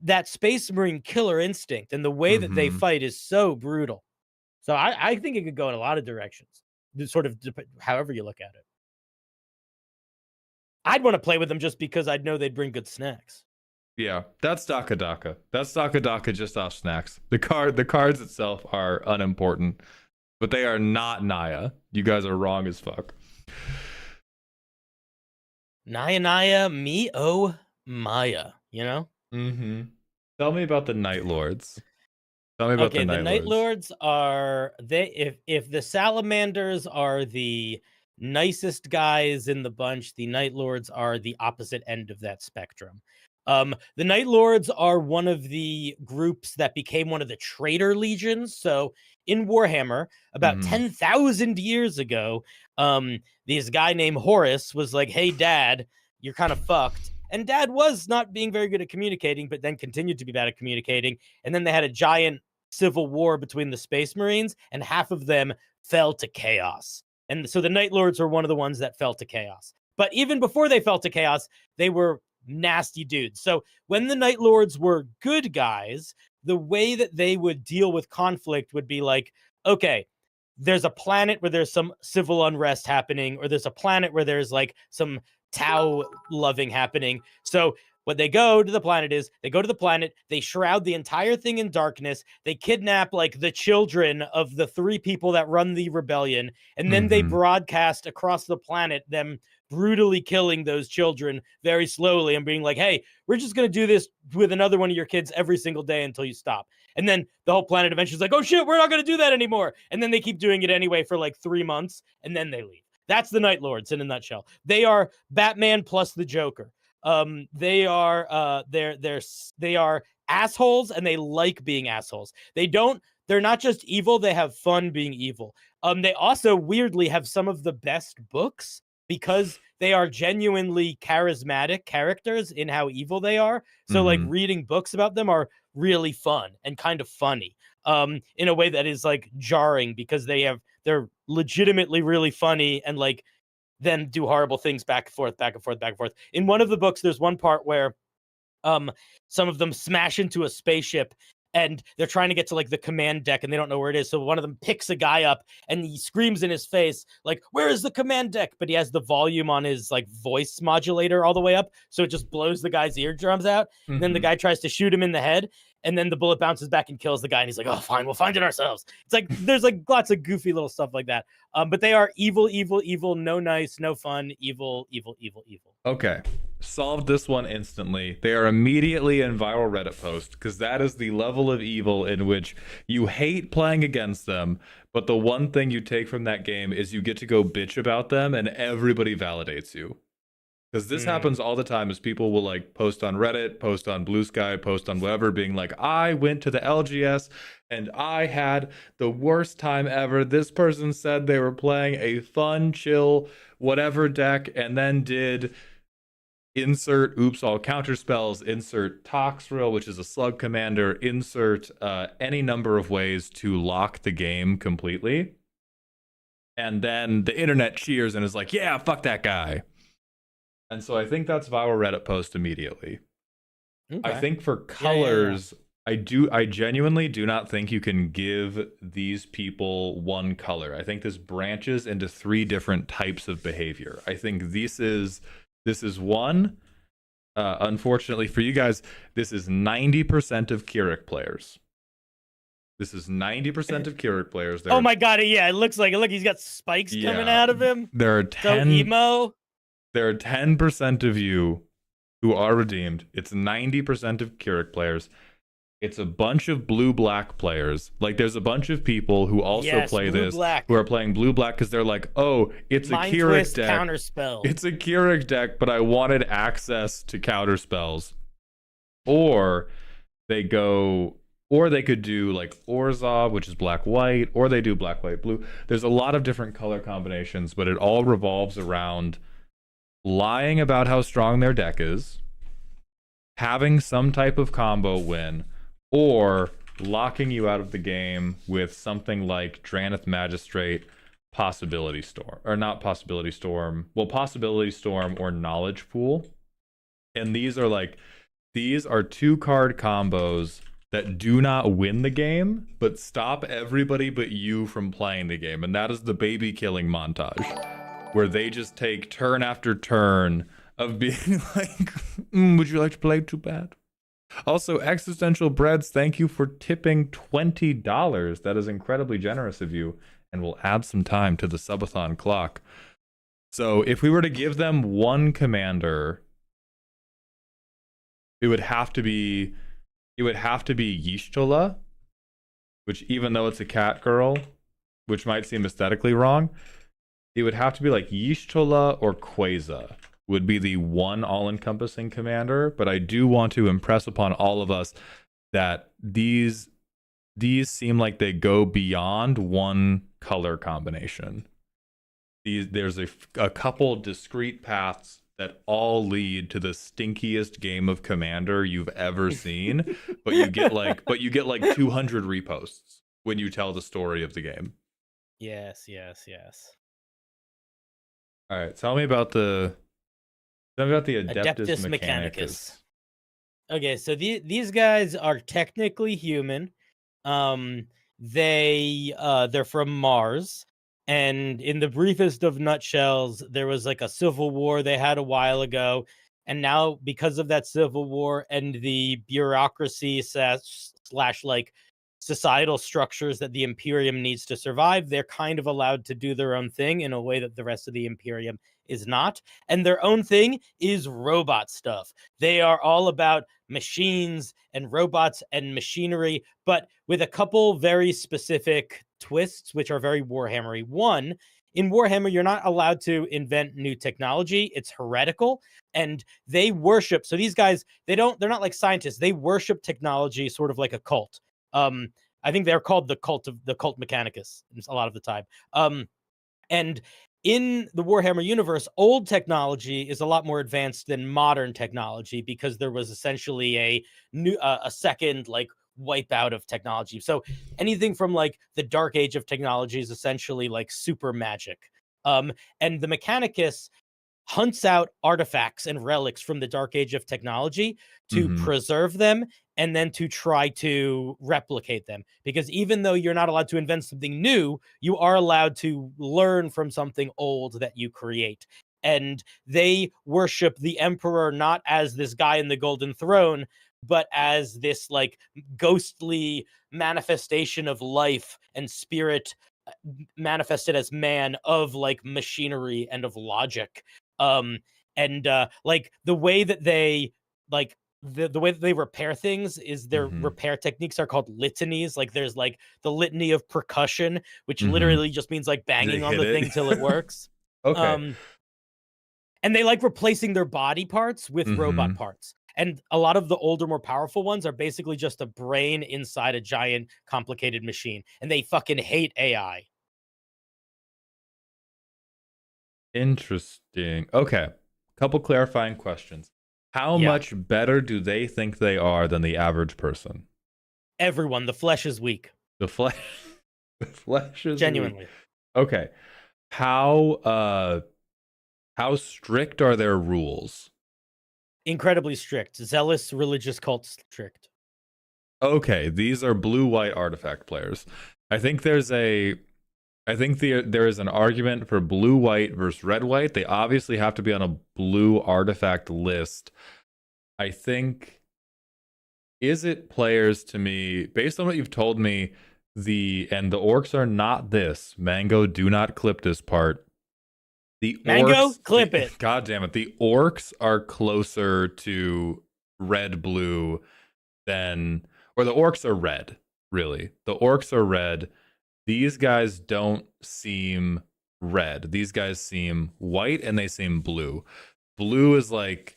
that Space Marine killer instinct, and the way that they fight is so brutal. So I think it could go in a lot of directions, sort of however you look at it. I'd want to play with them just because I'd know they'd bring good snacks. Yeah, that's Daka Daka. That's Daka Daka just off snacks. The cards itself are unimportant, but they are not Naya. You guys are wrong as fuck. Naya, me oh Maya, you know? Tell me about the Night Lords. Tell me about the Night Lords are if the salamanders are the nicest guys in the bunch, the Night Lords are the opposite end of that spectrum. The Night Lords are one of the groups that became one of the traitor legions. So in Warhammer, about 10,000 years ago, this guy named Horus was like, "Hey, Dad, you're kind of fucked." And Dad was not being very good at communicating, but then continued to be bad at communicating. And then they had a giant civil war between the Space Marines, and half of them fell to chaos. And so the Night Lords are one of the ones that fell to chaos. But even before they fell to chaos, they were nasty dudes. So when the Night Lords were good guys, the way that they would deal with conflict would be like, okay, there's a planet where there's some civil unrest happening, or there's a planet where there's like some Tau loving happening. So what they go to the planet is, they go to the planet, they shroud the entire thing in darkness, they kidnap like the children of the 3 people that run the rebellion, and then they broadcast across the planet them brutally killing those children very slowly and being like, "Hey, we're just going to do this with another one of your kids every single day until you stop." And then the whole planet eventually is like, "Oh shit, we're not going to do that anymore." And then they keep doing it anyway for like 3 months, and then they leave. That's the Night Lords in a nutshell. They are Batman plus the Joker. They are assholes, and they like being assholes. They're not just evil, they have fun being evil. They also weirdly have some of the best books, because they are genuinely charismatic characters in how evil they are. So like reading books about them are really fun and kind of funny, in a way that is like jarring, because they're legitimately really funny and like then do horrible things back and forth, back and forth, back and forth. In one of the books, there's one part where some of them smash into a spaceship, and they're trying to get to like the command deck, and they don't know where it is. So one of them picks a guy up and he screams in his face, like, "Where is the command deck?" But he has the volume on his like voice modulator all the way up, so it just blows the guy's eardrums out. And then the guy tries to shoot him in the head, and then the bullet bounces back and kills the guy, and he's like, oh, fine, we'll find it ourselves. It's like there's like lots of goofy little stuff like that. But they are evil, no nice, no fun, evil. Okay. Solved this one instantly. They are immediately in viral Reddit post because that is the level of evil in which you hate playing against them, but the one thing you take from that game is you get to go bitch about them and everybody validates you. Because this happens all the time, is people will like post on Reddit, post on Blue Sky, post on whatever, being like, I went to the LGS and I had the worst time ever. This person said they were playing a fun, chill, whatever deck, and then did insert oops all counter spells, insert Toxrill, which is a slug commander, insert any number of ways to lock the game completely. And then the internet cheers and is like, yeah, fuck that guy. And so I think that's viral Reddit post immediately. Okay. I think for colors, I genuinely do not think you can give these people one color. I think this branches into 3 different types of behavior. I think this is one. Unfortunately for you guys, this is 90% of Keurig players. This is 90% of Keurig players. Oh my god, yeah, it looks like, look, he's got spikes coming out of him. There are 10 so emo. There are 10% of you who are redeemed. It's 90% of Keurig players. It's a bunch of blue-black players. Like, there's a bunch of people who also play this, who are playing blue-black because they're like, oh, it's a Keurig deck. Counterspell. It's a Keurig deck, but I wanted access to counter spells. Or they could do like Orzhov, which is black-white, or they do black-white-blue. There's a lot of different color combinations, but it all revolves around lying about how strong their deck is, having some type of combo win, or locking you out of the game with something like Dranith Magistrate, Possibility Storm, or not Possibility Storm, well, Possibility Storm or Knowledge Pool. And these are 2-card combos that do not win the game, but stop everybody but you from playing the game. And that is the baby killing montage, where they just take turn after turn of being like, would you like to play Topat? Also, Existential Breads, thank you for tipping $20. That is incredibly generous of you, and will add some time to the subathon clock. So if we were to give them one commander, it would have to be Y'shtola, which, even though it's a cat girl, which might seem aesthetically wrong, it would have to be like Y'shtola or Quasar would be the one all-encompassing commander. But I do want to impress upon all of us that these seem like they go beyond one color combination. There's a couple discrete paths that all lead to the stinkiest game of Commander you've ever seen, but you get like 200 reposts when you tell the story of the game. Yes. All right, tell me about the Adeptus Mechanicus. Okay, so these guys are technically human. They're from Mars, and in the briefest of nutshells, there was like a civil war they had a while ago, and now because of that civil war and the bureaucracy slash like societal structures that the Imperium needs to survive, they're kind of allowed to do their own thing in a way that the rest of the Imperium is not. And their own thing is robot stuff. They are all about machines and robots and machinery, but with a couple very specific twists, which are very Warhammery. One, in Warhammer, you're not allowed to invent new technology. It's heretical, and they worship. So these guys, they're not like scientists. They worship technology sort of like a cult. I think they're called the cult Mechanicus a lot of the time. And in the Warhammer universe, old technology is a lot more advanced than modern technology because there was essentially a second like wipeout of technology. So anything from like the dark age of technology is essentially like super magic. And the Mechanicus hunts out artifacts and relics from the dark age of technology to preserve them and then to try to replicate them. Because even though you're not allowed to invent something new, you are allowed to learn from something old that you create. and they worship the emperor not as this guy in the golden throne, but as this like ghostly manifestation of life and spirit manifested as man of like machinery and of logic. And like the way that they like the way that they repair things is their repair techniques are called litanies. Like there's like the litany of percussion, which literally just means like banging on the thing till it works. Okay. And they like replacing their body parts with robot parts. And a lot of the older, more powerful ones are basically just a brain inside a giant, complicated machine. And they fucking hate AI. Interesting. Okay. Couple clarifying questions. How much better do they think they are than the average person? Everyone. The flesh is weak. The flesh is genuinely weak. Okay. How strict are their rules? Incredibly strict. Zealous religious cult strict. Okay, these are blue-white artifact players. I think there is an argument for blue-white versus red-white. They obviously have to be on a blue artifact list. I think, is it players to me, based on what you've told me, the orcs are not this. Mango, do not clip this part. Mango, clip it. God damn it. The orcs are closer to red-blue than, or the orcs are red, really. The orcs are red. These guys don't seem red. These guys seem white and they seem blue. Blue is like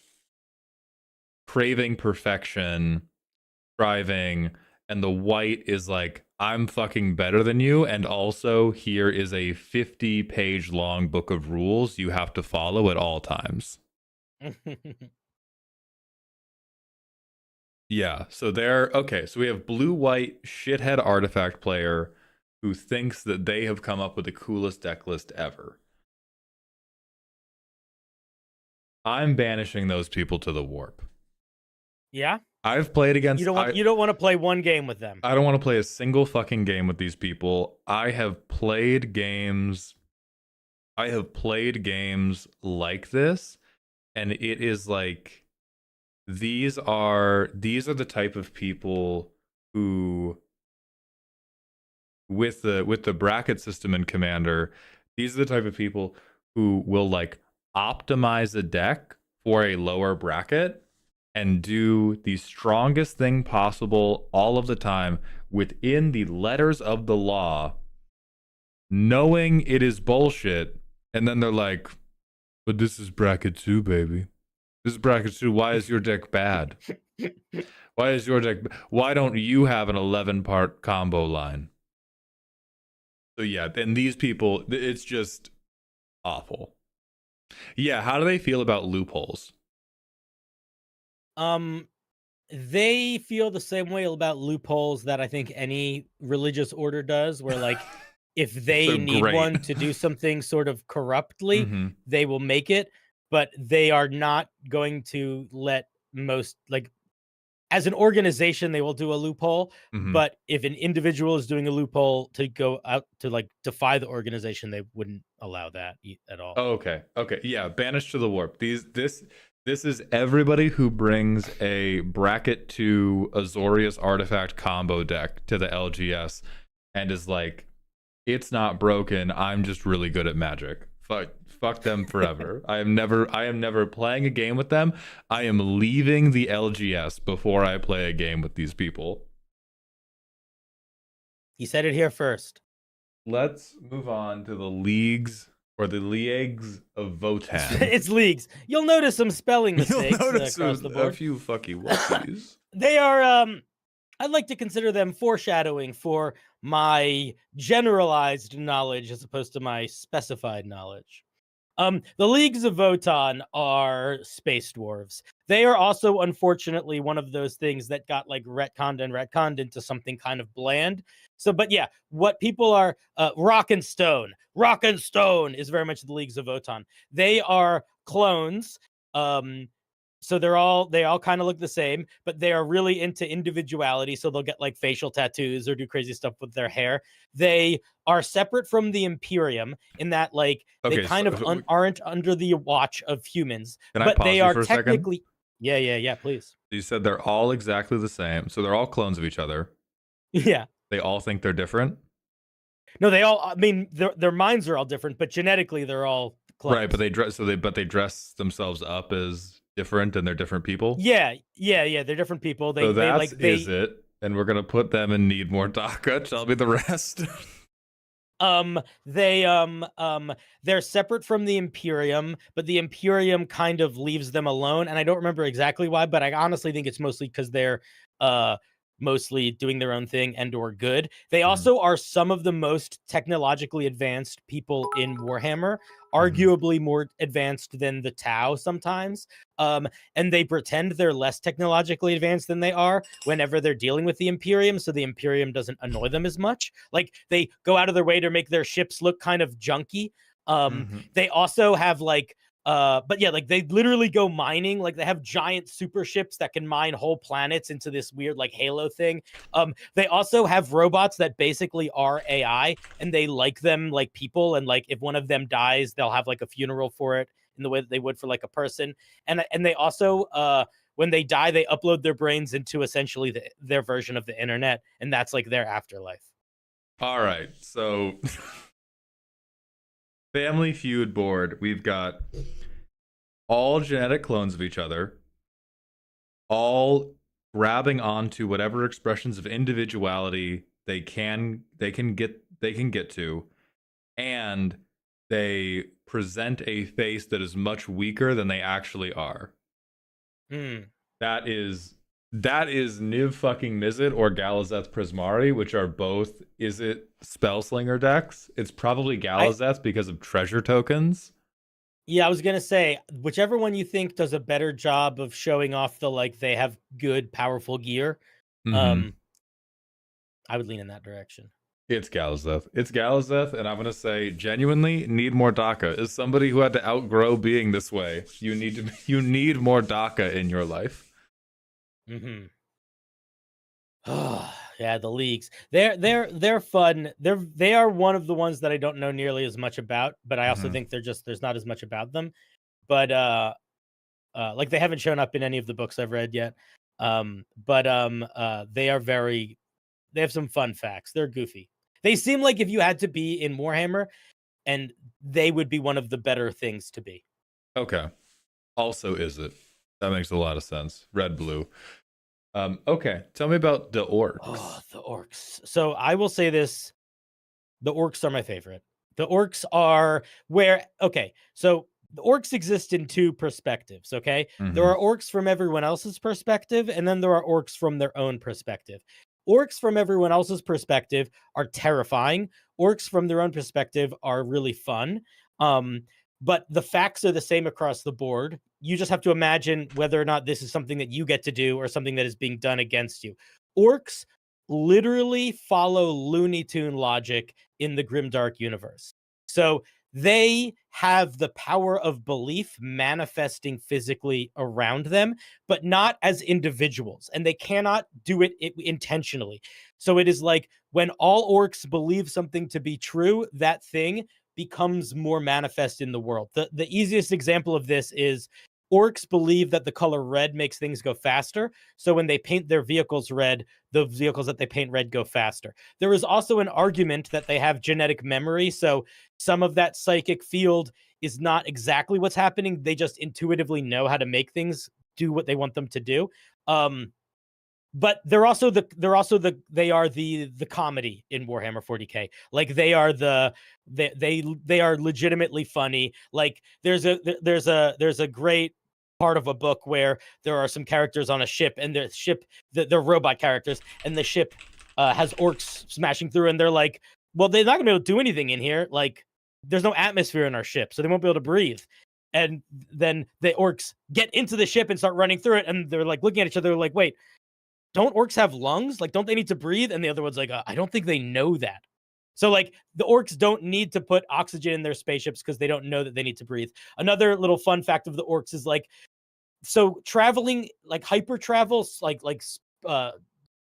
craving perfection, striving, and the white is like, I'm fucking better than you, and also here is a 50-page long book of rules you have to follow at all times. Yeah, so so we have blue-white shithead artifact player who thinks that they have come up with the coolest deck list ever. I'm banishing those people to the warp. Yeah? I've played against... You don't want to play one game with them. I don't want to play a single fucking game with these people. I have played games like this, and it is like... These are the type of people who... With the bracket system in Commander, these are the type of people who will like optimize a deck for a lower bracket and do the strongest thing possible all of the time within the letters of the law, knowing it is bullshit, and then they're like, but this is bracket 2, baby. This is bracket 2. Why is your deck bad? Why don't you have an 11-part combo line? So yeah, and these people, it's just awful. Yeah, how do they feel about loopholes? They feel the same way about loopholes that I think any religious order does, where like if they need one to do something sort of corruptly, they will make it, but they are not going to let most, like, as an organization, they will do a loophole, but if an individual is doing a loophole to go out to like defy the organization, they wouldn't allow that at all. Oh, okay. Yeah, banished to the warp. This is everybody who brings a bracket 2 Azorius artifact combo deck to the LGS and is like, it's not broken, I'm just really good at Magic. Fuck them forever. I am never playing a game with them. I am leaving the LGS before I play a game with these people. He said it here first. Let's move on to the leagues or the leagues of Votan. It's leagues. You'll notice some spelling mistakes You'll notice across the board. A few fucky wuffies. They are I'd like to consider them foreshadowing for my generalized knowledge as opposed to my specified knowledge. The Leagues of Votan are space dwarves. They are also, unfortunately, one of those things that got like retconned into something kind of bland. So, but yeah, what people are, Rock and Stone is very much the Leagues of Votan. They are clones, So they all kind of look the same, but they are really into individuality. So they'll get like facial tattoos or do crazy stuff with their hair. They are separate from the Imperium in that like they Okay, kind of aren't under the watch of humans, Can I but pause they you are for a second? technically. Yeah, please. You said they're all exactly the same, so they're all clones of each other. Yeah. They all think they're different. No, they all. I mean, their minds are all different, but genetically they're all clones. Right, but they dress themselves up as different, and they're different people. Yeah, they're different people. So is it, and we're gonna put them in Need More DACA. Tell me the rest. They're separate from the Imperium, but the Imperium kind of leaves them alone, and I don't remember exactly why, but I honestly think it's mostly because they're mostly doing their own thing and or good. They also are some of the most technologically advanced people in Warhammer, arguably more advanced than the Tau sometimes. And they pretend they're less technologically advanced than they are whenever they're dealing with the Imperium, so the Imperium doesn't annoy them as much. Like, they go out of their way to make their ships look kind of junky. They also have like but yeah, like they literally go mining. Like they have giant super ships that can mine whole planets into this weird like Halo thing. They also have robots that basically are AI, and they like them like people. And like if one of them dies, they'll have like a funeral for it in the way that they would for like a person. And they also when they die, they upload their brains into essentially their version of the internet, and that's like their afterlife. All right, so Family Feud board. We've got all genetic clones of each other, all grabbing onto whatever expressions of individuality they can get to, and they present a face that is much weaker than they actually are. That is Niv fucking Mizzet or Galazeth Prismari, which are both, is it Spellslinger decks? It's probably Galazeth because of treasure tokens. Yeah, I was gonna say, whichever one you think does a better job of showing off the like they have good, powerful gear, I would lean in that direction. It's Galazeth. It's Galazeth, and I'm gonna say genuinely, Need More DACA. As somebody who had to outgrow being this way, you need more DACA in your life. Yeah, the leagues. They're fun. They are one of the ones that I don't know nearly as much about, but I also think there's not as much about them. But like they haven't shown up in any of the books I've read yet. They have some fun facts. They're goofy. They seem like if you had to be in Warhammer, and they would be one of the better things to be. Okay. Also, is it? That makes a lot of sense. Red, blue. Okay, tell me about the orcs. Oh, the orcs. So I will say this. The orcs are my favorite. The orcs are so the orcs exist in two perspectives, okay? There are orcs from everyone else's perspective, and then there are orcs from their own perspective. Orcs from everyone else's perspective are terrifying. Orcs from their own perspective are really fun. But the facts are the same across the board. You just have to imagine whether or not this is something that you get to do or something that is being done against you. Orcs literally follow Looney Tune logic in the Grimdark universe. So they have the power of belief manifesting physically around them, but not as individuals, and they cannot do it intentionally. So it is like when all orcs believe something to be true, that thing becomes more manifest in the world. The easiest example of this is orcs believe that the color red makes things go faster. So when they paint their vehicles red, the vehicles that they paint red go faster. There is also an argument that they have genetic memory. So some of that psychic field is not exactly what's happening. They just intuitively know how to make things do what they want them to do. But they are the comedy in Warhammer 40K. Like they are they are legitimately funny. Like there's a great part of a book where there are some characters on a ship, and they're robot characters, and the ship has orcs smashing through, and they're like, well, they're not gonna be able to do anything in here. Like there's no atmosphere in our ship, so they won't be able to breathe. And then the orcs get into the ship and start running through it, and they're like looking at each other like, wait, don't orcs have lungs? Like, don't they need to breathe? And the other one's like, I don't think they know that. So like the orcs don't need to put oxygen in their spaceships because they don't know that they need to breathe. Another little fun fact of the orcs is like so traveling, like hyper travels,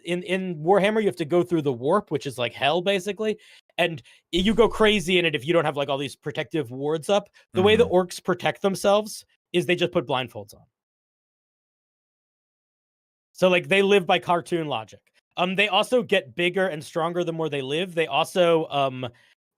in Warhammer, you have to go through the warp, which is like hell basically, and you go crazy in it if you don't have like all these protective wards up. The way the orcs protect themselves is they just put blindfolds on. So like they live by cartoon logic. They also get bigger and stronger the more they live. They also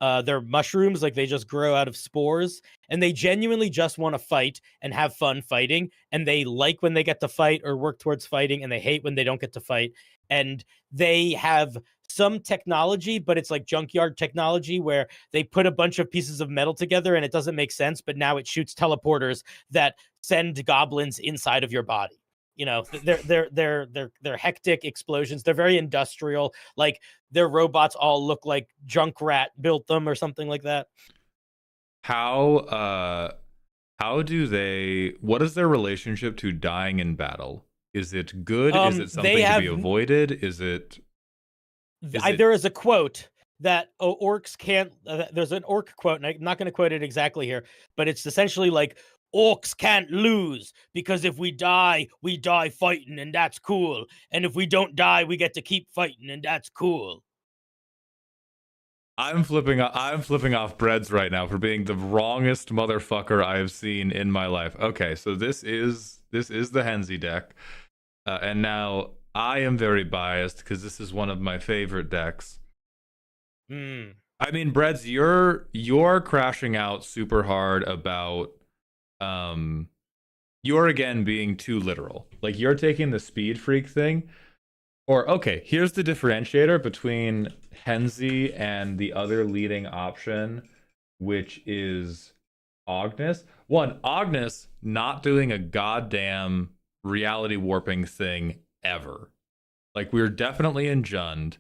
they're mushrooms, like they just grow out of spores, and they genuinely just want to fight and have fun fighting, and they like when they get to fight or work towards fighting, and they hate when they don't get to fight. And they have some technology, but it's like junkyard technology where they put a bunch of pieces of metal together and it doesn't make sense, but now it shoots teleporters that send goblins inside of your body. You know, they're hectic explosions. They're very industrial. Like their robots all look like Junkrat built them or something like that. How do they? What is their relationship to dying in battle? Is it good? Is it something to be avoided? Is it? There is a quote that orcs can't. There's an orc quote, and I'm not going to quote it exactly here, but it's essentially like, orcs can't lose because if we die fighting, and that's cool. And if we don't die, we get to keep fighting, and that's cool. I'm flipping off Breads right now for being the wrongest motherfucker I have seen in my life. Okay, so this is the Henzi deck, and now I am very biased because this is one of my favorite decks. I mean, Breads, you're crashing out super hard about you're again being too literal. Like you're taking the speed freak thing. Or, okay, here's the differentiator between Henzi and the other leading option, which is Ognis. One, Ognis not doing a goddamn reality warping thing ever. Like, we're definitely in Jund,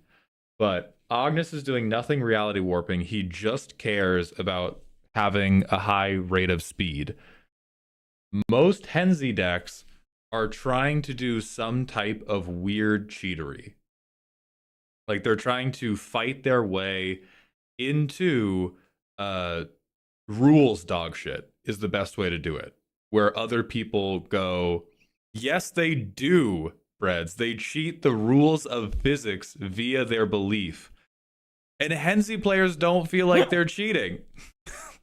but Ognis is doing nothing reality warping. He just cares about having a high rate of speed. Most Henzi decks are trying to do some type of weird cheatery. Like they're trying to fight their way into rules dog shit is the best way to do it. Where other people go, yes, they do, Breads. They cheat the rules of physics via their belief. And Henzi players don't feel like they're cheating.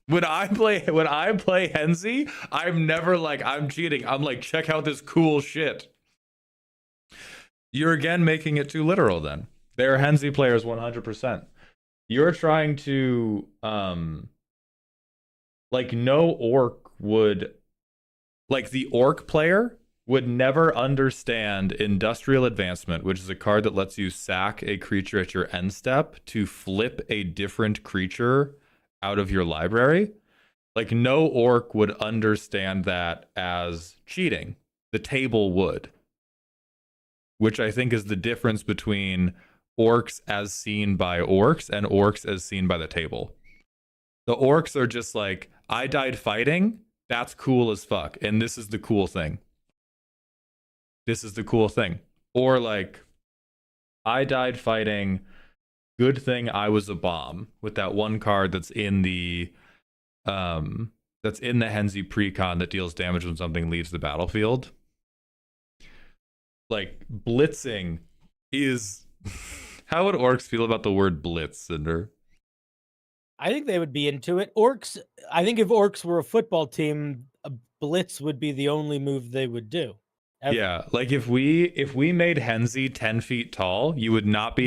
When I play Henzi, I'm never like, I'm cheating. I'm like, check out this cool shit. You're again making it too literal then. They're Henzi players 100%. You're trying to, like no orc would, like the orc player would never understand Industrial Advancement, which is a card that lets you sack a creature at your end step to flip a different creature out of your library. Like no orc would understand that as cheating. The table would, which I think is the difference between orcs as seen by orcs and orcs as seen by the table. The orcs are just like, I died fighting, that's cool as fuck, and this is the cool thing. This is the cool thing. Or like, I died fighting, good thing I was a bomb, with that one card that's in the Henzi precon that deals damage when something leaves the battlefield. Like blitzing is how would orcs feel about the word blitz, Cinder? I think they would be into it. Orcs, I think if orcs were a football team, a blitz would be the only move they would do. Ever. Yeah, like if we made Henzi 10 feet tall, you would not be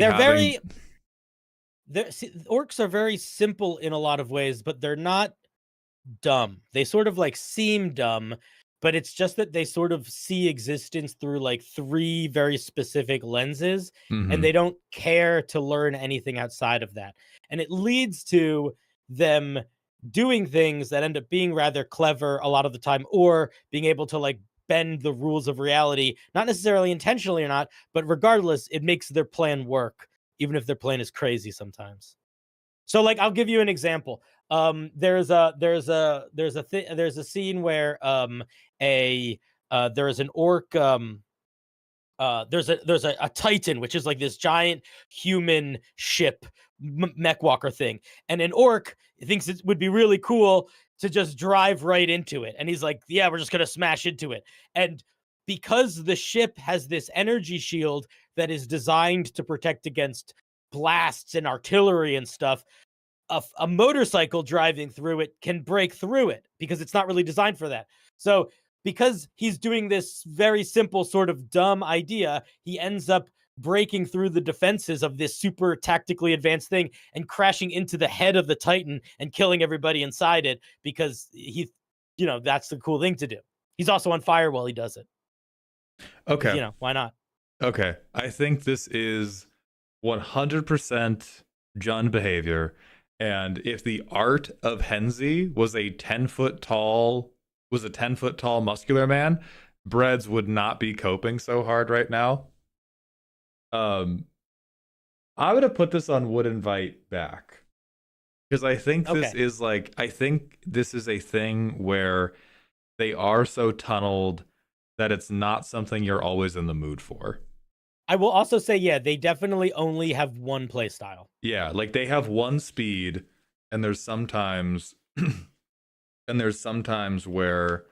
orcs are very simple in a lot of ways, but they're not dumb. They sort of like seem dumb, but it's just that they sort of see existence through like three very specific lenses, and they don't care to learn anything outside of that. And it leads to them doing things that end up being rather clever a lot of the time, or being able to like bend the rules of reality, not necessarily intentionally or not, but regardless, it makes their plan work, even if their plan is crazy sometimes. So like, I'll give you an example. There's a scene where there is an orc, there's a titan, which is like this giant human ship mech walker thing, and an orc thinks it would be really cool to just drive right into it. And he's like, yeah, we're just going to smash into it. And because the ship has this energy shield that is designed to protect against blasts and artillery and stuff, a motorcycle driving through it can break through it because it's not really designed for that. So because he's doing this very simple sort of dumb idea, he ends up breaking through the defenses of this super tactically advanced thing and crashing into the head of the Titan and killing everybody inside it because he, you know, that's the cool thing to do. He's also on fire while he does it. Okay. You know, why not? Okay. I think this is 100% Jund behavior. And if the art of Henzi was a 10-foot tall muscular man, Breads would not be coping so hard right now. I'm gonna put this on would invite back. Because I think this is like, I think this is a thing where they are so tunneled that it's not something you're always in the mood for. I will also say, yeah, they definitely only have one play style. Yeah, like they have one speed, and there's sometimes where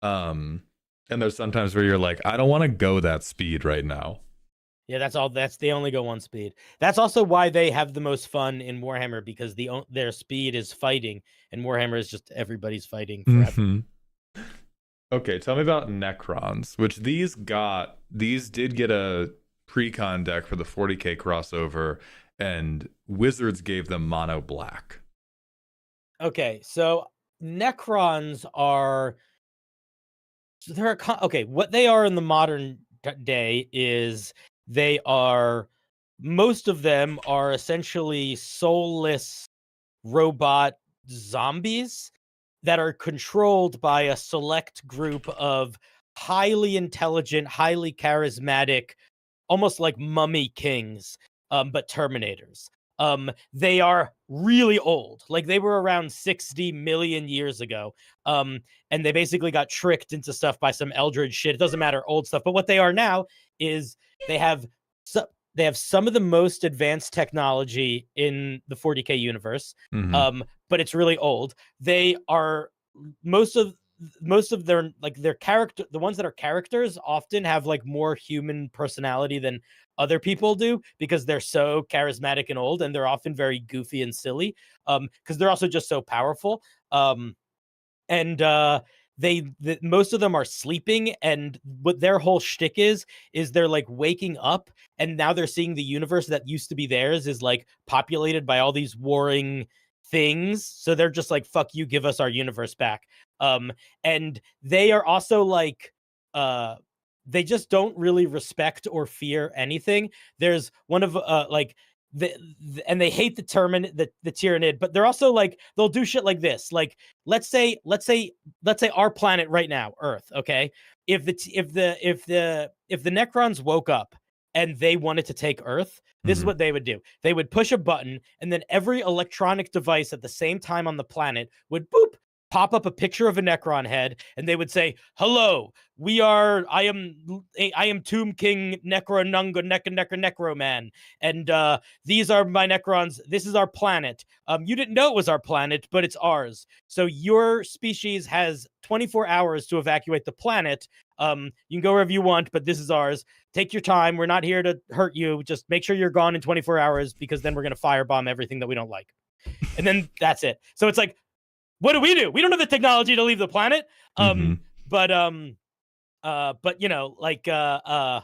you're like, I don't want to go that speed right now. Yeah, they only go one speed. That's also why they have the most fun in Warhammer, because their speed is fighting, and Warhammer is just everybody's fighting forever. Okay, tell me about Necrons, which these did get a pre-con deck for the 40k crossover, and Wizards gave them mono black. Okay, so Necrons are what they are in the modern day is most of them are essentially soulless robot zombies that are controlled by a select group of highly intelligent, highly charismatic, almost like mummy kings, but Terminators. They are really old. Like, they were around 60 million years ago. And they basically got tricked into stuff by some eldritch shit. It doesn't matter, old stuff. But what they are now is they have some of the most advanced technology in the 40k universe. But it's really old. They are most of their character, the ones that are characters often have like more human personality than other people do, because they're so charismatic and old, and they're often very goofy and silly, because they're also just so powerful. Most of them are sleeping, and what their whole shtick is they're like waking up, and now they're seeing the universe that used to be theirs is like populated by all these warring things. So they're just like, fuck you, give us our universe back. And they are also like, they just don't really respect or fear anything. There's one of and they hate the Tyranid, but they're also like, they'll do shit like this. Like, let's say our planet right now, Earth. Okay, if the Necrons woke up and they wanted to take Earth, this is what they would do. They would push a button, and then every electronic device at the same time on the planet would pop up a picture of a Necron head, and they would say, "Hello, I am Tomb King Necro Nunga Necro Man, and these are my Necrons. This is our planet. You didn't know it was our planet, but it's ours. So your species has 24 hours to evacuate the planet. You can go wherever you want, but this is ours. Take your time. We're not here to hurt you. Just make sure you're gone in 24 hours, because then we're gonna firebomb everything that we don't like." And then that's it. So it's like, what do? We don't have the technology to leave the planet. But you know, like, and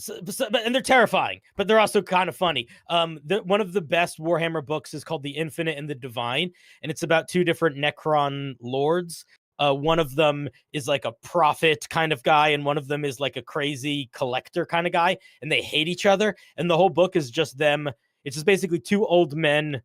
they're terrifying, but they're also kind of funny. One of the best Warhammer books is called The Infinite and the Divine, and it's about two different Necron lords. One of them is like a prophet kind of guy, and one of them is like a crazy collector kind of guy, and they hate each other. And the whole book is just them. It's just basically two old men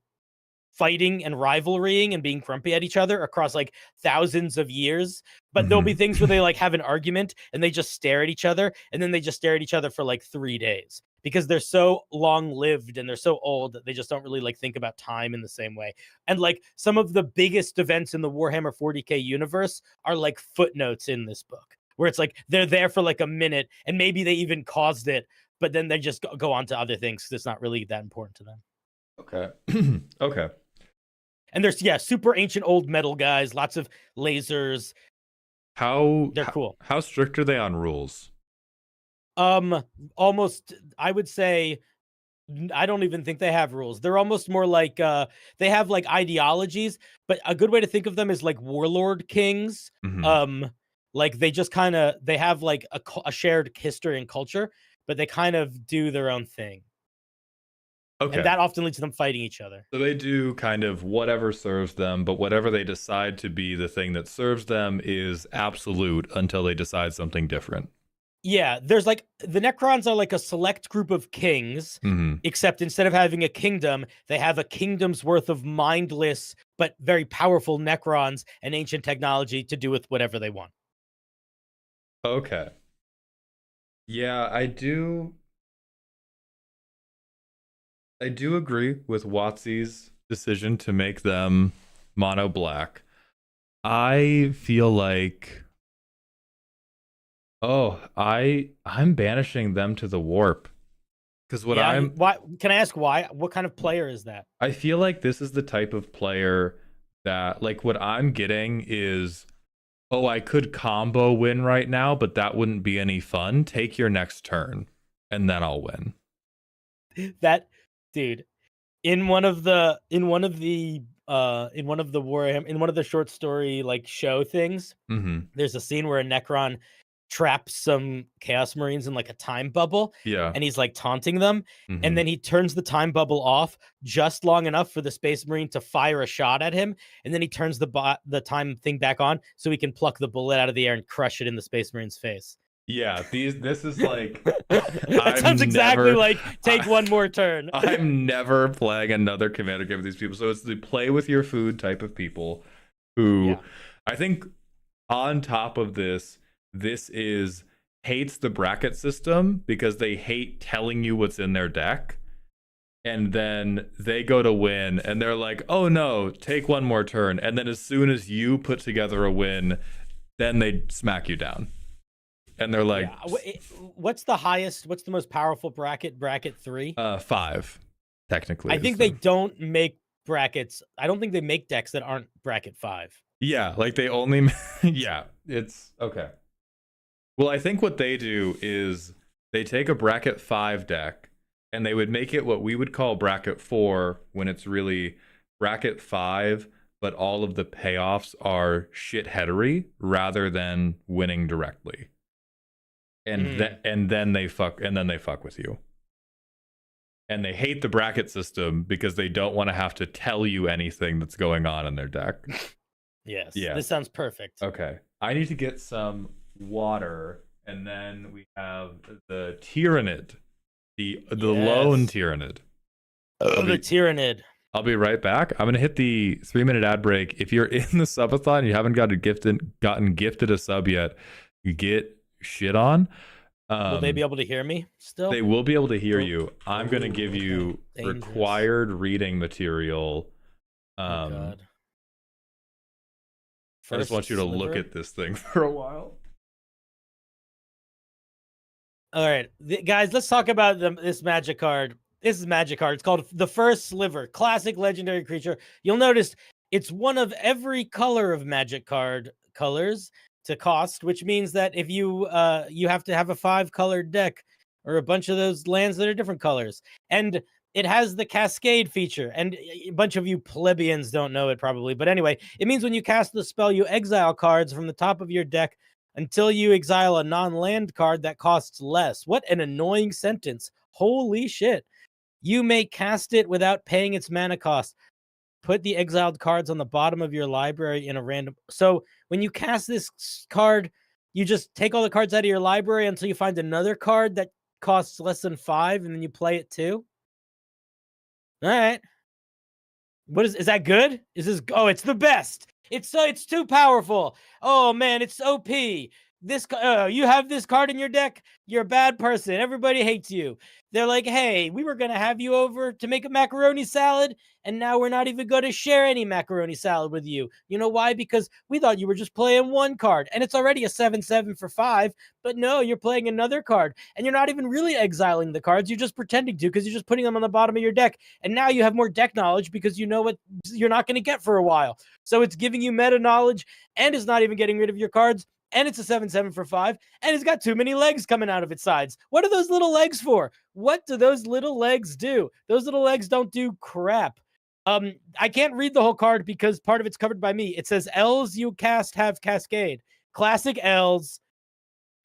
fighting and rivalrying and being grumpy at each other across like thousands of years. But there'll be things where they like have an argument and they just stare at each other, and then they just stare at each other for like 3 days, because they're so long lived and they're so old that they just don't really like think about time in the same way. And like, some of the biggest events in the Warhammer 40k universe are like footnotes in this book, where it's like they're there for like a minute and maybe they even caused it, but then they just go on to other things because it's not really that important to them. Okay. Okay. And there's super ancient old metal guys, lots of lasers. They're cool. How strict are they on rules? Almost, I would say, I don't even think they have rules. They're almost more like they have like ideologies, but a good way to think of them is like warlord kings. Like they just kind of they have like a shared history and culture, but they kind of do their own thing. Okay. And that often leads to them fighting each other. So they do kind of whatever serves them, but whatever they decide to be the thing that serves them is absolute until they decide something different. Yeah, there's like the Necrons are like a select group of kings, except instead of having a kingdom, they have a kingdom's worth of mindless but very powerful Necrons and ancient technology to do with whatever they want. Okay. Yeah, I do agree with WotC's decision to make them mono black. I feel like I'm banishing them to the warp. Because why can I ask why? What kind of player is that? I feel like this is the type of player that, like, what I'm getting is, oh, I could combo win right now, but that wouldn't be any fun. Take your next turn, and then I'll win. That dude, in one of the Warhammer, in one of the short story like show things, there's a scene where a Necron traps some Chaos Marines in like a time bubble, and he's like taunting them, and then he turns the time bubble off just long enough for the Space Marine to fire a shot at him, and then he turns the time thing back on so he can pluck the bullet out of the air and crush it in the Space Marine's face. Yeah, this is like that sounds exactly like take one more turn. I'm never playing another commander game with these people. So it's the play with your food type of people who I think on top of this is hates the bracket system because they hate telling you what's in their deck. And then they go to win and they're like, oh no, take one more turn. And then as soon as you put together a win, then they smack you down. And they're like, what's the most powerful bracket? Bracket 3? 5, technically. I think they don't make brackets. I don't think they make decks that aren't bracket 5. Yeah, like they only yeah, it's okay. Well, I think what they do is they take a bracket 5 deck and they would make it what we would call bracket 4 when it's really bracket 5, but all of the payoffs are shitheadery rather than winning directly. And then they fuck with you. And they hate the bracket system because they don't want to have to tell you anything that's going on in their deck. Yes. Yeah. This sounds perfect. Okay. I need to get some water, and then we have the Tyrannid. The lone Tyrannid. The Tyrannid. I'll be right back. I'm gonna hit the 3-minute ad break. If you're in the subathon, you haven't gotten gifted a sub yet, you get shit on. Will they be able to hear me still? They will be able to hear you. I'm gonna give you required reading material. God. I just want you to look at this thing for a while. All right, guys, let's talk about this magic card. This is magic card. It's called the First Sliver, classic legendary creature. You'll notice it's one of every color of magic card colors to cost, which means that if you have to have a 5-colored deck or a bunch of those lands that are different colors. And it has the cascade feature, and a bunch of you plebeians don't know it probably, but anyway, it means when you cast the spell, you exile cards from the top of your deck until you exile a non-land card that costs less. What an annoying sentence. Holy shit. You may cast it without paying its mana cost. Put the exiled cards on the bottom of your library in a random... So when you cast this card, you just take all the cards out of your library until you find another card that costs less than 5, and then you play it too? All right. Is that good? Is this... Oh, it's the best. It's too powerful. Oh man, it's OP. you have this card in your deck, you're a bad person. Everybody hates you. They're like, hey, we were going to have you over to make a macaroni salad, and now we're not even going to share any macaroni salad with you. You know why? Because we thought you were just playing one card, and it's already a 7/7 for 5, but no, you're playing another card, and you're not even really exiling the cards. You're just pretending to, because you're just putting them on the bottom of your deck, and now you have more deck knowledge because you know what you're not going to get for a while. So it's giving you meta knowledge, and it's not even getting rid of your cards. And it's a 7/7 for 5, and it's got too many legs coming out of its sides. What are those little legs for? What do those little legs do? Those little legs don't do crap. I can't read the whole card because part of it's covered by me. It says L's you cast have cascade. Classic L's.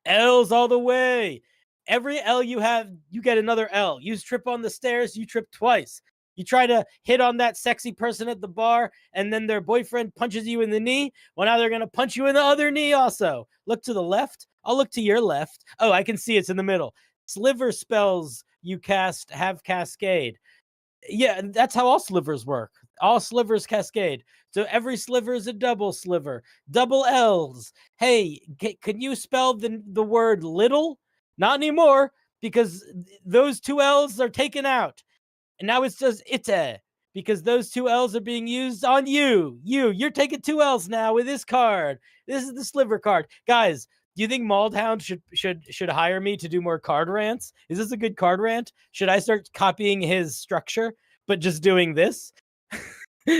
L's all the way. Every L you have, you get another L. You trip on the stairs, you trip twice. You try to hit on that sexy person at the bar, and then their boyfriend punches you in the knee. Well, now they're going to punch you in the other knee also. Look to the left. I'll look to your left. Oh, I can see it's in the middle. Sliver spells you cast have cascade. Yeah, that's how all slivers work. All slivers cascade. So every sliver is a double sliver. Double L's. Hey, can you spell the word little? Not anymore, because those 2 L's are taken out. And now it's just ite, because those 2 L's are being used on you. You're taking 2 L's now with this card. This is the sliver card. Guys, do you think Maldhound should hire me to do more card rants? Is this a good card rant? Should I start copying his structure, but just doing this?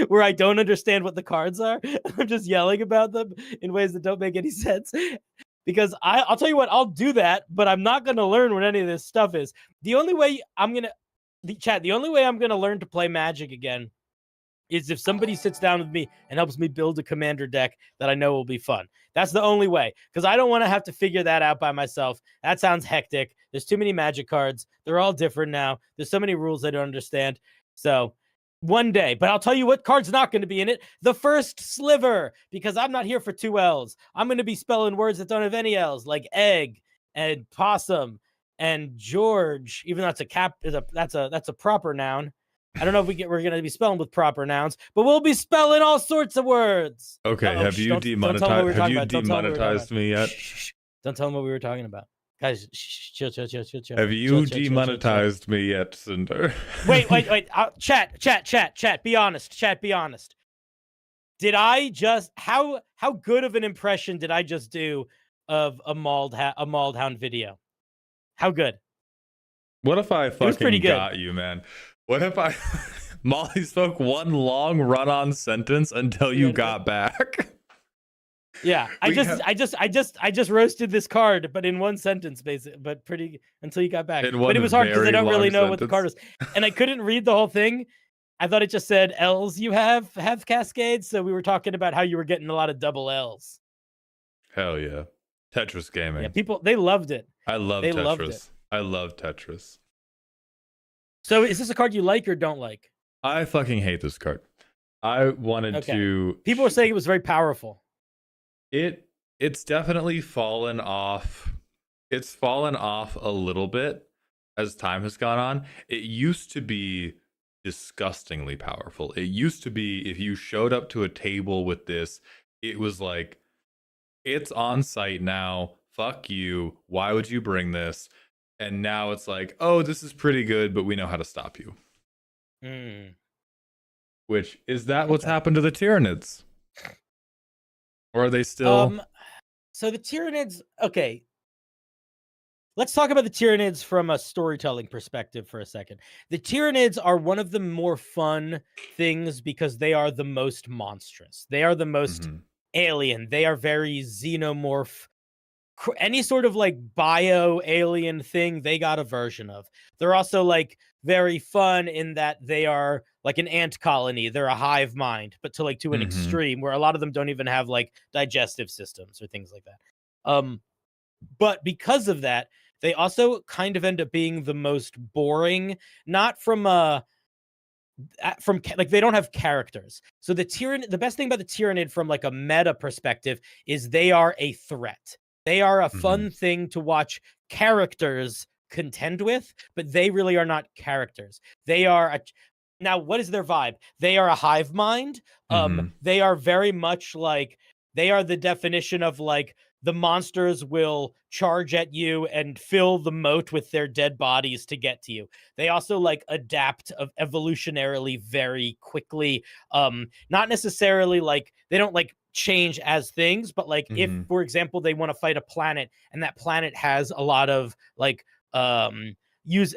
Where I don't understand what the cards are. I'm just yelling about them in ways that don't make any sense. Because I'll tell you what, I'll do that, but I'm not going to learn what any of this stuff is. The only way I'm going to learn to play Magic again is if somebody sits down with me and helps me build a commander deck that I know will be fun. That's the only way, because I don't want to have to figure that out by myself. That sounds hectic. There's too many Magic cards. They're all different now. There's so many rules I don't understand. So one day, but I'll tell you what card's not going to be in it. The first sliver, because I'm not here for 2 L's. I'm going to be spelling words that don't have any L's, like egg and possum and George, even though that's a proper noun. I don't know if we're going to be spelling with proper nouns, but we'll be spelling all sorts of words. Okay, have you demonetized me yet? Shh. Don't tell them what we were talking about. Guys, chill. Have you demonetized me yet, Cinder? Wait. Chat. Be honest. Chat, be honest. Did I just how good of an impression did I just do of a Maldhound video? How good? What if I fucking got you, man? What if I Molly spoke one long run-on sentence until you got back? Yeah, I just roasted this card, but in one sentence, basically, but pretty until you got back. But it was hard because I don't really know what the card was, and I couldn't read the whole thing. I thought it just said L's you have cascades, so we were talking about how you were getting a lot of double L's. Hell yeah, Tetris gaming. Yeah, people they loved it. I love Tetris. I love Tetris. So is this a card you like or don't like? I fucking hate this card. I wanted to. People were saying it was very powerful. It's definitely fallen off. It's fallen off a little bit as time has gone on. It used to be disgustingly powerful. It used to be if you showed up to a table with this, it was like, it's on site now. Fuck you. Why would you bring this? And now it's like, oh, this is pretty good, but we know how to stop you. Which is that what's happened to the Tyranids? Or are they still? So the Tyranids, okay. Let's talk about the Tyranids from a storytelling perspective for a second. The Tyranids are one of the more fun things because they are the most monstrous. They are the most alien. They are very xenomorph. Any sort of like bio-alien thing, they got a version of. They're also like very fun in that they are like an ant colony. They're a hive mind, but to an extreme where a lot of them don't even have like digestive systems or things like that. But because of that, they also kind of end up being the most boring, not from they don't have characters. So the best thing about the Tyranid from like a meta perspective is they are a threat. They are a fun thing to watch characters contend with, but they really are not characters. They are now, what is their vibe? They are a hive mind. They are very much like, they are the definition of like the monsters will charge at you and fill the moat with their dead bodies to get to you. They also like adapt evolutionarily very quickly. Not necessarily like they don't like change as things, but like if, for example, they want to fight a planet and that planet has a lot of like everyone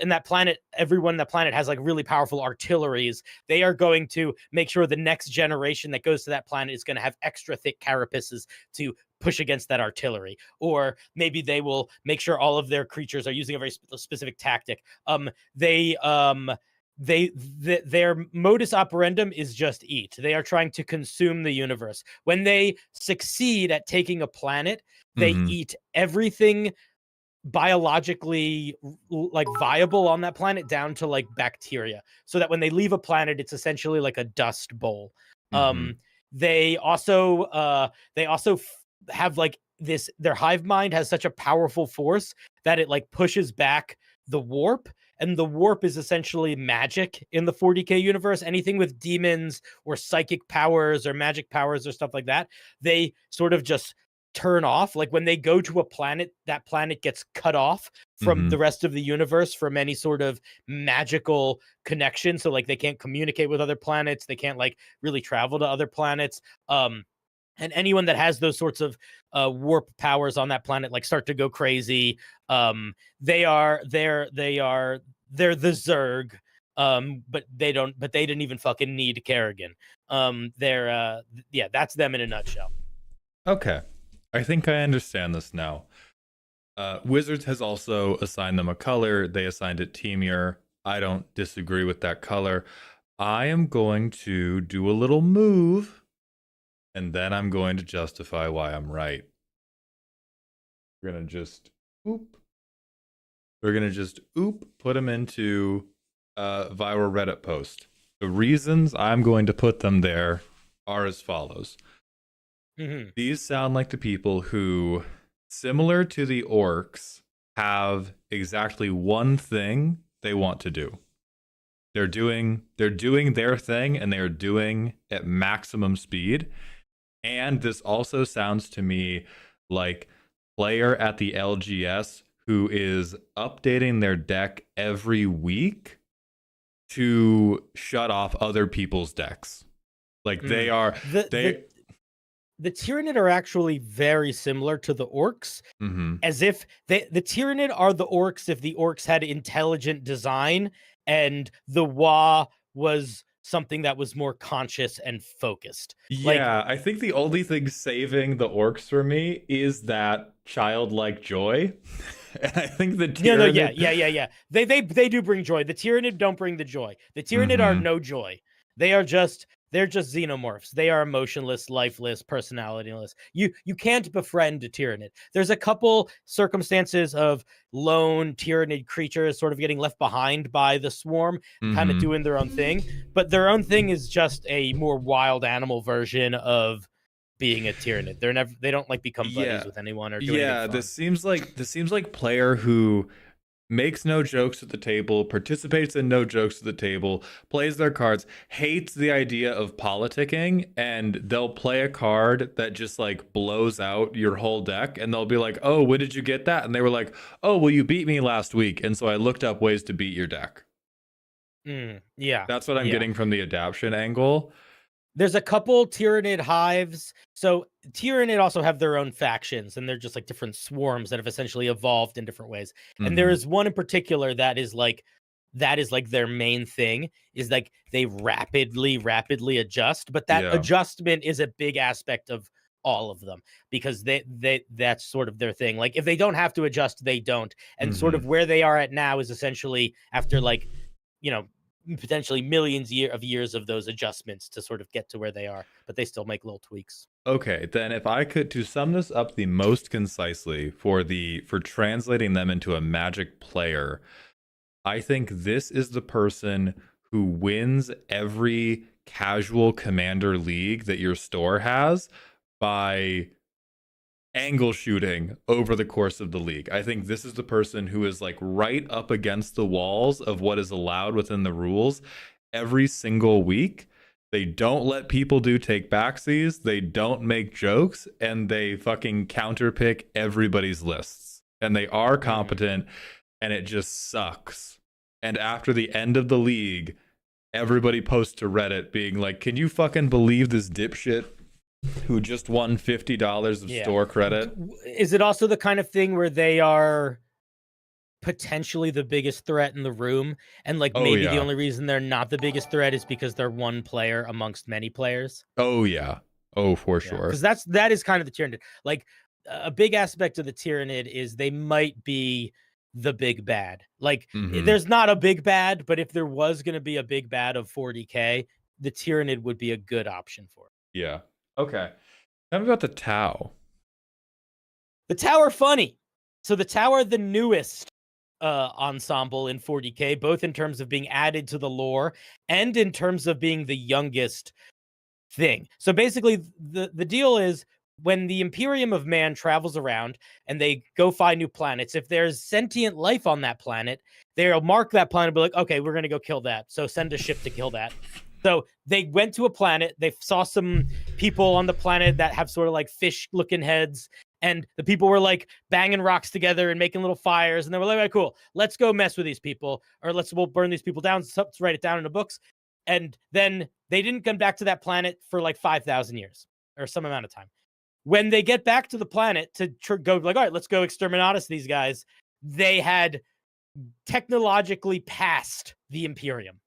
on that planet has like really powerful artilleries, they are going to make sure the next generation that goes to that planet is going to have extra thick carapaces to push against that artillery. Or maybe they will make sure all of their creatures are using a very specific tactic. Their modus operandum is just eat. They are trying to consume the universe. When they succeed at taking a planet, they eat everything biologically like viable on that planet down to like bacteria, so that when they leave a planet, it's essentially like a dust bowl. They also have like this, their hive mind has such a powerful force that it like pushes back the warp, and the warp is essentially magic in the 40k universe. Anything with demons or psychic powers or magic powers or stuff like that, they sort of just turn off. Like when they go to a planet, that planet gets cut off from the rest of the universe, from any sort of magical connection. So like they can't communicate with other planets, they can't like really travel to other planets. And anyone that has those sorts of warp powers on that planet like start to go crazy. They're the Zerg. But they didn't even fucking need Kerrigan. That's them in a nutshell. Okay. I think I understand this now. Wizards has also assigned them a color. They assigned it Temur. I don't disagree with that color. I am going to do a little move, and then I'm going to justify why I'm right. We're going to just put them into a viral Reddit post. The reasons I'm going to put them there are as follows. These sound like the people who, similar to the orcs, have exactly one thing they want to do. They're doing their thing, and they're doing at maximum speed. And this also sounds to me like player at the LGS who is updating their deck every week to shut off other people's decks. Like the Tyranid are actually very similar to the orcs, as if the Tyranid are the orcs if the orcs had intelligent design and the Wa was something that was more conscious and focused. Yeah, I think the only thing saving the orcs for me is that childlike joy. And I think the Tyranid... Yeah. They do bring joy. The Tyranid don't bring the joy. The Tyranid are no joy. They're just xenomorphs. They are emotionless, lifeless, personalityless. You can't befriend a Tyranid. There's a couple circumstances of lone Tyranid creatures sort of getting left behind by the swarm, kind of doing their own thing. But their own thing is just a more wild animal version of being a Tyranid. They don't like become buddies with anyone or do anything fun. This seems like player who makes no jokes at the table, participates in no jokes at the table, plays their cards, hates the idea of politicking, and they'll play a card that just like blows out your whole deck, and they'll be like, oh, when did you get that? And they were like, oh, well, you beat me last week, and so I looked up ways to beat your deck. Yeah. That's what I'm getting from the adaption angle. There's a couple Tyranid hives. So Tyranid also have their own factions, and they're just like different swarms that have essentially evolved in different ways. And there is one in particular that is like their main thing, is like they rapidly adjust. But that adjustment is a big aspect of all of them, because that's sort of their thing. Like if they don't have to adjust, they don't. And sort of where they are at now is essentially after like, potentially millions of years of those adjustments to sort of get to where they are, but they still make little tweaks. Okay, then if I could, to sum this up the most concisely for translating them into a magic player, I think this is the person who wins every casual commander league that your store has by angle shooting over the course of the league. I think this is the person who is like right up against the walls of what is allowed within the rules every single week. They don't let people do take backsies. They don't make jokes, and they fucking counterpick everybody's lists. And they are competent, and it just sucks. And after the end of the league, everybody posts to Reddit being like, "Can you fucking believe this dipshit who just won $50 of store credit?" Is it also the kind of thing where they are potentially the biggest threat in the room, and like maybe the only reason they're not the biggest threat is because they're one player amongst many players? Oh yeah. Oh, for sure. Because that is kind of the Tyranid. Like a big aspect of the Tyranid is they might be the big bad. Like there's not a big bad, but if there was going to be a big bad of 40k, the Tyranid would be a good option for it. Yeah. Okay. Tell me about the Tau. The Tau are funny. So the Tau are the newest ensemble in 40k, both in terms of being added to the lore and in terms of being the youngest thing. So basically the deal is when the Imperium of Man travels around and they go find new planets, if there's sentient life on that planet, they'll mark that planet and be like, okay, we're going to go kill that. So send a ship to kill that. So they went to a planet. They saw some people on the planet that have sort of like fish-looking heads. And the people were like banging rocks together and making little fires. And they were like, all right, cool. Let's go mess with these people. Or we'll burn these people down. So let's write it down in the books. And then they didn't come back to that planet for like 5,000 years or some amount of time. When they get back to the planet to go like, all right, let's go exterminatus these guys, they had technologically passed the Imperium.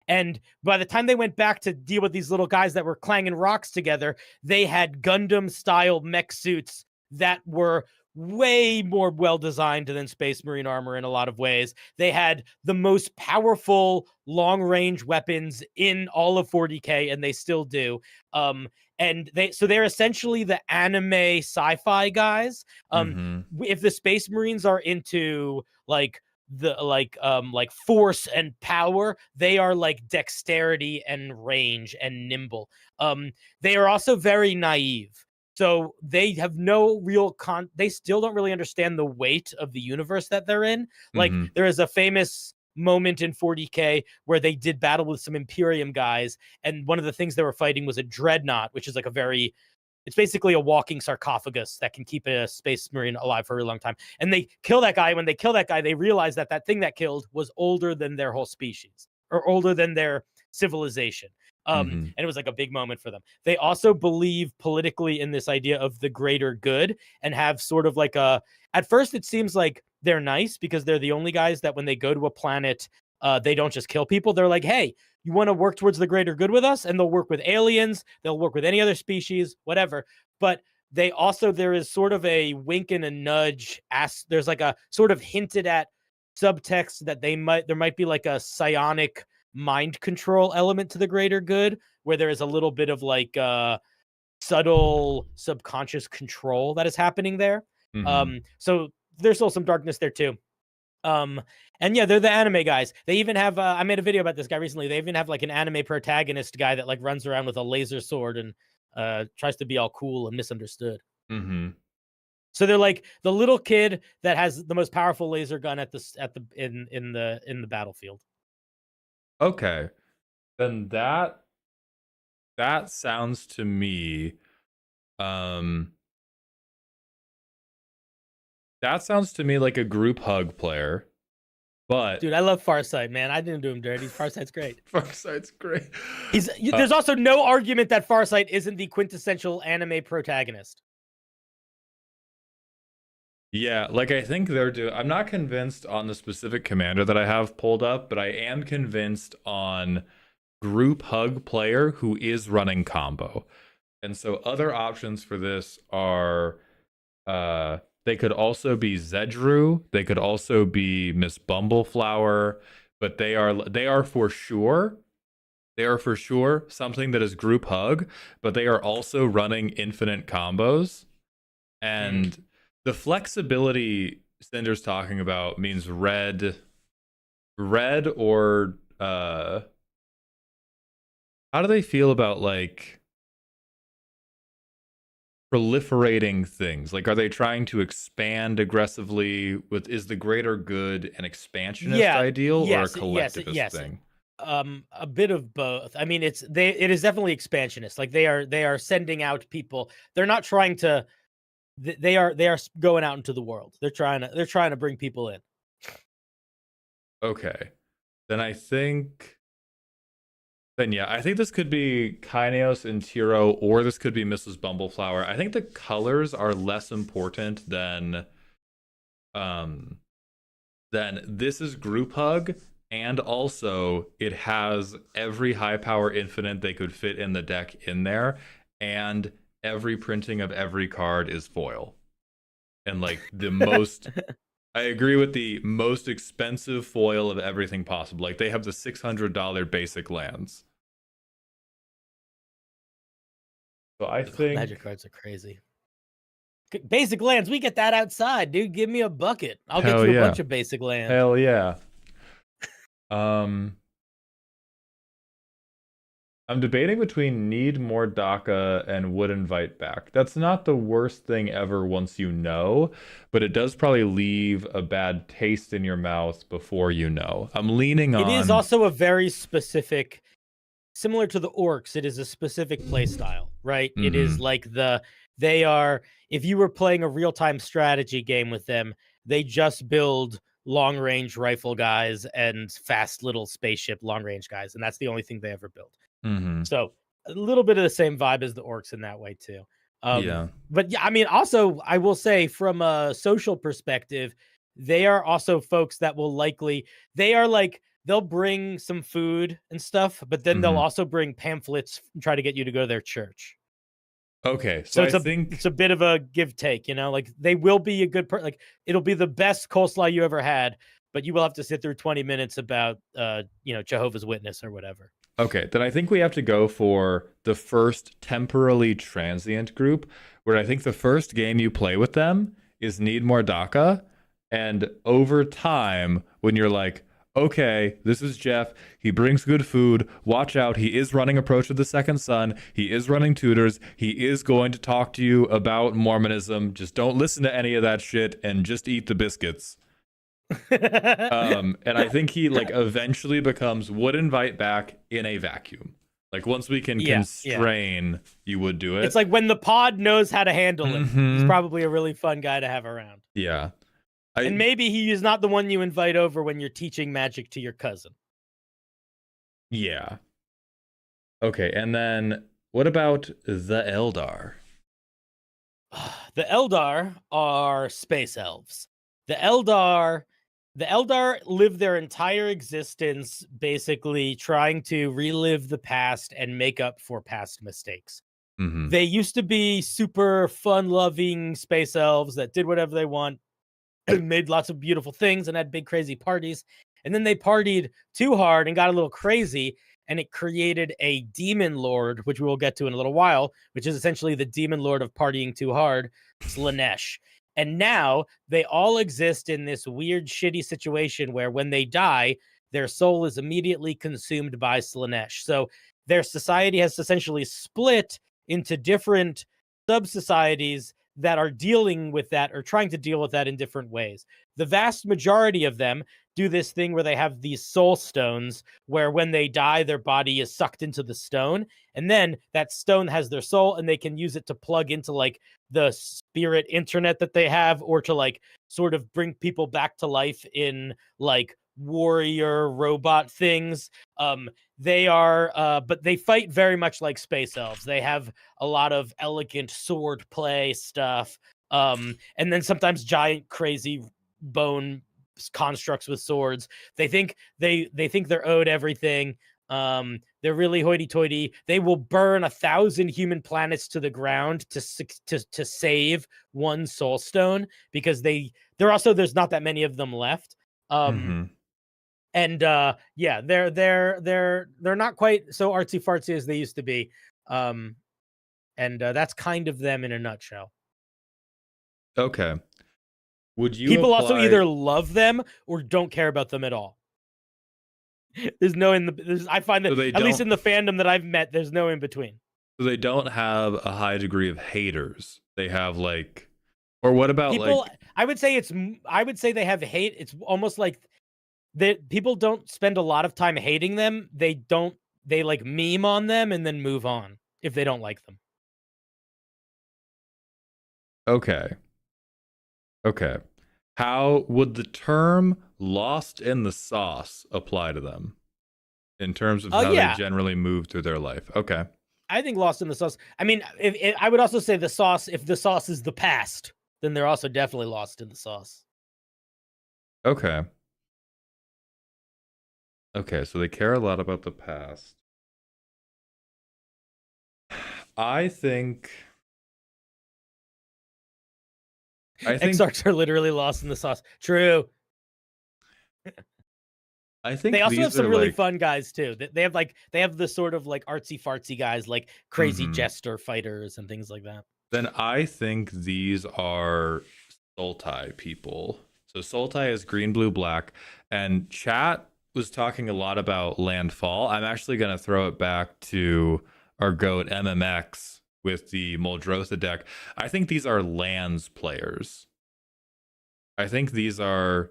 And by the time they went back to deal with these little guys that were clanging rocks together, they had Gundam-style mech suits that were way more well-designed than Space Marine armor in a lot of ways. They had the most powerful long-range weapons in all of 40k, and they still do. And they're essentially the anime sci-fi guys. If the Space Marines are into like force and power, they are like dexterity and range and nimble. They are also very naive. So they have no real they still don't really understand the weight of the universe that they're in. Like there is a famous moment in 40k where they did battle with some Imperium guys, and one of the things they were fighting was a dreadnought, which is like it's basically a walking sarcophagus that can keep a Space Marine alive for a really long time. And they kill that guy. When they kill that guy, they realize that thing that killed was older than their whole species, or older than their civilization. And it was like a big moment for them. They also believe politically in this idea of the greater good, and have sort of like at first it seems like they're nice because they're the only guys that when they go to a planet, they don't just kill people. They're like, hey, you want to work towards the greater good with us? And they'll work with aliens. They'll work with any other species, whatever. But there is sort of a wink and a nudge. There's like a sort of hinted at subtext that there might be like a psionic mind control element to the greater good, where there is a little bit of like subtle subconscious control that is happening there. So there's still some darkness there too. And yeah, they're the anime guys. They even have I made a video about this guy recently. They even have like an anime protagonist guy that like runs around with a laser sword and tries to be all cool and misunderstood. So they're like the little kid that has the most powerful laser gun in the battlefield. Okay. Then that sounds to me like a group hug player. But dude, I love Farsight, man. I didn't do him dirty. Farsight's great. Farsight's great. There's also no argument that Farsight isn't the quintessential anime protagonist. Yeah, like I think I'm not convinced on the specific commander that I have pulled up, but I am convinced on group hug player who is running combo. And so other options for this are they could also be Zedru, they could also be Miss Bumbleflower, but they are for sure something that is group hug, but they are also running infinite combos. And the flexibility Cinder's talking about means red or how do they feel about like proliferating things? Like, are they trying to expand aggressively? Is the greater good an expansionist ideal or a collectivist thing? a bit of both. I mean, it is definitely expansionist. Like they are sending out people. They're not trying to. They are going out into the world. They're trying to bring people in. Okay, then I think. Then yeah, I think this could be Kaineos and Tiro, or this could be Mrs. Bumbleflower. I think the colors are less important than this is group hug, and also it has every high power infinite they could fit in the deck in there, and every printing of every card is foil. And like the most I agree with the most expensive foil of everything possible. Like they have the $600 basic lands. So I think Magic cards are crazy. Basic lands, we get that outside, dude. Give me a bucket. I'll get you a bunch of basic lands. Hell yeah. I'm debating between need more DACA and would invite back. That's not the worst thing ever once you know, but it does probably leave a bad taste in your mouth before you know. I'm leaning on... It is also a very specific, similar to the orcs, it is a specific play style, right? It is like they are, if you were playing a real-time strategy game with them, they just build long-range rifle guys and fast little spaceship long-range guys, and that's the only thing they ever build. So a little bit of the same vibe as the orcs in that way too. Yeah. But yeah, I mean, also I will say from a social perspective, they are also folks that will likely, they are like, they'll bring some food and stuff, but then they'll also bring pamphlets and try to get you to go to their church. Okay, so I think it's a bit of a give take, you know, like they will be a good like it'll be the best coleslaw you ever had, but you will have to sit through 20 minutes about you know, Jehovah's Witness or whatever. Okay, then I think we have to go for the first temporarily transient group, where I think the first game you play with them is need more DACA, and over time, when you're like, okay, this is Jeff, he brings good food, watch out, he is running Approach of the Second Son, he is running tutors, he is going to talk to you about Mormonism, just don't listen to any of that shit, and just eat the biscuits. And I think he like eventually becomes would invite back in a vacuum. Like once we can constrain, you would do it. It's like when the pod knows how to handle it. He's probably a really fun guy to have around. Yeah. And maybe he is not the one you invite over when you're teaching magic to your cousin. Yeah. Okay, and then what about the Eldar? The Eldar are space elves. The Eldar live their entire existence basically trying to relive the past and make up for past mistakes. They used to be super fun-loving space elves that did whatever they want and made lots of beautiful things and had big crazy parties. And then they partied too hard and got a little crazy, and it created a demon lord, which we will get to in a little while, which is essentially the demon lord of partying too hard, Slaanesh. And now they all exist in this weird, shitty situation where when they die, their soul is immediately consumed by Slaanesh. So their society has essentially split into different sub-societies that are dealing with that or trying to deal with that in different ways. The vast majority of them do this thing where they have these soul stones where when they die, their body is sucked into the stone. And then that stone has their soul and they can use it to plug into like the spirit internet that they have, or to like sort of bring people back to life in like warrior robot things. They are, but they fight very much like space elves. They have a lot of elegant sword play stuff. And then sometimes giant, crazy bone constructs with swords. They think they're owed everything. They're really hoity-toity. They will burn 1,000 human planets to the ground to save one soul stone because there's not that many of them left. And yeah, they're not quite so artsy fartsy as they used to be. And that's kind of them in a nutshell. Okay. Would you People also either love them or don't care about them at all. There's no I find that at least in the fandom that I've met, there's no in between. So they don't have a high degree of haters. They have like, or what about people? like? I would say they have hate. It's almost like people don't spend a lot of time hating them. They like meme on them and then move on if they don't like them. Okay. How would the term "lost in the sauce" apply to them in terms of how they generally move through their life? Okay. I think lost in the sauce. I mean, if I would also say the sauce. If the sauce is the past, then they're also definitely lost in the sauce. Okay. So they care a lot about the past. I think Exarchs are literally lost in the sauce. True. I think they also have some really like, fun guys too. They have the sort of like artsy fartsy guys, like crazy jester fighters and things like that. Then I think these are Sultai people. So Sultai is green, blue, black, and chat was talking a lot about landfall. I'm actually going to throw it back to our goat MMX with the Muldrotha deck. I think these are lands players. I think these are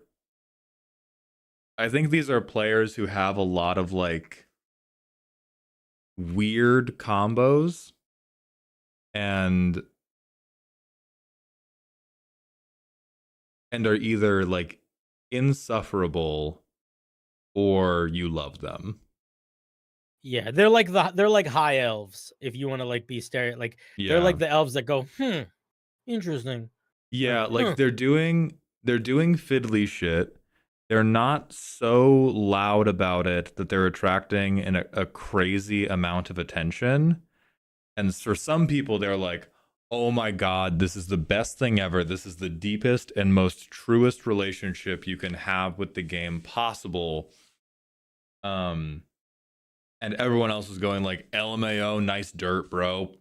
players who have a lot of like weird combos and are either like insufferable or you love them. Yeah, they're like high elves. If you want to like be they're like the elves that go, interesting. Yeah, like they're doing fiddly shit. They're not so loud about it that they're attracting a crazy amount of attention. And for some people, they're like, oh my God, this is the best thing ever. This is the deepest and most truest relationship you can have with the game possible. And everyone else is going like, LMAO, nice dirt, bro.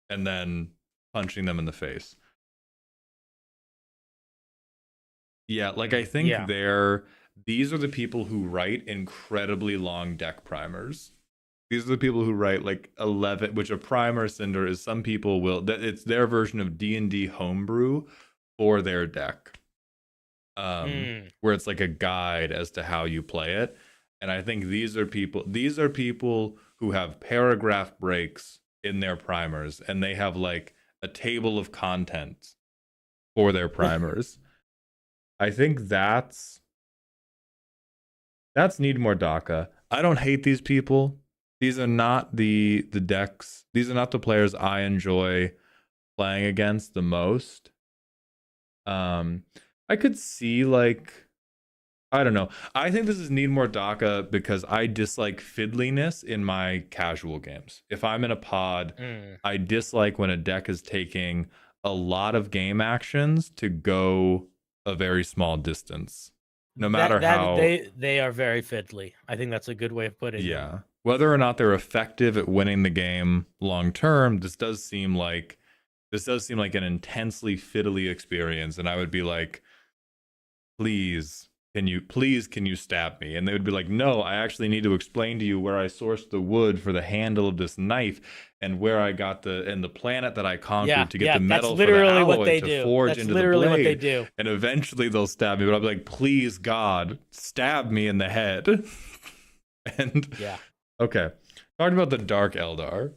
And then punching them in the face. Yeah, like I think these are the people who write incredibly long deck primers. These are the people who write like 11, which a primer cinder is some people will, it's their version of D&D homebrew for their deck. Where it's like a guide as to how you play it. And I think these are people who have paragraph breaks in their primers, and they have like a table of contents for their primers. I think that's need more DACA. I don't hate these people. These are not the decks. These are not the players I enjoy playing against the most. I could see like, I don't know. I think this is need more DACA because I dislike fiddliness in my casual games. If I'm in a pod, I dislike when a deck is taking a lot of game actions to go a very small distance. No matter how they are very fiddly. I think that's a good way of putting it. Yeah. Whether or not they're effective at winning the game long term, this does seem like an intensely fiddly experience. And I would be like, please, can you stab me? And they would be like, no, I actually need to explain to you where I sourced the wood for the handle of this knife and where I got the planet that I conquered to get the metal for the alloy to forge into the blade. What they do. And eventually they'll stab me, but I'll be like, please, God, stab me in the head. And okay. Talking about the Dark Eldar.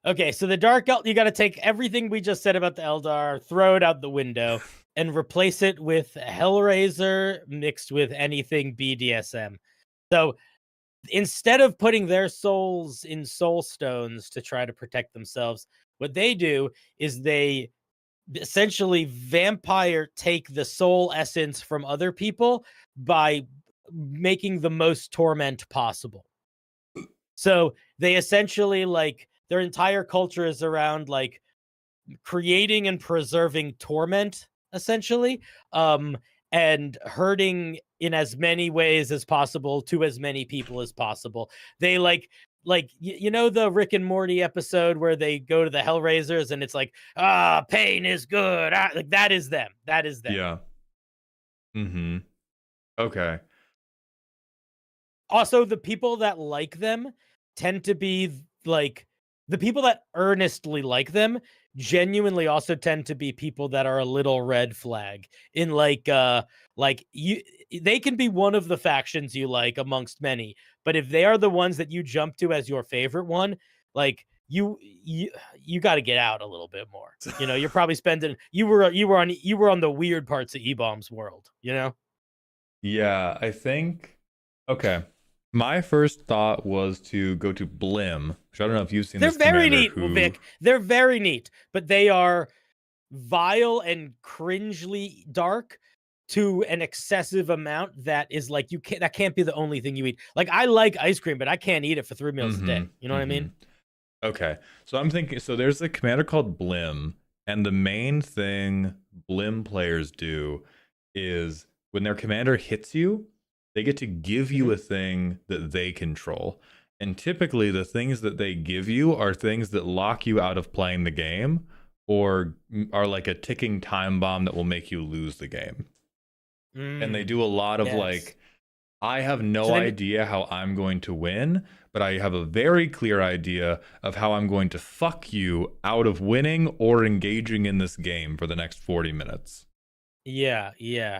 Okay, so the Dark Eldar, you got to take everything we just said about the Eldar, throw it out the window, and replace it with Hellraiser mixed with anything BDSM. So instead of putting their souls in soul stones to try to protect themselves, what they do is they essentially vampire take the soul essence from other people by making the most torment possible. So they essentially like their entire culture is around like creating and preserving torment, essentially, and hurting in as many ways as possible to as many people as possible. They like you know the Rick and Morty episode where they go to the Hellraisers and it's like, pain is good. Like that is them. Yeah. Okay. Also, the people that like them tend to be like the people that earnestly like them genuinely also tend to be people that are a little red flag in like you they can be one of the factions you like amongst many, but if they are the ones that you jump to as your favorite one, like you got to get out a little bit more. You know, you're probably spending you were on the weird parts of E-Bomb's world, you know? Yeah, I think. Okay. My first thought was to go to Blim, which I don't know if you've seen They're this very commander neat, who... Vic. They're very neat, but they are vile and cringely dark to an excessive amount that is like that can't be the only thing you eat. Like I like ice cream, but I can't eat it for 3 meals a day. You know what I mean? Okay. So I'm thinking, so there's a commander called Blim, and the main thing Blim players do is when their commander hits you, they get to give you a thing that they control. And typically the things that they give you are things that lock you out of playing the game or are like a ticking time bomb that will make you lose the game. And they do a lot of like, I have no idea how I'm going to win, but I have a very clear idea of how I'm going to fuck you out of winning or engaging in this game for the next 40 minutes. Yeah,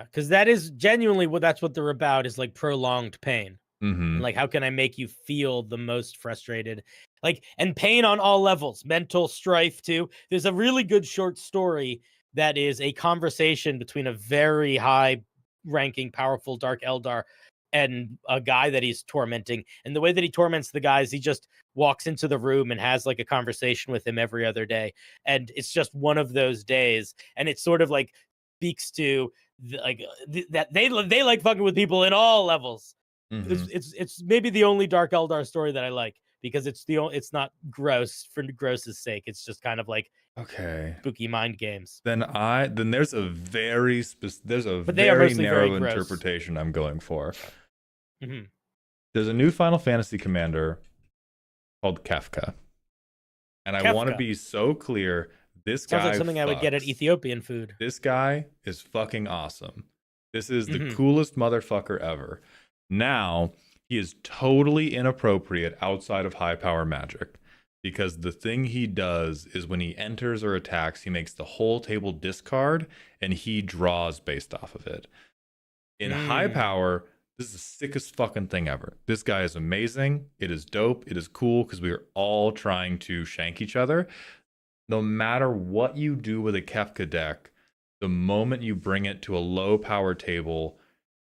because that is genuinely that's what they're about, is like prolonged pain. And like, how can I make you feel the most frustrated? Like, and pain on all levels, mental strife too. There's a really good short story that is a conversation between a very high-ranking, powerful Dark Eldar and a guy that he's tormenting. And the way that he torments the guys, he just walks into the room and has like a conversation with him every other day. And it's just one of those days. And it's sort of like speaks to that they like fucking with people in all levels. It's maybe the only Dark Eldar story that I like, because it's not gross for gross's sake. It's just kind of like spooky mind games. Then there's a very narrow interpretation I'm going for. There's a new Final Fantasy commander called Kefka, and I want to be so clear. This guy sounds like something I would get at Ethiopian food. This guy is fucking awesome. This is the coolest motherfucker ever. Now, he is totally inappropriate outside of high power magic, because the thing he does is when he enters or attacks, he makes the whole table discard and he draws based off of it. In high power, this is the sickest fucking thing ever. This guy is amazing. It is dope. It is cool because we are all trying to shank each other. No matter what you do with a Kefka deck, the moment you bring it to a low power table,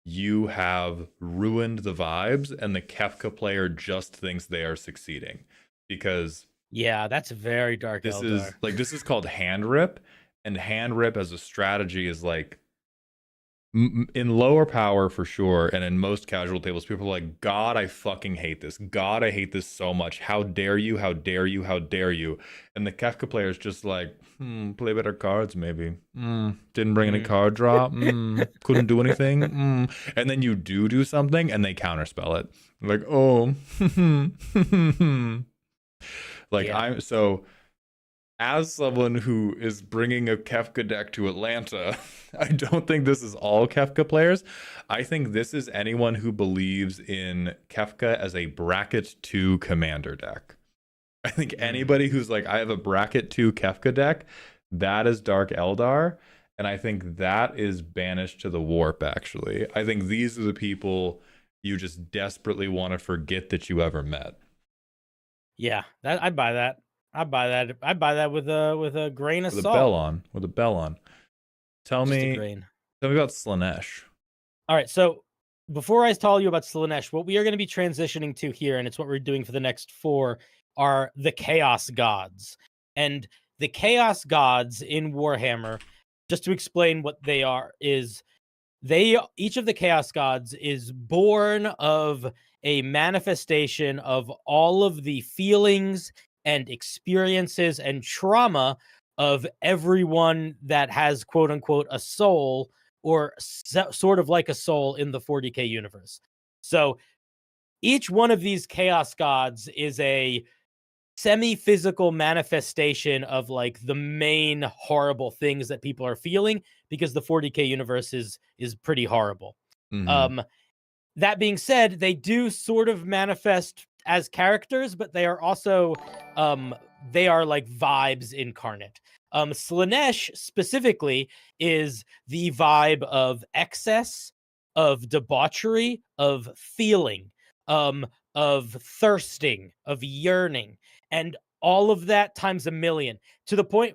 you have ruined the vibes, and the Kefka player just thinks they are succeeding. Because that's very Dark Eldar. This is called hand rip, and hand rip as a strategy is like in lower power for sure, and in most casual tables, people are like, God, I fucking hate this. God, I hate this so much. How dare you? How dare you? How dare you? And the Kefka player is just like, play better cards, maybe. Didn't bring any card draw. Couldn't do anything. And then you do something, and they counterspell it. Like, oh. As someone who is bringing a Kefka deck to Atlanta, I don't think this is all Kefka players. I think this is anyone who believes in Kefka as a bracket 2 commander deck. I think anybody who's like, I have a bracket 2 Kefka deck, that is Dark Eldar. And I think that is banished to the warp, actually. I think these are the people you just desperately want to forget that you ever met. Yeah, I'd buy that. I'd buy that with a grain of salt. With a bell on. Tell me about Slaanesh. All right, so before I tell you about Slaanesh, what we are going to be transitioning to here, and it's what we're doing for the next 4, are the Chaos Gods. And the Chaos Gods in Warhammer, just to explain what they are, is each of the Chaos Gods is born of a manifestation of all of the feelings and experiences and trauma of everyone that has quote unquote a soul, or sort of like a soul in the 40K universe. So each one of these Chaos Gods is a semi-physical manifestation of like the main horrible things that people are feeling, because the 40K universe is pretty horrible. That being said, they do sort of manifest as characters, but they are also they are like vibes incarnate. Slanesh specifically is the vibe of excess, of debauchery, of feeling, of thirsting, of yearning, and all of that times a million, to the point.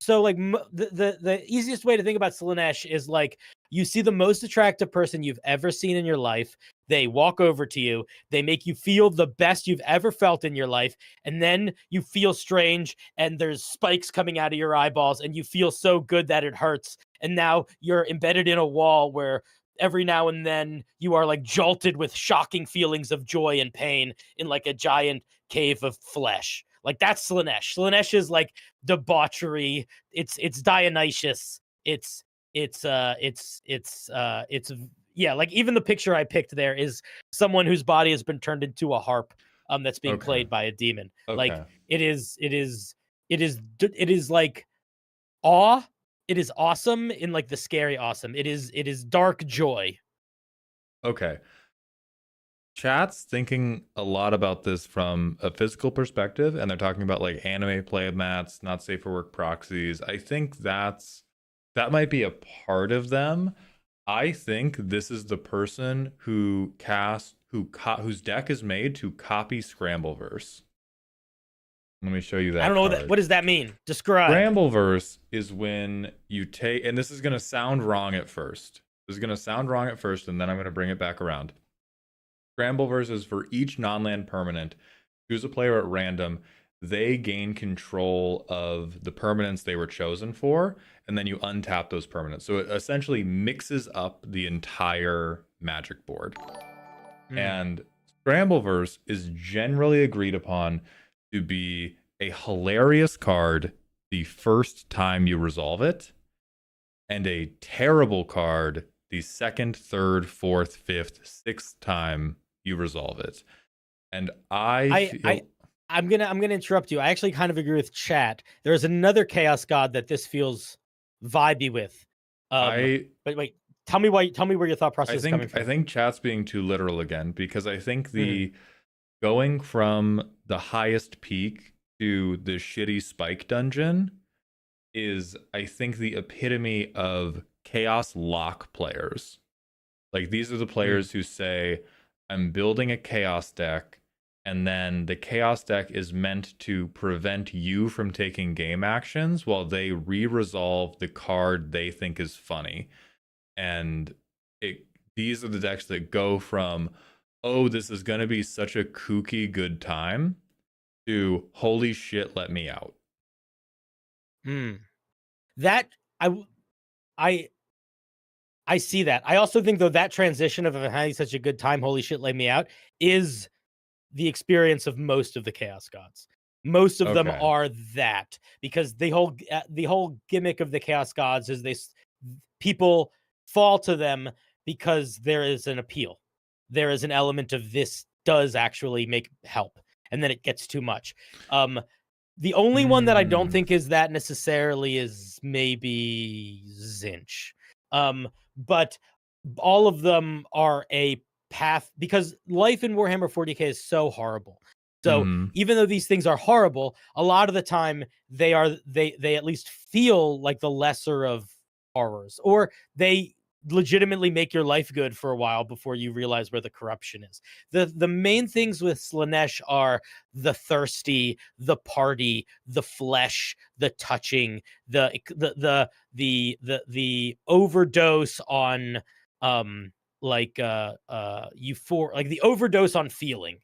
So like the easiest way to think about Slanesh is like, you see the most attractive person you've ever seen in your life. They walk over to you. They make you feel the best you've ever felt in your life. And then you feel strange and there's spikes coming out of your eyeballs and you feel so good that it hurts. And now you're embedded in a wall where every now and then you are like jolted with shocking feelings of joy and pain in like a giant cave of flesh. Like that's Slanesh. Slanesh is like debauchery. It's Dionysius. It's yeah, like even the picture I picked there is someone whose body has been turned into a harp that's being played by a demon. Like it is like awe. It is awesome in like the scary awesome. It is dark joy. Okay. Chat's thinking a lot about this from a physical perspective, and they're talking about like anime play mats, not safe for work proxies. I think that might be a part of them. I think this is the person who whose deck is made to copy Scrambleverse. Let me show you that. I don't know what does that mean? Describe. Scrambleverse is when you take, and this is going to sound wrong at first. This is going to sound wrong at first, and then I'm going to bring it back around. Scrambleverse is for each non-land permanent. Choose a player at random. They gain control of the permanents they were chosen for, and then you untap those permanents. So it essentially mixes up the entire Magic board. And Scrambleverse is generally agreed upon to be a hilarious card the first time you resolve it, and a terrible card the second, third, fourth, fifth, sixth time you resolve it. And I'm gonna interrupt you. I actually kind of agree with chat. There's another Chaos God that this feels vibey with. But wait, tell me where your thought process is coming from. I think chat's being too literal again, because I think the going from the highest peak to the shitty spike dungeon is, I think, the epitome of chaos lock players. Like, these are the players who say, I'm building a chaos deck, and then the chaos deck is meant to prevent you from taking game actions while they re-resolve the card they think is funny. And these are the decks that go from, oh, this is going to be such a kooky good time, to holy shit, let me out. That I see that. I also think, though, that transition of having such a good time, holy shit, let me out, is the experience of most of the Chaos Gods. Most of them are that, because the whole gimmick of the Chaos Gods is people fall to them because there is an appeal. There is an element of this does actually help, and then it gets too much. The only one that I don't think is that necessarily is maybe Zinch. But all of them are a path, because life in Warhammer 40k is so horrible. So even though these things are horrible, a lot of the time they at least feel like the lesser of horrors, or they legitimately make your life good for a while before you realize where the corruption is. The main things with Slanesh are the thirsty, the party, the flesh, the touching, the overdose on like the overdose on feeling.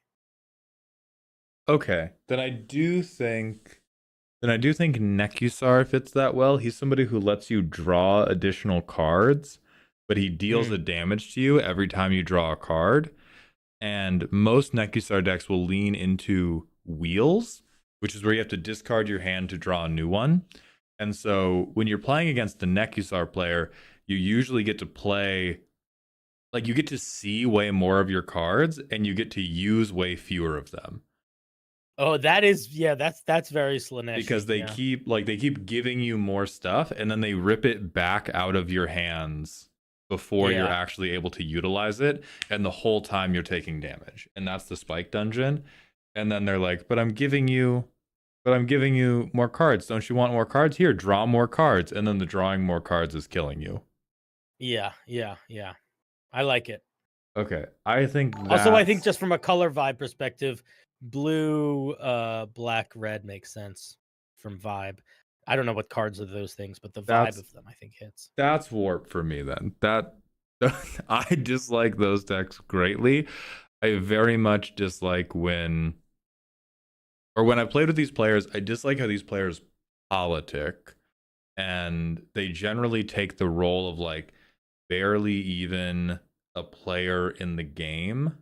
Okay, then I do think Nekusar fits that well. He's somebody who lets you draw additional cards, but he deals the damage to you every time you draw a card. And most Nekusar decks will lean into wheels, which is where you have to discard your hand to draw a new one. And so when you're playing against a Nekusar player, you usually get to play, like, you get to see way more of your cards, and you get to use way fewer of them. Oh, that's very Slanesh. Because they keep giving you more stuff, and then they rip it back out of your hands before you're actually able to utilize it, and the whole time you're taking damage. And that's the spike dungeon. And then they're like, but I'm giving you But I'm giving you more cards. Don't you want more cards? Here, draw more cards. And then the drawing more cards is killing you. Yeah. I like it. Okay. I think Also, I think that's- just from a color vibe perspective, blue, black, red makes sense from vibe. I don't know what cards are those things, but the vibe of them I think hits. That's warp for me then. That I dislike those decks greatly. I very much dislike when I played with these players, I dislike how these players politic, and they generally take the role of like barely even a player in the game.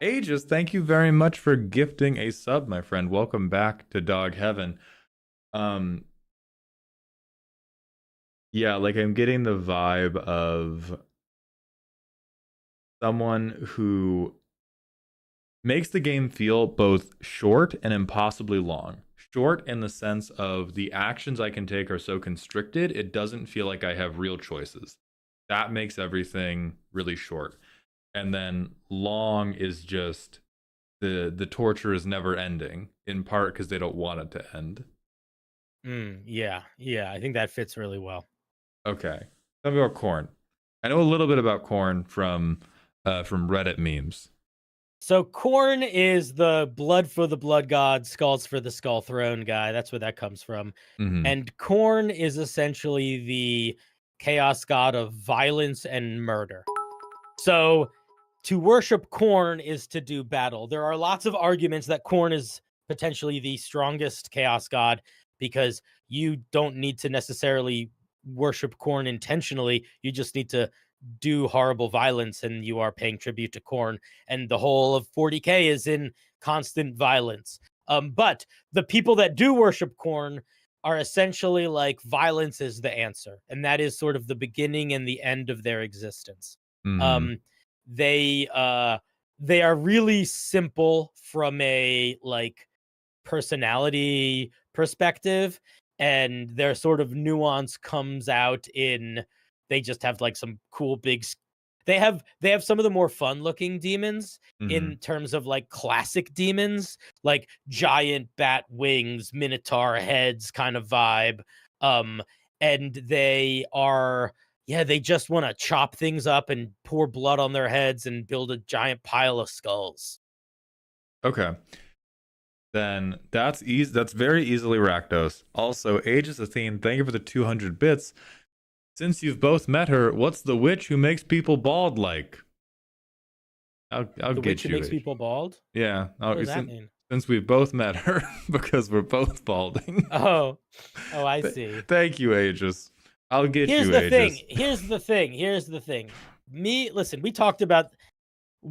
Aegis, thank you very much for gifting a sub, my friend. Welcome back to Dog Heaven. Yeah, like I'm getting the vibe of someone who makes the game feel both short and impossibly long. Short in the sense of the actions I can take are so constricted, it doesn't feel like I have real choices. That makes everything really short. And then long is just the torture is never ending, in part because they don't want it to end. Yeah, I think that fits really well. Okay. Tell me about Korn. I know a little bit about Korn from Reddit memes. So Korn is the blood for the blood god, skulls for the skull throne guy. That's where that comes from. Mhm. And Korn is essentially the chaos god of violence and murder. So to worship Korn is to do battle. There are lots of arguments that Korn is potentially the strongest chaos god because you don't need to necessarily worship Korn intentionally. You just need to do horrible violence and you are paying tribute to Korn, and the whole of 40k is in constant violence. But the people that do worship Korn are essentially like violence is the answer, and that is sort of the beginning and the end of their existence. They are really simple from a like personality perspective, and their sort of nuance comes out in they just have like some cool big they have some of the more fun looking demons in terms of like classic demons, like giant bat wings, minotaur heads kind of vibe. And they are they just want to chop things up and pour blood on their heads and build a giant pile of skulls. Okay. Then that's easy. That's very easily Rakdos. Also, Aegis Athene, thank you for the 200 bits. Since you've both met her, what's the witch who makes people bald like? I'll The get witch who you. makes people bald? Yeah. What does that mean? Since we've both met her, because we're both balding. Oh, I see. Thank you, Aegis. I'll get Here's you, the Aegis. thing. Here's the thing. Listen, we talked about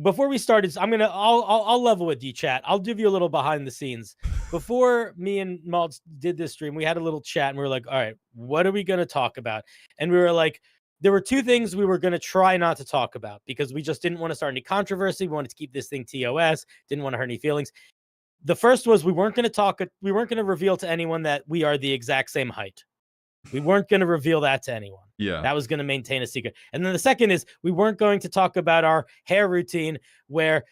before we started. I'll level with you, chat. I'll give you a little behind the scenes. Before me and Maltz did this stream, we had a little chat and we were like, all right, what are we going to talk about? And we were like, there were two things we were going to try not to talk about because we just didn't want to start any controversy. We wanted to keep this thing TOS, didn't want to hurt any feelings. The first was we weren't going to reveal to anyone that we are the exact same height. We weren't going to reveal that to anyone. Yeah. That was going to maintain a secret. And then the second is we weren't going to talk about our hair routine, where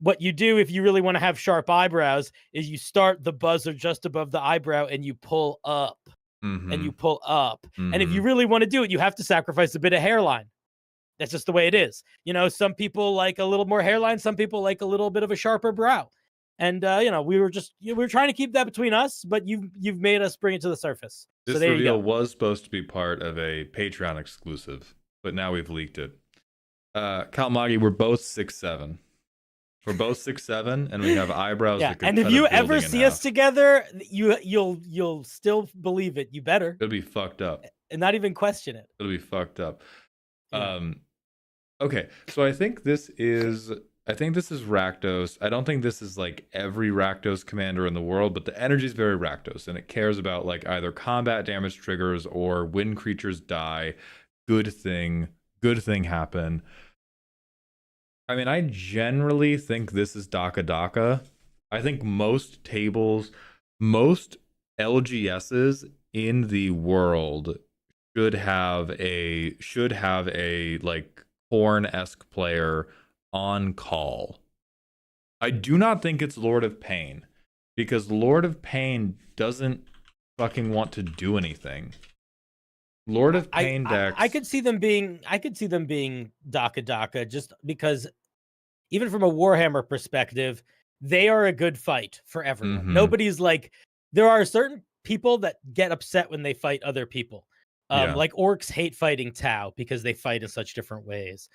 what you do if you really want to have sharp eyebrows is you start the buzzer just above the eyebrow and you pull up and you pull up. And if you really want to do it, you have to sacrifice a bit of hairline. That's just the way it is. You know, some people like a little more hairline. Some people like a little bit of a sharper brow. And, we were trying to keep that between us, but you've made us bring it to the surface. This so there reveal you go. was supposed to be part of a Patreon exclusive, but now we've leaked it. Kalmagi, we're both 6'7". We're both 6'7", and we have eyebrows. Yeah, that could and if cut you a building ever in see half. us together, you'll still believe it. You better. It'll be fucked up. And not even question it. It'll be fucked up. Yeah. Okay, so I think this is Rakdos. I don't think this is like every Rakdos commander in the world, but the energy is very Rakdos, and it cares about like either combat damage triggers or when creatures die, good thing happen. I mean, I generally think this is Daka Daka. I think most tables, most LGSs in the world should have a like Korn-esque player on call. I do not think it's Lord of Pain, because Lord of Pain doesn't fucking want to do anything. Lord of Pain decks. I could see them being Daka Daka, just because even from a Warhammer perspective, they are a good fight for everyone. Mhm. Nobody's like, there are certain people that get upset when they fight other people. Yeah. Like orcs hate fighting Tau because they fight in such different ways.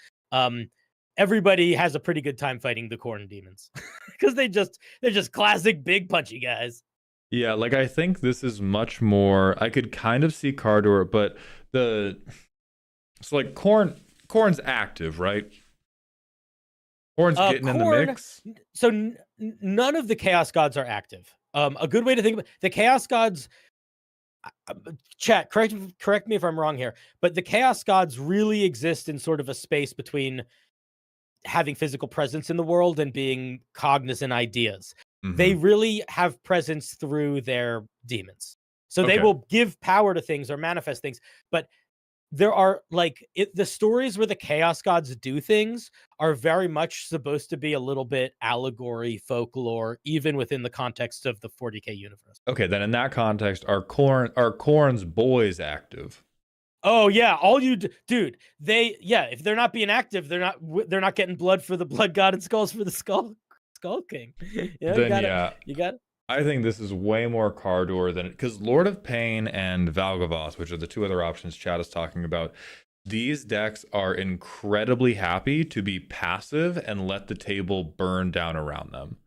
Everybody has a pretty good time fighting the Khorne demons because they're just classic big punchy guys. Yeah, like I think this is much more. I could kind of see Cardor, but so like Khorne's active, right? Khorne's getting in the mix. So none of the Chaos Gods are active. A good way to think about the Chaos Gods. Chat, correct me if I'm wrong here, but the Chaos Gods really exist in sort of a space between having physical presence in the world and being cognizant ideas. They really have presence through their demons. So they will give power to things or manifest things, but there are like the stories where the Chaos Gods do things are very much supposed to be a little bit allegory, folklore, even within the context of the 40K universe. Okay, then in that context, are Khorne's boys active? Oh yeah, dude. If they're not being active, they're not getting blood for the Blood God and skulls for the Skull King. You got. I think this is way more Cardor than, because Lord of Pain and Valgavoth, which are the two other options Chad is talking about, these decks are incredibly happy to be passive and let the table burn down around them.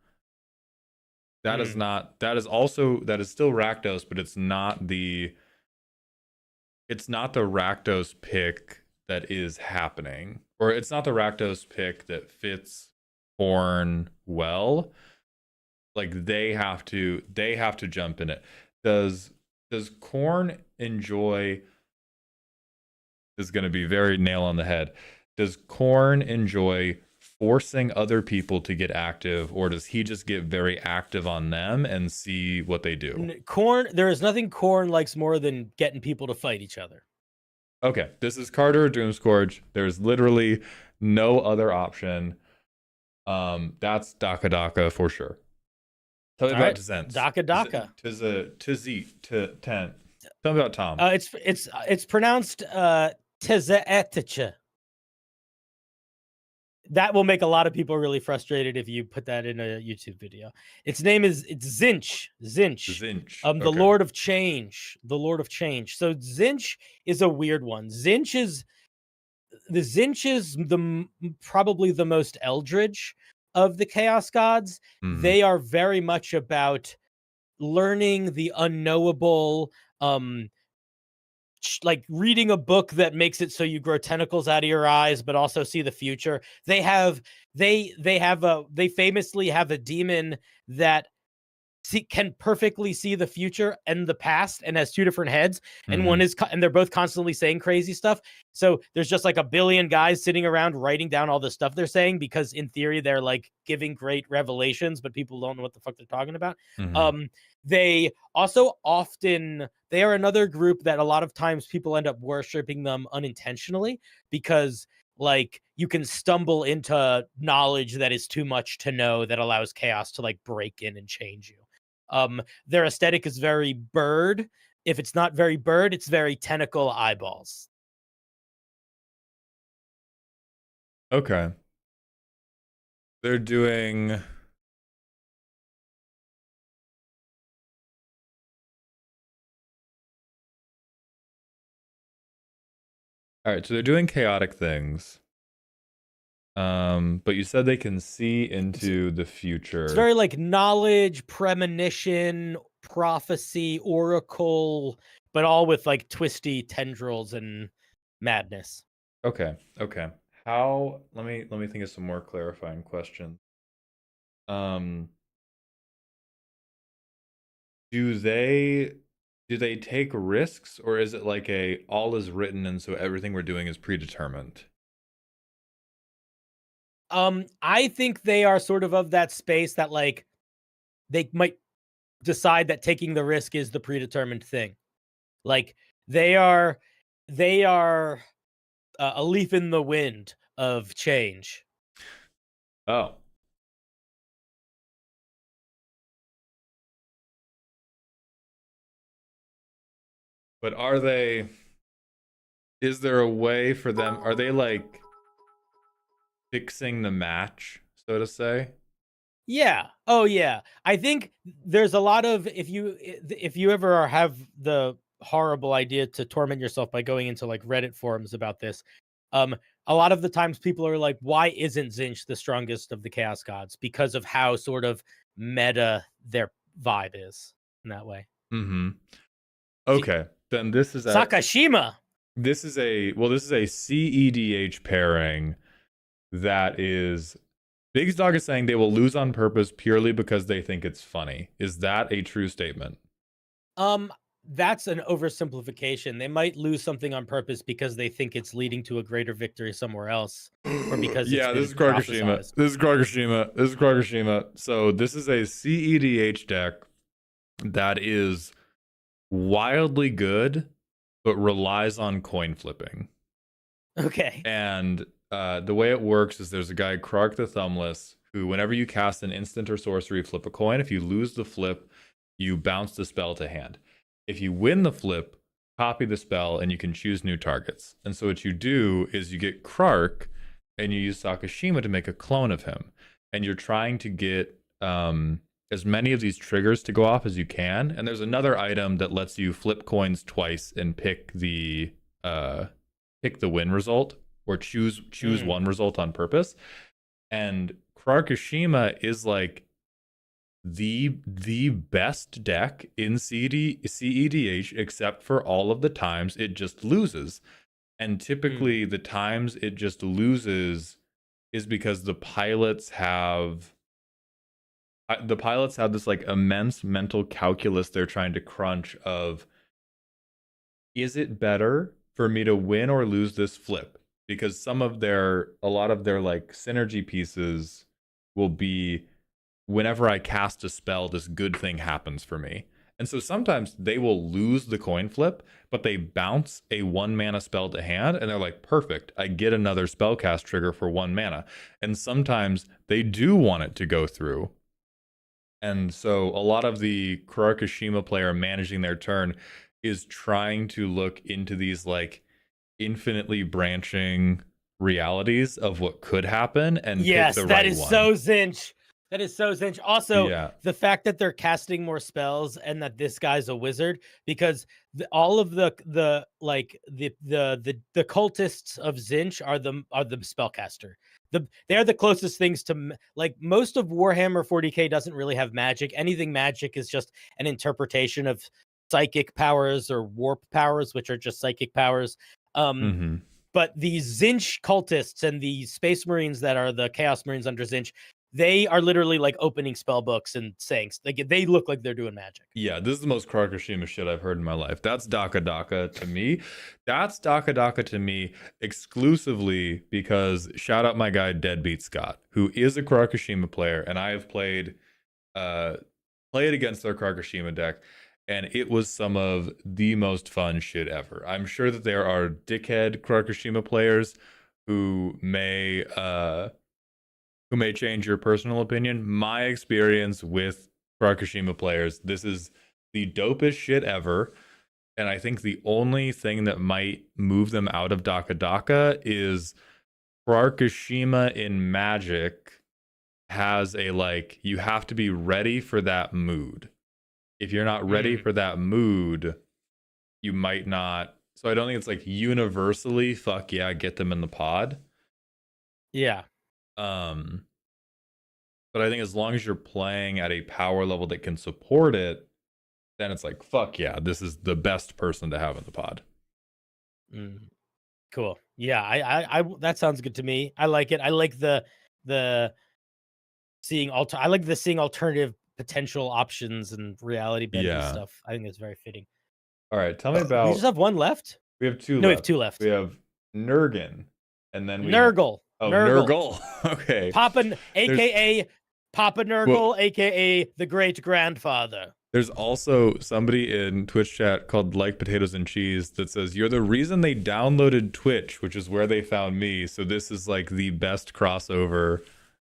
That is not, that is still Rakdos, but it's not the Rakdos pick that is happening, or it's not the Rakdos pick that fits Khorne well. Like they have to jump in it. Does Khorne enjoy, this is going to be very nail on the head. Does Khorne enjoy forcing other people to get active, or does he just get very active on them and see what they do? There is nothing Khorne likes more than getting people to fight each other. Okay, this is Carter Doomscourge. There's literally no other option. That's Daka Daka for sure. Tell me about Tzent. Daka Daka. Tell me about Tom. It's pronounced Tzeetiche. That will make a lot of people really frustrated if you put that in a YouTube video. It's Tzeentch. Tzeentch. The Lord of Change. The Lord of Change. So Tzeentch is a weird one. Tzeentch is probably the most eldritch of the Chaos Gods. They are very much about learning the unknowable, like reading a book that makes it so you grow tentacles out of your eyes, but also see the future. They famously have a demon that can perfectly see the future and the past, and has two different heads, and and they're both constantly saying crazy stuff. So there's just like a billion guys sitting around writing down all the stuff they're saying, because in theory they're like giving great revelations, but people don't know what the fuck they're talking about. They also they are another group that a lot of times people end up worshiping them unintentionally, because like you can stumble into knowledge that is too much to know, that allows chaos to like break in and change you. Their aesthetic is very bird. If it's not very bird, it's very tentacle eyeballs. Okay. They're doing... All right, so they're doing chaotic things. But you said they can see into the future. It's very like knowledge, premonition, prophecy, oracle, but all with like twisty tendrils and madness. Okay. How? Let me think of some more clarifying questions. Do they take risks, or is it like all is written and so everything we're doing is predetermined? I think they are sort of that space that like they might decide that taking the risk is the predetermined thing. Like they are a leaf in the wind of change. Oh. But are they? Is there a way for them? Are they like fixing the match, so to say? Yeah. Oh yeah. I think there's a lot of if you ever have the horrible idea to torment yourself by going into like Reddit forums about this, a lot of the times people are like, why isn't Zinch the strongest of the Chaos Gods? Because of how sort of meta their vibe is in that way. Mm-hmm. Okay. Then this is Sakashima. This is a CEDH pairing that is Biggs Dog is saying they will lose on purpose purely because they think it's funny. Is that a true statement? That's an oversimplification. They might lose something on purpose because they think it's leading to a greater victory somewhere else, or because yeah, this is Krakashima. This is Krakashima. So this is a CEDH deck that is wildly good, but relies on coin flipping. Okay. And the way it works is there's a guy, Krark the Thumbless, who whenever you cast an instant or sorcery, flip a coin. If you lose the flip, you bounce the spell to hand. If you win the flip, copy the spell and you can choose new targets. And so what you do is you get Krark and you use Sakashima to make a clone of him. And you're trying to get as many of these triggers to go off as you can. And there's another item that lets you flip coins twice and pick the win result, or choose one result on purpose. And Krakashima is like the best deck in CEDH, except for all of the times it just loses. And typically the times it just loses is because the pilots have this like immense mental calculus they're trying to crunch of, is it better for me to win or lose this flip? Because a lot of their like synergy pieces will be, whenever I cast a spell, this good thing happens for me. And so sometimes they will lose the coin flip, but they bounce a 1 mana spell to hand, and they're like, perfect, I get another spellcast trigger for 1 mana. And sometimes they do want it to go through. And so a lot of the Krakashima player managing their turn is trying to look into these like infinitely branching realities of what could happen and pick the right one. That is so Zinch. That is so Zinch. Also, the fact that they're casting more spells and that this guy's a wizard, because all of the cultists of Zinch are the spellcaster. They are the closest things to, like, most of Warhammer 40k doesn't really have magic. Anything magic is just an interpretation of psychic powers or warp powers, which are just psychic powers. But the Zinch cultists and the Space Marines that are the Chaos Marines under Zinch, they are literally like opening spell books and saying, they look like they're doing magic. Yeah, this is the most Krakashima shit I've heard in my life. That's Daka Daka to me. That's Daka Daka to me exclusively because, shout out my guy Deadbeat Scott, who is a Krakashima player, and I have played against their Krakashima deck, and it was some of the most fun shit ever. I'm sure that there are dickhead Krakashima players who may change your personal opinion. My experience with Krakashima players, this is the dopest shit ever. And I think the only thing that might move them out of Daka Daka is Krakashima in Magic has a, like, you have to be ready for that mood. If you're not ready for that mood, you might not. So I don't think it's like universally, fuck yeah, get them in the pod. Yeah. But I think as long as you're playing at a power level that can support it, then it's like, fuck yeah, this is the best person to have in the pod. Cool. Yeah, I that sounds good to me. I like it. I like the seeing alternative potential options and reality bending stuff. I think it's very fitting. All right, tell me about. We just have one left. We have two. No, left. we have two left. We have Nurgle, and then Nurgle. Oh, Nurgle. Okay. AKA Papa Nurgle, aka the great grandfather. There's also somebody in Twitch chat called Like Potatoes and Cheese that says, you're the reason they downloaded Twitch, which is where they found me. So this is like the best crossover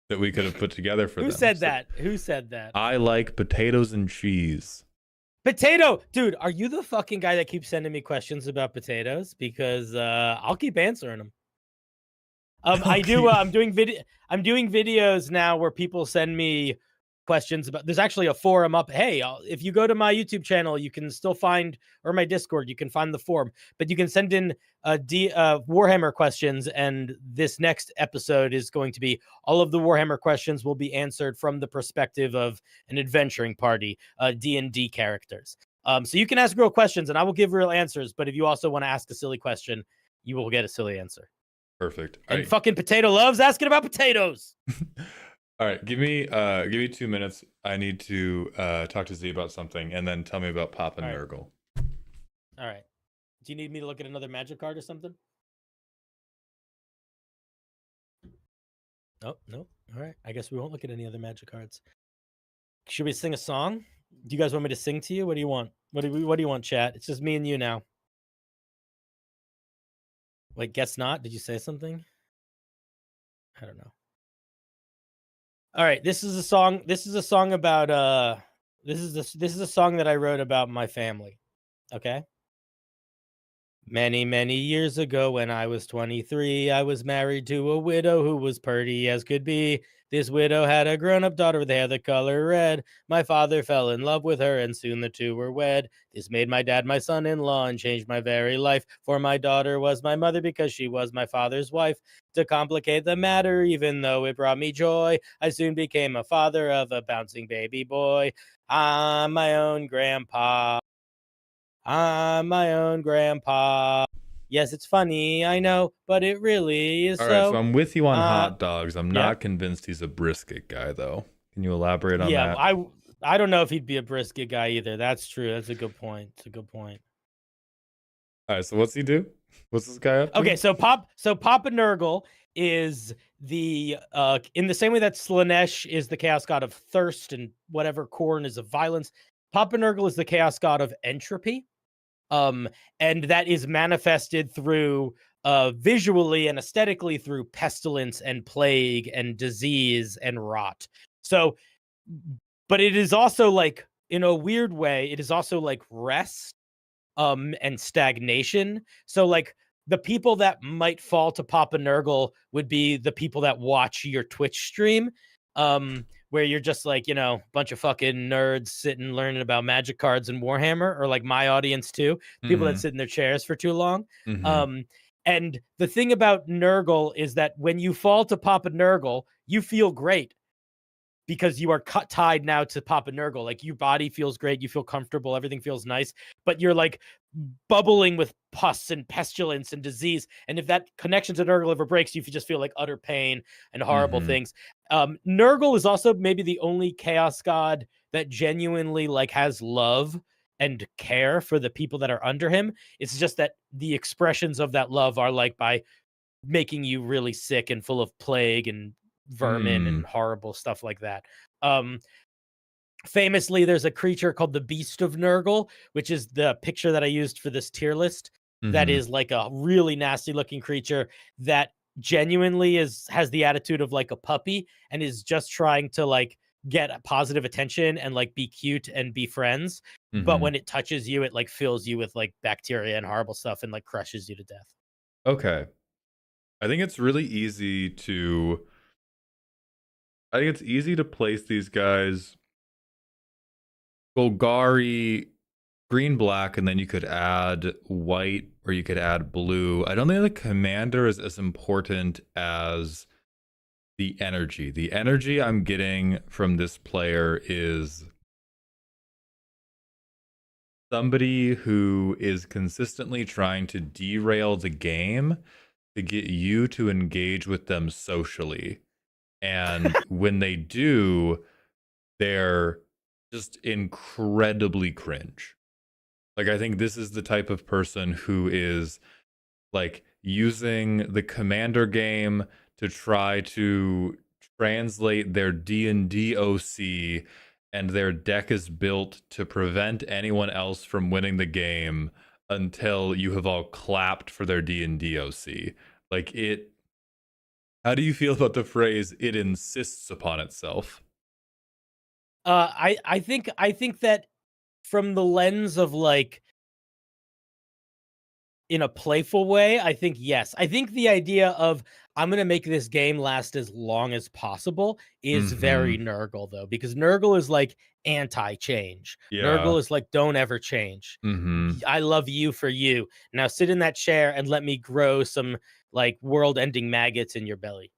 that we could have put together for them. Who said that? Who said that? I like potatoes and cheese. Potato, dude, are you the fucking guy that keeps sending me questions about potatoes? Because I'll keep answering them. I do. I'm doing videos now where people send me questions about. There's actually a forum up. Hey, if you go to my YouTube channel, you can still find, or my Discord, you can find the forum. But you can send in Warhammer questions, and this next episode is going to be all of the Warhammer questions will be answered from the perspective of an adventuring party, D&D characters. So you can ask real questions, and I will give real answers. But if you also want to ask a silly question, you will get a silly answer. Perfect. And fucking Potato loves asking about potatoes. All right, give me 2 minutes. I need to talk to Z about something, and then tell me about Pop and Nurgle. All right. Do you need me to look at another magic card or something? Oh, no. All right. I guess we won't look at any other magic cards. Should we sing a song? Do you guys want me to sing to you? What do you want? What do you want, chat? It's just me and you now. Wait, guess not. Did you say something? I don't know. All right, this is a song. This is a song about this is a song that I wrote about my family. Okay? Many, many years ago when I was 23, I was married to a widow who was pretty as could be. This widow had a grown-up daughter with hair the color red. My father fell in love with her, and soon the two were wed. This made my dad my son-in-law and changed my very life. For my daughter was my mother because she was my father's wife. To complicate the matter, even though it brought me joy, I soon became a father of a bouncing baby boy. I'm my own grandpa. I'm my own grandpa. Yes, it's funny, I know, but it really is. All right, so I'm with you on hot dogs. I'm yeah. not convinced he's a brisket guy, though. Can you elaborate on that? Yeah, I don't know if he'd be a brisket guy either. That's true. That's a good point. It's a good point. All right, so what's he do? What's this guy up to? Okay, so Papa Nurgle is the in the same way that Slanesh is the chaos god of thirst and whatever Khorne is of violence, Papa Nurgle is the chaos god of entropy. And that is manifested through visually and aesthetically through pestilence and plague and disease and rot. So, but it is also like, in a weird way, it is also like rest and stagnation. So like the people that might fall to Papa Nurgle would be the people that watch your Twitch stream, where you're just like, you know, a bunch of fucking nerds sitting learning about magic cards and Warhammer, or like my audience too, people that sit in their chairs for too long. And the thing about Nurgle is that when you fall to Papa Nurgle, you feel great because you are tied now to Papa Nurgle. Like your body feels great, you feel comfortable, everything feels nice, but you're like bubbling with pus and pestilence and disease. And if that connection to Nurgle ever breaks, you just feel like utter pain and horrible things. Nurgle is also maybe the only chaos god that genuinely like has love and care for the people that are under him. It's just that the expressions of that love are like by making you really sick and full of plague and vermin and horrible stuff like that. Famously, there's a creature called the Beast of Nurgle, which is the picture that I used for this tier list. That is like a really nasty looking creature that genuinely has the attitude of like a puppy and is just trying to like get positive attention and like be cute and be friends. But when it touches you, it like fills you with like bacteria and horrible stuff and like crushes you to death. Okay. I think it's really easy to place these guys Golgari, green, black, and then you could add white or you could add blue. I don't think the commander is as important as the energy. The energy I'm getting from this player is somebody who is consistently trying to derail the game to get you to engage with them socially. And when they do, they're just incredibly cringe. Like, I think this is the type of person who is like using the commander game to try to translate their D&D OC, and their deck is built to prevent anyone else from winning the game until you have all clapped for their D&D OC. Like, it... How do you feel about the phrase, it insists upon itself? I think that from the lens of like in a playful way, I think yes. I think the idea of I'm going to make this game last as long as possible is very Nurgle though, because Nurgle is like anti-change. Yeah. Nurgle is like don't ever change. I love you for you. Now sit in that chair and let me grow some like world-ending maggots in your belly.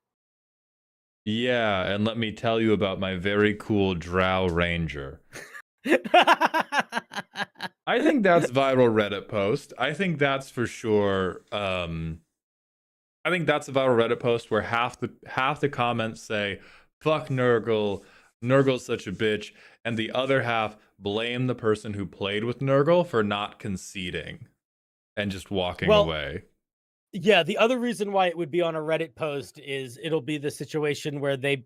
Yeah, and let me tell you about my very cool Drow Ranger. I think that's viral Reddit post. I think that's for sure. I think that's a viral Reddit post where half the comments say, "Fuck Nurgle, Nurgle's such a bitch," and the other half blame the person who played with Nurgle for not conceding and just walking away. Yeah, the other reason why it would be on a Reddit post is it'll be the situation where they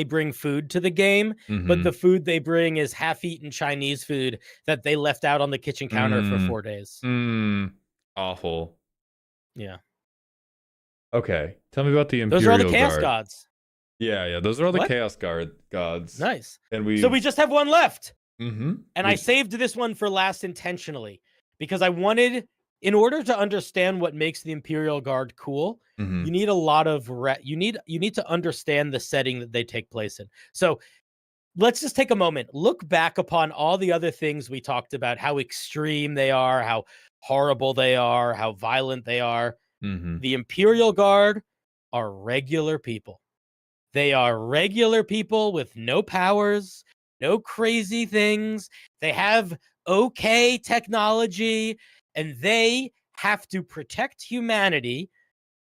bring food to the game, but the food they bring is half-eaten Chinese food that they left out on the kitchen counter for 4 days. Awful. Yeah. Okay, tell me about the Imperial Those are all the Chaos Guard. Gods. Yeah, those are all the What? Chaos Gods. Nice. And so we just have one left. And I saved this one for last intentionally because I wanted, in order to understand what makes the Imperial Guard cool, you need a lot of you need to understand the setting that they take place in. So let's just take a moment, look back upon all the other things we talked about, how extreme they are, how horrible they are, how violent they are. The Imperial Guard are regular people. They are regular people with no powers, no crazy things. They have okay technology, and they have to protect humanity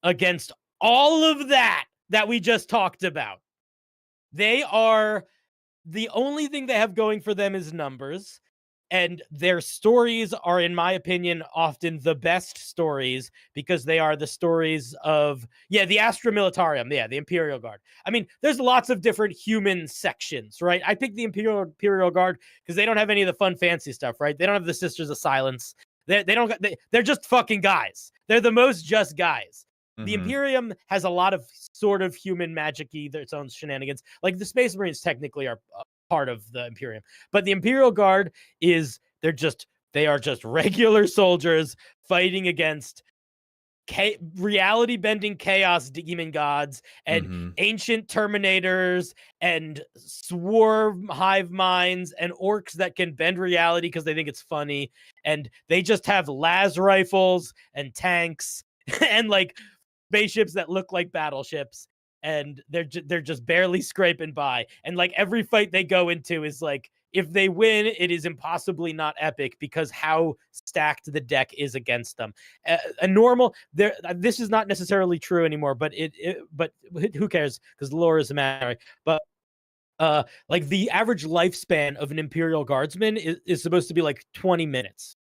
against all of that we just talked about. They are, the only thing they have going for them is numbers, and their stories are, in my opinion, often the best stories because they are the stories of, the Astra Militarum, the Imperial Guard. I mean, there's lots of different human sections, right? I picked the Imperial Guard because they don't have any of the fun, fancy stuff, right? They don't have the Sisters of Silence. They're just fucking guys. They're the most just guys. The Imperium has a lot of sort of human magic-y, its own shenanigans. Like the Space Marines technically are part of the Imperium, but the Imperial Guard they are just regular soldiers fighting against reality bending chaos demon gods and ancient terminators and swarm hive minds and orcs that can bend reality because they think it's funny, and they just have las rifles and tanks and like spaceships that look like battleships, and they're just barely scraping by. And like every fight they go into is like, if they win, it is impossibly not epic because how stacked the deck is against them. A normal, this is not necessarily true anymore, but but who cares, because lore is imaginary. But like the average lifespan of an Imperial Guardsman is supposed to be like 20 minutes.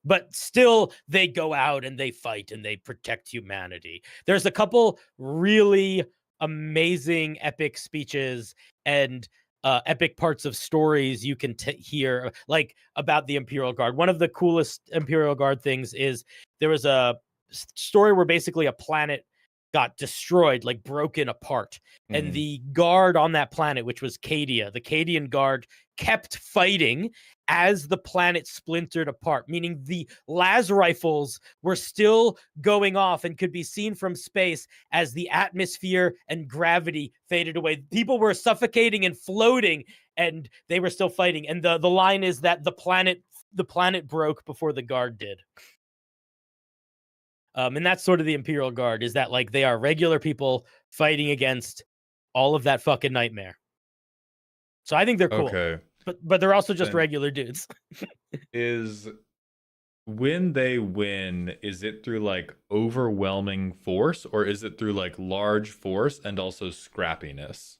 But still, they go out and they fight and they protect humanity. There's a couple really amazing epic speeches and epic parts of stories you can hear, like about the Imperial Guard. One of the coolest Imperial Guard things is there was a story where basically a planet got destroyed, like broken apart. And the guard on that planet, which was Cadia, the Cadian guard, kept fighting as the planet splintered apart, meaning the las rifles were still going off and could be seen from space as the atmosphere and gravity faded away. People were suffocating and floating, and they were still fighting. And the line is that the planet broke before the guard did. And that's sort of the Imperial Guard, is that like they are regular people fighting against all of that fucking nightmare. So I think they're cool. Okay. But they're also just regular dudes. Is when they win, is it through like overwhelming force, or is it through like large force and also scrappiness?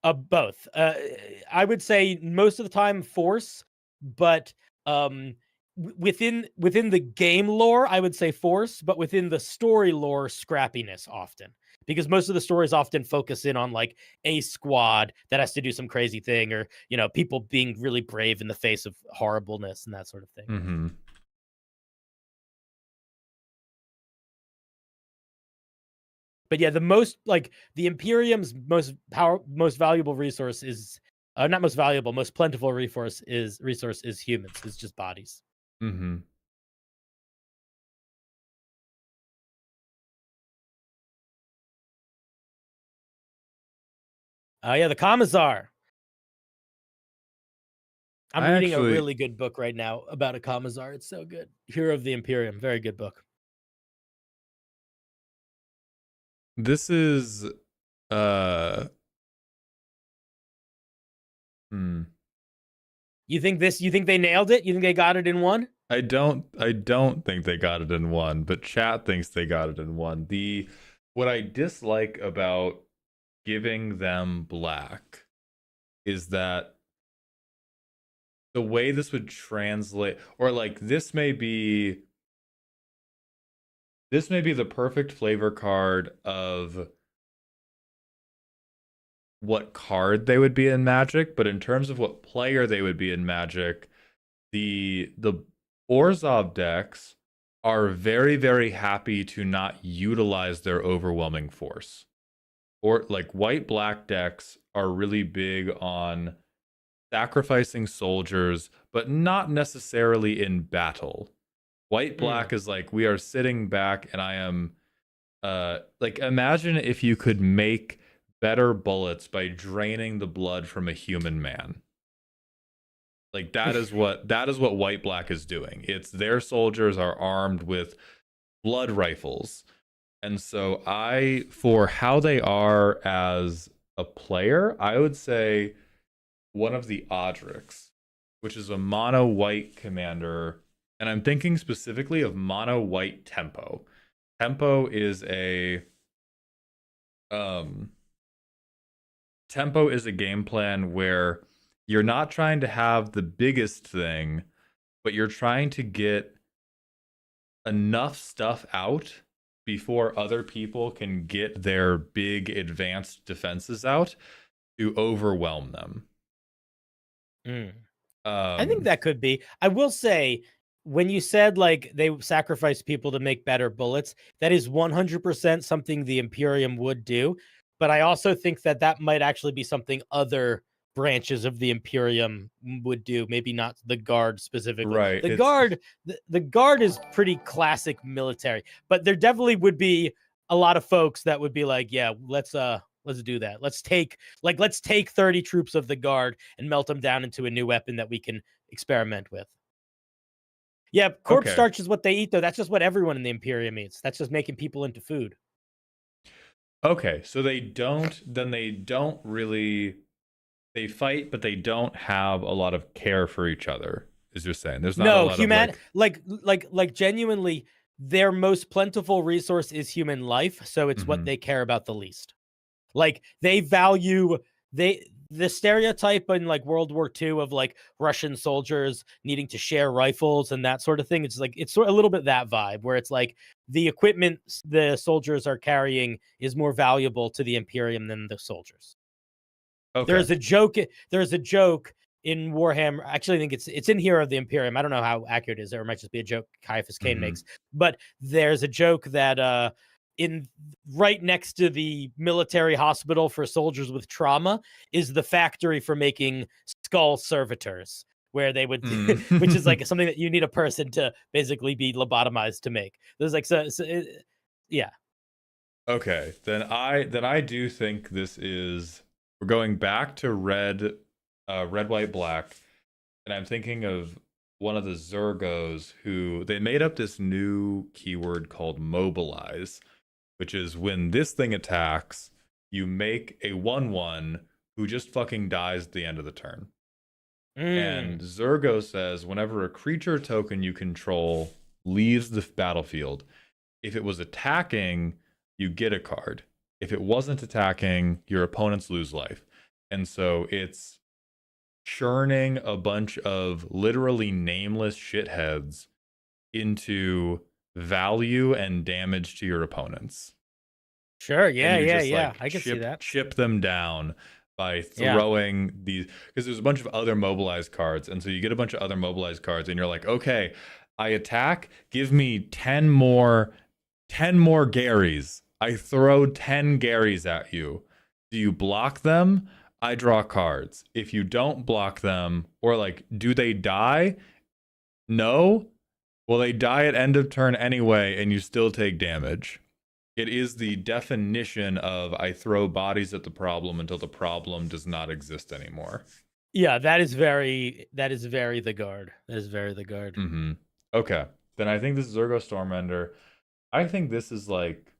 Both. I would say most of the time force, but within the game lore, I would say force, but within the story lore, scrappiness often. Because most of the stories often focus in on like a squad that has to do some crazy thing, or, you know, people being really brave in the face of horribleness and that sort of thing. But yeah, the most, like, the Imperium's most valuable resource is Not most valuable, most plentiful resource is humans. It's just bodies. Mm-hmm. Yeah, the Commissar. I'm I reading a actually- really good book right now about a Commissar. It's so good. Hero of the Imperium. Very good book. This is You think they nailed it? You think they got it in one? I don't think they got it in one, but chat thinks they got it in one. What I dislike about giving them black is that the way this would translate, or like this may be the perfect flavor card of what card they would be in Magic, but in terms of what player they would be in Magic, the Orzhov decks are very, very happy to not utilize their overwhelming force. Or like white-black decks are really big on sacrificing soldiers, but not necessarily in battle. White-black is like, we are sitting back and I am like, imagine if you could make better bullets by draining the blood from a human man. Like that is what white black is doing. It's their soldiers are armed with blood rifles. And so for how they are as a player, I would say one of the Odrics, which is a mono white commander, and I'm thinking specifically of mono white tempo. Tempo is a game plan where you're not trying to have the biggest thing, but you're trying to get enough stuff out before other people can get their big advanced defenses out to overwhelm them. I think that could be. I will say, when you said like they sacrifice people to make better bullets, that is 100% something the Imperium would do. But I also think that might actually be something other branches of the Imperium would do. Maybe not the Guard specifically. Right. The Guard is pretty classic military, but there definitely would be a lot of folks that would be like, yeah, let's do that. Let's take 30 troops of the Guard and melt them down into a new weapon that we can experiment with. Yeah, corpse starch is what they eat, though. That's just what everyone in the Imperium eats. That's just making people into food. Okay, so they fight, but they don't have a lot of care for each other, is you're saying. There's not a lot of like genuinely, their most plentiful resource is human life, so it's what they care about the least. Like they value the stereotype in like World War II of like Russian soldiers needing to share rifles and that sort of thing. It's like it's sort of a little bit that vibe where it's like the equipment the soldiers are carrying is more valuable to the Imperium than the soldiers. Okay. There's a joke in Warhammer. Actually, I think it's in Hero of the Imperium. I don't know how accurate it is, or it might just be a joke Caiaphas Cain makes. But there's a joke that in right next to the military hospital for soldiers with trauma is the factory for making skull servitors, where they would, which is like something that you need a person to basically be lobotomized to make. There's like yeah. Okay, then I do think this is. We're going back to red, white, black, and I'm thinking of one of the Zergos who they made up this new keyword called mobilize, which is when this thing attacks, you make a 1/1 who just fucking dies at the end of the turn. And Zergo says whenever a creature token you control leaves the battlefield, if it was attacking, you get a card. If it wasn't attacking, your opponents lose life. And so it's churning a bunch of literally nameless shitheads into value and damage to your opponents. Sure, yeah. I can see that. Chip them down by throwing these, because there's a bunch of other mobilized cards. And so you get a bunch of other mobilized cards and you're like, okay, I attack, give me 10 more Garys. I throw 10 Garys at you. Do you block them? I draw cards. If you don't block them, or like, do they die? No. Well, they die at end of turn anyway, and you still take damage. It is the definition of I throw bodies at the problem until the problem does not exist anymore. Yeah, that is very the guard. That is very the guard. Mm-hmm. Okay. Then I think this is Zergo Stormender. I think this is like...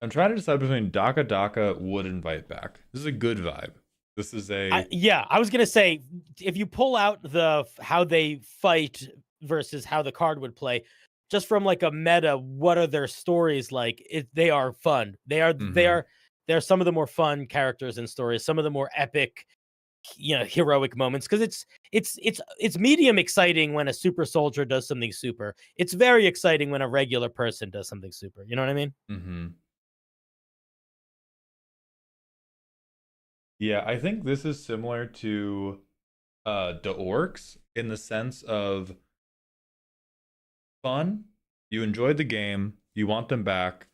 I'm trying to decide between Daka Daka, Wood, and Bite Back. This is a good vibe. This is a... I was going to say, if you pull out the how they fight versus how the card would play, just from like a meta, what are their stories like? They are fun. They're some of the more fun characters and stories, some of the more epic, heroic moments, because it's medium exciting when a super soldier does something super. It's very exciting when a regular person does something super. You know what I mean? Mm-hmm. Yeah, I think this is similar to the Orcs in the sense of fun. You enjoyed the game, you want them back.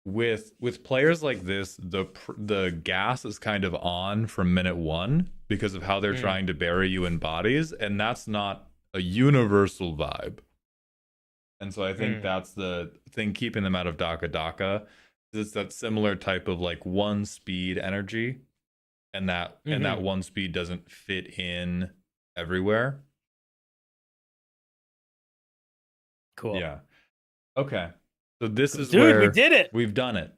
With players like this, the gas is kind of on from minute one because of how they're trying to bury you in bodies, and that's not a universal vibe. And so I think that's the thing keeping them out of Daka Daka. It's that similar type of like one speed energy, and that one speed doesn't fit in everywhere. Cool. Yeah. Okay. So this is Dude, where we did it. We've done it.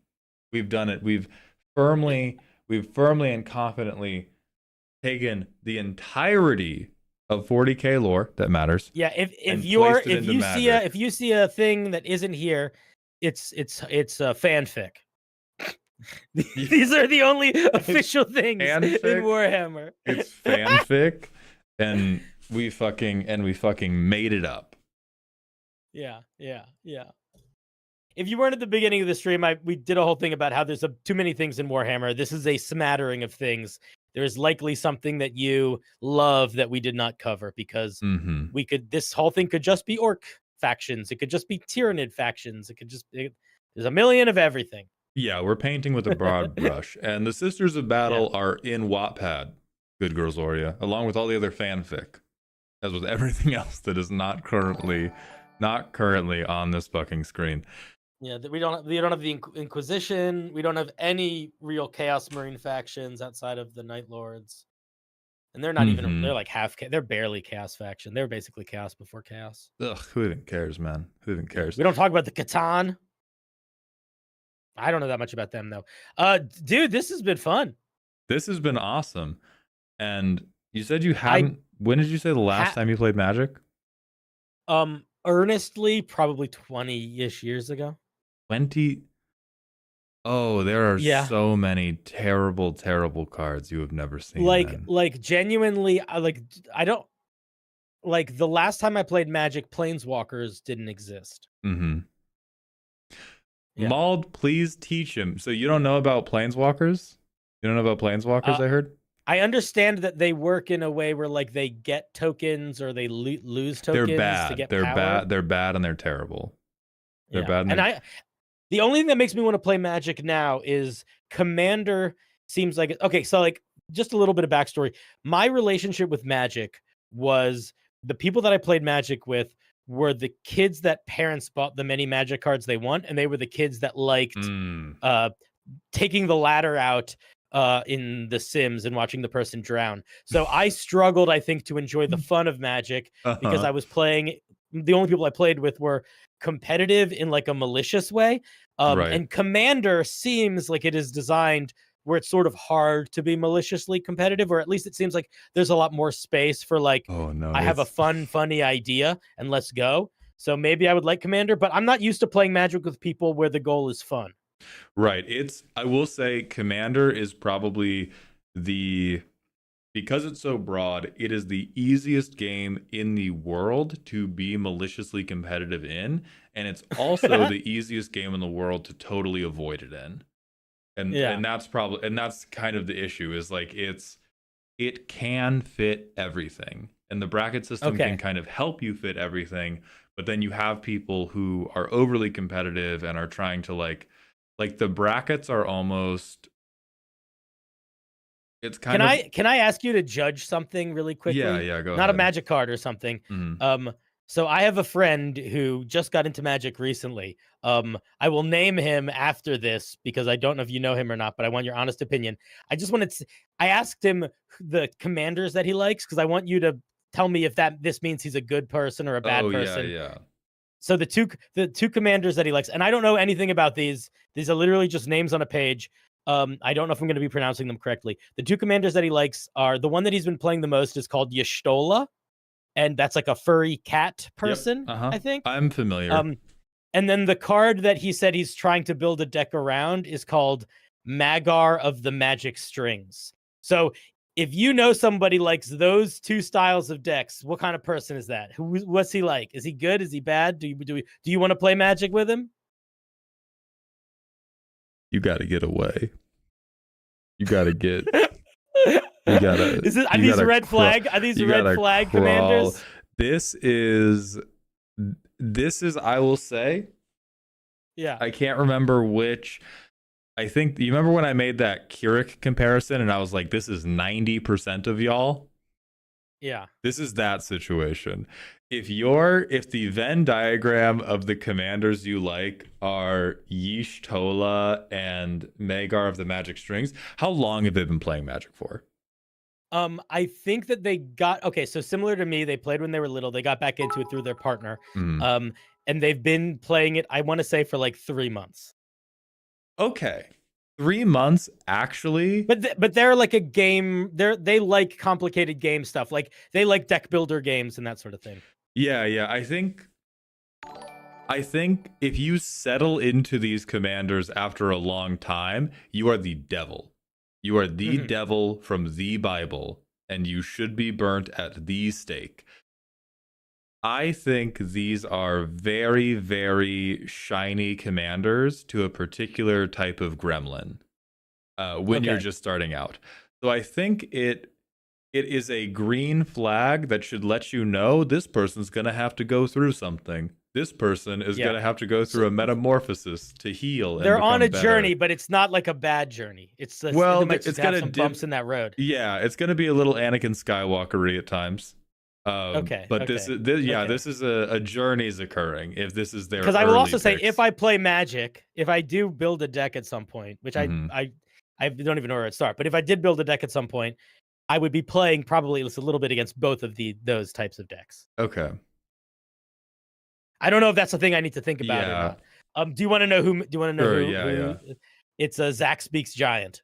We've done it. We've firmly and confidently taken the entirety of 40k lore that matters. Yeah, if you see a thing that isn't here, it's fanfic. These are the only official things in Warhammer. It's fanfic, and we fucking made it up. Yeah. If you weren't at the beginning of the stream, we did a whole thing about how there's too many things in Warhammer. This is a smattering of things. There is likely something that you love that we did not cover because this whole thing could just be orc factions. It could just be Tyrannid factions. There's a million of everything. Yeah, we're painting with a broad brush. And the Sisters of Battle are in Wattpad, Good Girls Oria, along with all the other fanfic, as with everything else that is not currently on this fucking screen. Yeah, we don't have the Inquisition. We don't have any real Chaos Marine factions outside of the Night Lords, and they're not even. They're like half. They're barely Chaos faction. They're basically Chaos before Chaos. Ugh, who even cares, man? Who even cares? We don't talk about the Catan. I don't know that much about them though. Dude, this has been fun. This has been awesome. And you said you hadn't. When did you say the last time you played Magic? Earnestly, probably 20-ish years ago. 20. Oh, there are so many terrible cards you have never seen. Like genuinely, I don't like the last time I played Magic, Planeswalkers didn't exist. Yeah. Mauled, please teach him. So you don't know about Planeswalkers? You don't know about Planeswalkers, I heard? I understand that they work in a way where like they get tokens or they lose tokens. They're bad. To get they're power. bad. They're bad and they're terrible. They're bad. And the only thing that makes me want to play Magic now is Commander seems like okay. So like just a little bit of backstory. My relationship with Magic was the people that I played Magic with were the kids that parents bought them any Magic cards they want, and they were the kids that liked taking the ladder out in The Sims and watching the person drown. So I struggled, I think, to enjoy the fun of Magic because I was playing. The only people I played with were competitive in like a malicious way. And Commander seems like it is designed where it's sort of hard to be maliciously competitive, or at least it seems like there's a lot more space for like, I have a funny idea and let's go. So maybe I would like Commander, but I'm not used to playing Magic with people where the goal is fun. Right. I will say Commander is probably because it's so broad, it is the easiest game in the world to be maliciously competitive in. And it's also the easiest game in the world to totally avoid it in. And that's kind of the issue is like, it can fit everything. And the bracket system can kind of help you fit everything. But then you have people who are overly competitive and are trying to like the brackets are almost It's kind of Can I ask you to judge something really quickly? yeah, go Not a ahead. magic card or something. So I have a friend who just got into magic recently. I will name him after this because I don't know if you know him or not, but I want your honest opinion. I asked him the commanders that he likes because I want you to tell me if this means he's a good person or a bad person. Yeah. So the two commanders that he likes, and I don't know anything about these. These are literally just names on a page. I don't know if I'm going to be pronouncing them correctly. The two commanders that he likes are the one that he's been playing the most is called Y'shtola, and that's like a furry cat person, I think. I'm familiar. And then the card that he said he's trying to build a deck around is called Magar of the Magic Strings. So if you know somebody likes those two styles of decks, what kind of person is that? What's he like? Is he good? Is he bad? Do you want to play Magic with him? You got to get away. You got to get. You gotta. Are these red flag? Are these red flag commanders? This is. I will say. Yeah. I can't remember which. I think you remember when I made that Keurig comparison, and I was like, "This is 90% of y'all." Yeah. This is that situation. If the Venn diagram of the commanders you like are Y'shtola and Magar of the Magic Strings, how long have they been playing Magic for? I think that they got so similar to me, they played when they were little, they got back into it through their partner. And they've been playing it, I want to say, for like 3 months. Okay. 3 months actually. But they're like a game, they like complicated game stuff. Like they like deck builder games and that sort of thing. Yeah. I think if you settle into these commanders after a long time, you are the devil. You are the devil from the Bible, and you should be burnt at the stake. I think these are very, very shiny commanders to a particular type of gremlin when you're just starting out. So I think it is a green flag that should let you know this person's going to have to go through something. This person is going to have to go through a metamorphosis to heal. They're on a journey, but it's not like a bad journey. It's it's going to some bumps in that road. Yeah, it's going to be a little Anakin Skywalker-y at times. This is a journey's occurring. If this is their, because I will also say, if I play Magic, if I do build a deck at some point, which I don't even know where to start, but if I did build a deck at some point, I would be playing probably a little bit against both of those types of decks. Okay. I don't know if that's the thing I need to think about or not. Do you want to know who? Do you want to know who? Yeah. It's a Zach Speaks Giant.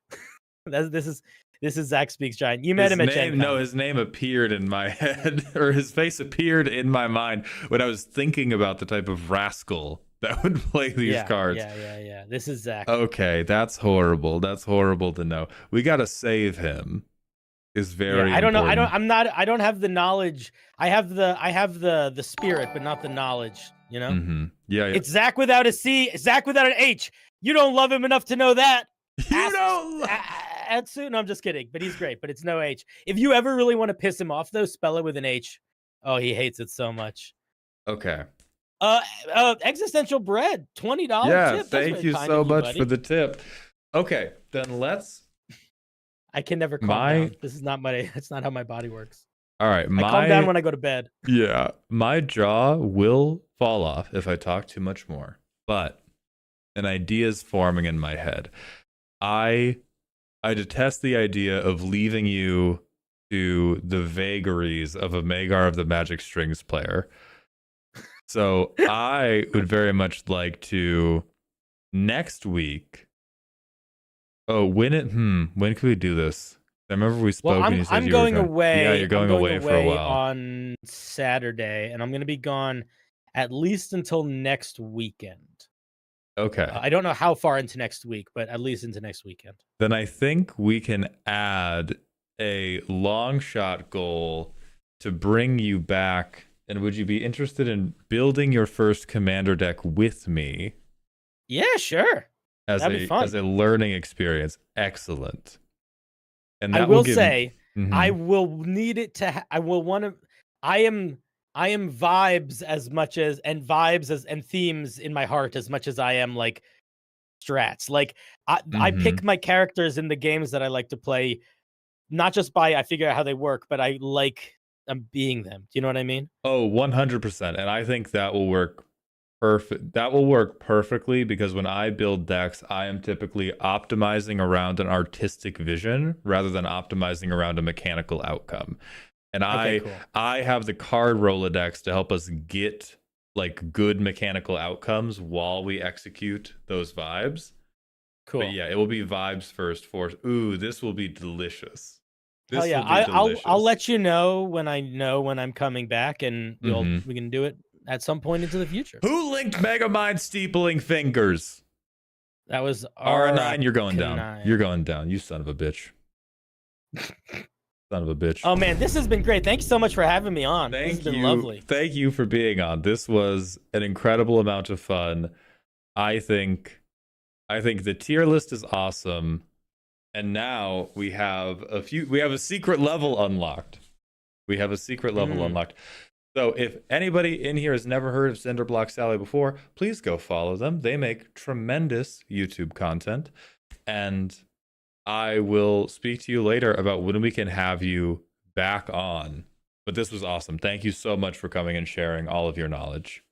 This is Zach Speaks Giant. You met him at Gen Con. No, his name appeared in my head, or his face appeared in my mind when I was thinking about the type of rascal that would play these cards. Yeah. This is Zach. Okay, that's horrible. That's horrible to know. We got to save him. Is very. I don't know. I don't have the knowledge. I have the spirit, but not the knowledge. You know. Yeah. It's Zach without a C. Zach without an H. You don't love him enough to know that. You don't. Atsu? No, I'm just kidding. But he's great. But it's no H. If you ever really want to piss him off, though, spell it with an H. Oh, he hates it so much. Okay. Existential bread, $20. Yeah, tip. thank you so much for the tip. Okay, then let's. I can never calm down. This is not it's not how my body works. All right, I calm down when I go to bed. Yeah, my jaw will fall off if I talk too much more. But an idea is forming in my head. I detest the idea of leaving you to the vagaries of a Magar of the Magic Strings player. So I would very much like to next week. Oh, when can we do this? I remember we spoke. Well, and you said I'm going away. Yeah, you're going away for a while on Saturday, and I'm going to be gone at least until next weekend. Okay. I don't know how far into next week, but at least into next weekend. Then I think we can add a long shot goal to bring you back. And would you be interested in building your first commander deck with me? Yeah, sure. That'd be fun. As a learning experience. Excellent. And I will say, I will need it to. I will want to. I am vibes as much as and themes in my heart as much as I am like strats. Like I pick my characters in the games that I like to play not just by I figure out how they work, but I like being them. Do you know what I mean? Oh, 100%. And I think that will work perfect. That will work perfectly because when I build decks, I am typically optimizing around an artistic vision rather than optimizing around a mechanical outcome. And I have the card Rolodex to help us get like good mechanical outcomes while we execute those vibes. Cool. But yeah, it will be vibes first. Ooh, this will be delicious. Hell yeah! I'll let you know when I'm coming back, and we can do it at some point into the future. Who linked Megamind steepling fingers? That was R9. You're going down. You're going down. You son of a bitch. Son of a bitch. Oh man, this has been great. Thank you so much for having me on. Thank this has been you. Lovely. Thank you for being on. This was an incredible amount of fun. I think the tier list is awesome. And now we have a secret level unlocked. We have a secret level unlocked. So if anybody in here has never heard of Cinderblock Sally before, please go follow them. They make tremendous YouTube content. And I will speak to you later about when we can have you back on. But this was awesome. Thank you so much for coming and sharing all of your knowledge.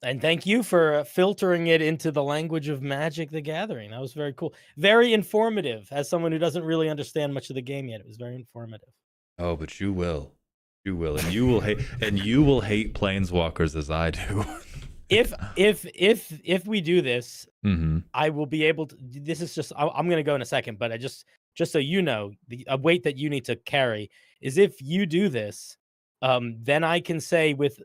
And thank you for filtering it into the language of Magic the Gathering. That was very cool. Very informative. As someone who doesn't really understand much of the game yet, it was very informative. Oh, but you will. You will. And you will hate Planeswalkers as I do. If we do this, I will be able to. This is just. I'm going to go in a second, but I just so you know, a weight that you need to carry is if you do this, then I can say with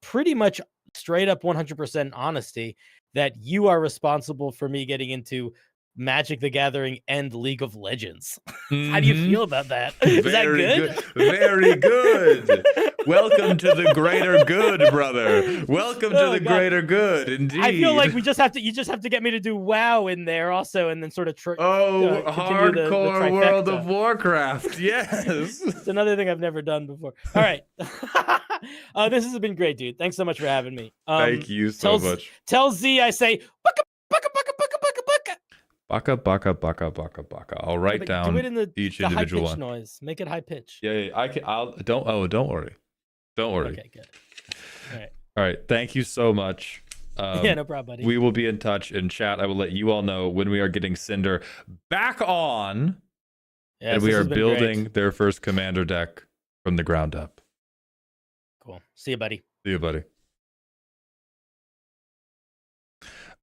pretty much straight up 100% honesty that you are responsible for me getting into Magic the Gathering and League of Legends. How do you feel about that? Is that good? Very good. Welcome to the greater good, brother. Welcome to the greater good, indeed. I feel like you just have to get me to do WoW in there also, and then sort of hardcore World of Warcraft. Yes. It's another thing I've never done before. All right. This has been great, dude. Thanks so much for having me. Thank you so much. Tell Z I say baka. Baka. I'll write down each individual one. Noise. Make it high pitch. Yeah. Don't worry. Don't worry. Okay, good. All right. Thank you so much. Yeah, no problem, buddy. We will be in touch in chat. I will let you all know when we are getting Cinder back on. Yes, and we are building their first commander deck from the ground up. Cool. See you, buddy. See you, buddy.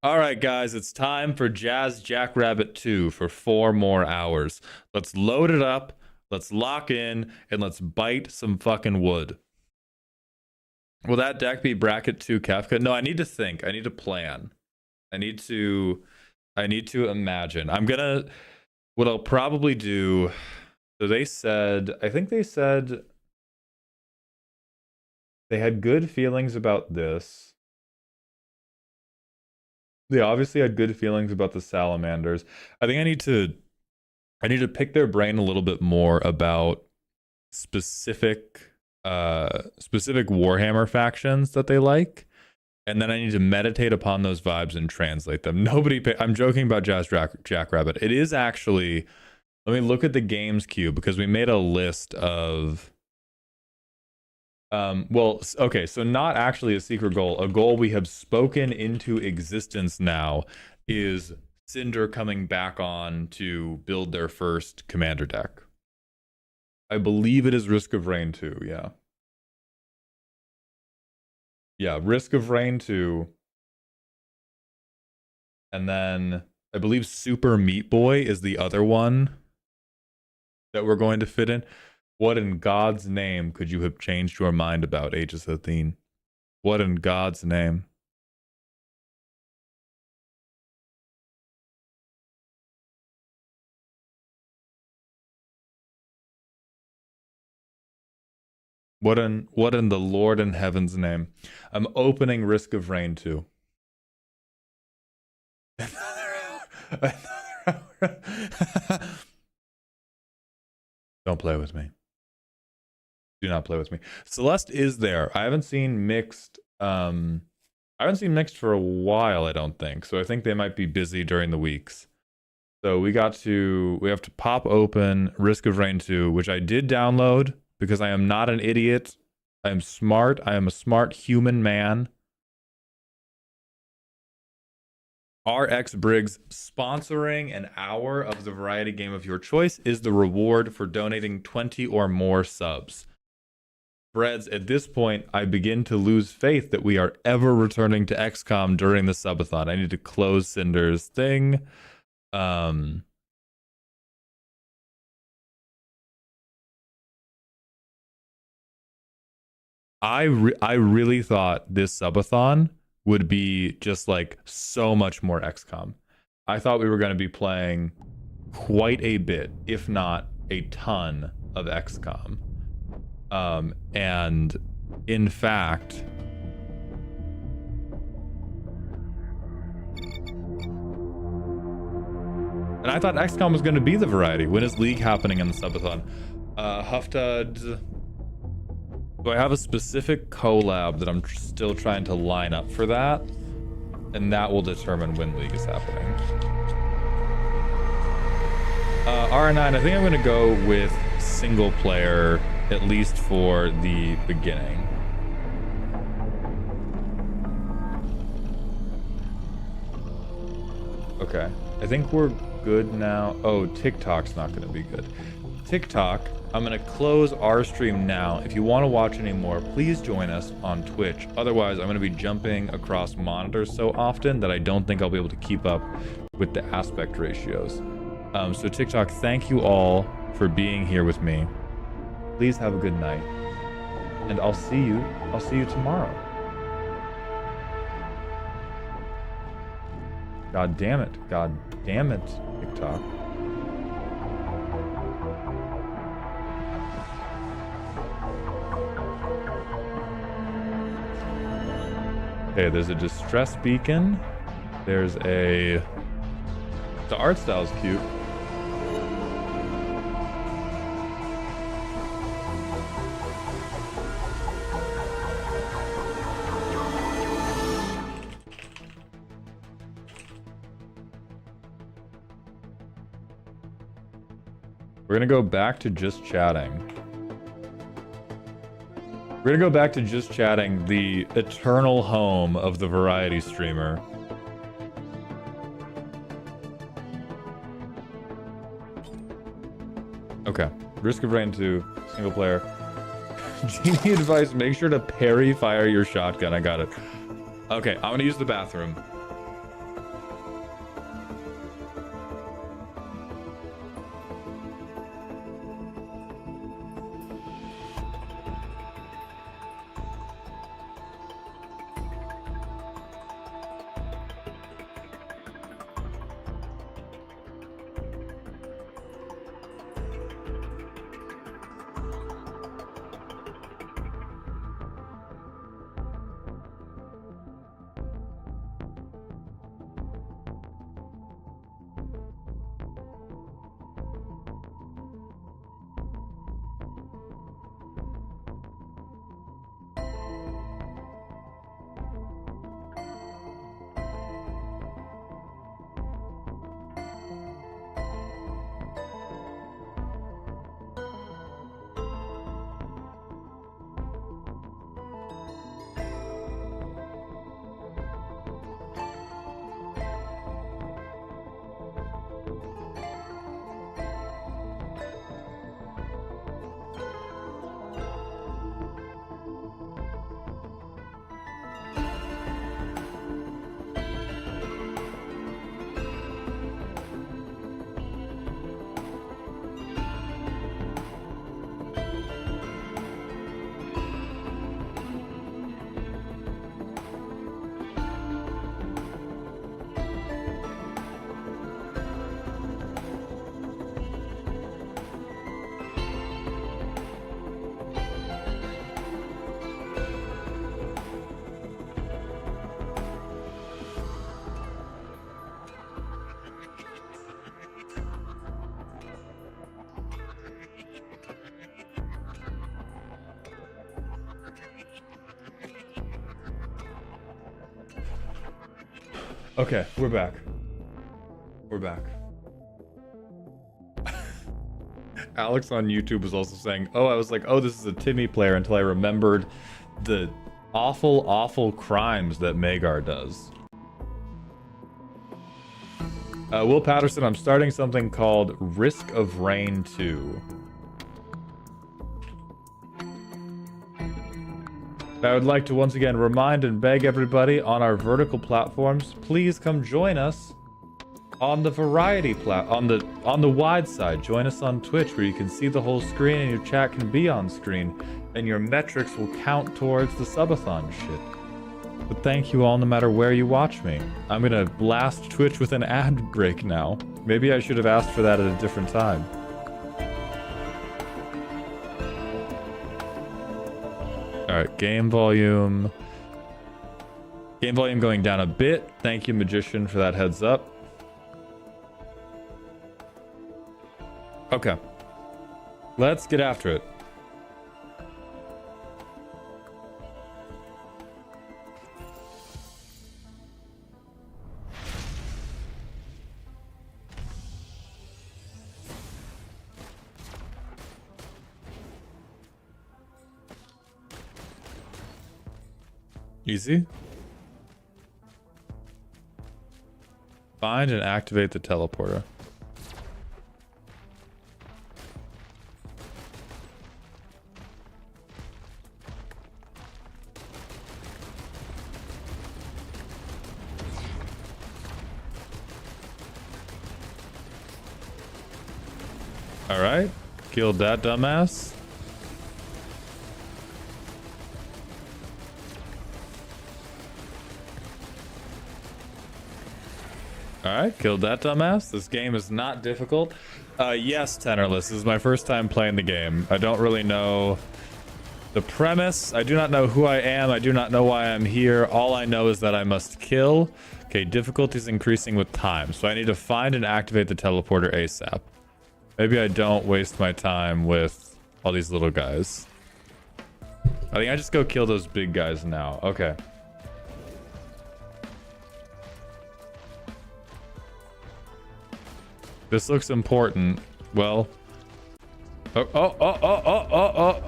All right, guys, it's time for Jazz Jackrabbit 2 for 4 more hours. Let's load it up, let's lock in, and let's bite some fucking wood. Will that deck be bracket 2 Kefka? No, I need to think. I need to plan. I need to imagine. What I'll probably do, so I think they said they had good feelings about this. They obviously had good feelings about the salamanders. I think I need to pick their brain a little bit more about specific Warhammer factions that they like, and then I need to meditate upon those vibes and translate them. I'm joking about Jazz Jackrabbit. It is actually, let me look at the games queue because we made a list of so not actually a secret goal. A goal we have spoken into existence now is Cinder coming back on to build their first commander deck. I believe it is Risk of Rain 2, yeah. Yeah, Risk of Rain 2. And then I believe Super Meat Boy is the other one that we're going to fit in. What in God's name could you have changed your mind about, Aegis Athene? What in God's name? What in the Lord in heaven's name? I'm opening Risk of Rain 2. Another hour. Don't play with me. Do not play with me. Celeste is there. I haven't seen mixed. I haven't seen mixed for a while, I don't think. So I think they might be busy during the weeks. So we have to pop open Risk of Rain 2, which I did download because I am not an idiot. I am smart. I am a smart human man. RX Briggs sponsoring an hour of the variety game of your choice is the reward for donating 20 or more subs. Freds, at this point, I begin to lose faith that we are ever returning to XCOM during the subathon. I need to close Cinder's thing. I really thought this subathon would be just like so much more XCOM. I thought we were going to be playing quite a bit, if not a ton, of XCOM. And in fact, and I thought XCOM was going to be the variety. When is League happening in the subathon? Huftad. Do I have a specific collab that I'm still trying to line up for that? And that will determine when League is happening. R9, I think I'm going to go with single player, at least for the beginning. Okay. I think we're good now. Oh, TikTok's not going to be good. TikTok, I'm going to close our stream now. If you want to watch any more, please join us on Twitch. Otherwise, I'm going to be jumping across monitors so often that I don't think I'll be able to keep up with the aspect ratios. So TikTok, thank you all for being here with me. Please have a good night. And I'll see you tomorrow. God damn it, TikTok. Okay, there's a distress beacon. There's the art style's cute. We're gonna go back to just chatting. We're gonna go back to just chatting, the eternal home of the variety streamer. Okay, Risk of Rain 2, single player. Genie advice, make sure to parry fire your shotgun. I got it. Okay, I'm gonna use the bathroom. Okay, we're back. We're back. Alex on YouTube was also saying, oh, I was like, oh, this is a Timmy player until I remembered the awful, awful crimes that Magar does. Will Patterson, I'm starting something called Risk of Rain 2. I would like to once again remind and beg everybody on our vertical platforms, please come join us on the variety on the wide side. Join us on Twitch where you can see the whole screen and your chat can be on screen and your metrics will count towards the subathon shit. But thank you all no matter where you watch me. I'm gonna blast Twitch with an ad break now. Maybe I should have asked for that at a different time. Alright, game volume. Game volume going down a bit. Thank you, Magician, for that heads up. Okay. Let's get after it. Easy. Find and activate the teleporter. All right, killed that dumbass. Alright, killed that dumbass. This game is not difficult. Yes, Tenorless, this is my first time playing the game. I don't really know the premise. I do not know who I am. I do not know why I'm here. All I know is that I must kill. Okay, difficulty is increasing with time. So I need to find and activate the teleporter ASAP. Maybe I don't waste my time with all these little guys. I think I just go kill those big guys now. Okay. This looks important. Well. Oh.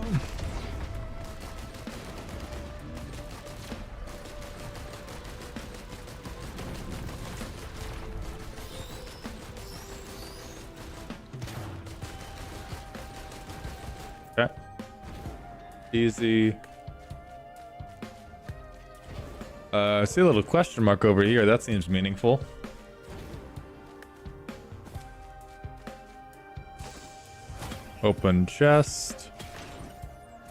Okay. Easy. I see a little question mark over here. That seems meaningful. Open chest.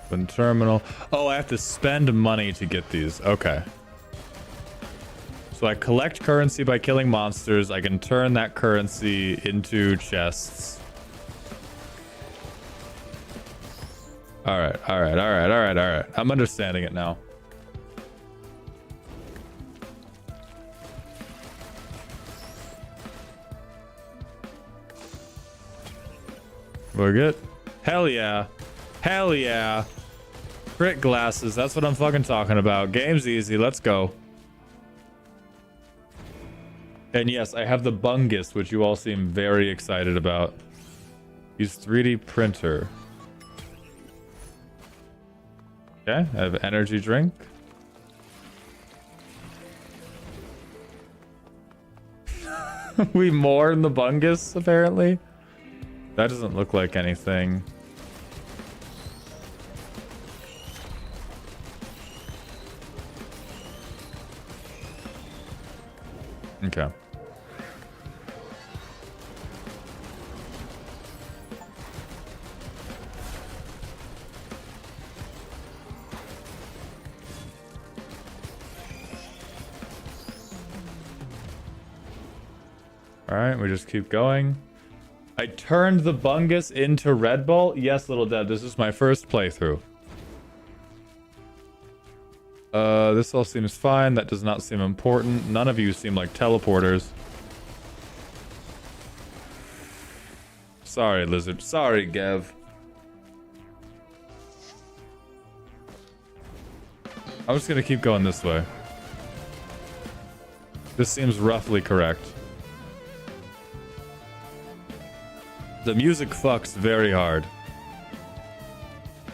Open terminal. Oh, I have to spend money to get these. Okay. So I collect currency by killing monsters. I can turn that currency into chests. Alright. I'm understanding it now. We're good. Hell yeah. Hell yeah. Crit glasses. That's what I'm fucking talking about. Game's easy. Let's go. And yes, I have the Bungus, which you all seem very excited about. Use 3D printer. Okay, I have energy drink. We mourn the Bungus, apparently. That doesn't look like anything. Okay. All right, we just keep going. I turned the Bungus into Red Bull. Yes, Little Deb, this is my first playthrough. This all seems fine. That does not seem important. None of you seem like teleporters. Sorry, Lizard. Sorry, Gev. I'm just gonna keep going this way. This seems roughly correct. The music fucks very hard.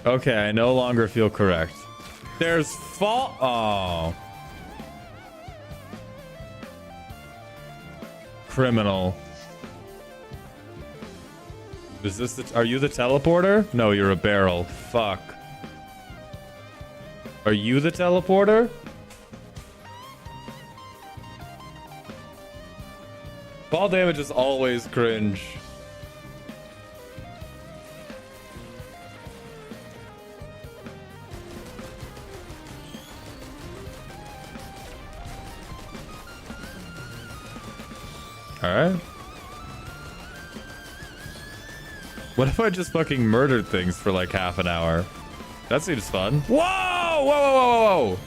Okay, I no longer feel correct. There's fall. Oh. Criminal. Is this the... Are you the teleporter? No, you're a barrel. Fuck. Are you the teleporter? Fall damage is always cringe. Alright. What if I just fucking murdered things for like half an hour? That seems fun. Whoa! Whoa, whoa, whoa, whoa, whoa!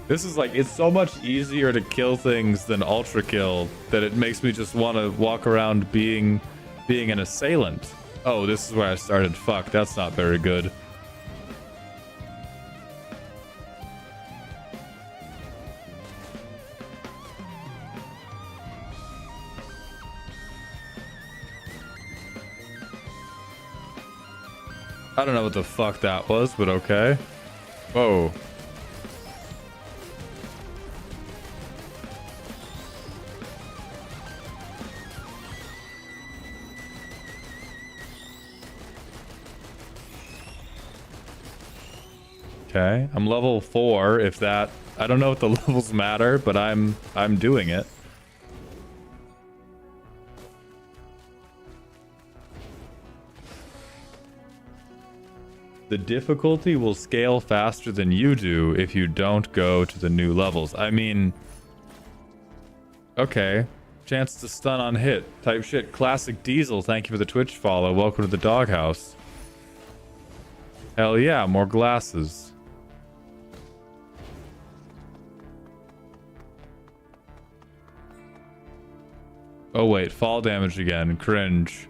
This is like, it's so much easier to kill things than ultra kill that it makes me just want to walk around being an assailant. Oh, this is where I started. Fuck, that's not very good. I don't know what the fuck that was, but okay. Whoa. Okay, I'm level 4, if that... I don't know if the levels matter, but I'm doing it. The difficulty will scale faster than you do if you don't go to the new levels. I mean... Okay. Chance to stun on hit. Type shit. Classic Diesel, thank you for the Twitch follow. Welcome to the doghouse. Hell yeah, more glasses. Oh wait, fall damage again. Cringe.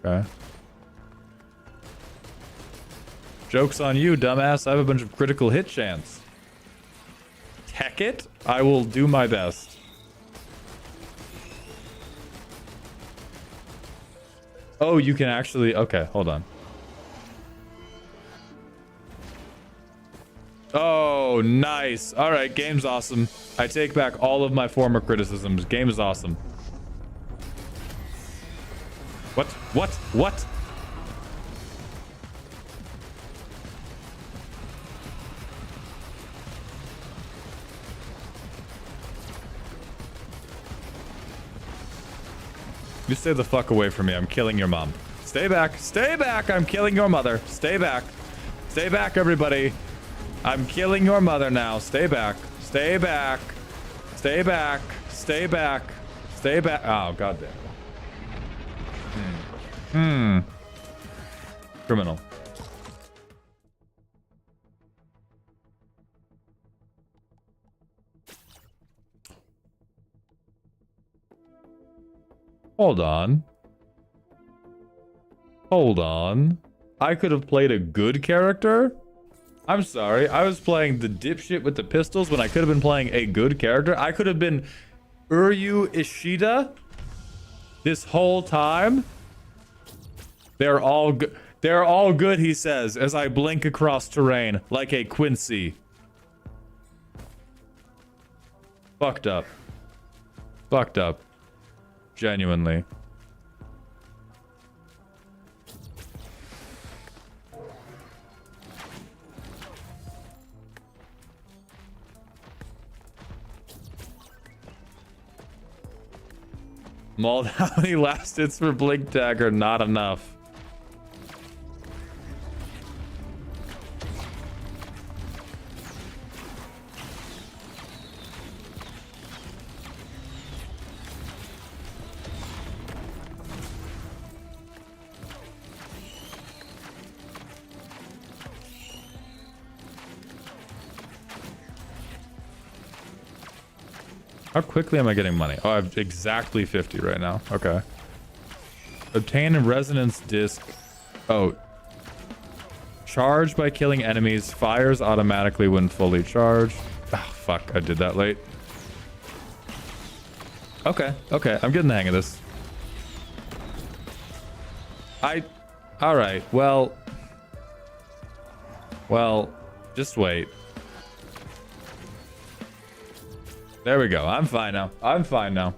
Okay. Joke's on you, dumbass. I have a bunch of critical hit chance. Tech it? I will do my best. Oh, you can actually... Okay, hold on. Oh, nice. All right, game's awesome. I take back all of my former criticisms. Game is awesome. What? What? What? You stay the fuck away from me. I'm killing your mom. Stay back. Stay back. I'm killing your mother. Stay back. Stay back, everybody. I'm killing your mother now. Stay back. Stay back. Stay back. Stay back. Stay back. Oh, goddamn. Criminal. Hold on. Hold on. I could have played a good character? I'm sorry. I was playing the dipshit with the pistols when I could have been playing a good character. I could have been Uryu Ishida this whole time. They're all good. They're all good, he says, as I blink across terrain like a Quincy. Fucked up. Fucked up. Genuinely. Mauled, how many last hits for Blink Dagger? Not enough. How quickly am I getting money? Oh, I have exactly 50 right now. Okay. Obtain a resonance disc. Oh. Charge by killing enemies. Fires automatically when fully charged. Oh, fuck, I did that late. Okay, okay, I'm getting the hang of this. Alright, well, just wait. There we go, I'm fine now. I'm fine now.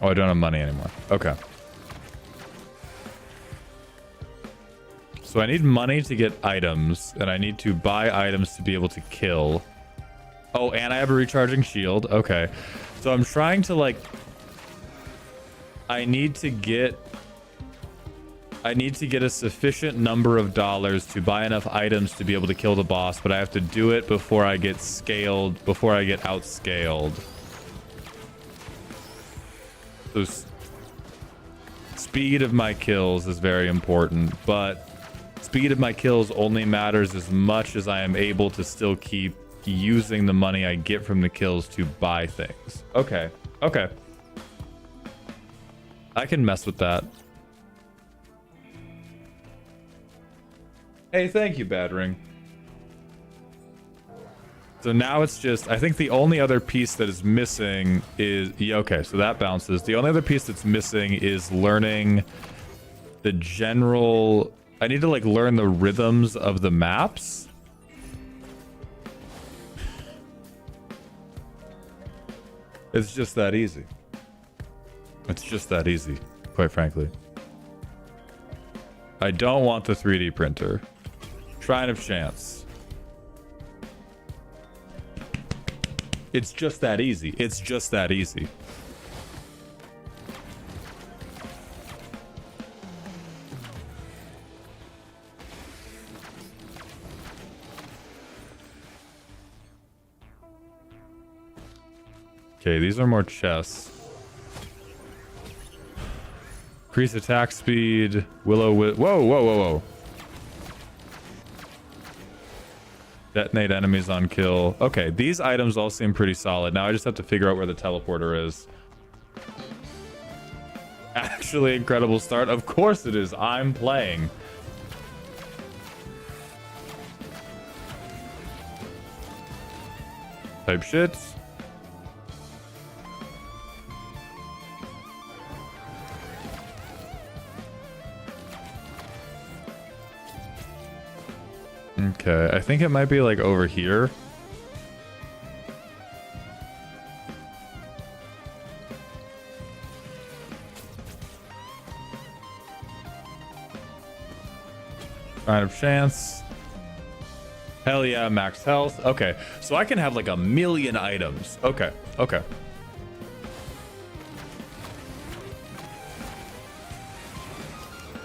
Oh, I don't have money anymore. Okay. So I need money to get items, and I need to buy items to be able to kill. Oh, and I have a recharging shield. Okay. So I'm trying to, like... I need to get a sufficient number of dollars to buy enough items to be able to kill the boss, but I have to do it before I get scaled, before I get outscaled. So speed of my kills is very important, but speed of my kills only matters as much as I am able to still keep using the money I get from the kills to buy things. Okay. Okay. I can mess with that. Hey, thank you, Badring. So now it's just, I think the only other piece that is missing is, yeah, okay, so that bounces. The only other piece that's missing is learning the general, I need to like learn the rhythms of the maps. It's just that easy. It's just that easy, quite frankly. I don't want the 3D printer. Shrine of Chance. It's just that easy. It's just that easy. Okay, these are more chests. Increase attack speed. Whoa, whoa, whoa, whoa, whoa. Detonate enemies on kill. Okay, these items all seem pretty solid. Now I just have to figure out where the teleporter is. Actually, incredible start. Of course it is. I'm playing. Type shit. Okay, I think it might be like over here. Shrine of Chance. Hell yeah, max health. Okay, so I can have like 1,000,000 items. Okay, okay.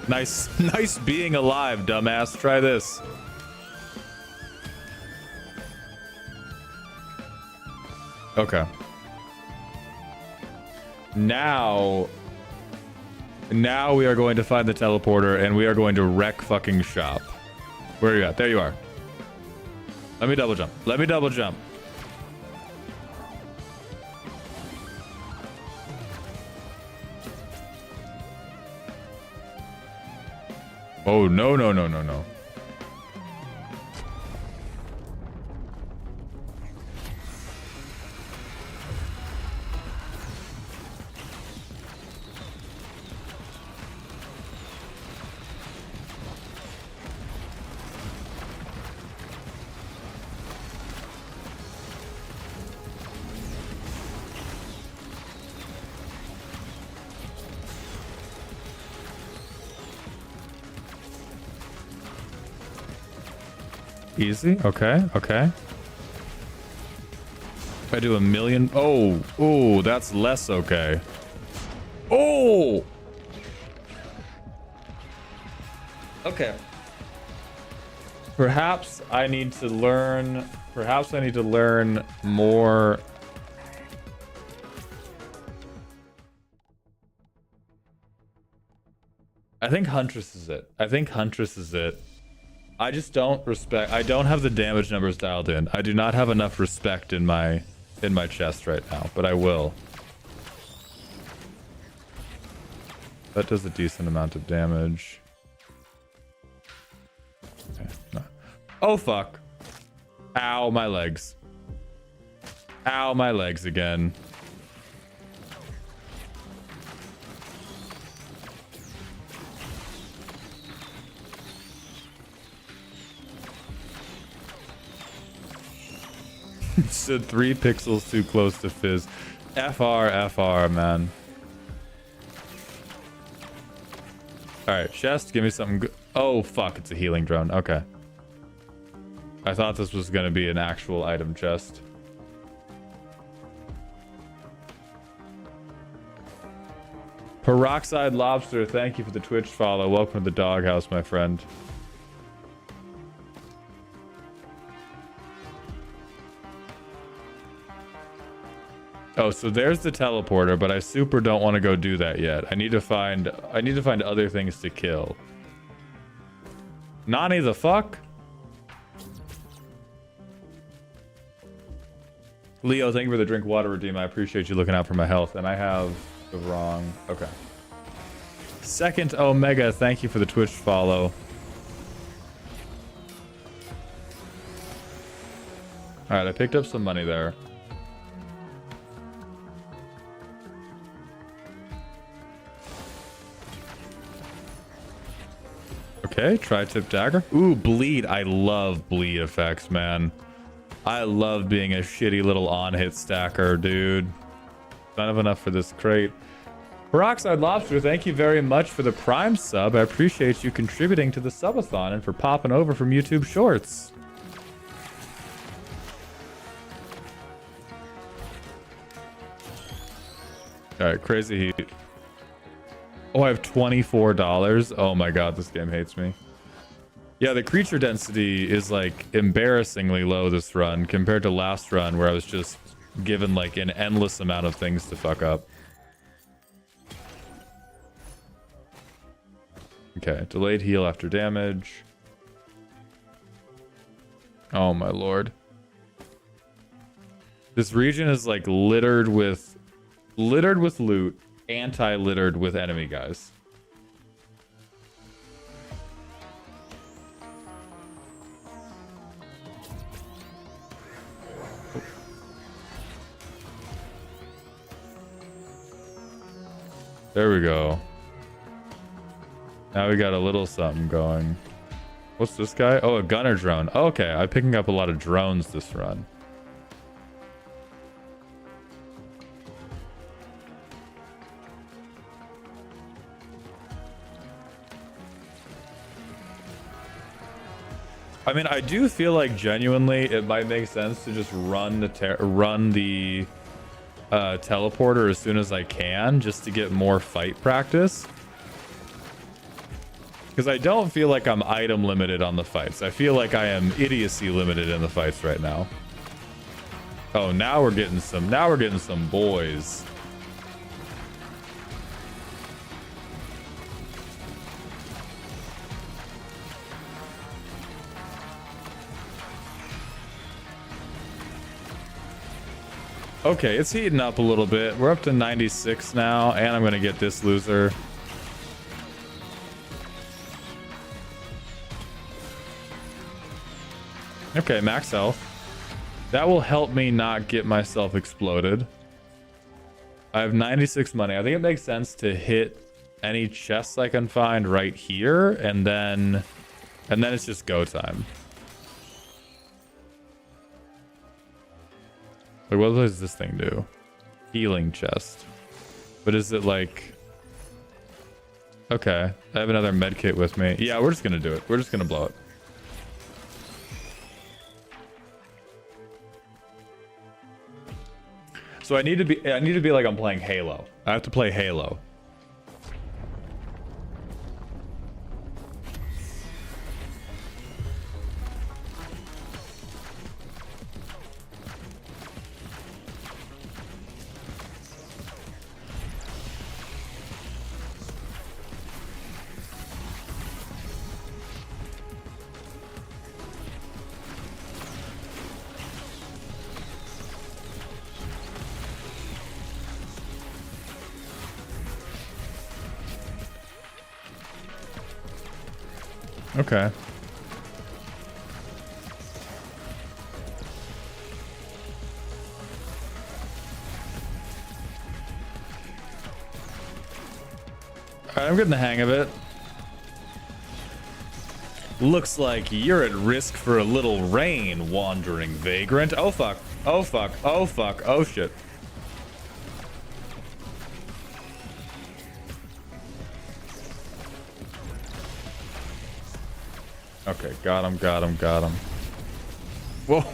Nice, nice being alive, dumbass. Try this. Okay. Now we are going to find the teleporter and we are going to wreck fucking shop. Where are you at? There you are. Let me double jump. Let me double jump. Oh, no, no, no, no, no. Easy. Okay. Okay. If I do 1,000,000. Oh. Oh, that's less okay. Oh. Okay. Perhaps I need to learn. Perhaps I need to learn more. I think Huntress is it. I think Huntress is it. I just don't respect. I don't have the damage numbers dialed in. I do not have enough respect in my chest right now, but I will. That does a decent amount of damage. Oh, fuck. Ow, my legs. Ow, my legs again. Stood 3 pixels too close to Fizz. FR, man. Alright, chest, give me something good. Oh, fuck, it's a healing drone. Okay. I thought this was going to be an actual item chest. Peroxide Lobster, thank you for the Twitch follow. Welcome to the doghouse, my friend. Oh, so there's the teleporter, but I super don't want to go do that yet. I need to find other things to kill. Nani the fuck? Leo, thank you for the drink water redeem. I appreciate you looking out for my health. And I have the wrong... Okay. Second Omega, thank you for the Twitch follow. Alright, I picked up some money there. Okay, tri-tip dagger. Ooh, bleed. I love bleed effects, man. I love being a shitty little on-hit stacker, dude. Not enough for this crate. Peroxide Lobster, thank you very much for the Prime sub. I appreciate you contributing to the Subathon and for popping over from YouTube Shorts. Alright, crazy heat. Oh, I have $24. Oh my god, this game hates me. Yeah, the creature density is like embarrassingly low this run compared to last run where I was just given like an endless amount of things to fuck up. Okay, delayed heal after damage. Oh my lord. This region is like littered with loot, anti-littered with enemy guys. There we go. Now we got a little something going. What's this guy? Oh, a gunner drone. Oh, okay, I'm picking up a lot of drones this run. I mean, I do feel like genuinely it might make sense to just run the teleporter as soon as I can, just to get more fight practice. Because I don't feel like I'm item limited on the fights. I feel like I am idiocy limited in the fights right now. Oh, now we're getting some boys. Okay, it's heating up a little bit. We're up to 96 now, and I'm gonna get this loser. Okay, max health. That will help me not get myself exploded. I have 96 money. I think it makes sense to hit any chests I can find right here, and then it's just go time. Like, what does this thing do? Healing chest. But is it like... Okay, I have another med kit with me. Yeah, we're just gonna do it. We're just gonna blow it. So I need to be like I'm playing Halo. I have to play Halo. Okay. Alright, I'm getting the hang of it. Looks like you're at risk for a little rain, wandering vagrant. Oh fuck. Oh fuck. Oh fuck. Oh shit. Okay, got him, got him, got him. Whoa.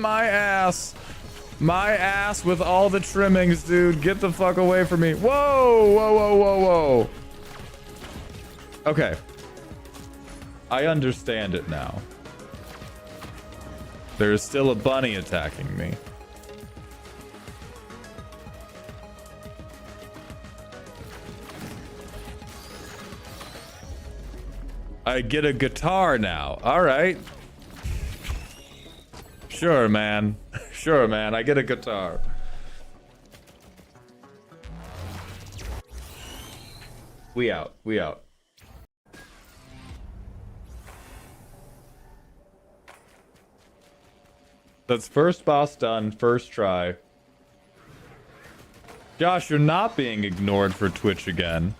My ass. My ass with all the trimmings, dude. Get the fuck away from me. Whoa, whoa, whoa, whoa, whoa. Okay. I understand it now. There is still a bunny attacking me. I get a guitar now. All right. Sure, man. Sure, man. I get a guitar. We out. We out. That's first boss done. First try. Josh, you're not being ignored for Twitch again.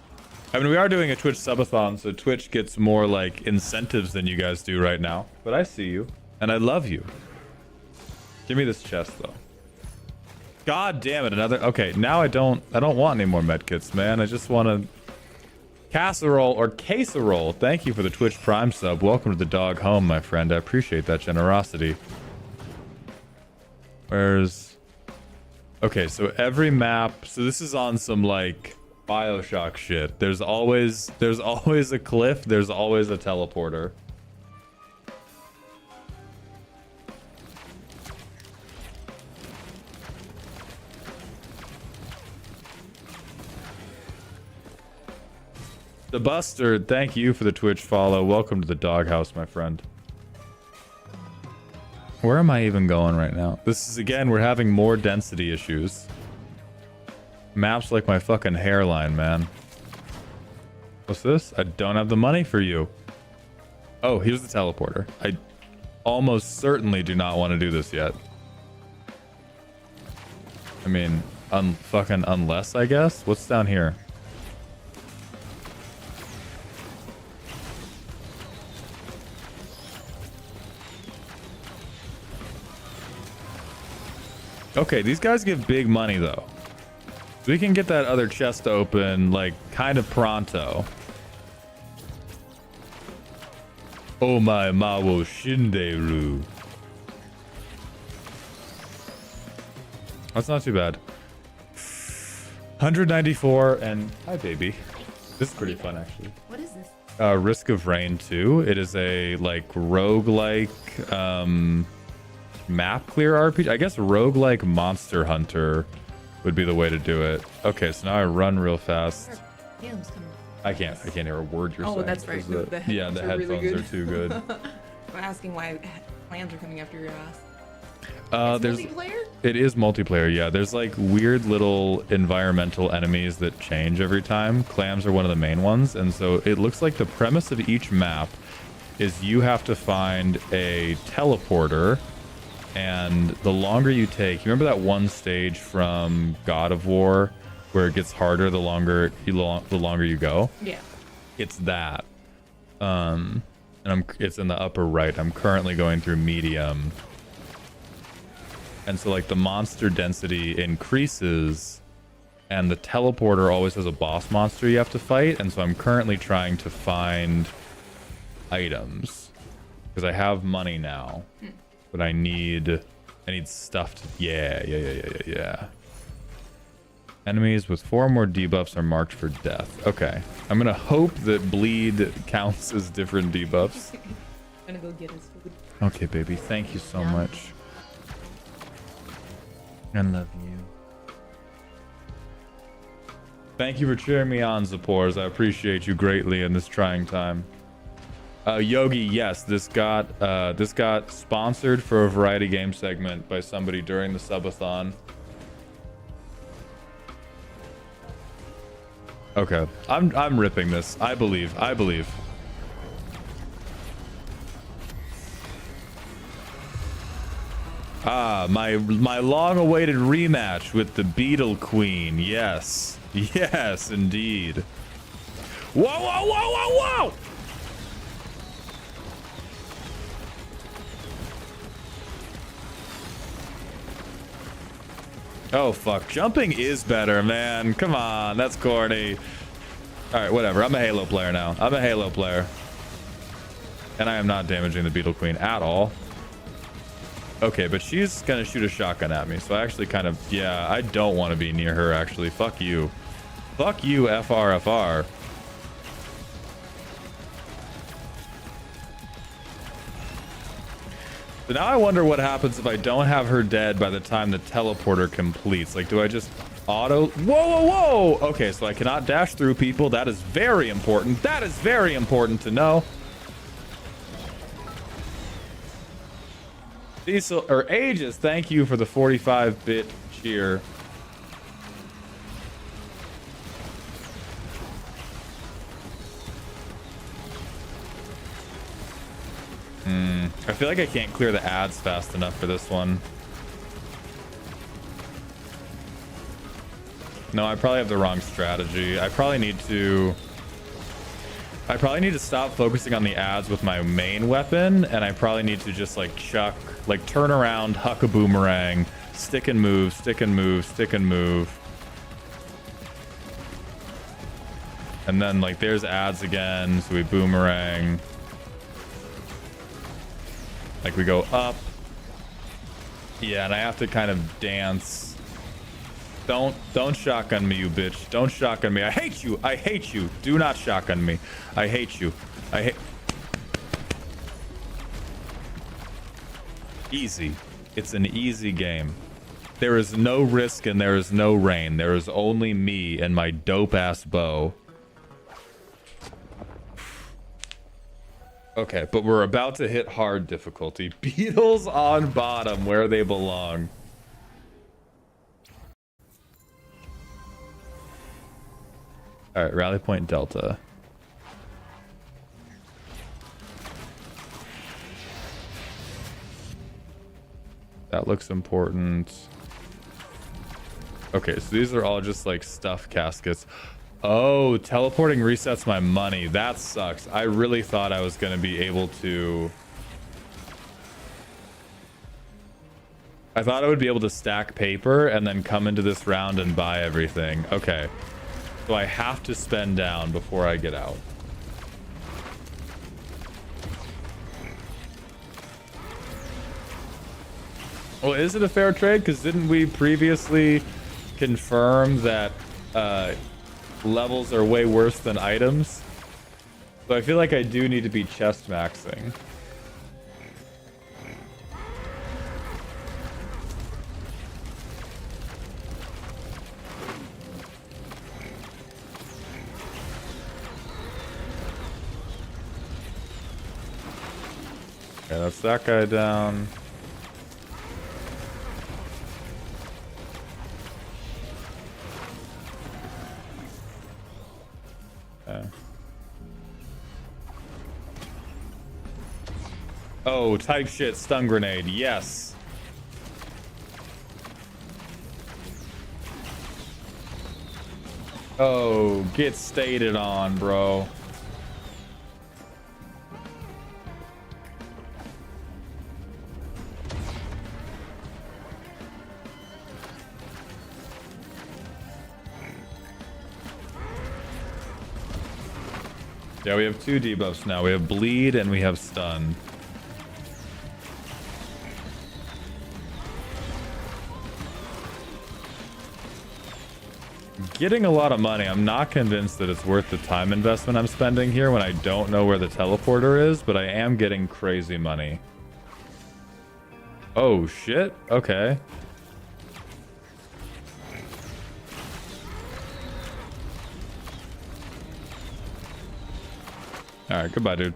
I mean, we are doing a Twitch subathon, so Twitch gets more, like, incentives than you guys do right now. But I see you, and I love you. Give me this chest, though. God damn it, another... Okay, now I don't want any more medkits, man. I just want to... Casserole or Caserole, thank you for the Twitch Prime sub. Welcome to the dog home, my friend. I appreciate that generosity. Where's... Okay, so every map... So this is on some, like... BioShock shit. There's always a cliff, there's always a teleporter. The Bustard, thank you for the Twitch follow. Welcome to the doghouse, my friend. Where am I even going right now? This is, again, we're having more density issues. Maps like my fucking hairline, man. What's this? I don't have the money for you. Oh, here's the teleporter. I almost certainly do not want to do this yet. I mean, fucking unless, I guess? What's down here? Okay, these guys give big money, though. We can get that other chest open, like, kind of pronto. Oh my mawo shinderu. That's not too bad. 194 and... Hi, baby. This is pretty fun, actually. What is this? Risk of Rain 2. It is a, like, roguelike, map clear RPG. I guess roguelike Monster Hunter would be the way to do it. Okay, so now I run real fast. I can't hear a word you're saying. Oh, that's right. The yeah, the headphones really are too good. I'm asking why clans are coming after your ass. There's multiplayer? It is multiplayer, yeah. There's like weird little environmental enemies that change every time. Clams are one of the main ones, and so it looks like the premise of each map is you have to find a teleporter. And the longer you take, you remember that one stage from God of War where it gets harder the longer you go? Yeah. It's that. And it's in the upper right. I'm currently going through medium. And so like the monster density increases and the teleporter always has a boss monster you have to fight. And so I'm currently trying to find items because I have money now. But I need stuff to... Yeah. Enemies with 4 more debuffs are marked for death. Okay. I'm gonna hope that bleed counts as different debuffs. I'm gonna go get his food. Okay, baby. Thank you so much. I love you. Thank you for cheering me on, Zapores. I appreciate you greatly in this trying time. Yogi, yes, this got sponsored for a variety game segment by somebody during the subathon. Okay, I'm ripping this. I believe. Ah, my long-awaited rematch with the Beetle Queen. Yes. Yes, indeed. Whoa, whoa, whoa, whoa, whoa! Oh, fuck. Jumping is better, man. Come on. That's corny. All right, whatever. I'm a Halo player now. I'm a Halo player. And I am not damaging the Beetle Queen at all. Okay, but she's going to shoot a shotgun at me. So I actually kind of... Yeah, I don't want to be near her, actually. Fuck you. Fuck you, FRFR. So now I wonder what happens if I don't have her dead by the time the teleporter completes. Like, do I just auto... Whoa, whoa, whoa! Okay, so I cannot dash through people. That is very important. That is very important to know. Diesel, or Aegis, thank you for the 45-bit cheer. I feel like I can't clear the ads fast enough for this one. No, I probably have the wrong strategy. I probably need to stop focusing on the ads with my main weapon, and I probably need to just like chuck, like turn around, huck a boomerang, stick and move, stick and move, stick and move. And then like there's ads again, so we boomerang. Like we go up. Yeah, and I have to kind of dance. Don't shotgun me, you bitch. Don't shotgun me. I hate you. I hate you. Do not shotgun me. I hate you. I hate... Easy. It's an easy game. There is no risk and there is no rain. There is only me and my dope-ass bow. Okay, but we're about to hit hard difficulty. Beetles on bottom, where they belong. All right, rally point Delta. That looks important. Okay, so these are all just like stuff caskets. Oh, teleporting resets my money. That sucks. I really thought I was going to be able to... I thought I would be able to stack paper and then come into this round and buy everything. Okay. So I have to spend down before I get out. Well, is it a fair trade? Because didn't we previously confirm that... levels are way worse than items, so I feel like I do need to be chest maxing. Okay, that's that guy down. Oh, type shit, stun grenade, yes. Oh, get stated on, bro. Yeah, we have two debuffs now. We have bleed and we have stun. Getting a lot of money. I'm not convinced that it's worth the time investment I'm spending here when I don't know where the teleporter is, but I am getting crazy money. Oh, shit. Okay. Alright, goodbye, dude.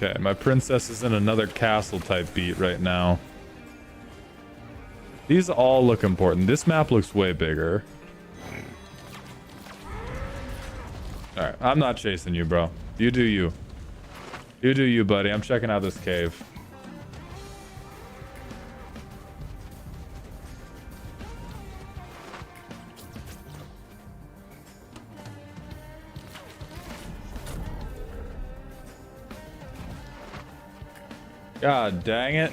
Okay, my princess is in another castle type beat right now. These all look important. This map looks way bigger. I'm not chasing you, bro. You do you. You do you, buddy. I'm checking out this cave. God dang it.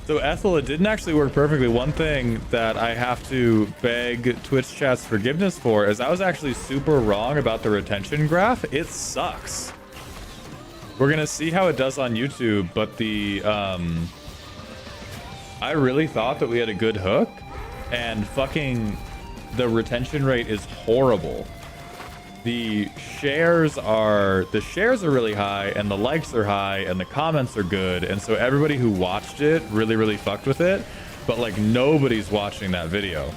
So Ethel, it didn't actually work perfectly. One thing that I have to beg Twitch chat's forgiveness for is I was actually super wrong about the retention graph. It sucks. We're gonna see how it does on YouTube, but the I really thought that we had a good hook, and fucking the retention rate is horrible. The shares are really high, and the likes are high, and the comments are good, and so everybody who watched it really fucked with it, but like nobody's watching that video.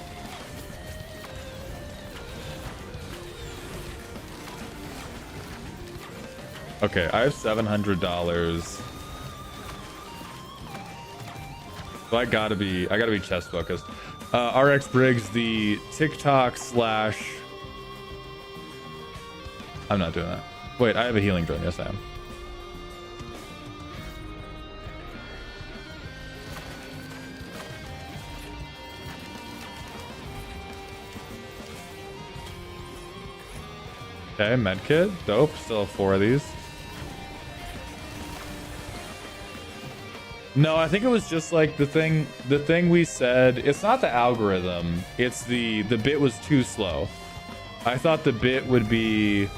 Okay, I have $700. So I gotta be chest focused. RX Briggs, the TikTok / I'm not doing that. Wait, I have a healing drone. Yes, I am. Okay, medkit. Dope. Still have 4 of these. No, I think it was just like the thing we said. It's not the algorithm. It's the bit was too slow. I thought the bit would be...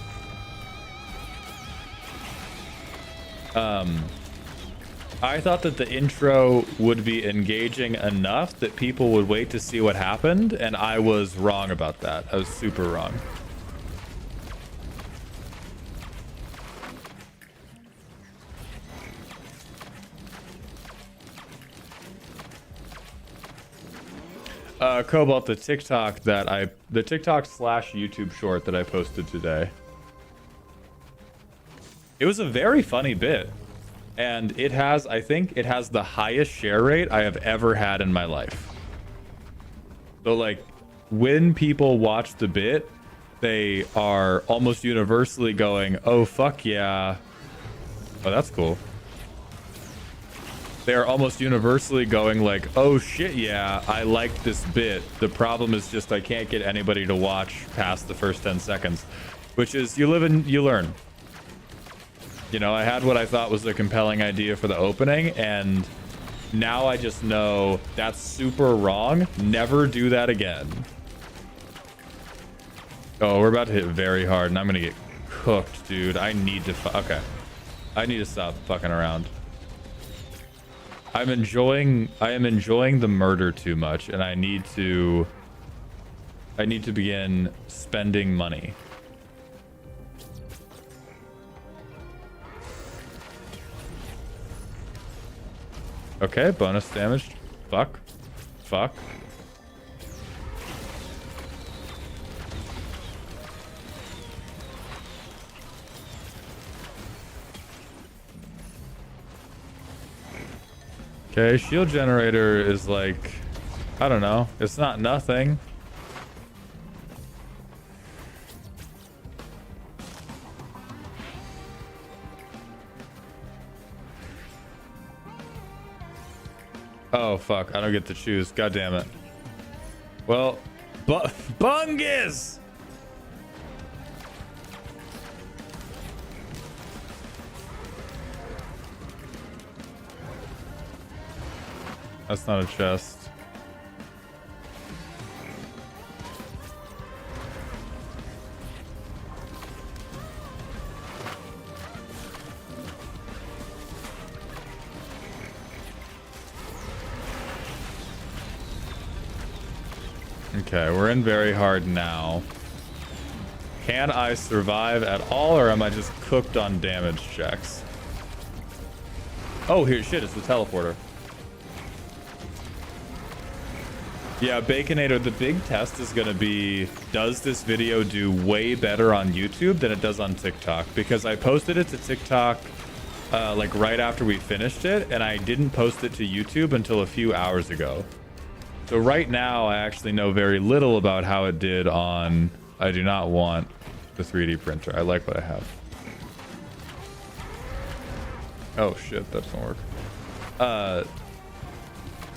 I thought that the intro would be engaging enough that people would wait to see what happened, and I was wrong about that. I was super wrong. Cobalt, the TikTok / YouTube short that I posted today. It was a very funny bit, and I think it has the highest share rate I have ever had in my life. So like, when people watch the bit, they are almost universally going, oh fuck yeah. Oh, that's cool. They are almost universally going like, oh shit yeah, I liked this bit. The problem is just I can't get anybody to watch past the first 10 seconds, which is you live and you learn. You know, I had what I thought was a compelling idea for the opening, and now I just know that's super wrong. Never do that again. Oh, we're about to hit very hard, and I'm gonna get cooked, dude. I need to okay. I need to stop fucking around. I am enjoying the murder too much, and I need to begin spending money. Okay, bonus damage. Fuck. Fuck. Okay, shield generator is like, I don't know. It's not nothing. Oh fuck, I don't get to choose. God damn it. Well, bungus! That's not a chest. Okay, we're in very hard now. Can I survive at all, or am I just cooked on damage checks? Oh, here, shit, it's the teleporter. Yeah, Baconator, the big test is going to be, does this video do way better on YouTube than it does on TikTok? Because I posted it to TikTok like right after we finished it, and I didn't post it to YouTube until a few hours ago. So right now, I actually know very little about how it did on I do not want the 3D printer. I like what I have. Oh shit, that doesn't work.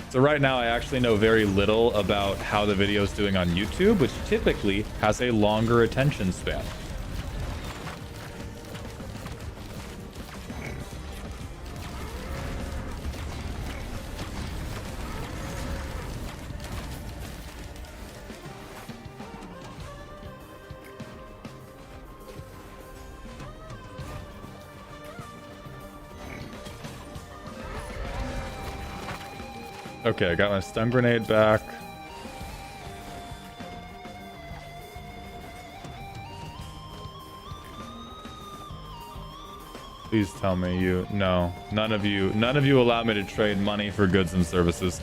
So right now I actually know very little about how the video is doing on YouTube, which typically has a longer attention span. Okay, I got my stun grenade back. Please tell me you... No, none of you allow me to trade money for goods and services.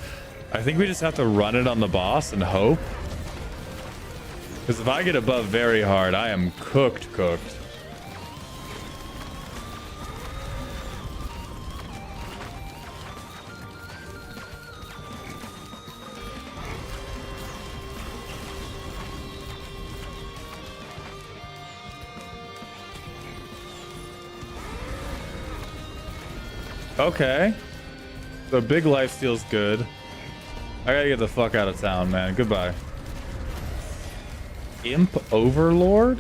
I think we just have to run it on the boss and hope. Because if I get above very hard, I am cooked. Okay. So big lifesteal's good. I gotta get the fuck out of town, man. Goodbye. Imp Overlord?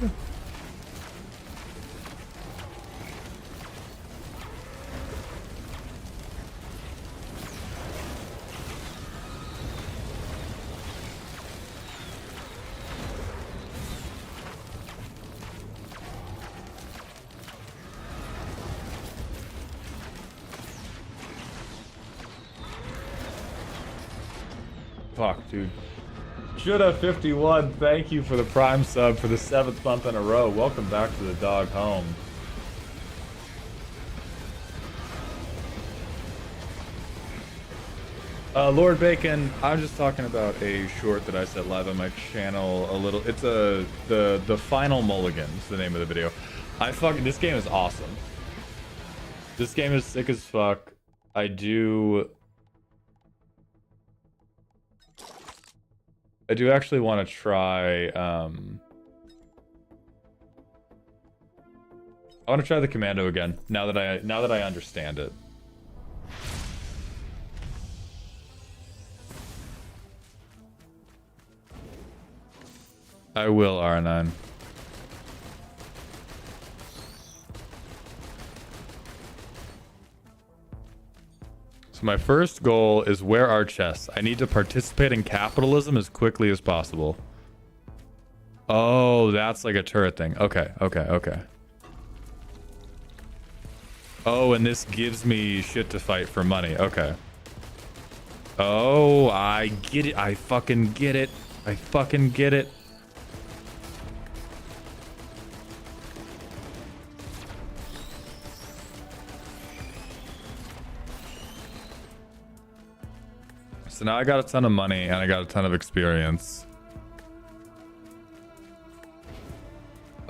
Fuck, dude. Shoulda 51, thank you for the Prime sub for the 7th month in a row. Welcome back to the dog home. Lord Bacon, I'm just talking about a short that I set live on my channel a little. It's the Final Mulligan is the name of the video. This game is awesome. This game is sick as fuck. I do actually want to try, I want to try the commando again, now that I understand it. I will, R9. So my first goal is where are chests? I need to participate in capitalism as quickly as possible. Oh, that's like a turret thing. Okay. Oh, and this gives me shit to fight for money. Okay. Oh, I get it. I fucking get it. So now I got a ton of money and I got a ton of experience.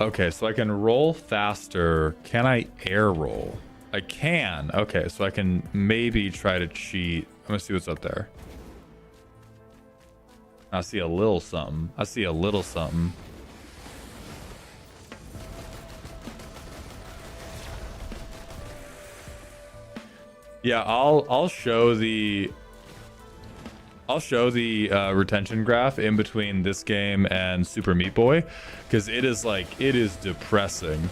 Okay, so I can roll faster. Can I air roll? I can. Okay, so I can maybe try to cheat. I'm gonna see what's up there. I see a little something. Yeah, I'll show the retention graph in between this game and Super Meat Boy, because it is depressing.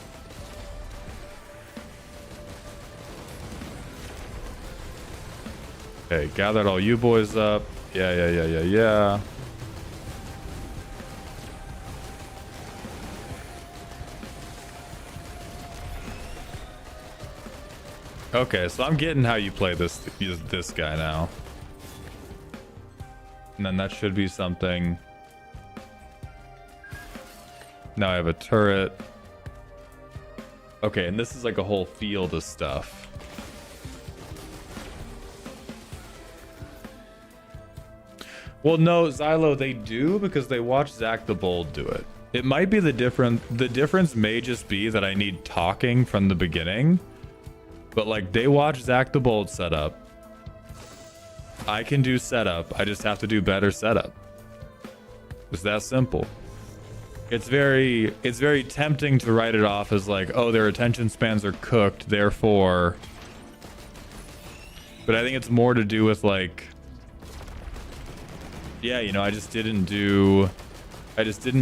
Okay, gathered all you boys up. Yeah. Okay, so I'm getting how you play this guy now. And then that should be something. Now I have a turret. Okay, and this is like a whole field of stuff. Well, no, Xylo, they do because they watch Zach the Bold do it. It might be the difference may just be that I need talking from the beginning. But like they watch Zach the Bold setup. I can do setup. I just have to do better setup. It's that simple. It's very tempting to write it off as like, oh, their attention spans are cooked, therefore. But I think it's more to do with like, yeah, you know, I just didn't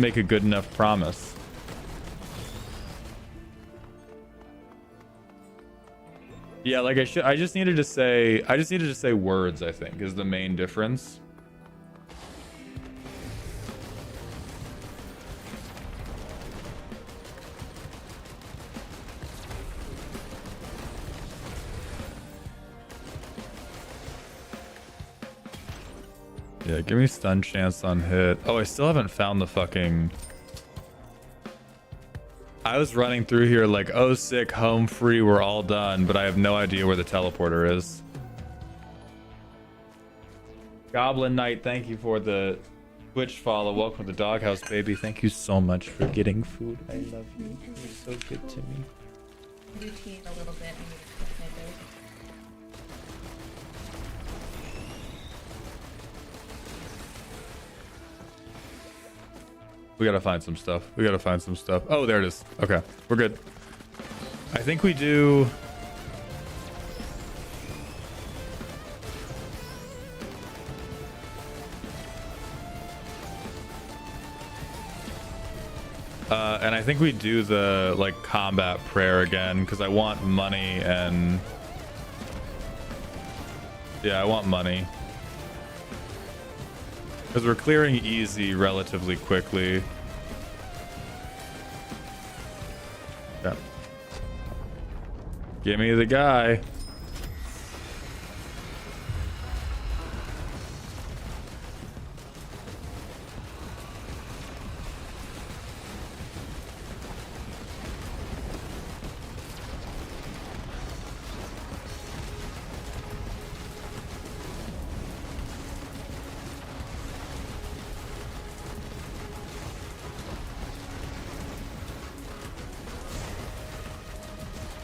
make a good enough promise. Yeah, like I just needed to say words, I think, is the main difference. Yeah, give me stun chance on hit. Oh, I still haven't found the fucking... I was running through here like, oh, sick, home free, we're all done, but I have no idea where the teleporter is. Goblin Knight, thank you for the Twitch follow. Welcome to the doghouse, baby. Thank you so much for getting food. I love you. You're so good to me. Routine a little bit. I need to cook my bake. We gotta find some stuff. Oh, there it is. Okay, we're good. I think we do... and I think we do the, like, combat prayer again, because I want money and... Yeah, I want money. Because we're clearing easy relatively quickly. Yeah. Give me the guy.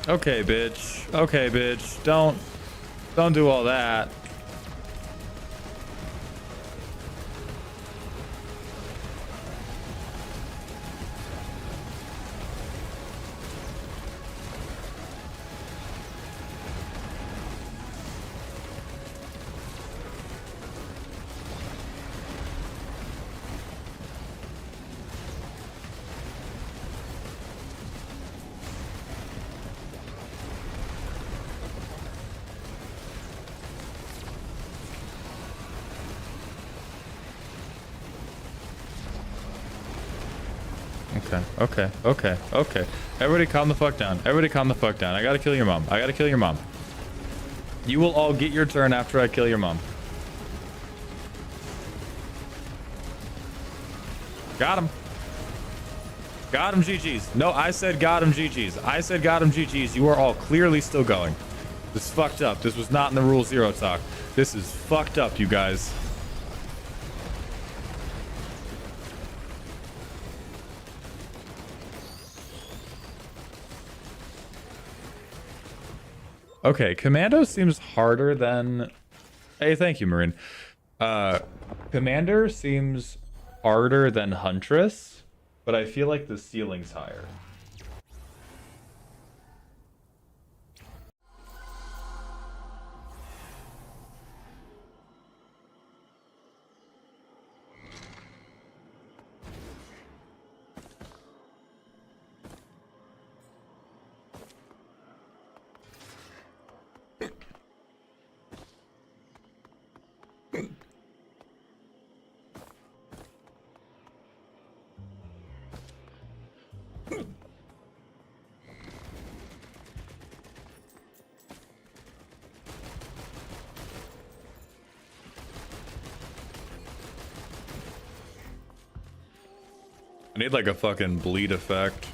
Okay, bitch. Okay, bitch. Don't do all that. Okay. Everybody calm the fuck down. I gotta kill your mom. You will all get your turn after I kill your mom. Got him. GG's. No, I said got him GG's. You are all clearly still going. This is fucked up. This was not in the Rule Zero talk. This is fucked up, you guys. Okay, Commando seems harder than... Hey, thank you, Marine. Commander seems harder than Huntress, but I feel like the ceiling's higher. I need like a fucking bleed effect.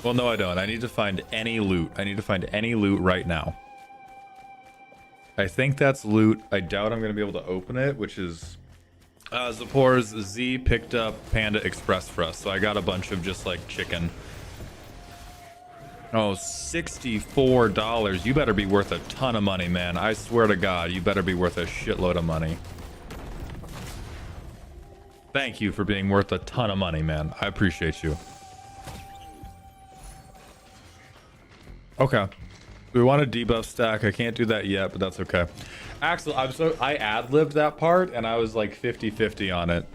Well, no, I don't. I need to find any loot. Right now. I think that's loot. I doubt I'm going to be able to open it, which is... Zapor's Z picked up Panda Express for us, so I got a bunch of just like chicken. Oh, $64. You better be worth a ton of money, man. I swear to God, you better be worth a shitload of money. Thank you for being worth a ton of money, man. I appreciate you. Okay. We want a debuff stack. I can't do that yet, but that's okay. Axel, I ad-libbed that part and I was like 50-50 on it.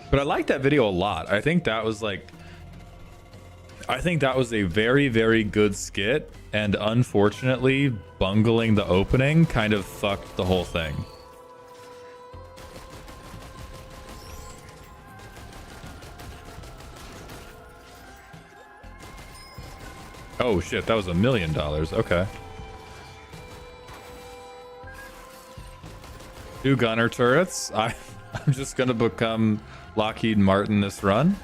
But I liked that video a lot. I think that was a very, very good skit, and unfortunately, bungling the opening kind of fucked the whole thing. Oh shit, that was $1 million. Okay. 2 gunner turrets. I'm just gonna become Lockheed Martin this run.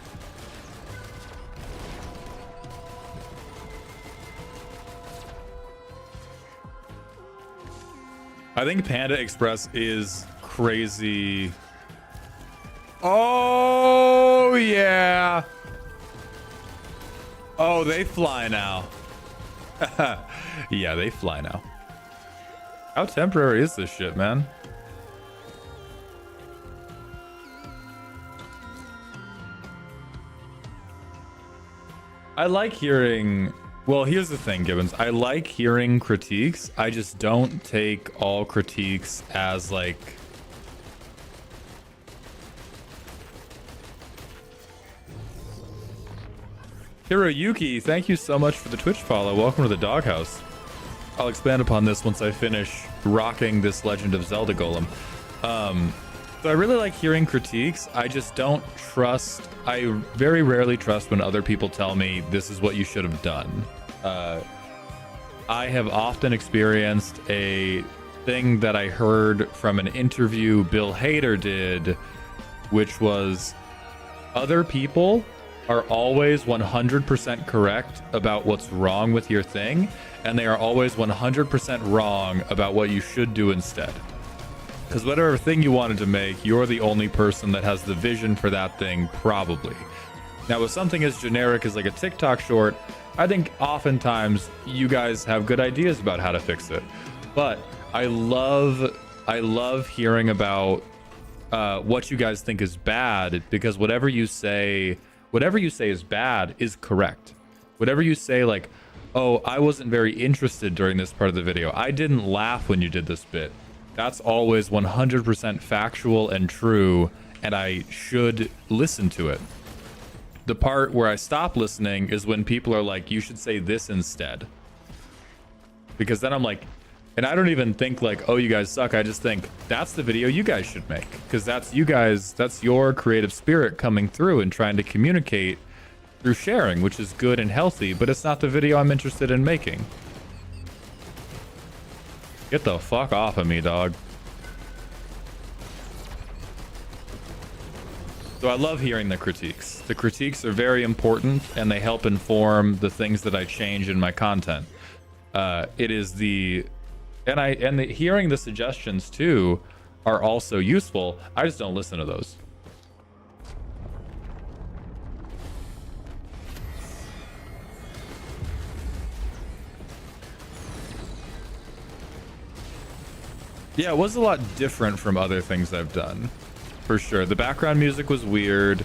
I think Panda Express is crazy. Oh yeah. Oh, they fly now. Yeah, they fly now. How temporary is this shit, man? I like hearing... Well, here's the thing, Gibbons. I like hearing critiques. I just don't take all critiques as, like... Hiroyuki, thank you so much for the Twitch follow. Welcome to the doghouse. I'll expand upon this once I finish rocking this Legend of Zelda golem. So I really like hearing critiques. I just don't trust... I very rarely trust when other people tell me this is what you should have done. I have often experienced a thing that I heard from an interview Bill Hader did, which was other people are always 100% correct about what's wrong with your thing, and they are always 100% wrong about what you should do instead. Because whatever thing you wanted to make, you're the only person that has the vision for that thing, probably. Now, with something as generic as like a TikTok short, I think oftentimes you guys have good ideas about how to fix it. But I love hearing about what you guys think is bad, because whatever you say is bad is correct. Whatever you say, like, oh, I wasn't very interested during this part of the video, I didn't laugh when you did this bit, that's always 100% factual and true, and I should listen to it. The part where I stop listening is when people are like, you should say this instead. Because then I'm like, and I don't even think like, oh, you guys suck. I just think that's the video you guys should make. Because that's you guys, that's your creative spirit coming through and trying to communicate through sharing, which is good and healthy, but it's not the video I'm interested in making. Get the fuck off of me, dog. So I love hearing the critiques. The critiques are very important, and they help inform the things that I change in my content. It is the... And hearing the suggestions, too, are also useful. I just don't listen to those. Yeah, it was a lot different from other things I've done, for sure. The background music was weird,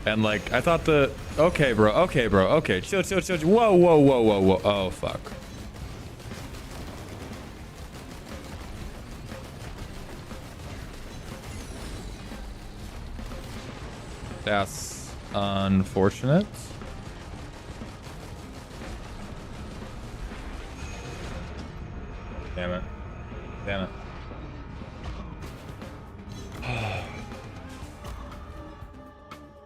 and like I thought the okay, bro, okay, chill. Whoa. Oh fuck. That's unfortunate. Damn it.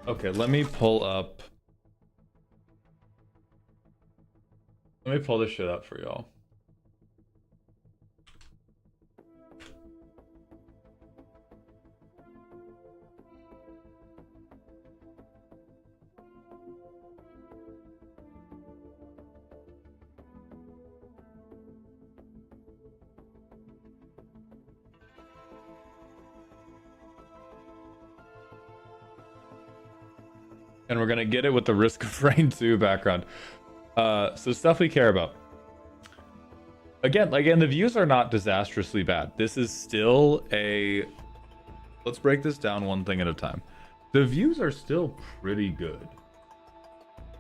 Okay, let me pull this shit up for y'all. And we're gonna get it with the Risk of Rain 2 background. So stuff we care about. Again, the views are not disastrously bad. This is still a let's break this down one thing at a time. The views are still pretty good.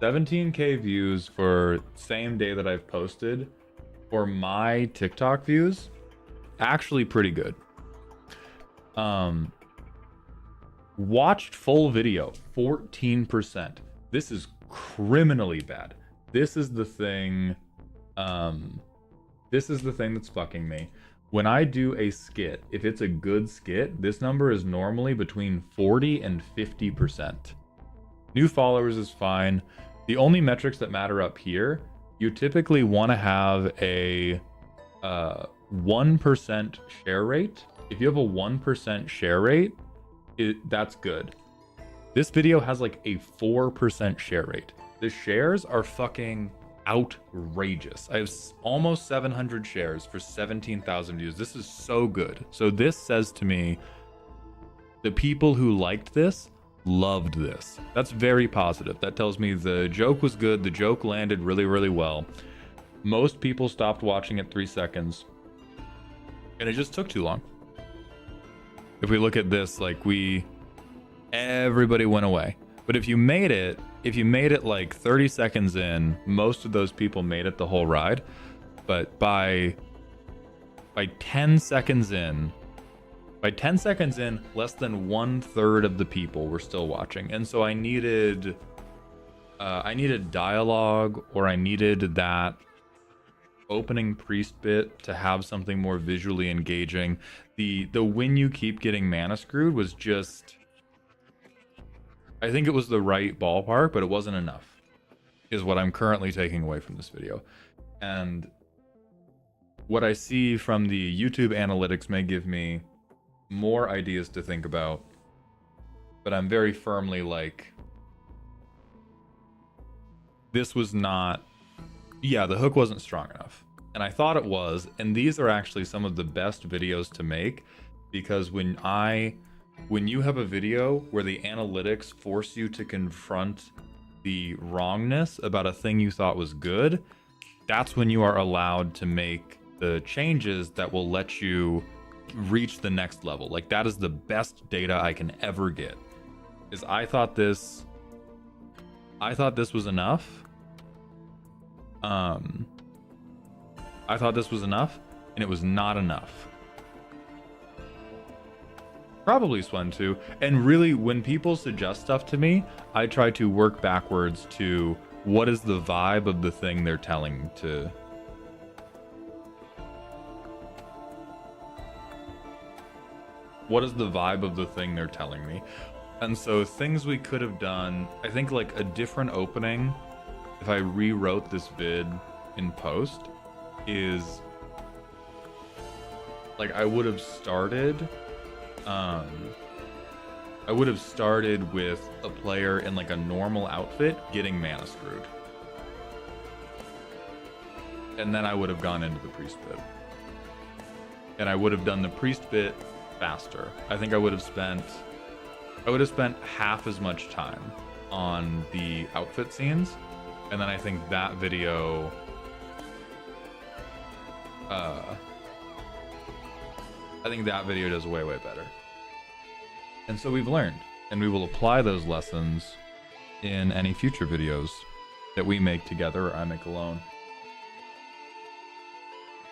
17K views for same day that I've posted for my TikTok views, actually pretty good. Watched full video, 14%. This is criminally bad. This is the thing. This is the thing that's fucking me. When I do a skit, if it's a good skit, this number is normally between 40 and 50%. New followers is fine. The only metrics that matter up here, you typically want to have a 1% share rate. If you have a 1% share rate, that's good. This video has like a 4% share rate. The shares are fucking outrageous. I have almost 700 shares for 17,000 views. This is so good. So this says to me, the people who liked this loved this. That's very positive. That tells me the joke was good. The joke landed really, really well. Most people stopped watching at 3 seconds. And it just took too long. If we look at this, like everybody went away. But if you made it like 30 seconds in, most of those people made it the whole ride. But by 10 seconds in, less than 1/3 of the people were still watching. And so I needed dialogue, or I needed that opening priest bit to have something more visually engaging. The when you keep getting mana screwed was just, I think it was the right ballpark, but it wasn't enough, is what I'm currently taking away from this video. And what I see from the YouTube analytics may give me more ideas to think about, but I'm very firmly like, this was not, yeah, the hook wasn't strong enough. And I thought it was, and these are actually some of the best videos to make, because when you have a video where the analytics force you to confront the wrongness about a thing you thought was good, that's when you are allowed to make the changes that will let you reach the next level. Like, that is the best data I can ever get. Is I thought this was enough. I thought this was enough, and it was not enough. Probably Swen too. And really, when people suggest stuff to me, I try to work backwards to what is the vibe of the thing they're telling to. What is the vibe of the thing they're telling me? And so things we could have done, I think like a different opening, if I rewrote this vid in post, is like I would have started with a player in like a normal outfit getting mana screwed. And then I would have gone into the priest bit. And I would have done the priest bit faster. I think I would have spent half as much time on the outfit scenes. And then I think that video does way better. And so we've learned, and we will apply those lessons in any future videos that we make together or I make alone.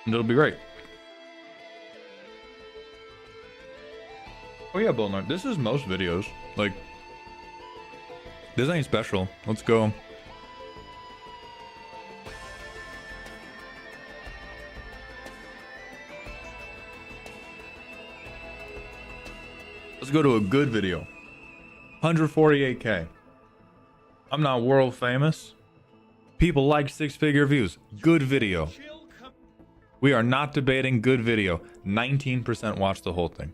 And it'll be great. Oh yeah, Bullnut, this is most videos. Like, this ain't special. Let's go. Let's go to a good video. 148K. I'm not world famous. People like 6-figure views. Good video. We are not debating good video. 19% watched the whole thing.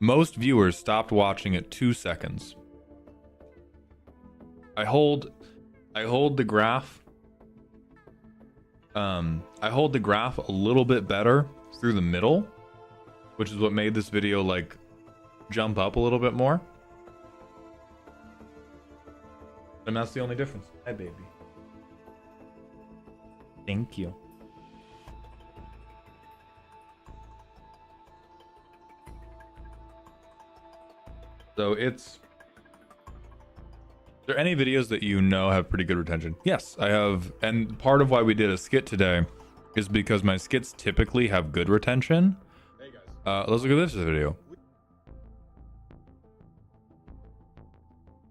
Most viewers stopped watching at 2 seconds. I hold the graph. I hold the graph a little bit better through the middle, which is what made this video like jump up a little bit more. And that's the only difference. Hi, baby. Thank you. So it's... Are there any videos that you know have pretty good retention? Yes, I have. And part of why we did a skit today is because my skits typically have good retention. Hey guys. Let's look at this video.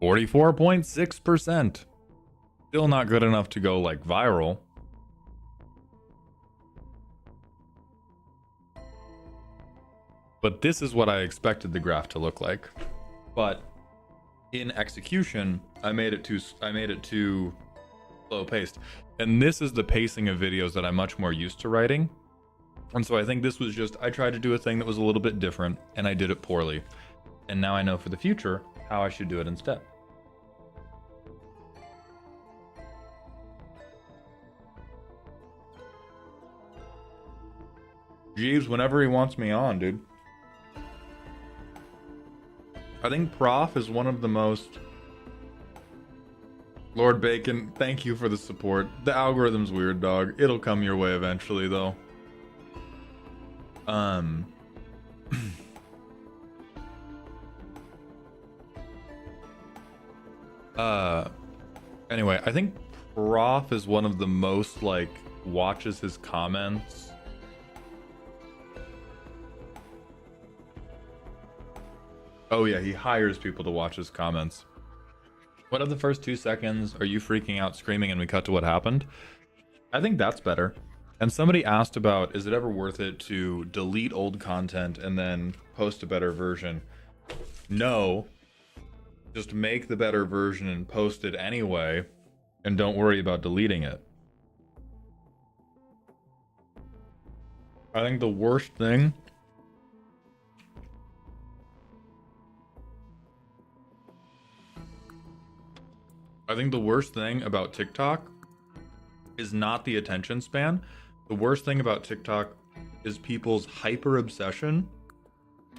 44.6%. Still not good enough to go like viral. But this is what I expected the graph to look like. But in execution, I made it too slow paced. And this is the pacing of videos that I'm much more used to writing. And so I think this was just, I tried to do a thing that was a little bit different and I did it poorly. And now I know for the future how I should do it instead. Jeeves, whenever he wants me on, dude. I think Prof is one of the most... Lord Bacon, thank you for the support. The algorithm's weird, dog. It'll come your way eventually, though. Anyway, I think Prof is one of the most, like, watches his comments. Oh yeah, he hires people to watch his comments. What of the first 2 seconds are you freaking out, screaming, and we cut to what happened? I think that's better. And somebody asked about, is it ever worth it to delete old content and then post a better version? No. Just make the better version and post it anyway, and don't worry about deleting it. I think the worst thing... I think the worst thing about TikTok is not the attention span. The worst thing about TikTok is people's hyper obsession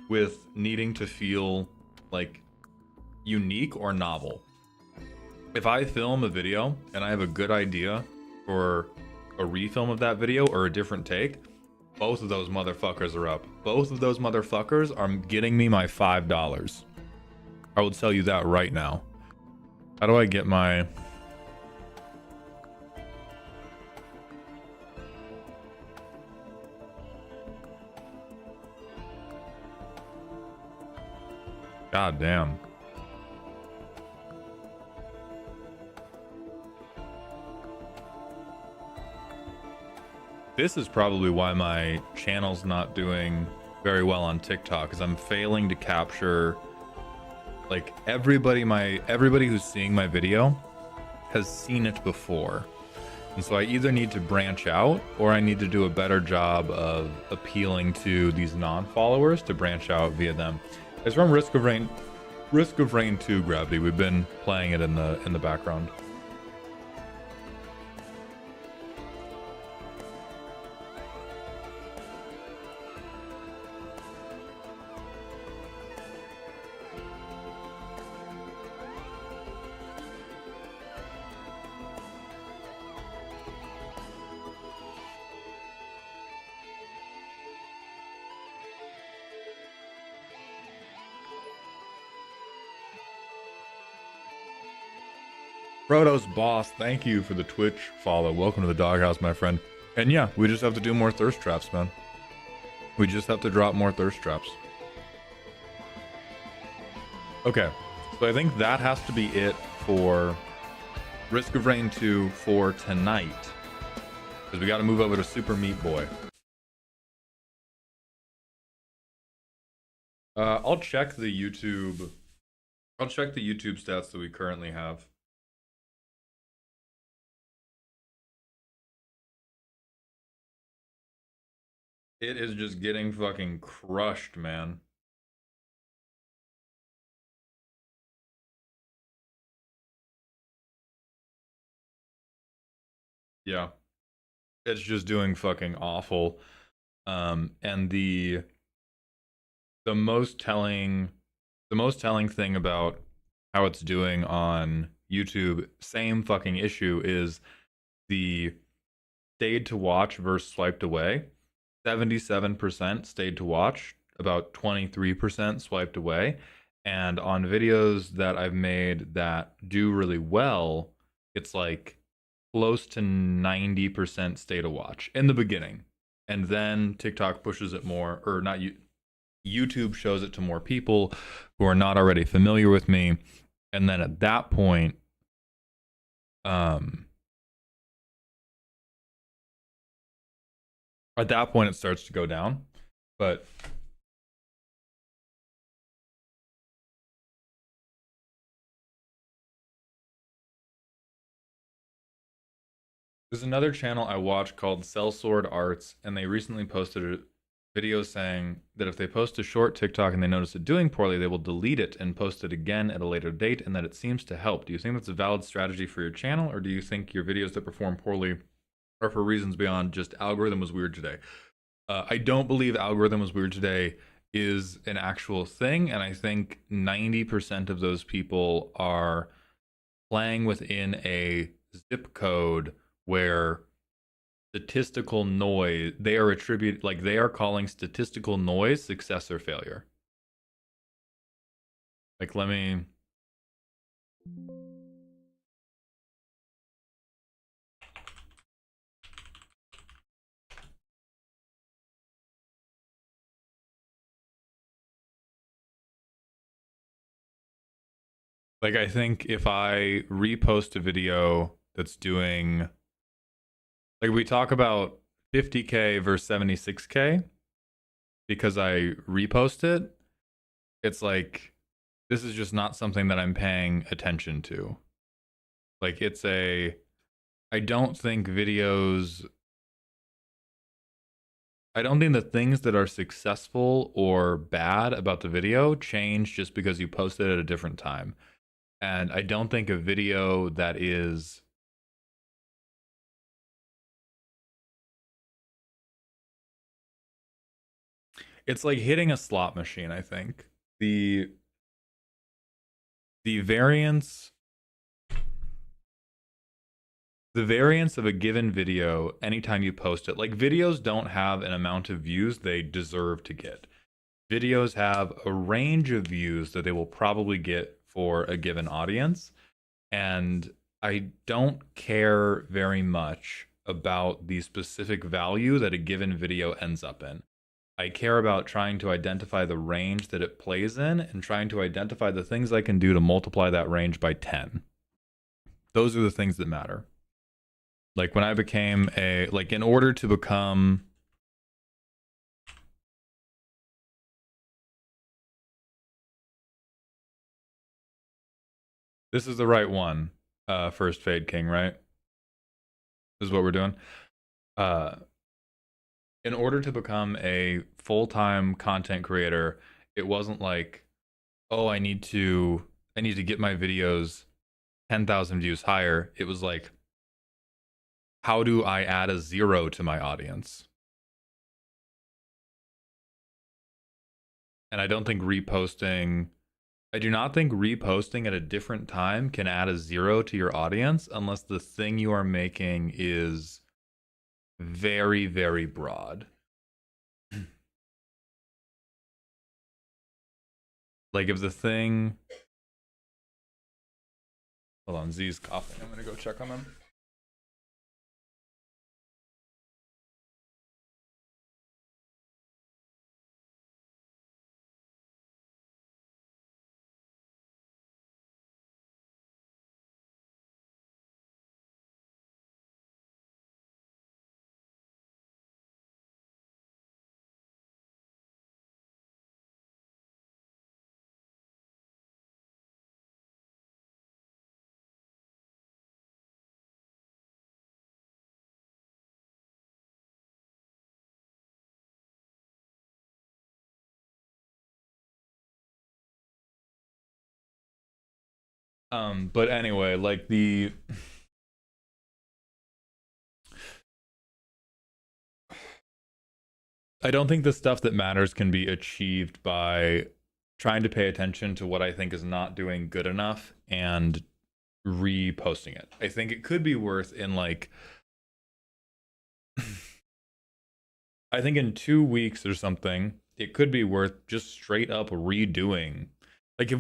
with needing to feel like unique or novel. If I film a video and I have a good idea for a refilm of that video or a different take, both of those motherfuckers are up. Both of those motherfuckers are getting me my $5. I will tell you that right now. How do I get my... God damn. This is probably why my channel's not doing very well on TikTok, because I'm failing to capture... Like, everybody who's seeing my video has seen it before. And so I either need to branch out or I need to do a better job of appealing to these non-followers to branch out via them. It's from Risk of Rain 2 Gravity. We've been playing it in the background. Proto's boss, thank you for the Twitch follow. Welcome to the doghouse, my friend. And yeah, we just have to do more thirst traps, man. We just have to drop more thirst traps. Okay, so I think that has to be it for Risk of Rain 2 for tonight. Because we got to move over to Super Meat Boy. I'll check the YouTube stats that we currently have. It is just getting fucking crushed, man. Yeah. It's just doing fucking awful. And the most telling thing about how it's doing on YouTube, same fucking issue, is the stayed to watch versus swiped away. 77% stayed to watch, about 23% swiped away, And on videos that I've made that do really well, it's like close to 90% stay to watch in the beginning. And then TikTok pushes it more, or not, YouTube shows it to more people who are not already familiar with me. And then at that point, it starts to go down. But there's another channel I watch called Sellsword Arts, and they recently posted a video saying that if they post a short TikTok and they notice it doing poorly, they will delete it and post it again at a later date, and that it seems to help. Do you think that's a valid strategy for your channel, or do you think your videos that perform poorly are for reasons beyond just algorithm was weird today? I don't believe algorithm was weird today is an actual thing, and I think 90% of those people are playing within a zip code where statistical noise, they are calling statistical noise success or failure. Like, let me like, I think if I repost a video that's doing, like, we talk about 50K versus 76K because I repost it, it's like, this is just not something that I'm paying attention to. Like, I don't think the things that are successful or bad about the video change just because you post it at a different time. And I don't think a video that is it's like hitting a slot machine, I think. The variance of a given video anytime you post it, like, videos don't have an amount of views they deserve to get. Videos have a range of views that they will probably get for a given audience, and I don't care very much about the specific value that a given video ends up in. I care about trying to identify the range that it plays in and trying to identify the things I can do to multiply that range by 10. Those are the things that matter. Like, when I became in order to become this is the right one, First Fade King, right? This is what we're doing. In order to become a full-time content creator, it wasn't like, oh, I need to get my videos 10,000 views higher. It was like, how do I add a 0 to my audience? And I do not think reposting at a different time can add a 0 to your audience unless the thing you are making is very, very broad. Like, if the thing... Hold on, Z's coughing. I'm gonna go check on him. But anyway, like, I don't think the stuff that matters can be achieved by trying to pay attention to what I think is not doing good enough and reposting it. I think it could be worth in, like, I think in 2 weeks or something, it could be worth just straight up redoing Like,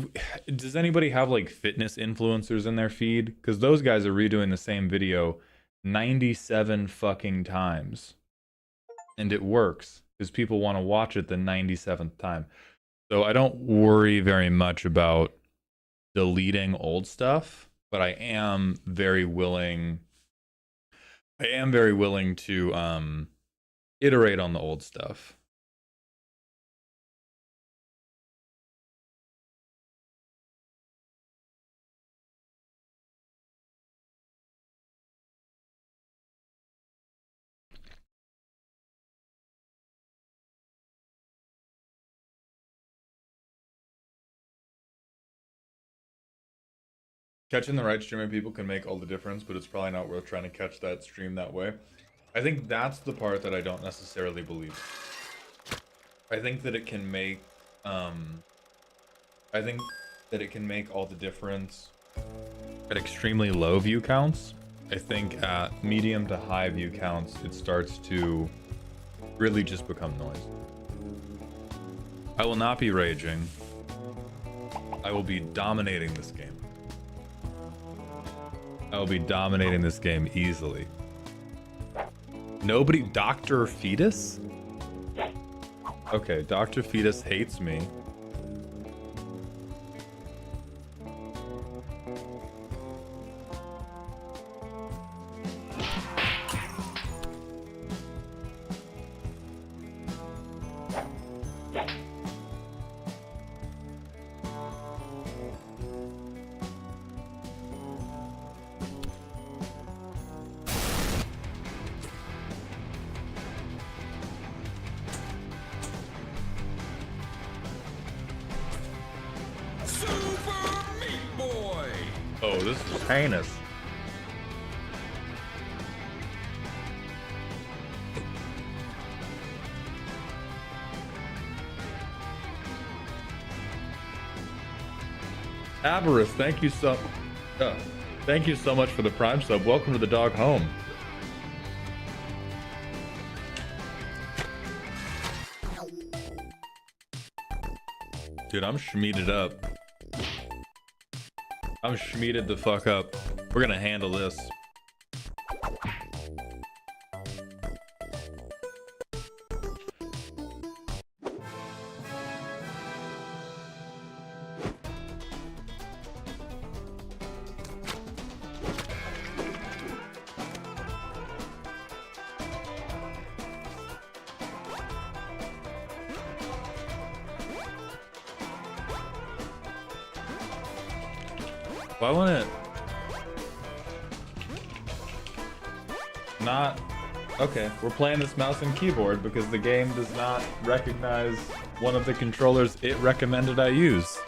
does anybody have like fitness influencers in their feed? Because those guys are redoing the same video 97 fucking times. And it works because people want to watch it the 97th time. So I don't worry very much about deleting old stuff, but I am very willing to iterate on the old stuff. Catching the right streaming people can make all the difference, but it's probably not worth trying to catch that stream that way. I think that's the part that I don't necessarily believe. I think that it can make all the difference at extremely low view counts. I think at medium to high view counts, it starts to really just become noise. I will not be raging. I will be dominating this game. I will be dominating this game easily. Nobody... Dr. Fetus? Okay, Dr. Fetus hates me. Oh, this is heinous. Avarice, thank you so much for the Prime sub. Welcome to the dog home. Dude, I'm schmeeded up. I'm schmeeded the fuck up. We're gonna handle this. Why wouldn't it not? Okay, we're playing this mouse and keyboard because the game does not recognize one of the controllers it recommended I use.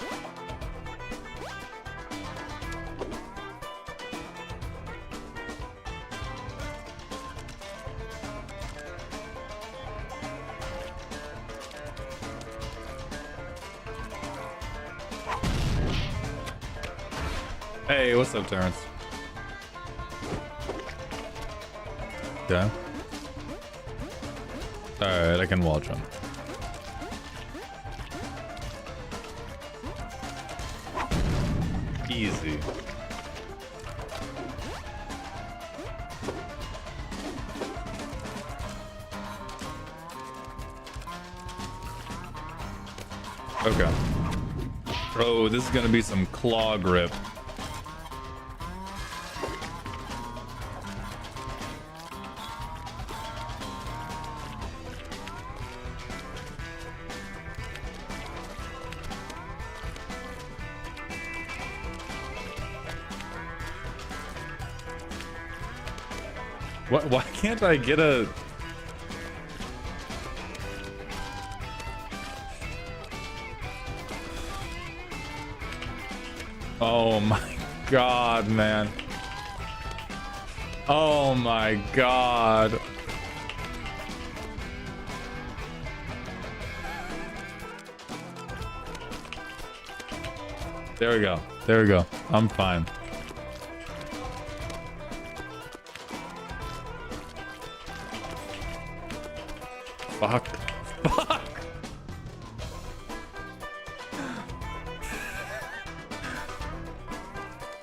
Hey, what's up, Terrence? Okay. Alright, I can wall jump. Easy. Okay. Oh, this is gonna be some claw grip. What? Why can't I get a... Oh my god, man. Oh my god. There we go. There we go. I'm fine. Fuck. Fuck.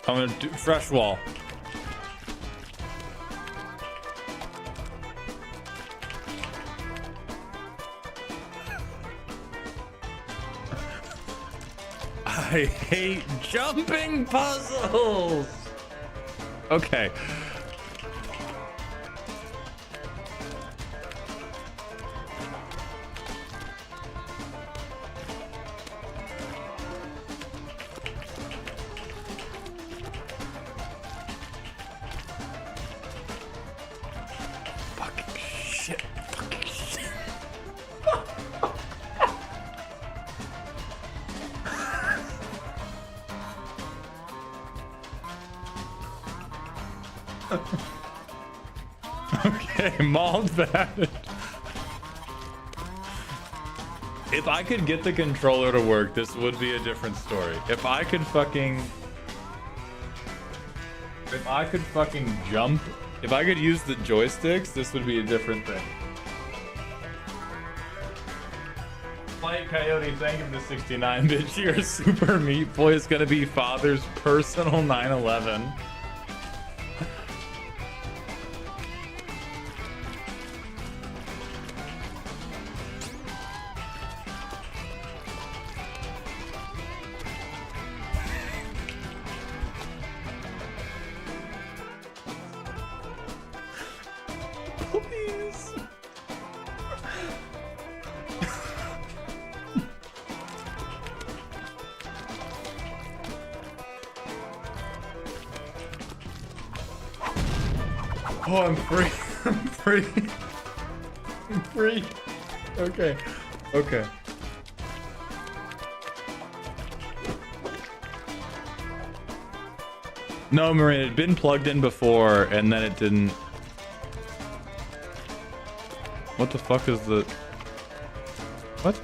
I'm gonna do fresh wall. I hate jumping puzzles. Okay. Fucking shit. Fucking shit. Okay, mauled bad. If I could get the controller to work, this would be a different story. If I could fucking jump, if I could use the joysticks, this would be a different thing. Flight Coyote, thank you for the 69 bitch. Your Super Meat Boy is gonna be father's personal 9/11. Please. Oh, I'm free. I'm free. I'm free. Okay. Okay. No, Maria, it had been plugged in before, and then it didn't. What the fuck is the... What?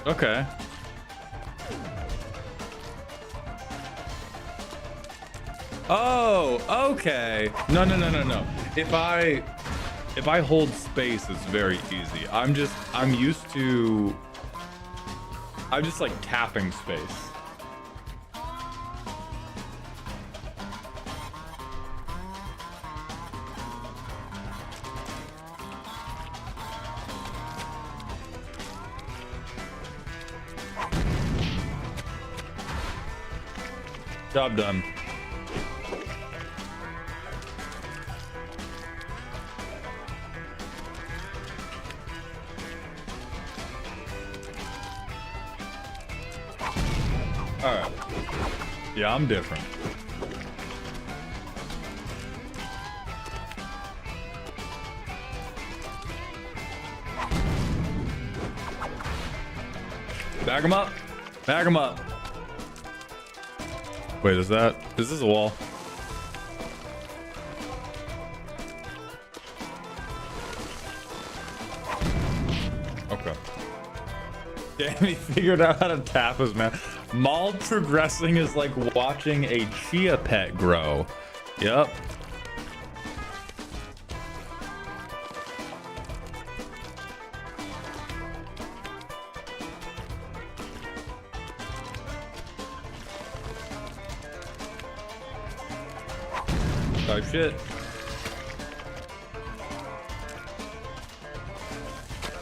Okay. Oh, okay. No. If I hold space, it's very easy. I'm just like tapping space. Job done. Alright. Yeah, I'm different. Back him up. Back him up. Wait, is this a wall? Okay. Damn, he figured out how to tap his man. Mauled progressing is like watching a chia pet grow. Yep. Oh shit.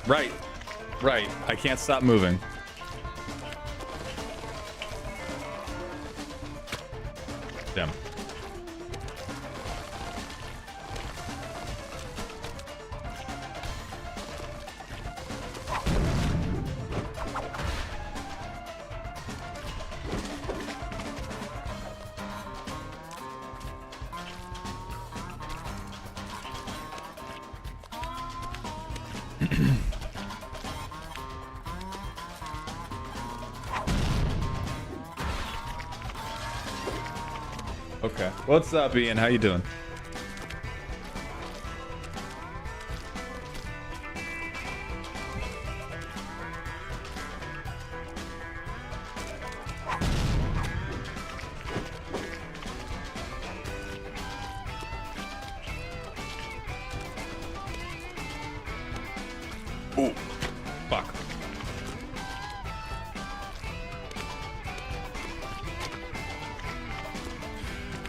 Right. Right. I can't stop moving. Damn. Okay. What's up, Ian? How you doing? Ooh, fuck.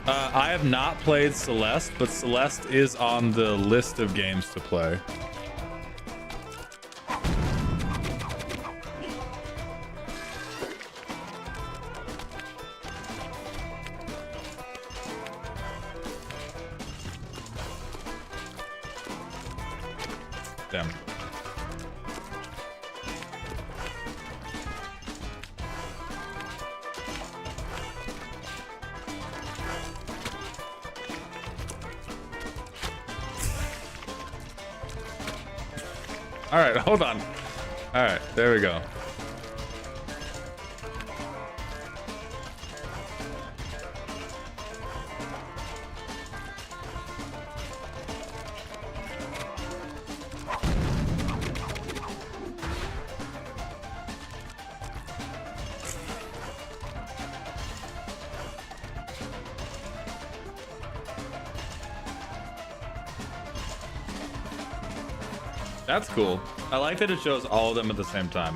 I have not played Celeste, but Celeste is on the list of games to play. Damn. All right, hold on. All right, there we go. That's cool. I like that it shows all of them at the same time.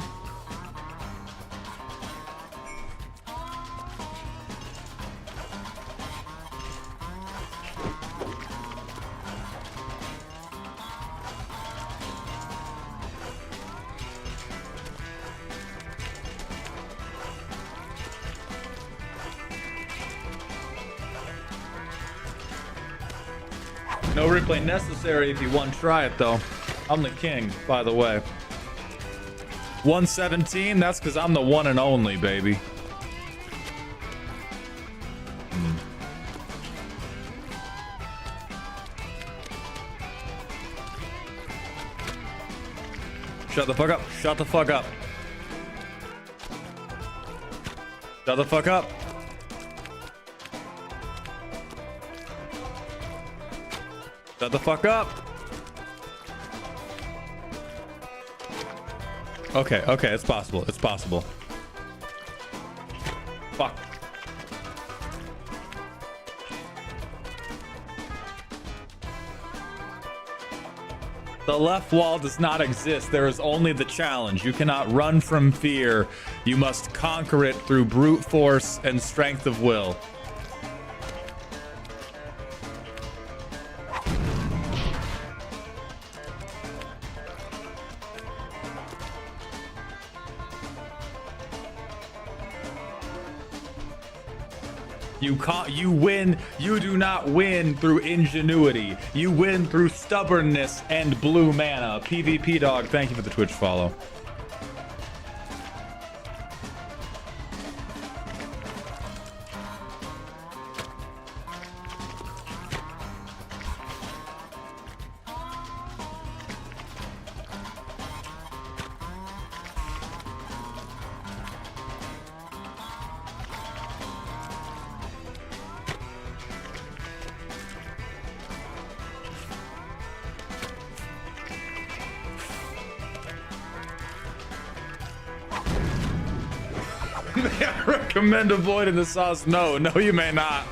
No replay necessary if you want to try it though. I'm the king, by the way. 117, that's because I'm the one and only, baby. Shut the fuck up. Shut the fuck up. Shut the fuck up. Shut the fuck up. Okay, okay, it's possible. It's possible. Fuck. The left wall does not exist. There is only the challenge. You cannot run from fear. You must conquer it through brute force and strength of will. You win. You do not win through ingenuity. You win through stubbornness and blue mana. PvP dog, thank you for the Twitch follow. May I recommend avoiding the sauce? No, no, you may not.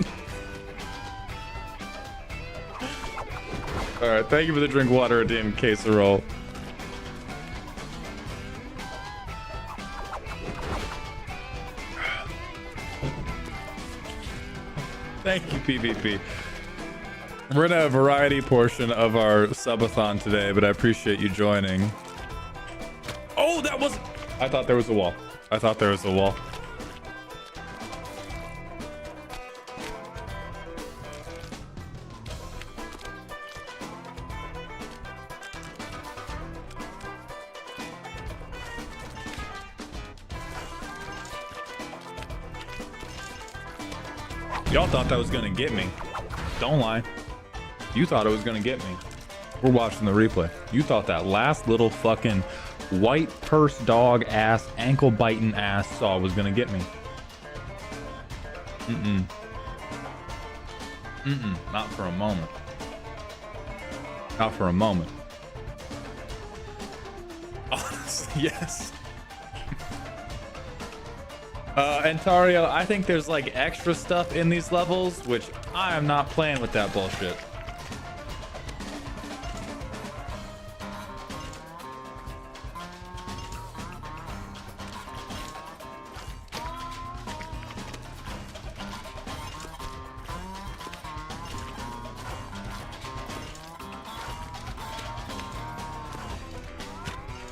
All right, thank you for the drink water redeem casserole. Thank you, PvP. We're in a variety portion of our subathon today, but I appreciate you joining. Oh, that was... I thought there was a wall. I thought there was a wall. Y'all thought that was gonna get me. Don't lie. You thought it was gonna get me. We're watching the replay. You thought that last little fucking white purse dog ass ankle biting ass saw was gonna get me. Not for a moment. Not for a moment. Honestly, yes. Antario, I think there's like extra stuff in these levels, which I am not playing with that bullshit.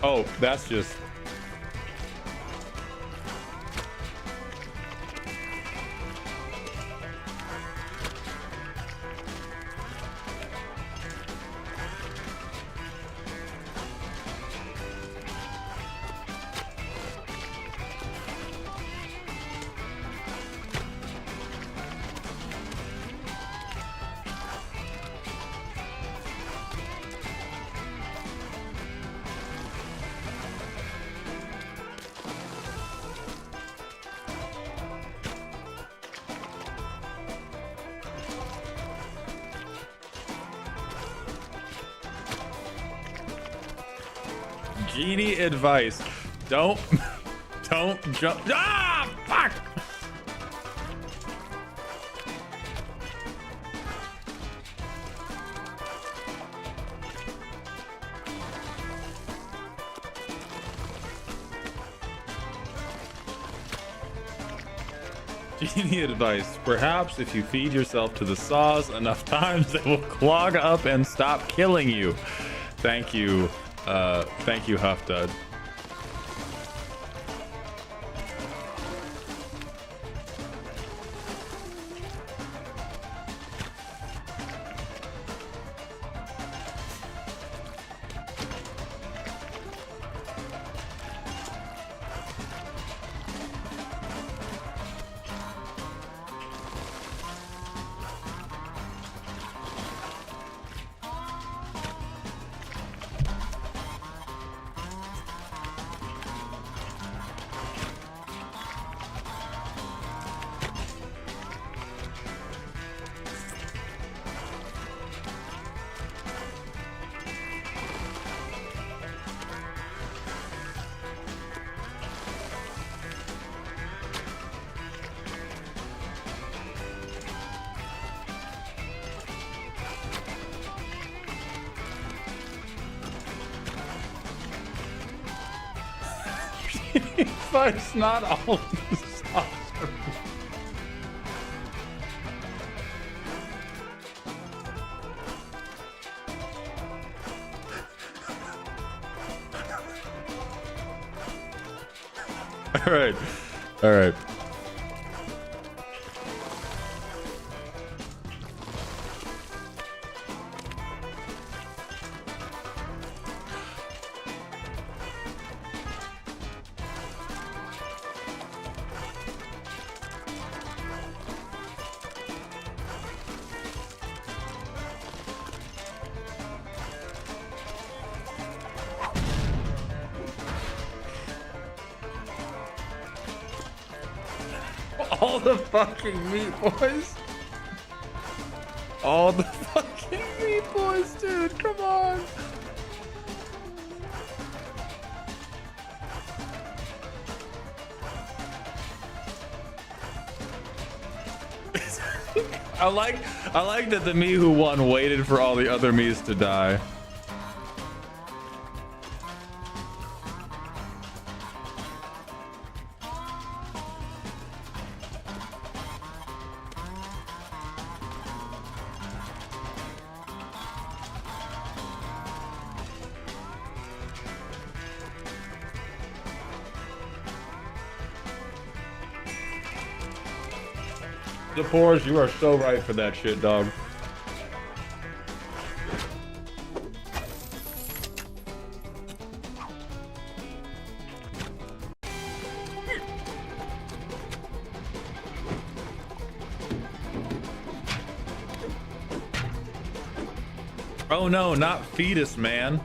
Oh, that's just... Genie advice. Don't jump. Ah, fuck! Genie advice. Perhaps if you feed yourself to the saws enough times, they will clog up and stop killing you. Thank you. Thank you, Huff Dud. But it's not all the sauce. All right. All right. All the fucking meat boys. All the fucking meat boys, dude. Come on. I like that the me who won waited for all the other me's to die. The pores, you are so right for that shit, dog. Oh no, not fetus, man.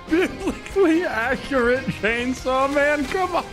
Biblically accurate chainsaw, man. Come on.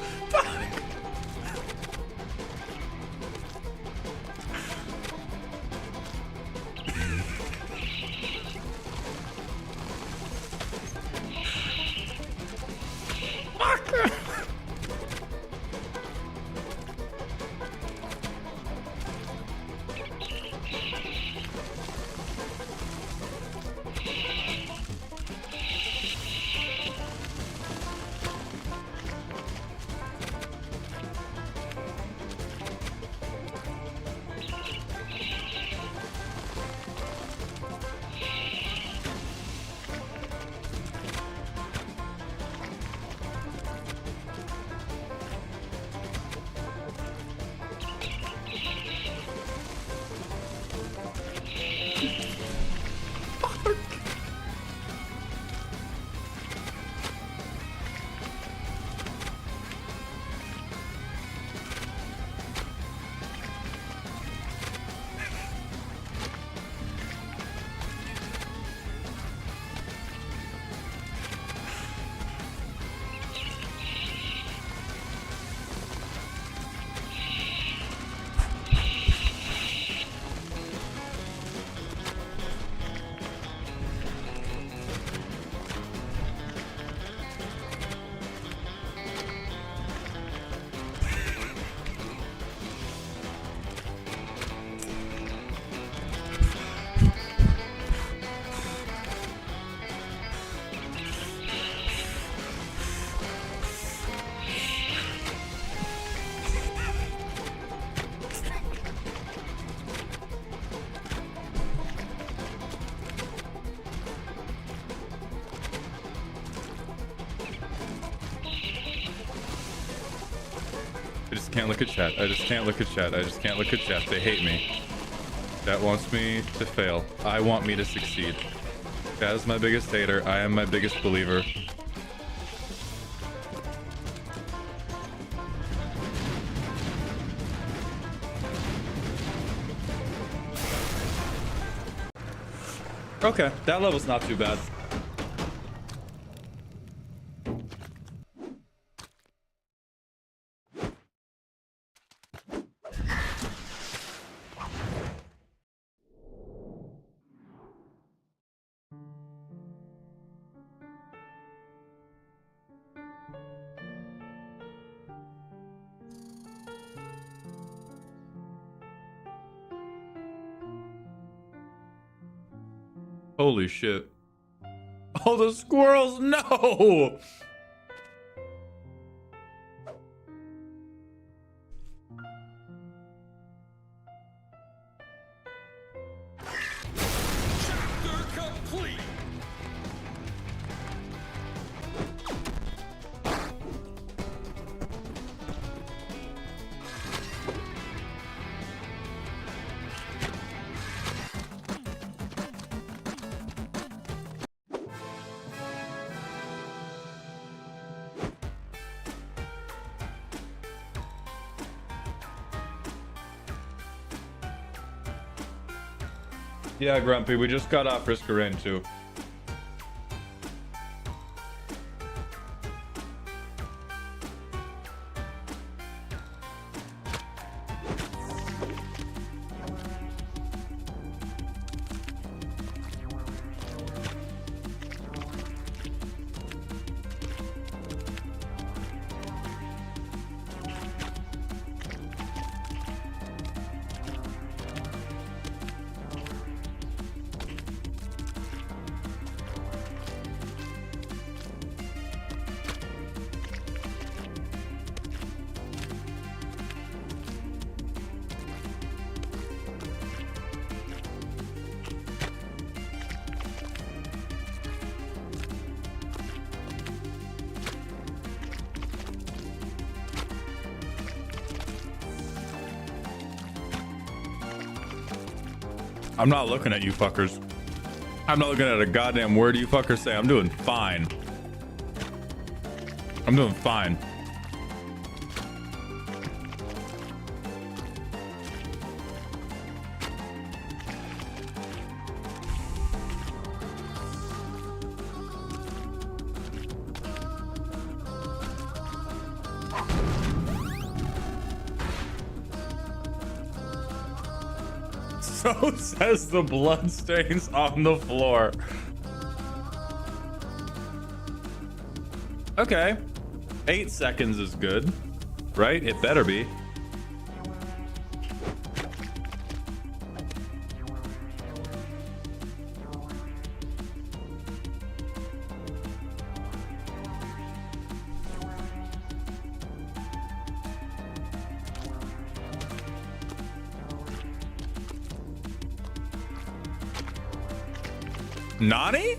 I just can't look at chat. I just can't look at chat. I just can't look at chat. They hate me. Chat wants me to fail. I want me to succeed. Chat is my biggest hater. I am my biggest believer. Okay, that level's not too bad. Holy shit. Oh, the squirrels, no! Yeah, Grumpy, we just got off Risk-A-Rain too. I'm not looking at you fuckers. I'm not looking at a goddamn word you fuckers say. I'm doing fine. I'm doing fine. So says the bloodstains on the floor. Okay. 8 seconds is good, right? It better be. Nani?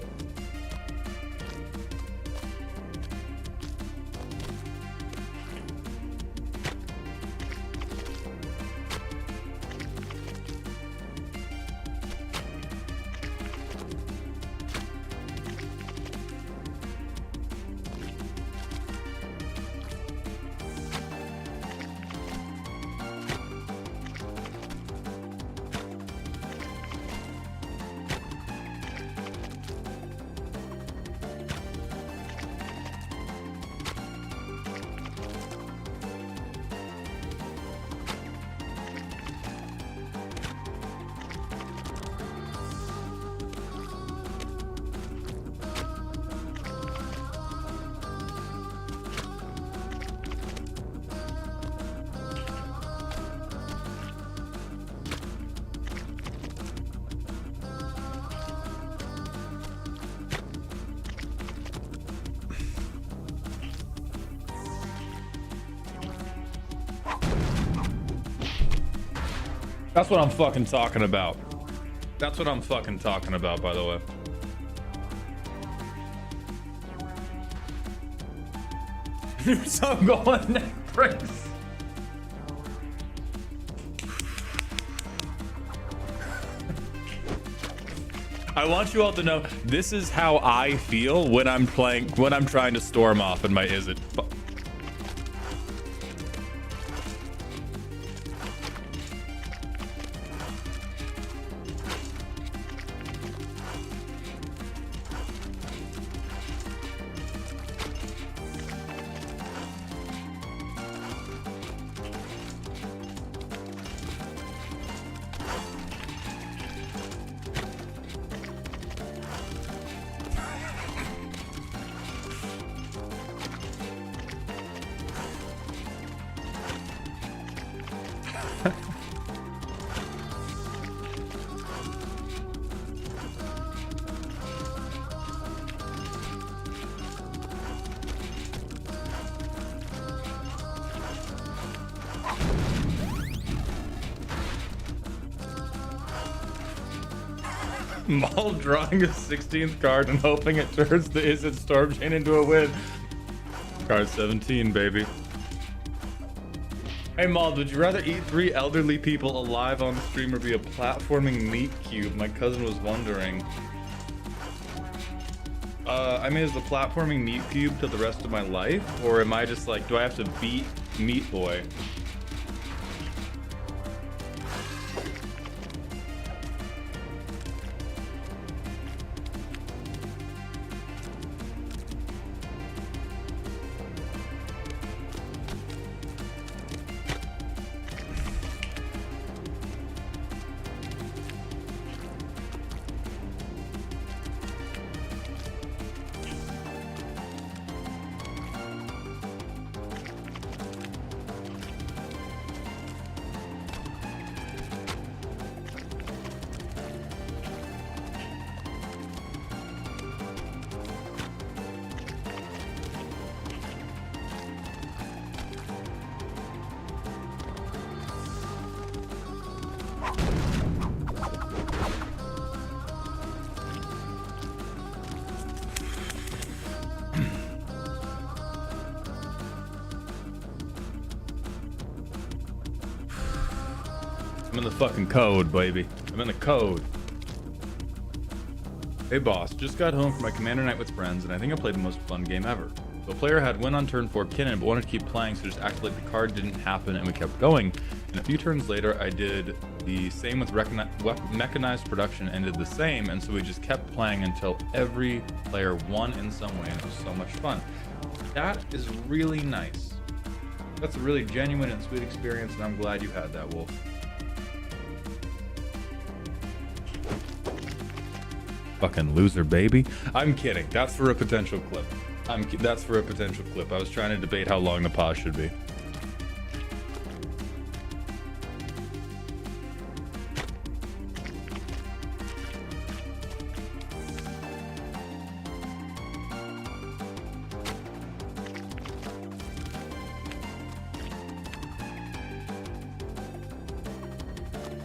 That's what I'm fucking talking about. That's what I'm fucking talking about, by the way. So I'm going next race. I want you all to know this is how I feel when I'm playing, when I'm trying to storm off in my Is It. Maul drawing a 16th card and hoping it turns the Is It Storm Chain into a win. Card 17, baby. Hey Maul, would you rather eat 3 elderly people alive on stream or be a platforming meat cube? My cousin was wondering. I mean, is the platforming meat cube to the rest of my life? Or am I just like, do I have to beat Meat Boy? I'm in the fucking code, baby. I'm in the code. Hey boss, just got home from my commander night with friends, and I think I played the most fun game ever. The player had win on turn 4 cannon, but wanted to keep playing, so just acted like the card didn't happen, and we kept going. And a few turns later, I did the same with mechanized production, and did the same, and so we just kept playing until every player won in some way, and it was so much fun. That is really nice. That's a really genuine and sweet experience, and I'm glad you had that, Wolf. Fucking loser, baby. I'm kidding. That's for a potential clip. That's for a potential clip. I was trying to debate how long the pause should be.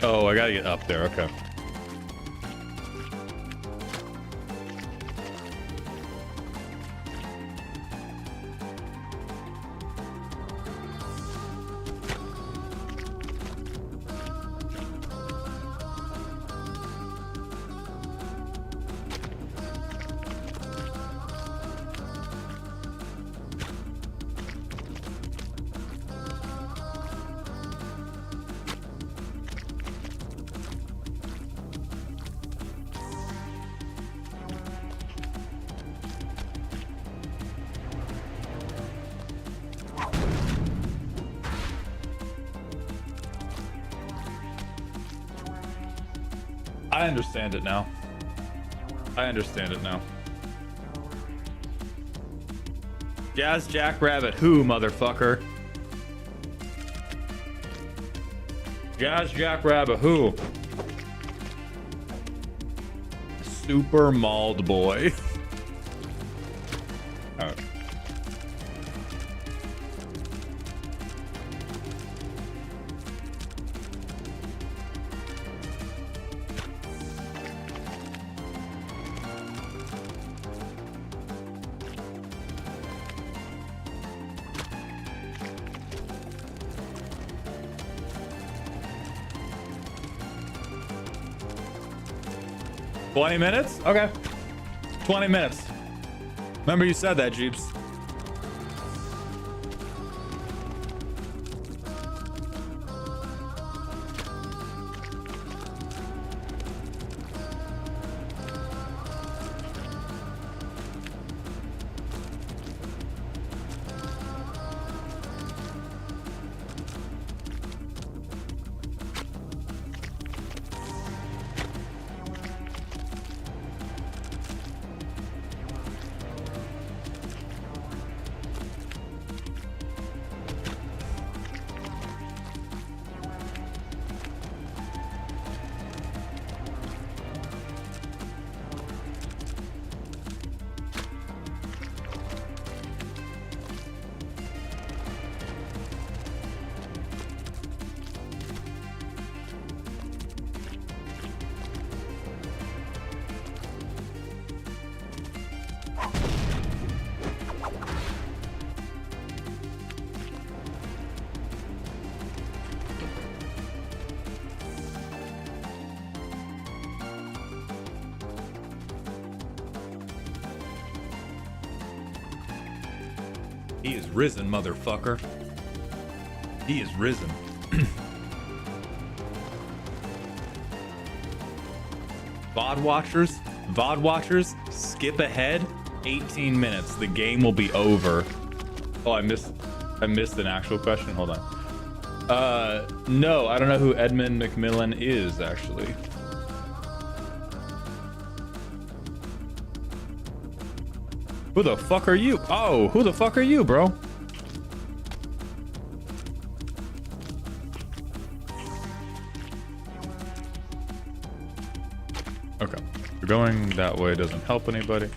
Oh, I gotta get up there. Okay. I understand it now. I understand it now. Jazz Jackrabbit who, motherfucker? Jazz Jackrabbit who? Super mauled boy. Oh. $20 minutes? Okay. 20 minutes. Remember you said that, Jeeps. He is risen, motherfucker. He is risen. VOD watchers, skip ahead 18 minutes. The game will be over. Oh, I missed an actual question. Hold on. No, I don't know who Edmund McMillan is, actually. Who the fuck are you? Oh, who the fuck are you, bro? Okay. Going that way doesn't help anybody.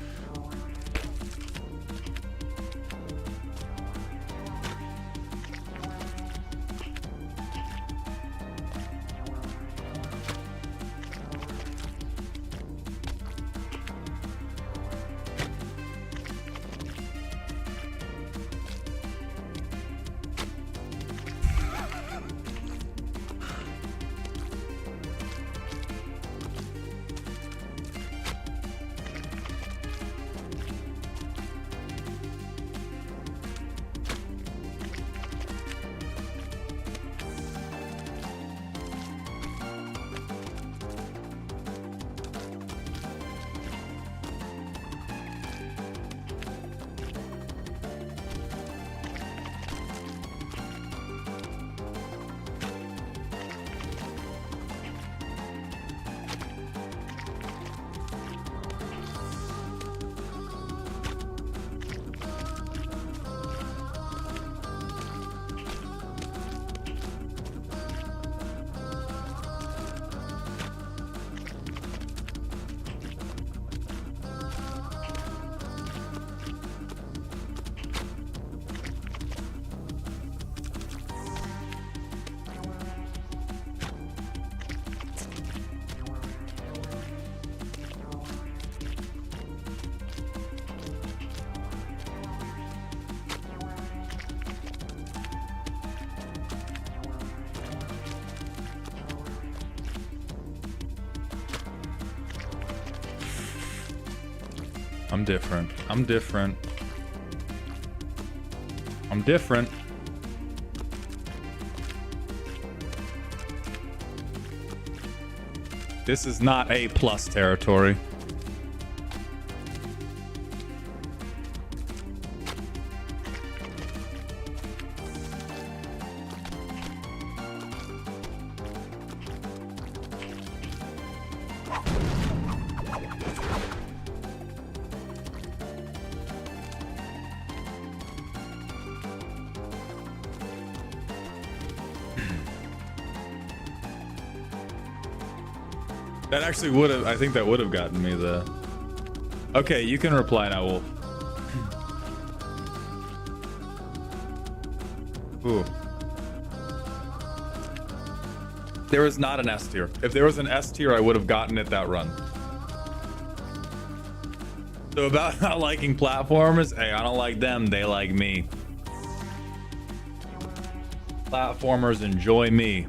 I'm different. I'm different. I'm different. This is not A+ territory. That actually would have, I think that would have gotten me the... Okay, you can reply now, Wolf. Ooh. There was not an S tier. If there was an S tier, I would have gotten it that run. So about not liking platformers, hey, I don't like them, they like me. Platformers enjoy me.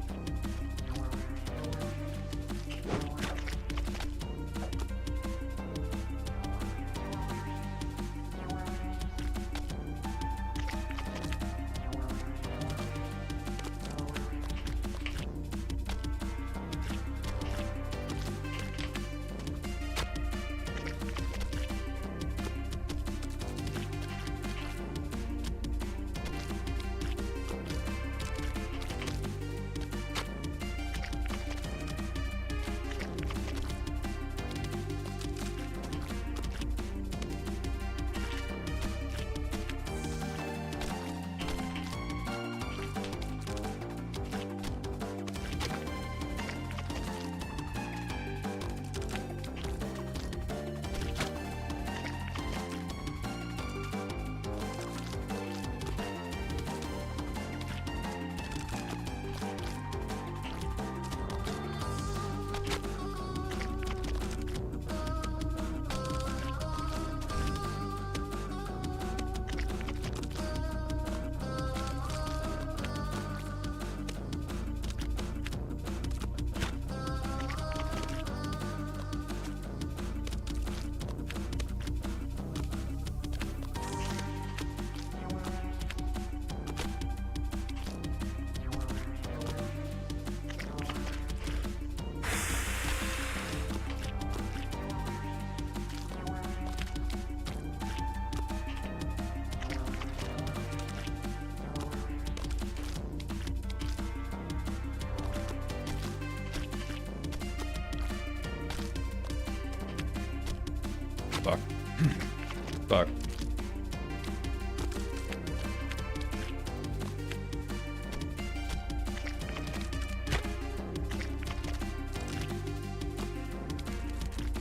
Fuck. Fuck.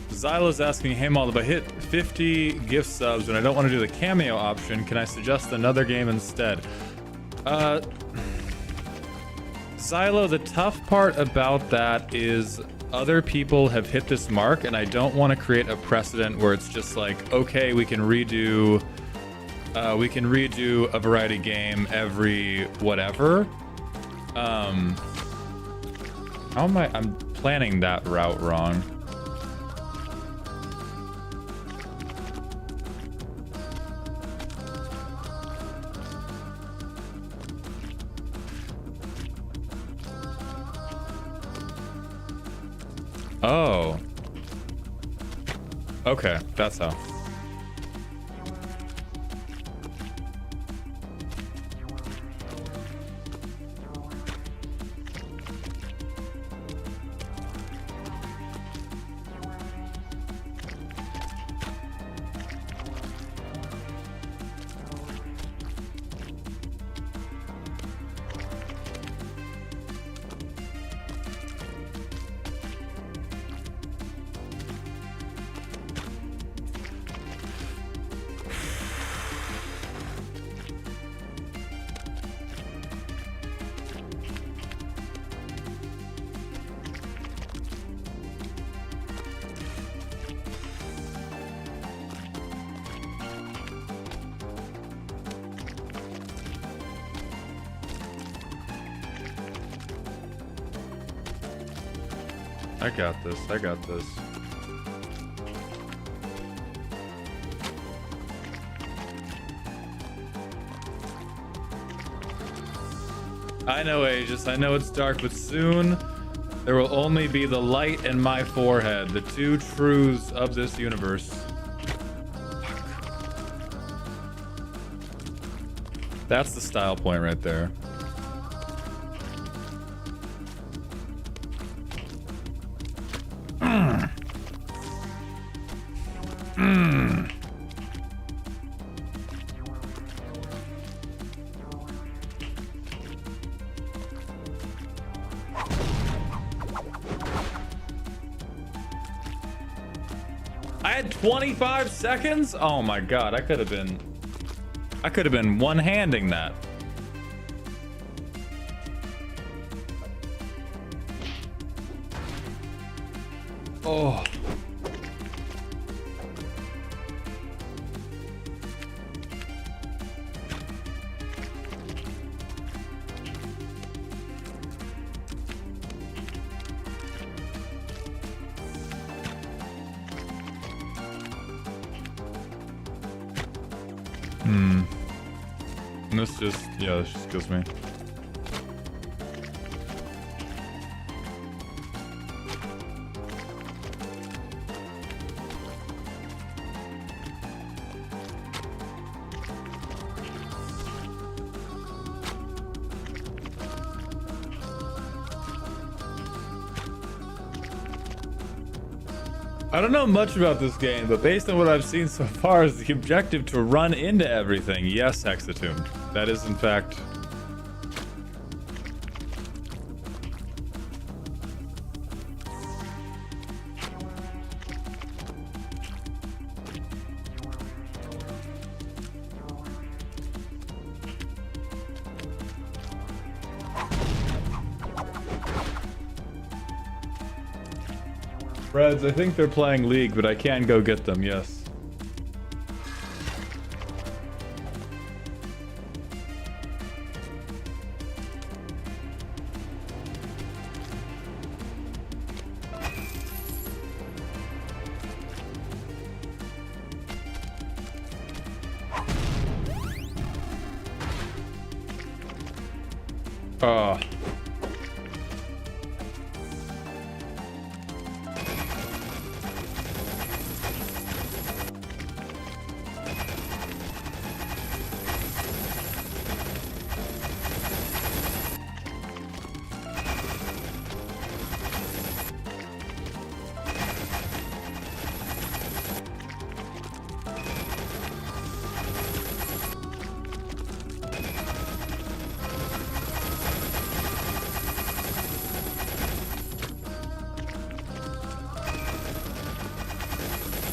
Zyla's asking, hey Mal, if I hit 50 gift subs and I don't want to do the cameo option, can I suggest another game instead? Zylo, the tough part about that is other people have hit this mark, and I don't want to create a precedent where it's just like, okay, we can redo a variety game every whatever. How am I'm planning that route wrong. Oh. Okay, that's how. I got this. I got this. I know, Aegis. I know it's dark, but soon there will only be the light and my forehead, the two truths of this universe. That's the style point right there. I had 25 seconds? Oh my god, I could have been one-handing that. Oh. This just kills me. I don't know much about this game, but based on what I've seen so far, is the objective to run into everything. Yes, Hexatomb. That is, in fact... Reds, I think they're playing League, but I can go get them, yes. Oh.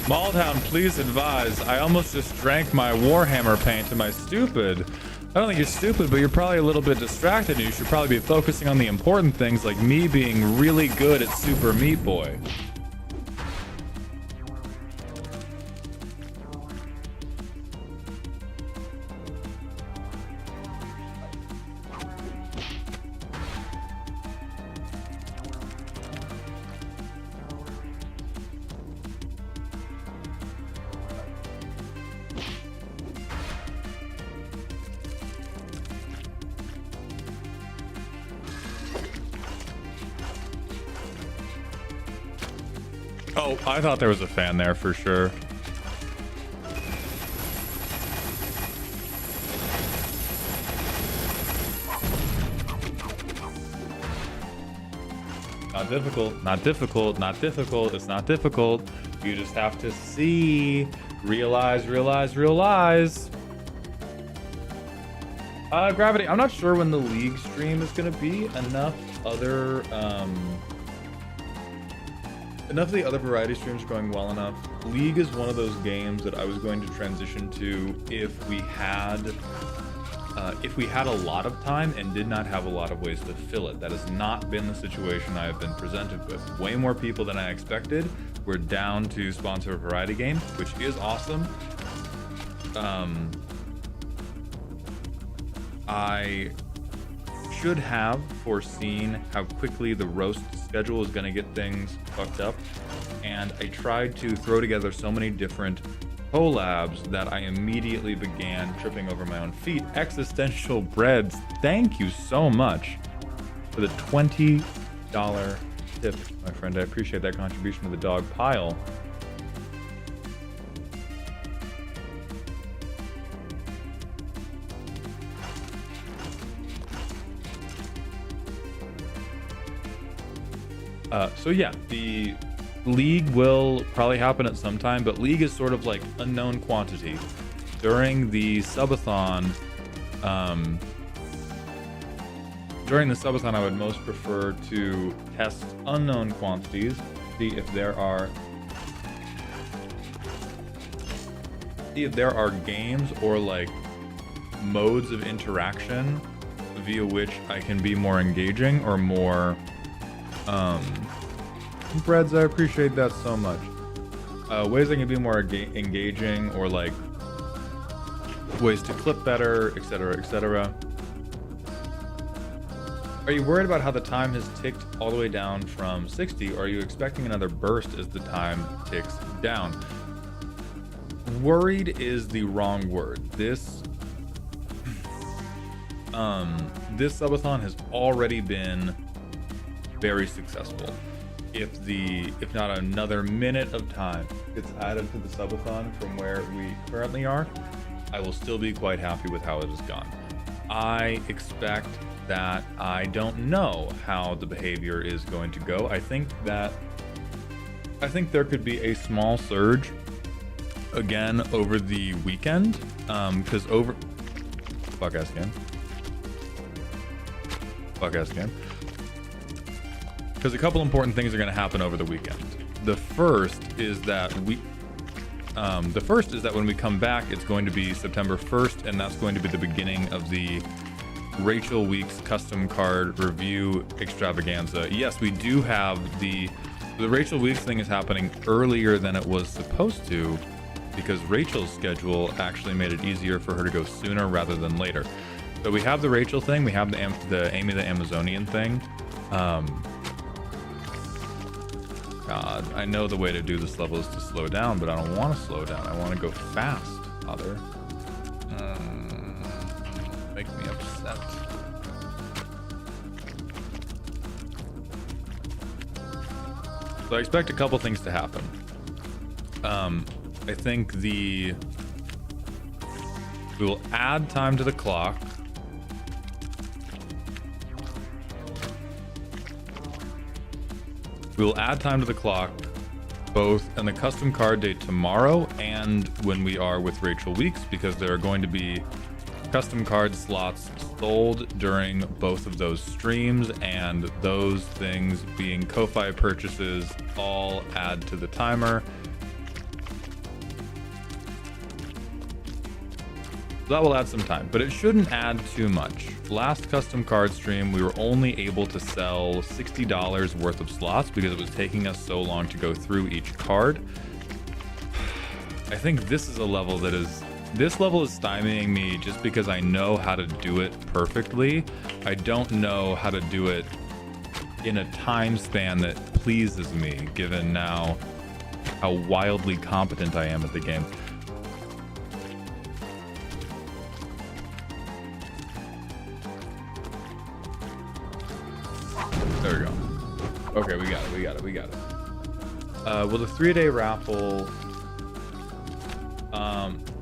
Maldhound, please advise. I almost just drank my Warhammer paint. Am I stupid? I don't think you're stupid, but you're probably a little bit distracted and you should probably be focusing on the important things like me being really good at Super Meat Boy. Oh, I thought there was a fan there for sure. Not difficult, not difficult, not difficult. It's not difficult. You just have to see, realize. Gravity, I'm not sure when the League stream is going to be. Enough of the other variety streams are going well enough. League is one of those games that I was going to transition to if we had a lot of time and did not have a lot of ways to fill it. That has not been the situation I have been presented with. Way more people than I expected. We're down to sponsor a variety game, which is awesome. I should have foreseen how quickly the roast schedule is going to get things fucked up, and I tried to throw together so many different collabs that I immediately began tripping over my own feet. Existential Breads, thank you so much for the $20 tip, my friend. I appreciate that contribution to the dog pile. So yeah, the League will probably happen at some time, but League is sort of like unknown quantity. During the Subathon, I would most prefer to test unknown quantities, see if there are games or like modes of interaction via which I can be more engaging or more Breads, I appreciate that so much. Ways I can be more engaging, or like ways to clip better, etc., etc. Are you worried about how the time has ticked all the way down from 60, or are you expecting another burst as the time ticks down? Worried is the wrong word. This subathon has already been very successful. If not another minute of time gets added to the subathon from where we currently are, I will still be quite happy with how it has gone. I expect that I don't know how the behavior is going to go. I think there could be a small surge again over the weekend, because fuck ass again. Because a couple important things are going to happen over the weekend. The first is that when we come back, it's going to be September 1st, and that's going to be the beginning of the Rachel Weeks custom card review extravaganza. Yes, we do have the Rachel Weeks thing is happening earlier than it was supposed to, because Rachel's schedule actually made it easier for her to go sooner rather than later. So we have the Rachel thing, we have the Amy the Amazonian thing. God, I know the way to do this level is to slow down, but I don't want to slow down. I want to go fast, other. Make me upset. So I expect a couple things to happen. I think we will add time to the clock. We will add time to the clock both on the custom card day tomorrow and when we are with Rachel Weeks, because there are going to be custom card slots sold during both of those streams, and those things being Ko-Fi purchases all add to the timer. That will add some time, but it shouldn't add too much. Last custom card stream, we were only able to sell $60 worth of slots because it was taking us so long to go through each card. I think this is a level that is... This level is stymieing me just because I know how to do it perfectly. I don't know how to do it in a time span that pleases me, given now how wildly competent I am at the game. There we go. Okay, we got it. Will the 3-day raffle...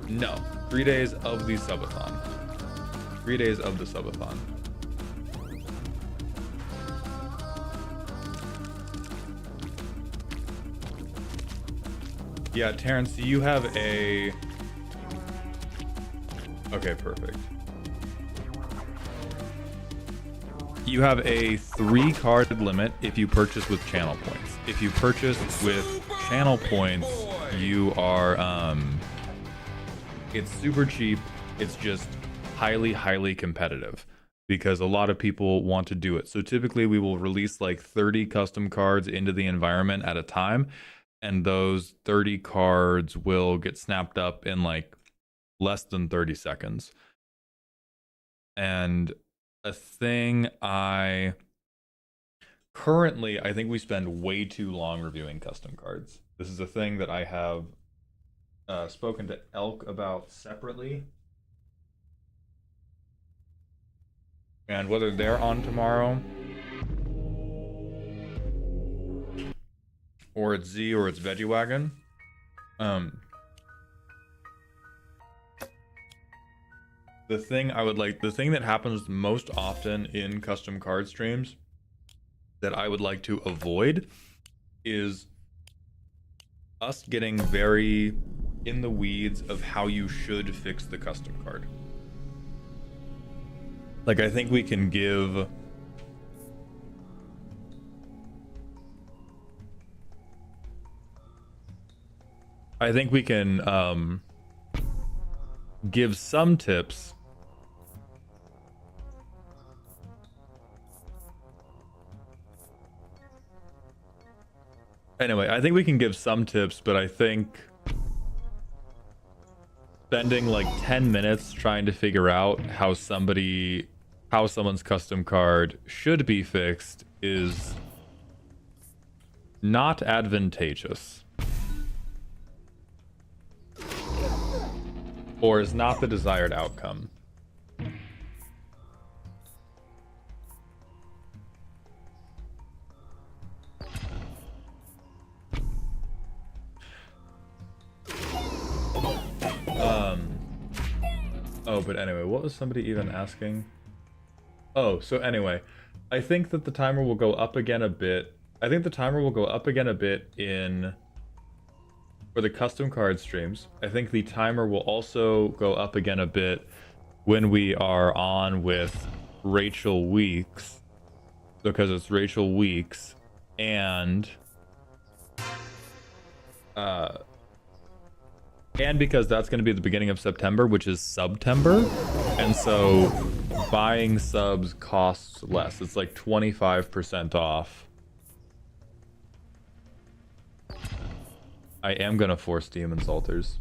no. 3 days of the subathon. 3 days of the subathon. Yeah, Terrence, you have a... Okay, perfect. You have a 3-card limit if you purchase with channel points. If you purchase with channel points, you are, it's super cheap. It's just highly, highly competitive because a lot of people want to do it. So typically we will release like 30 custom cards into the environment at a time, and those 30 cards will get snapped up in like less than 30 seconds. And a thing I think we spend way too long reviewing custom cards. This is a thing that I have spoken to Elk about separately. And whether they're on tomorrow, or it's Z or it's Veggie Wagon. The thing that happens most often in custom card streams that I would like to avoid is us getting very in the weeds of how you should fix the custom card. Like, I think we can give give some tips anyway. I think we can give some tips, but I think spending like 10 minutes trying to figure out how someone's custom card should be fixed is not advantageous. Or is not the desired outcome. Oh, but anyway, what was somebody even asking? Oh, so anyway, I think that the timer will go up again a bit. I think the timer will go up again a bit for the custom card streams. I think the timer will also go up again a bit when we are on with Rachel Weeks, because it's Rachel Weeks, and because that's going to be the beginning of September, which is Subtember, and so buying subs costs less. It's like 25% off. I am gonna force Demon Salters.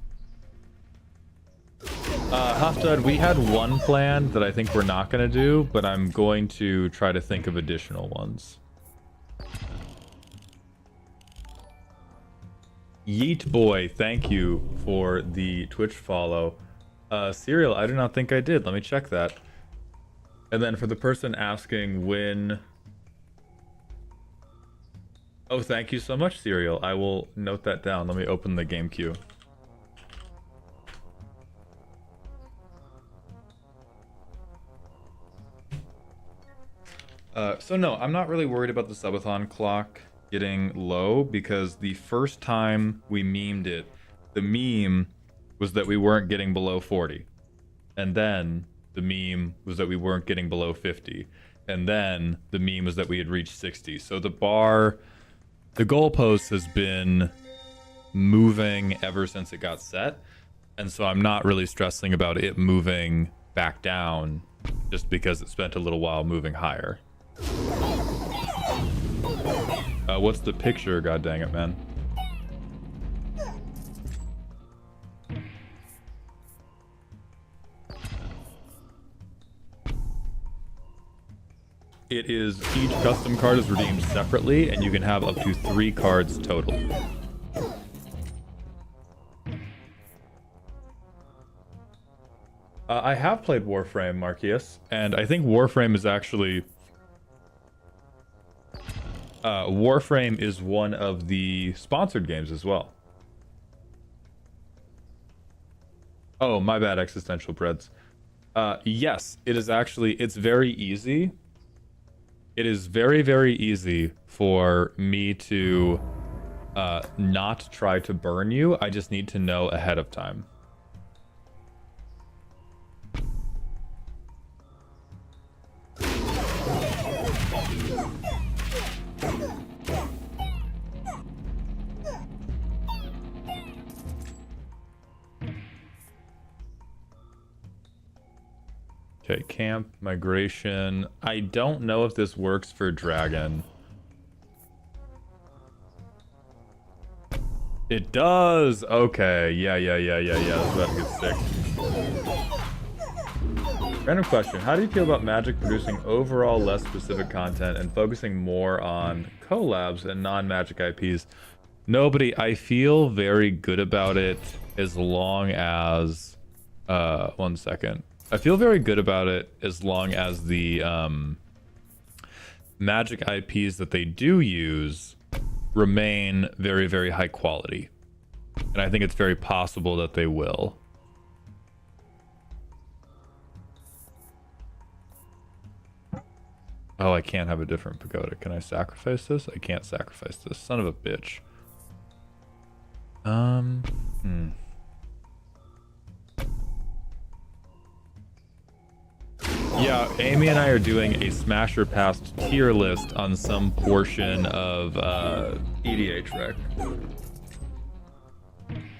Haftud, we had one plan that I think we're not gonna do, but I'm going to try to think of additional ones. Yeet Boy, thank you for the Twitch follow. Serial, I do not think I did. Let me check that. And then for the person asking when... Oh, thank you so much, Serial. I will note that down. Let me open the game queue. So no, I'm not really worried about the subathon clock getting low, because the first time we memed it, the meme was that we weren't getting below 40. And then the meme was that we weren't getting below 50. And then the meme was that we had reached 60. So the goalpost has been moving ever since it got set. And so I'm not really stressing about it moving back down just because it spent a little while moving higher. What's the picture? God dang it, man. It is, each custom card is redeemed separately, and you can have up to 3 cards total. I have played Warframe, Marcius, and I think Warframe is actually... Warframe is one of the sponsored games as well. Oh, my bad, Existential Breads. Yes, it is actually, it's very easy. It is very, very easy for me to not try to burn you. I just need to know ahead of time. Okay, camp, migration. I don't know if this works for dragon. It does! Okay, yeah. That's about to get sick. Random question. How do you feel about Magic producing overall less specific content and focusing more on collabs and non-Magic IPs? Nobody, I feel very good about it as long as, 1 second. I feel very good about it as long as the Magic IPs that they do use remain very, very high quality. And I think it's very possible that they will. Oh, I can't have a different pagoda. Can I sacrifice this? I can't sacrifice this. Son of a bitch. Yeah, Amy and I are doing a Smasher Past tier list on some portion of EDH Rec.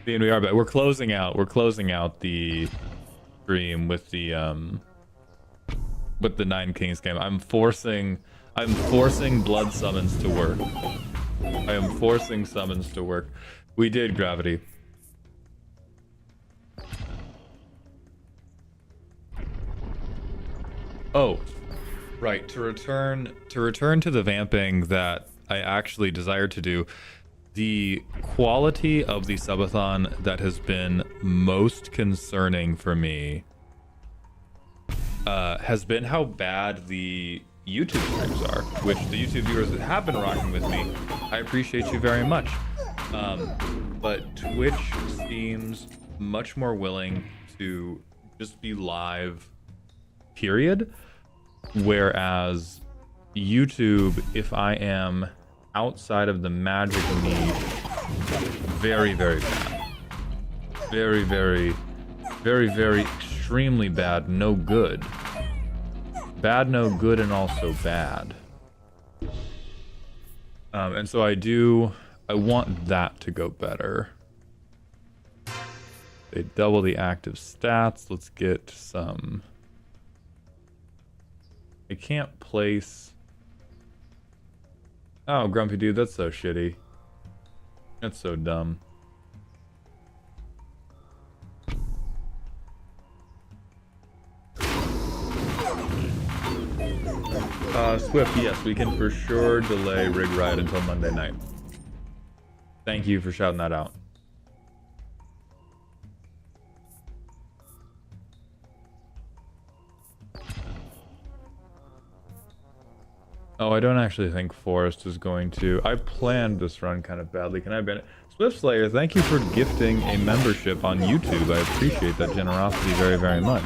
And we are, but we're closing out the stream with the Nine Kings game. I'm forcing blood summons to work. I am forcing summons to work. We did Gravity. Oh, right. To return to the vamping that I actually desired to do, the quality of the subathon that has been most concerning for me has been how bad the YouTube streams are, which the YouTube viewers that have been rocking with me, I appreciate you very much. But Twitch seems much more willing to just be live, period. Whereas YouTube, if I am outside of the magic niche, very, very bad. Very, very, very, very extremely bad, no good. Bad, no good, and also bad. And so I want that to go better. They double the active stats. Let's get some. I can't place. Oh, Grumpy Dude, that's so shitty. That's so dumb. Swift, yes, we can for sure delay Rig Ride until Monday night. Thank you for shouting that out. Oh, I don't actually think Forrest is going to. I planned this run kind of badly. Can I ban it? Swift Slayer, thank you for gifting a membership on YouTube. I appreciate that generosity very, very much.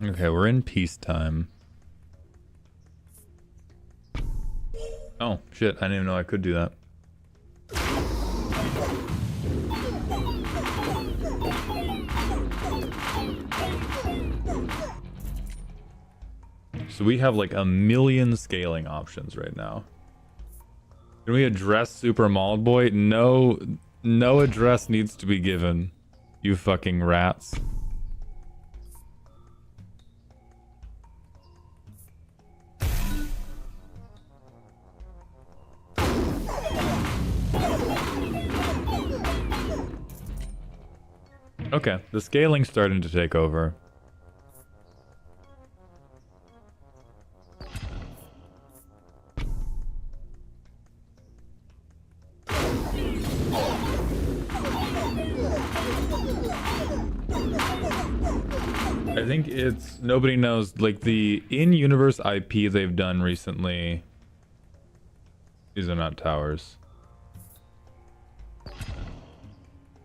Okay, we're in peacetime. Oh, shit, I didn't even know I could do that. So we have like a million scaling options right now. Can we address Super Mauled Boy? No address needs to be given, you fucking rats. Okay, the scaling's starting to take over. I think it's, nobody knows, like the in-universe IP they've done recently. These are not towers.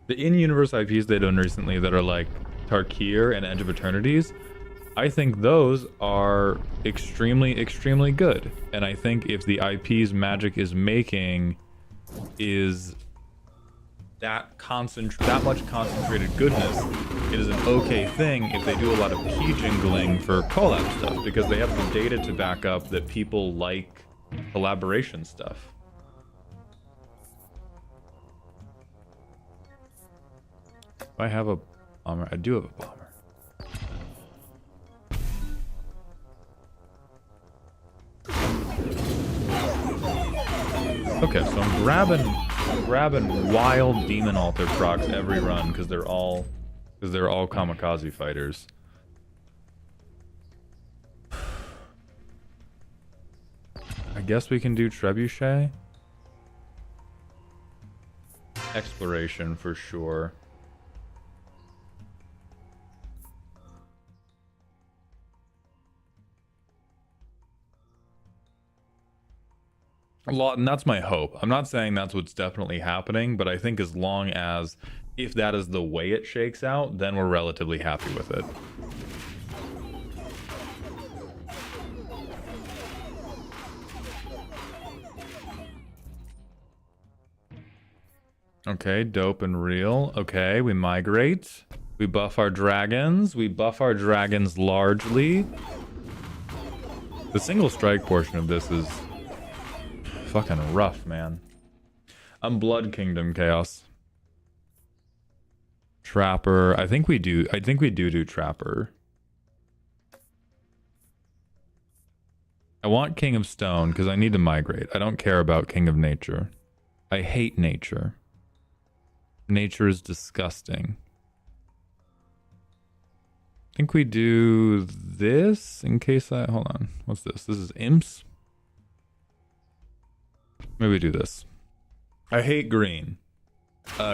The in-universe IPs they've done recently that are like Tarkir and Edge of Eternities, I think those are extremely, extremely good. And I think if the IPs Magic is making is that much concentrated goodness, it is an okay thing if they do a lot of key jingling for call-out stuff, because they have the data to back up that people like collaboration stuff. If I have a bomber, I do have a bomber. Okay, so I'm grabbing wild demon altar procs every run because they're all kamikaze fighters. I guess we can do trebuchet. Exploration for sure. A lot, and that's my hope. I'm not saying that's what's definitely happening, but I think as long as, if that is the way it shakes out, then we're relatively happy with it. Okay, dope and real. Okay, we migrate. We buff our dragons. We buff our dragons largely. The single strike portion of this is fucking rough, man. I'm Blood Kingdom Chaos. Trapper. I think we do Trapper. I want King of Stone because I need to migrate. I don't care about King of Nature. I hate nature. Nature is disgusting. I think we do this in case I... Hold on. What's this? This is imps? Maybe do this. I hate green.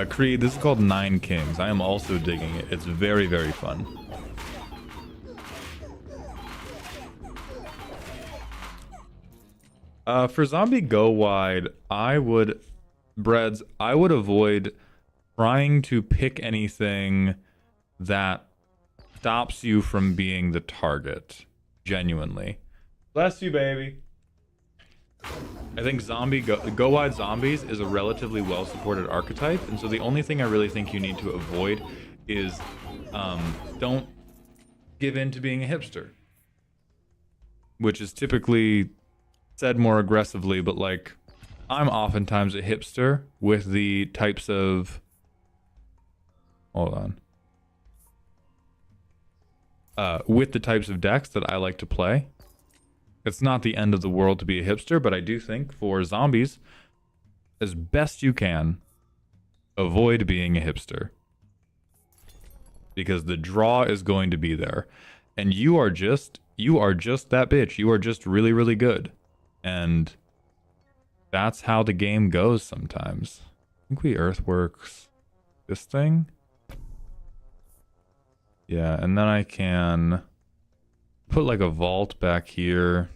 Creed, this is called 9 Kings. I am also digging it. It's very, very fun. For zombie go wide, I would avoid trying to pick anything that stops you from being the target. Genuinely. Bless you, baby. I think go wide zombies is a relatively well supported archetype, and so the only thing I really think you need to avoid is don't give in to being a hipster, which is typically said more aggressively, but like I'm oftentimes a hipster with the types of with the types of decks that I like to play. It's not the end of the world to be a hipster, but I do think for zombies, as best you can, avoid being a hipster. Because the draw is going to be there. And you are just that bitch. You are just really, really good. And that's how the game goes sometimes. I think we earthworks this thing. Yeah, and then I can put like a vault back here.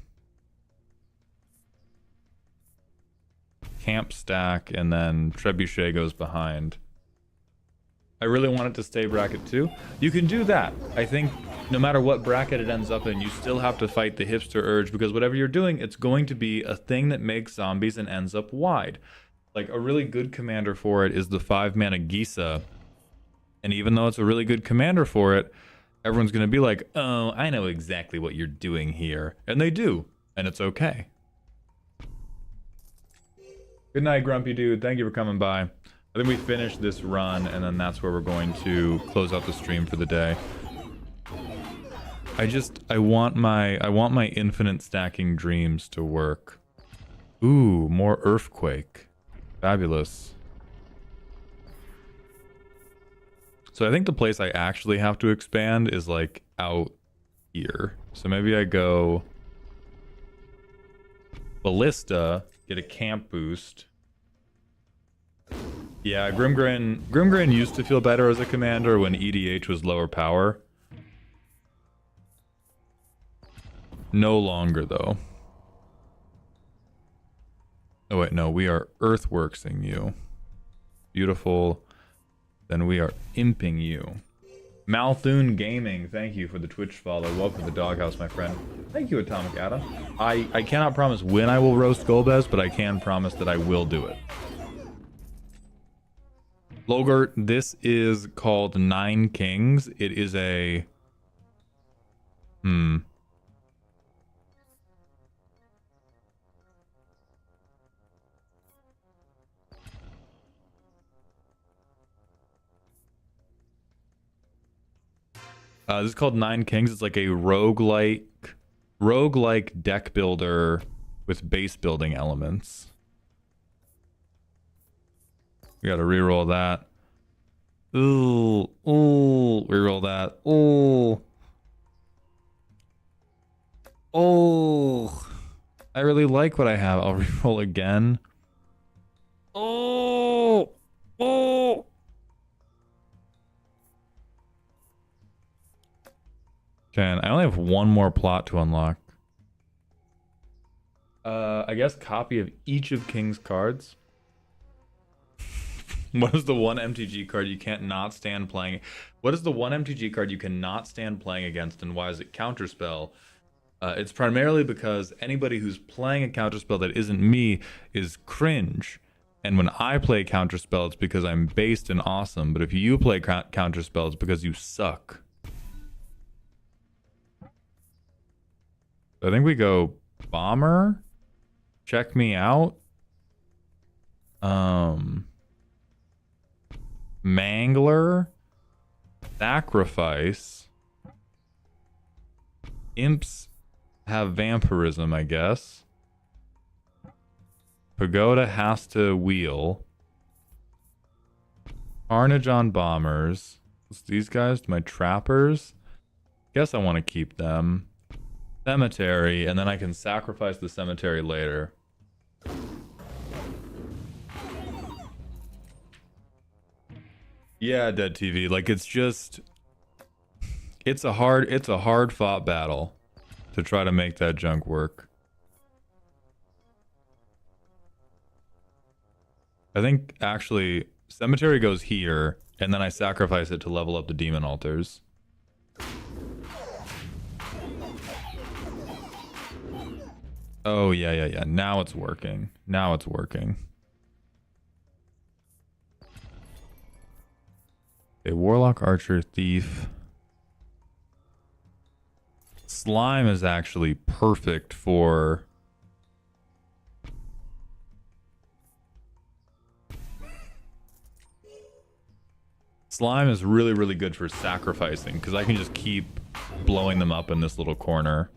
Camp stack, and then trebuchet goes behind. I really want it to stay bracket 2. You can do that. I think no matter what bracket it ends up in, you still have to fight the hipster urge, because whatever you're doing, it's going to be a thing that makes zombies and ends up wide. Like a really good commander for it is the 5-mana Gisa. And even though it's a really good commander for it, everyone's going to be like, oh, I know exactly what you're doing here. And they do. And it's okay. Good night, Grumpy Dude. Thank you for coming by. I think we finished this run, and then that's where we're going to close out the stream for the day. I want my infinite stacking dreams to work. Ooh, more earthquake. Fabulous. So I think the place I actually have to expand is like out here. So maybe I go Ballista, get a camp boost. Yeah, Grimgrin used to feel better as a commander when EDH was lower power. No longer though. Oh wait, no, we are earthworksing you. Beautiful. Then we are imping you. Malthune Gaming, thank you for the Twitch follow. Welcome to the doghouse, my friend. Thank you, Atomic Adam. I cannot promise when I will roast Golbez, but I can promise that I will do it. Logart, this is called 9 Kings. It is a... this is called 9 Kings. It's like a roguelike deck builder with base building elements. We gotta reroll that. Ooh, reroll that. I really like what I have. I'll reroll again. Oh! Oh! Okay, and I only have one more plot to unlock. I guess copy of each of King's cards. What is the one MTG card you can't not stand playing? What is the one MTG card you cannot stand playing against, and why is it Counterspell? It's primarily because anybody who's playing a Counterspell that isn't me is cringe. And when I play Counterspell, it's because I'm based and awesome. But if you play Counterspell, it's because you suck. I think we go Bomber. Check me out. Mangler. Sacrifice. Imps have vampirism, I guess. Pagoda has to wheel. Carnage on bombers. What's these guys? My trappers. Guess I want to keep them. Cemetery, and then I can sacrifice the cemetery later. Yeah, Dead TV. Like, it's just, it's a hard fought battle to try to make that junk work. I think actually cemetery goes here, and then I sacrifice it to level up the demon altars. Oh, yeah. Now it's working. Now it's working. A Warlock, Archer, Thief. Slime is actually perfect for... Slime is really, really good for sacrificing, because I can just keep blowing them up in this little corner.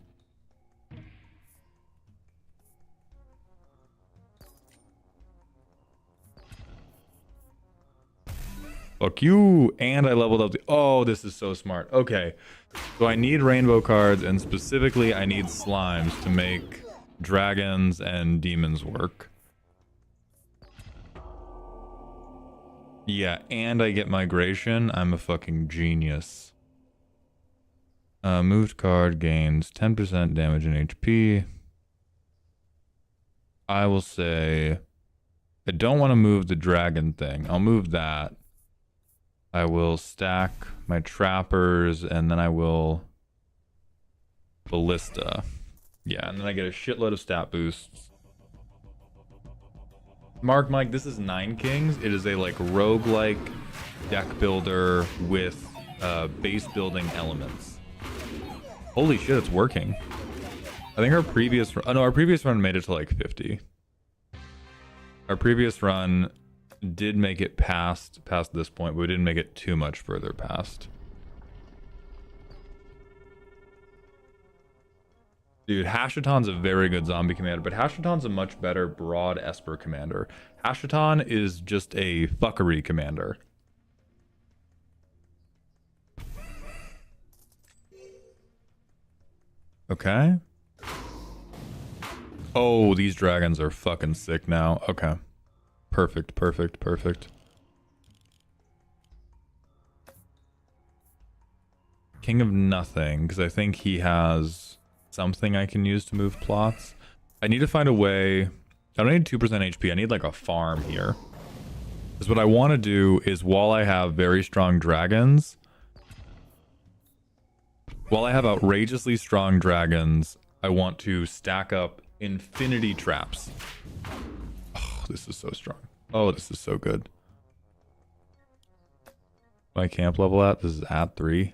Fuck you. And I leveled up the... Oh, this is so smart. Okay. So I need rainbow cards, and specifically I need slimes to make dragons and demons work. Yeah, and I get migration. I'm a fucking genius. Moved card gains 10% damage and HP. I will say... I don't want to move the dragon thing. I'll move that. I will stack my trappers, and then I will ballista. Yeah, and then I get a shitload of stat boosts. Mike, this is Nine Kings. It is a like roguelike deck builder with base building elements. Holy shit, it's working. I think our previous run made it to like 50. Our previous run did make it past this point, but we didn't make it too much further past. Dude, Hashaton's a very good zombie commander, but Hashaton's a much better broad Esper commander. Hashaton is just a fuckery commander. Okay. Oh, these dragons are fucking sick now. Okay. Perfect. King of Nothing, because I think he has something I can use to move plots. I need to find a way. I don't need 2% HP. I need like a farm here. Because what I want to do is, while I have very strong dragons, while I have outrageously strong dragons, I want to stack up infinity traps. Oh, this is so strong. Oh, this is so good. My camp level at? This is at 3.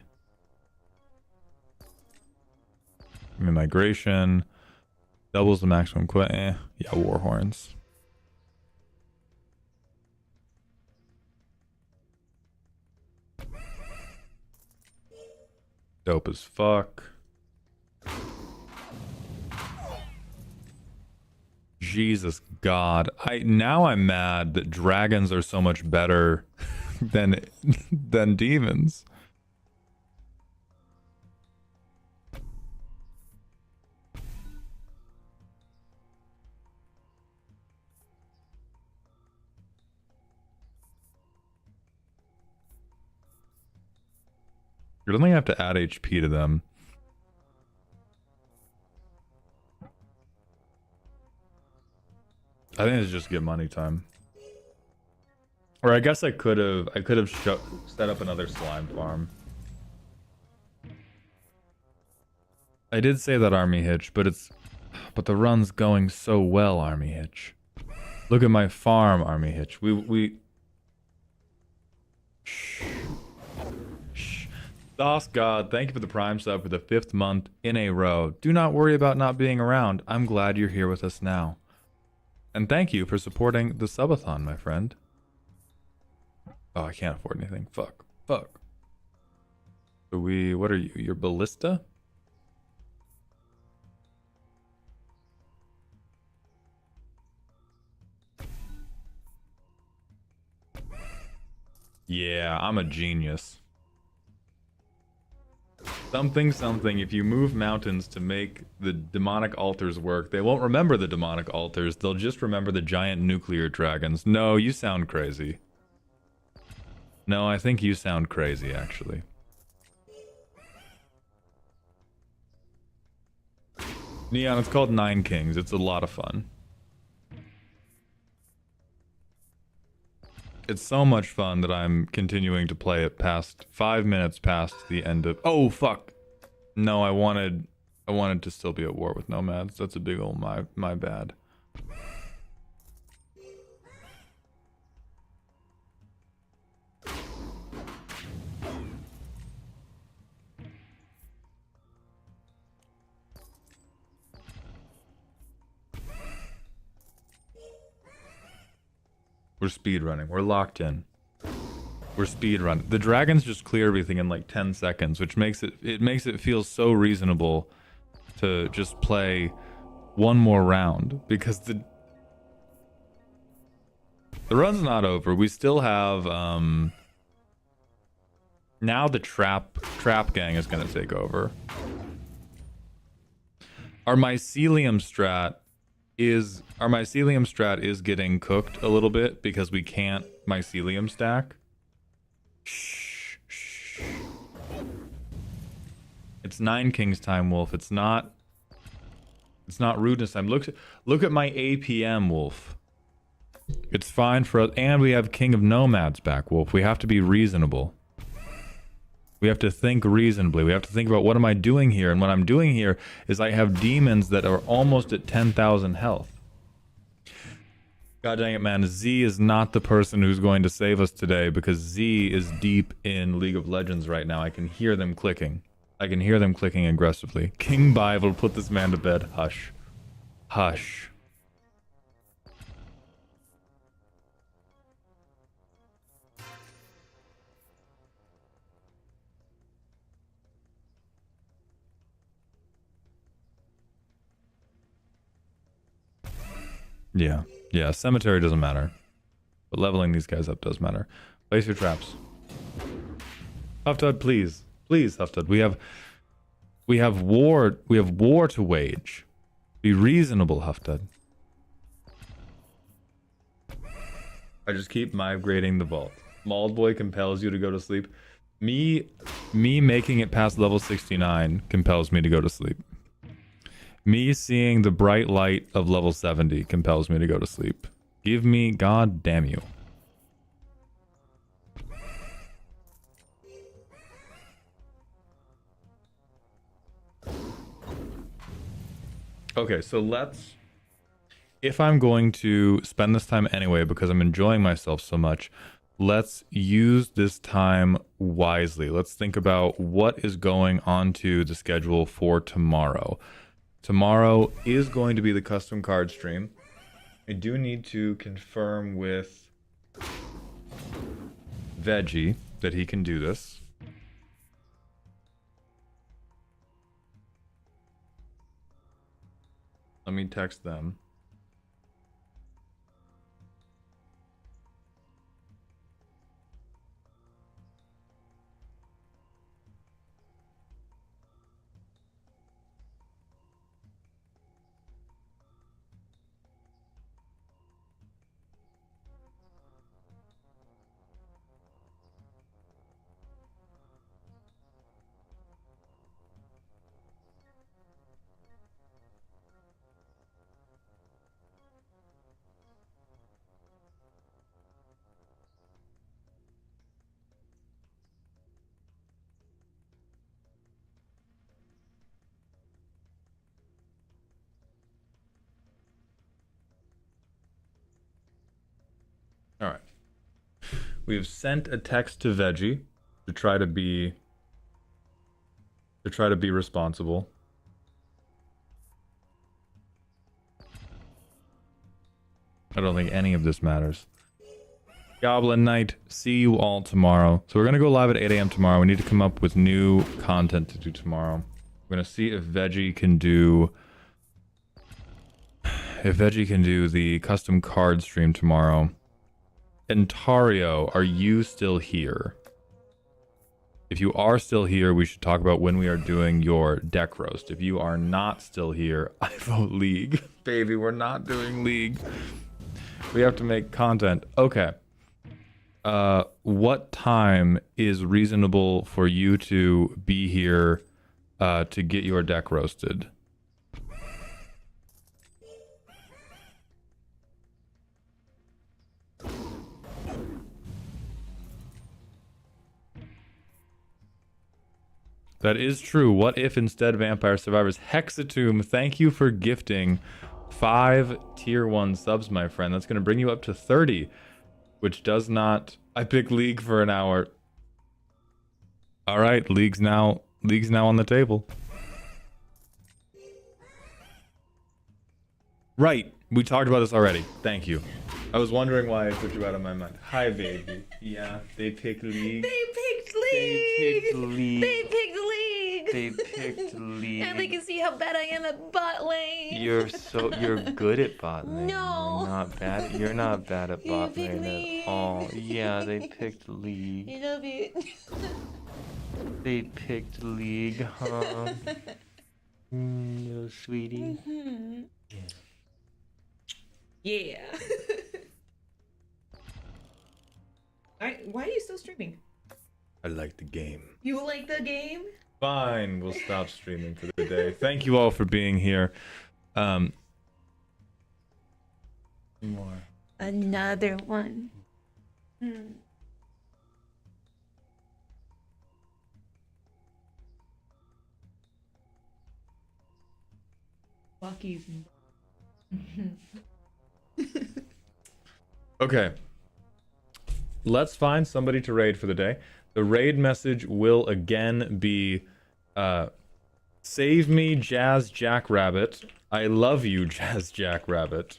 I mean, migration. Doubles the maximum yeah, Warhorns. Dope as fuck. Jesus God. Now I'm mad that dragons are so much better than demons. You don't think I have to add HP to them. I think it's just get money time. Or I guess I could have set up another slime farm. I did say that Army Hitch, but the run's going so well, Army Hitch. Look at my farm, Army Hitch. Shh. Sauce God, thank you for the Prime sub for the 5th month in a row. Do not worry about not being around. I'm glad you're here with us now. And thank you for supporting the Subathon, my friend. Oh, I can't afford anything. Fuck. So what are you? You're Ballista? Yeah, I'm a genius. Something, if you move mountains to make the demonic altars work, they won't remember the demonic altars, they'll just remember the giant nuclear dragons. No, you sound crazy. No, I think you sound crazy, actually. Neon, it's called Nine Kings. It's a lot of fun. It's so much fun that I'm continuing to play it past 5 minutes past the end of... Oh, fuck. No, I wanted to still be at war with nomads. That's a big old my bad. We're speedrunning. We're locked in. We're speedrunning. The dragons just clear everything in like 10 seconds, which makes it feel so reasonable to just play one more round because the run's not over. We still have now the trap gang is gonna take over. Our mycelium strat is getting cooked a little bit because we can't mycelium stack. Shh. It's Nine Kings time, Wolf. It's not rudeness time. Look at my APM, Wolf. It's fine for us, and we have King of Nomads back, Wolf. We have to be reasonable. We have to think reasonably. We have to think about what am I doing here, and what I'm doing here is I have demons that are almost at 10,000 health. God dang it, man. Z is not the person who's going to save us today because Z is deep in League of Legends right now. I can hear them clicking. I can hear them clicking aggressively. King Bible, put this man to bed. Hush. Hush. Yeah, cemetery doesn't matter. But leveling these guys up does matter. Place your traps. Hufftud, please. Please, Hufftud. We have war to wage. Be reasonable, Hufftud. I just keep migrating the vault. Mauled Boy compels you to go to sleep. Me making it past level 69 compels me to go to sleep. Me seeing the bright light of level 70 compels me to go to sleep. Give me, god damn you. Okay, so let's... If I'm going to spend this time anyway because I'm enjoying myself so much, let's use this time wisely. Let's think about what is going onto the schedule for tomorrow. Tomorrow is going to be the custom card stream. I do need to confirm with Veggie that he can do this. Let me text them. We have sent a text to Veggie to try to be responsible. I don't think any of this matters. Goblin Knight, see you all tomorrow. So we're gonna go live at 8 a.m. tomorrow. We need to come up with new content to do tomorrow. We're gonna see if Veggie can do the custom card stream tomorrow. Entario, are you still here? If you are still here, we should talk about when we are doing your deck roast. If you are not still here, I vote League. Baby, we're not doing League. We have to make content. Okay. What time is reasonable for you to be here to get your deck roasted? That is true. What if instead Vampire Survivors? Hexatomb, thank you for gifting 5 tier 1 subs, my friend. That's going to bring you up to 30, which does not... I pick League for an hour. All right, League's now on the table. Right, we talked about this already. Thank you. I was wondering why I took you out of my mind. Hi, baby. Yeah, they picked League. They picked League. They picked League. They picked League. They picked League. And they can see how bad I am at bot lane. You're good at bot lane. No. You're not bad. You're not bad at bot lane at all. Yeah, they picked League. I love it. They picked League, huh? Little sweetie. Mm-hmm. Yeah. Alright, why are you still streaming? I like the game. You like the game? Fine, we'll stop streaming for the day. Thank you all for being here. More. Another one. Lucky's. Okay. Let's find somebody to raid for the day. The raid message will again be save me, Jazz Jackrabbit. I love you, Jazz Jackrabbit.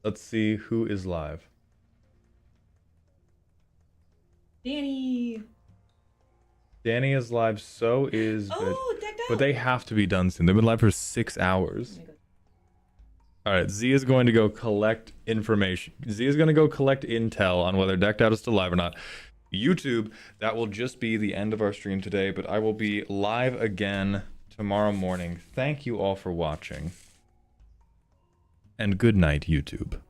Let's see who is live. Danny. Danny is live, so is... Oh, decked out. But they have to be done soon. They've been live for 6 hours. Alright, Z is going to go collect information. Z is going to go collect intel on whether Decked Out is still live or not. YouTube, that will just be the end of our stream today, but I will be live again tomorrow morning. Thank you all for watching. And good night, YouTube.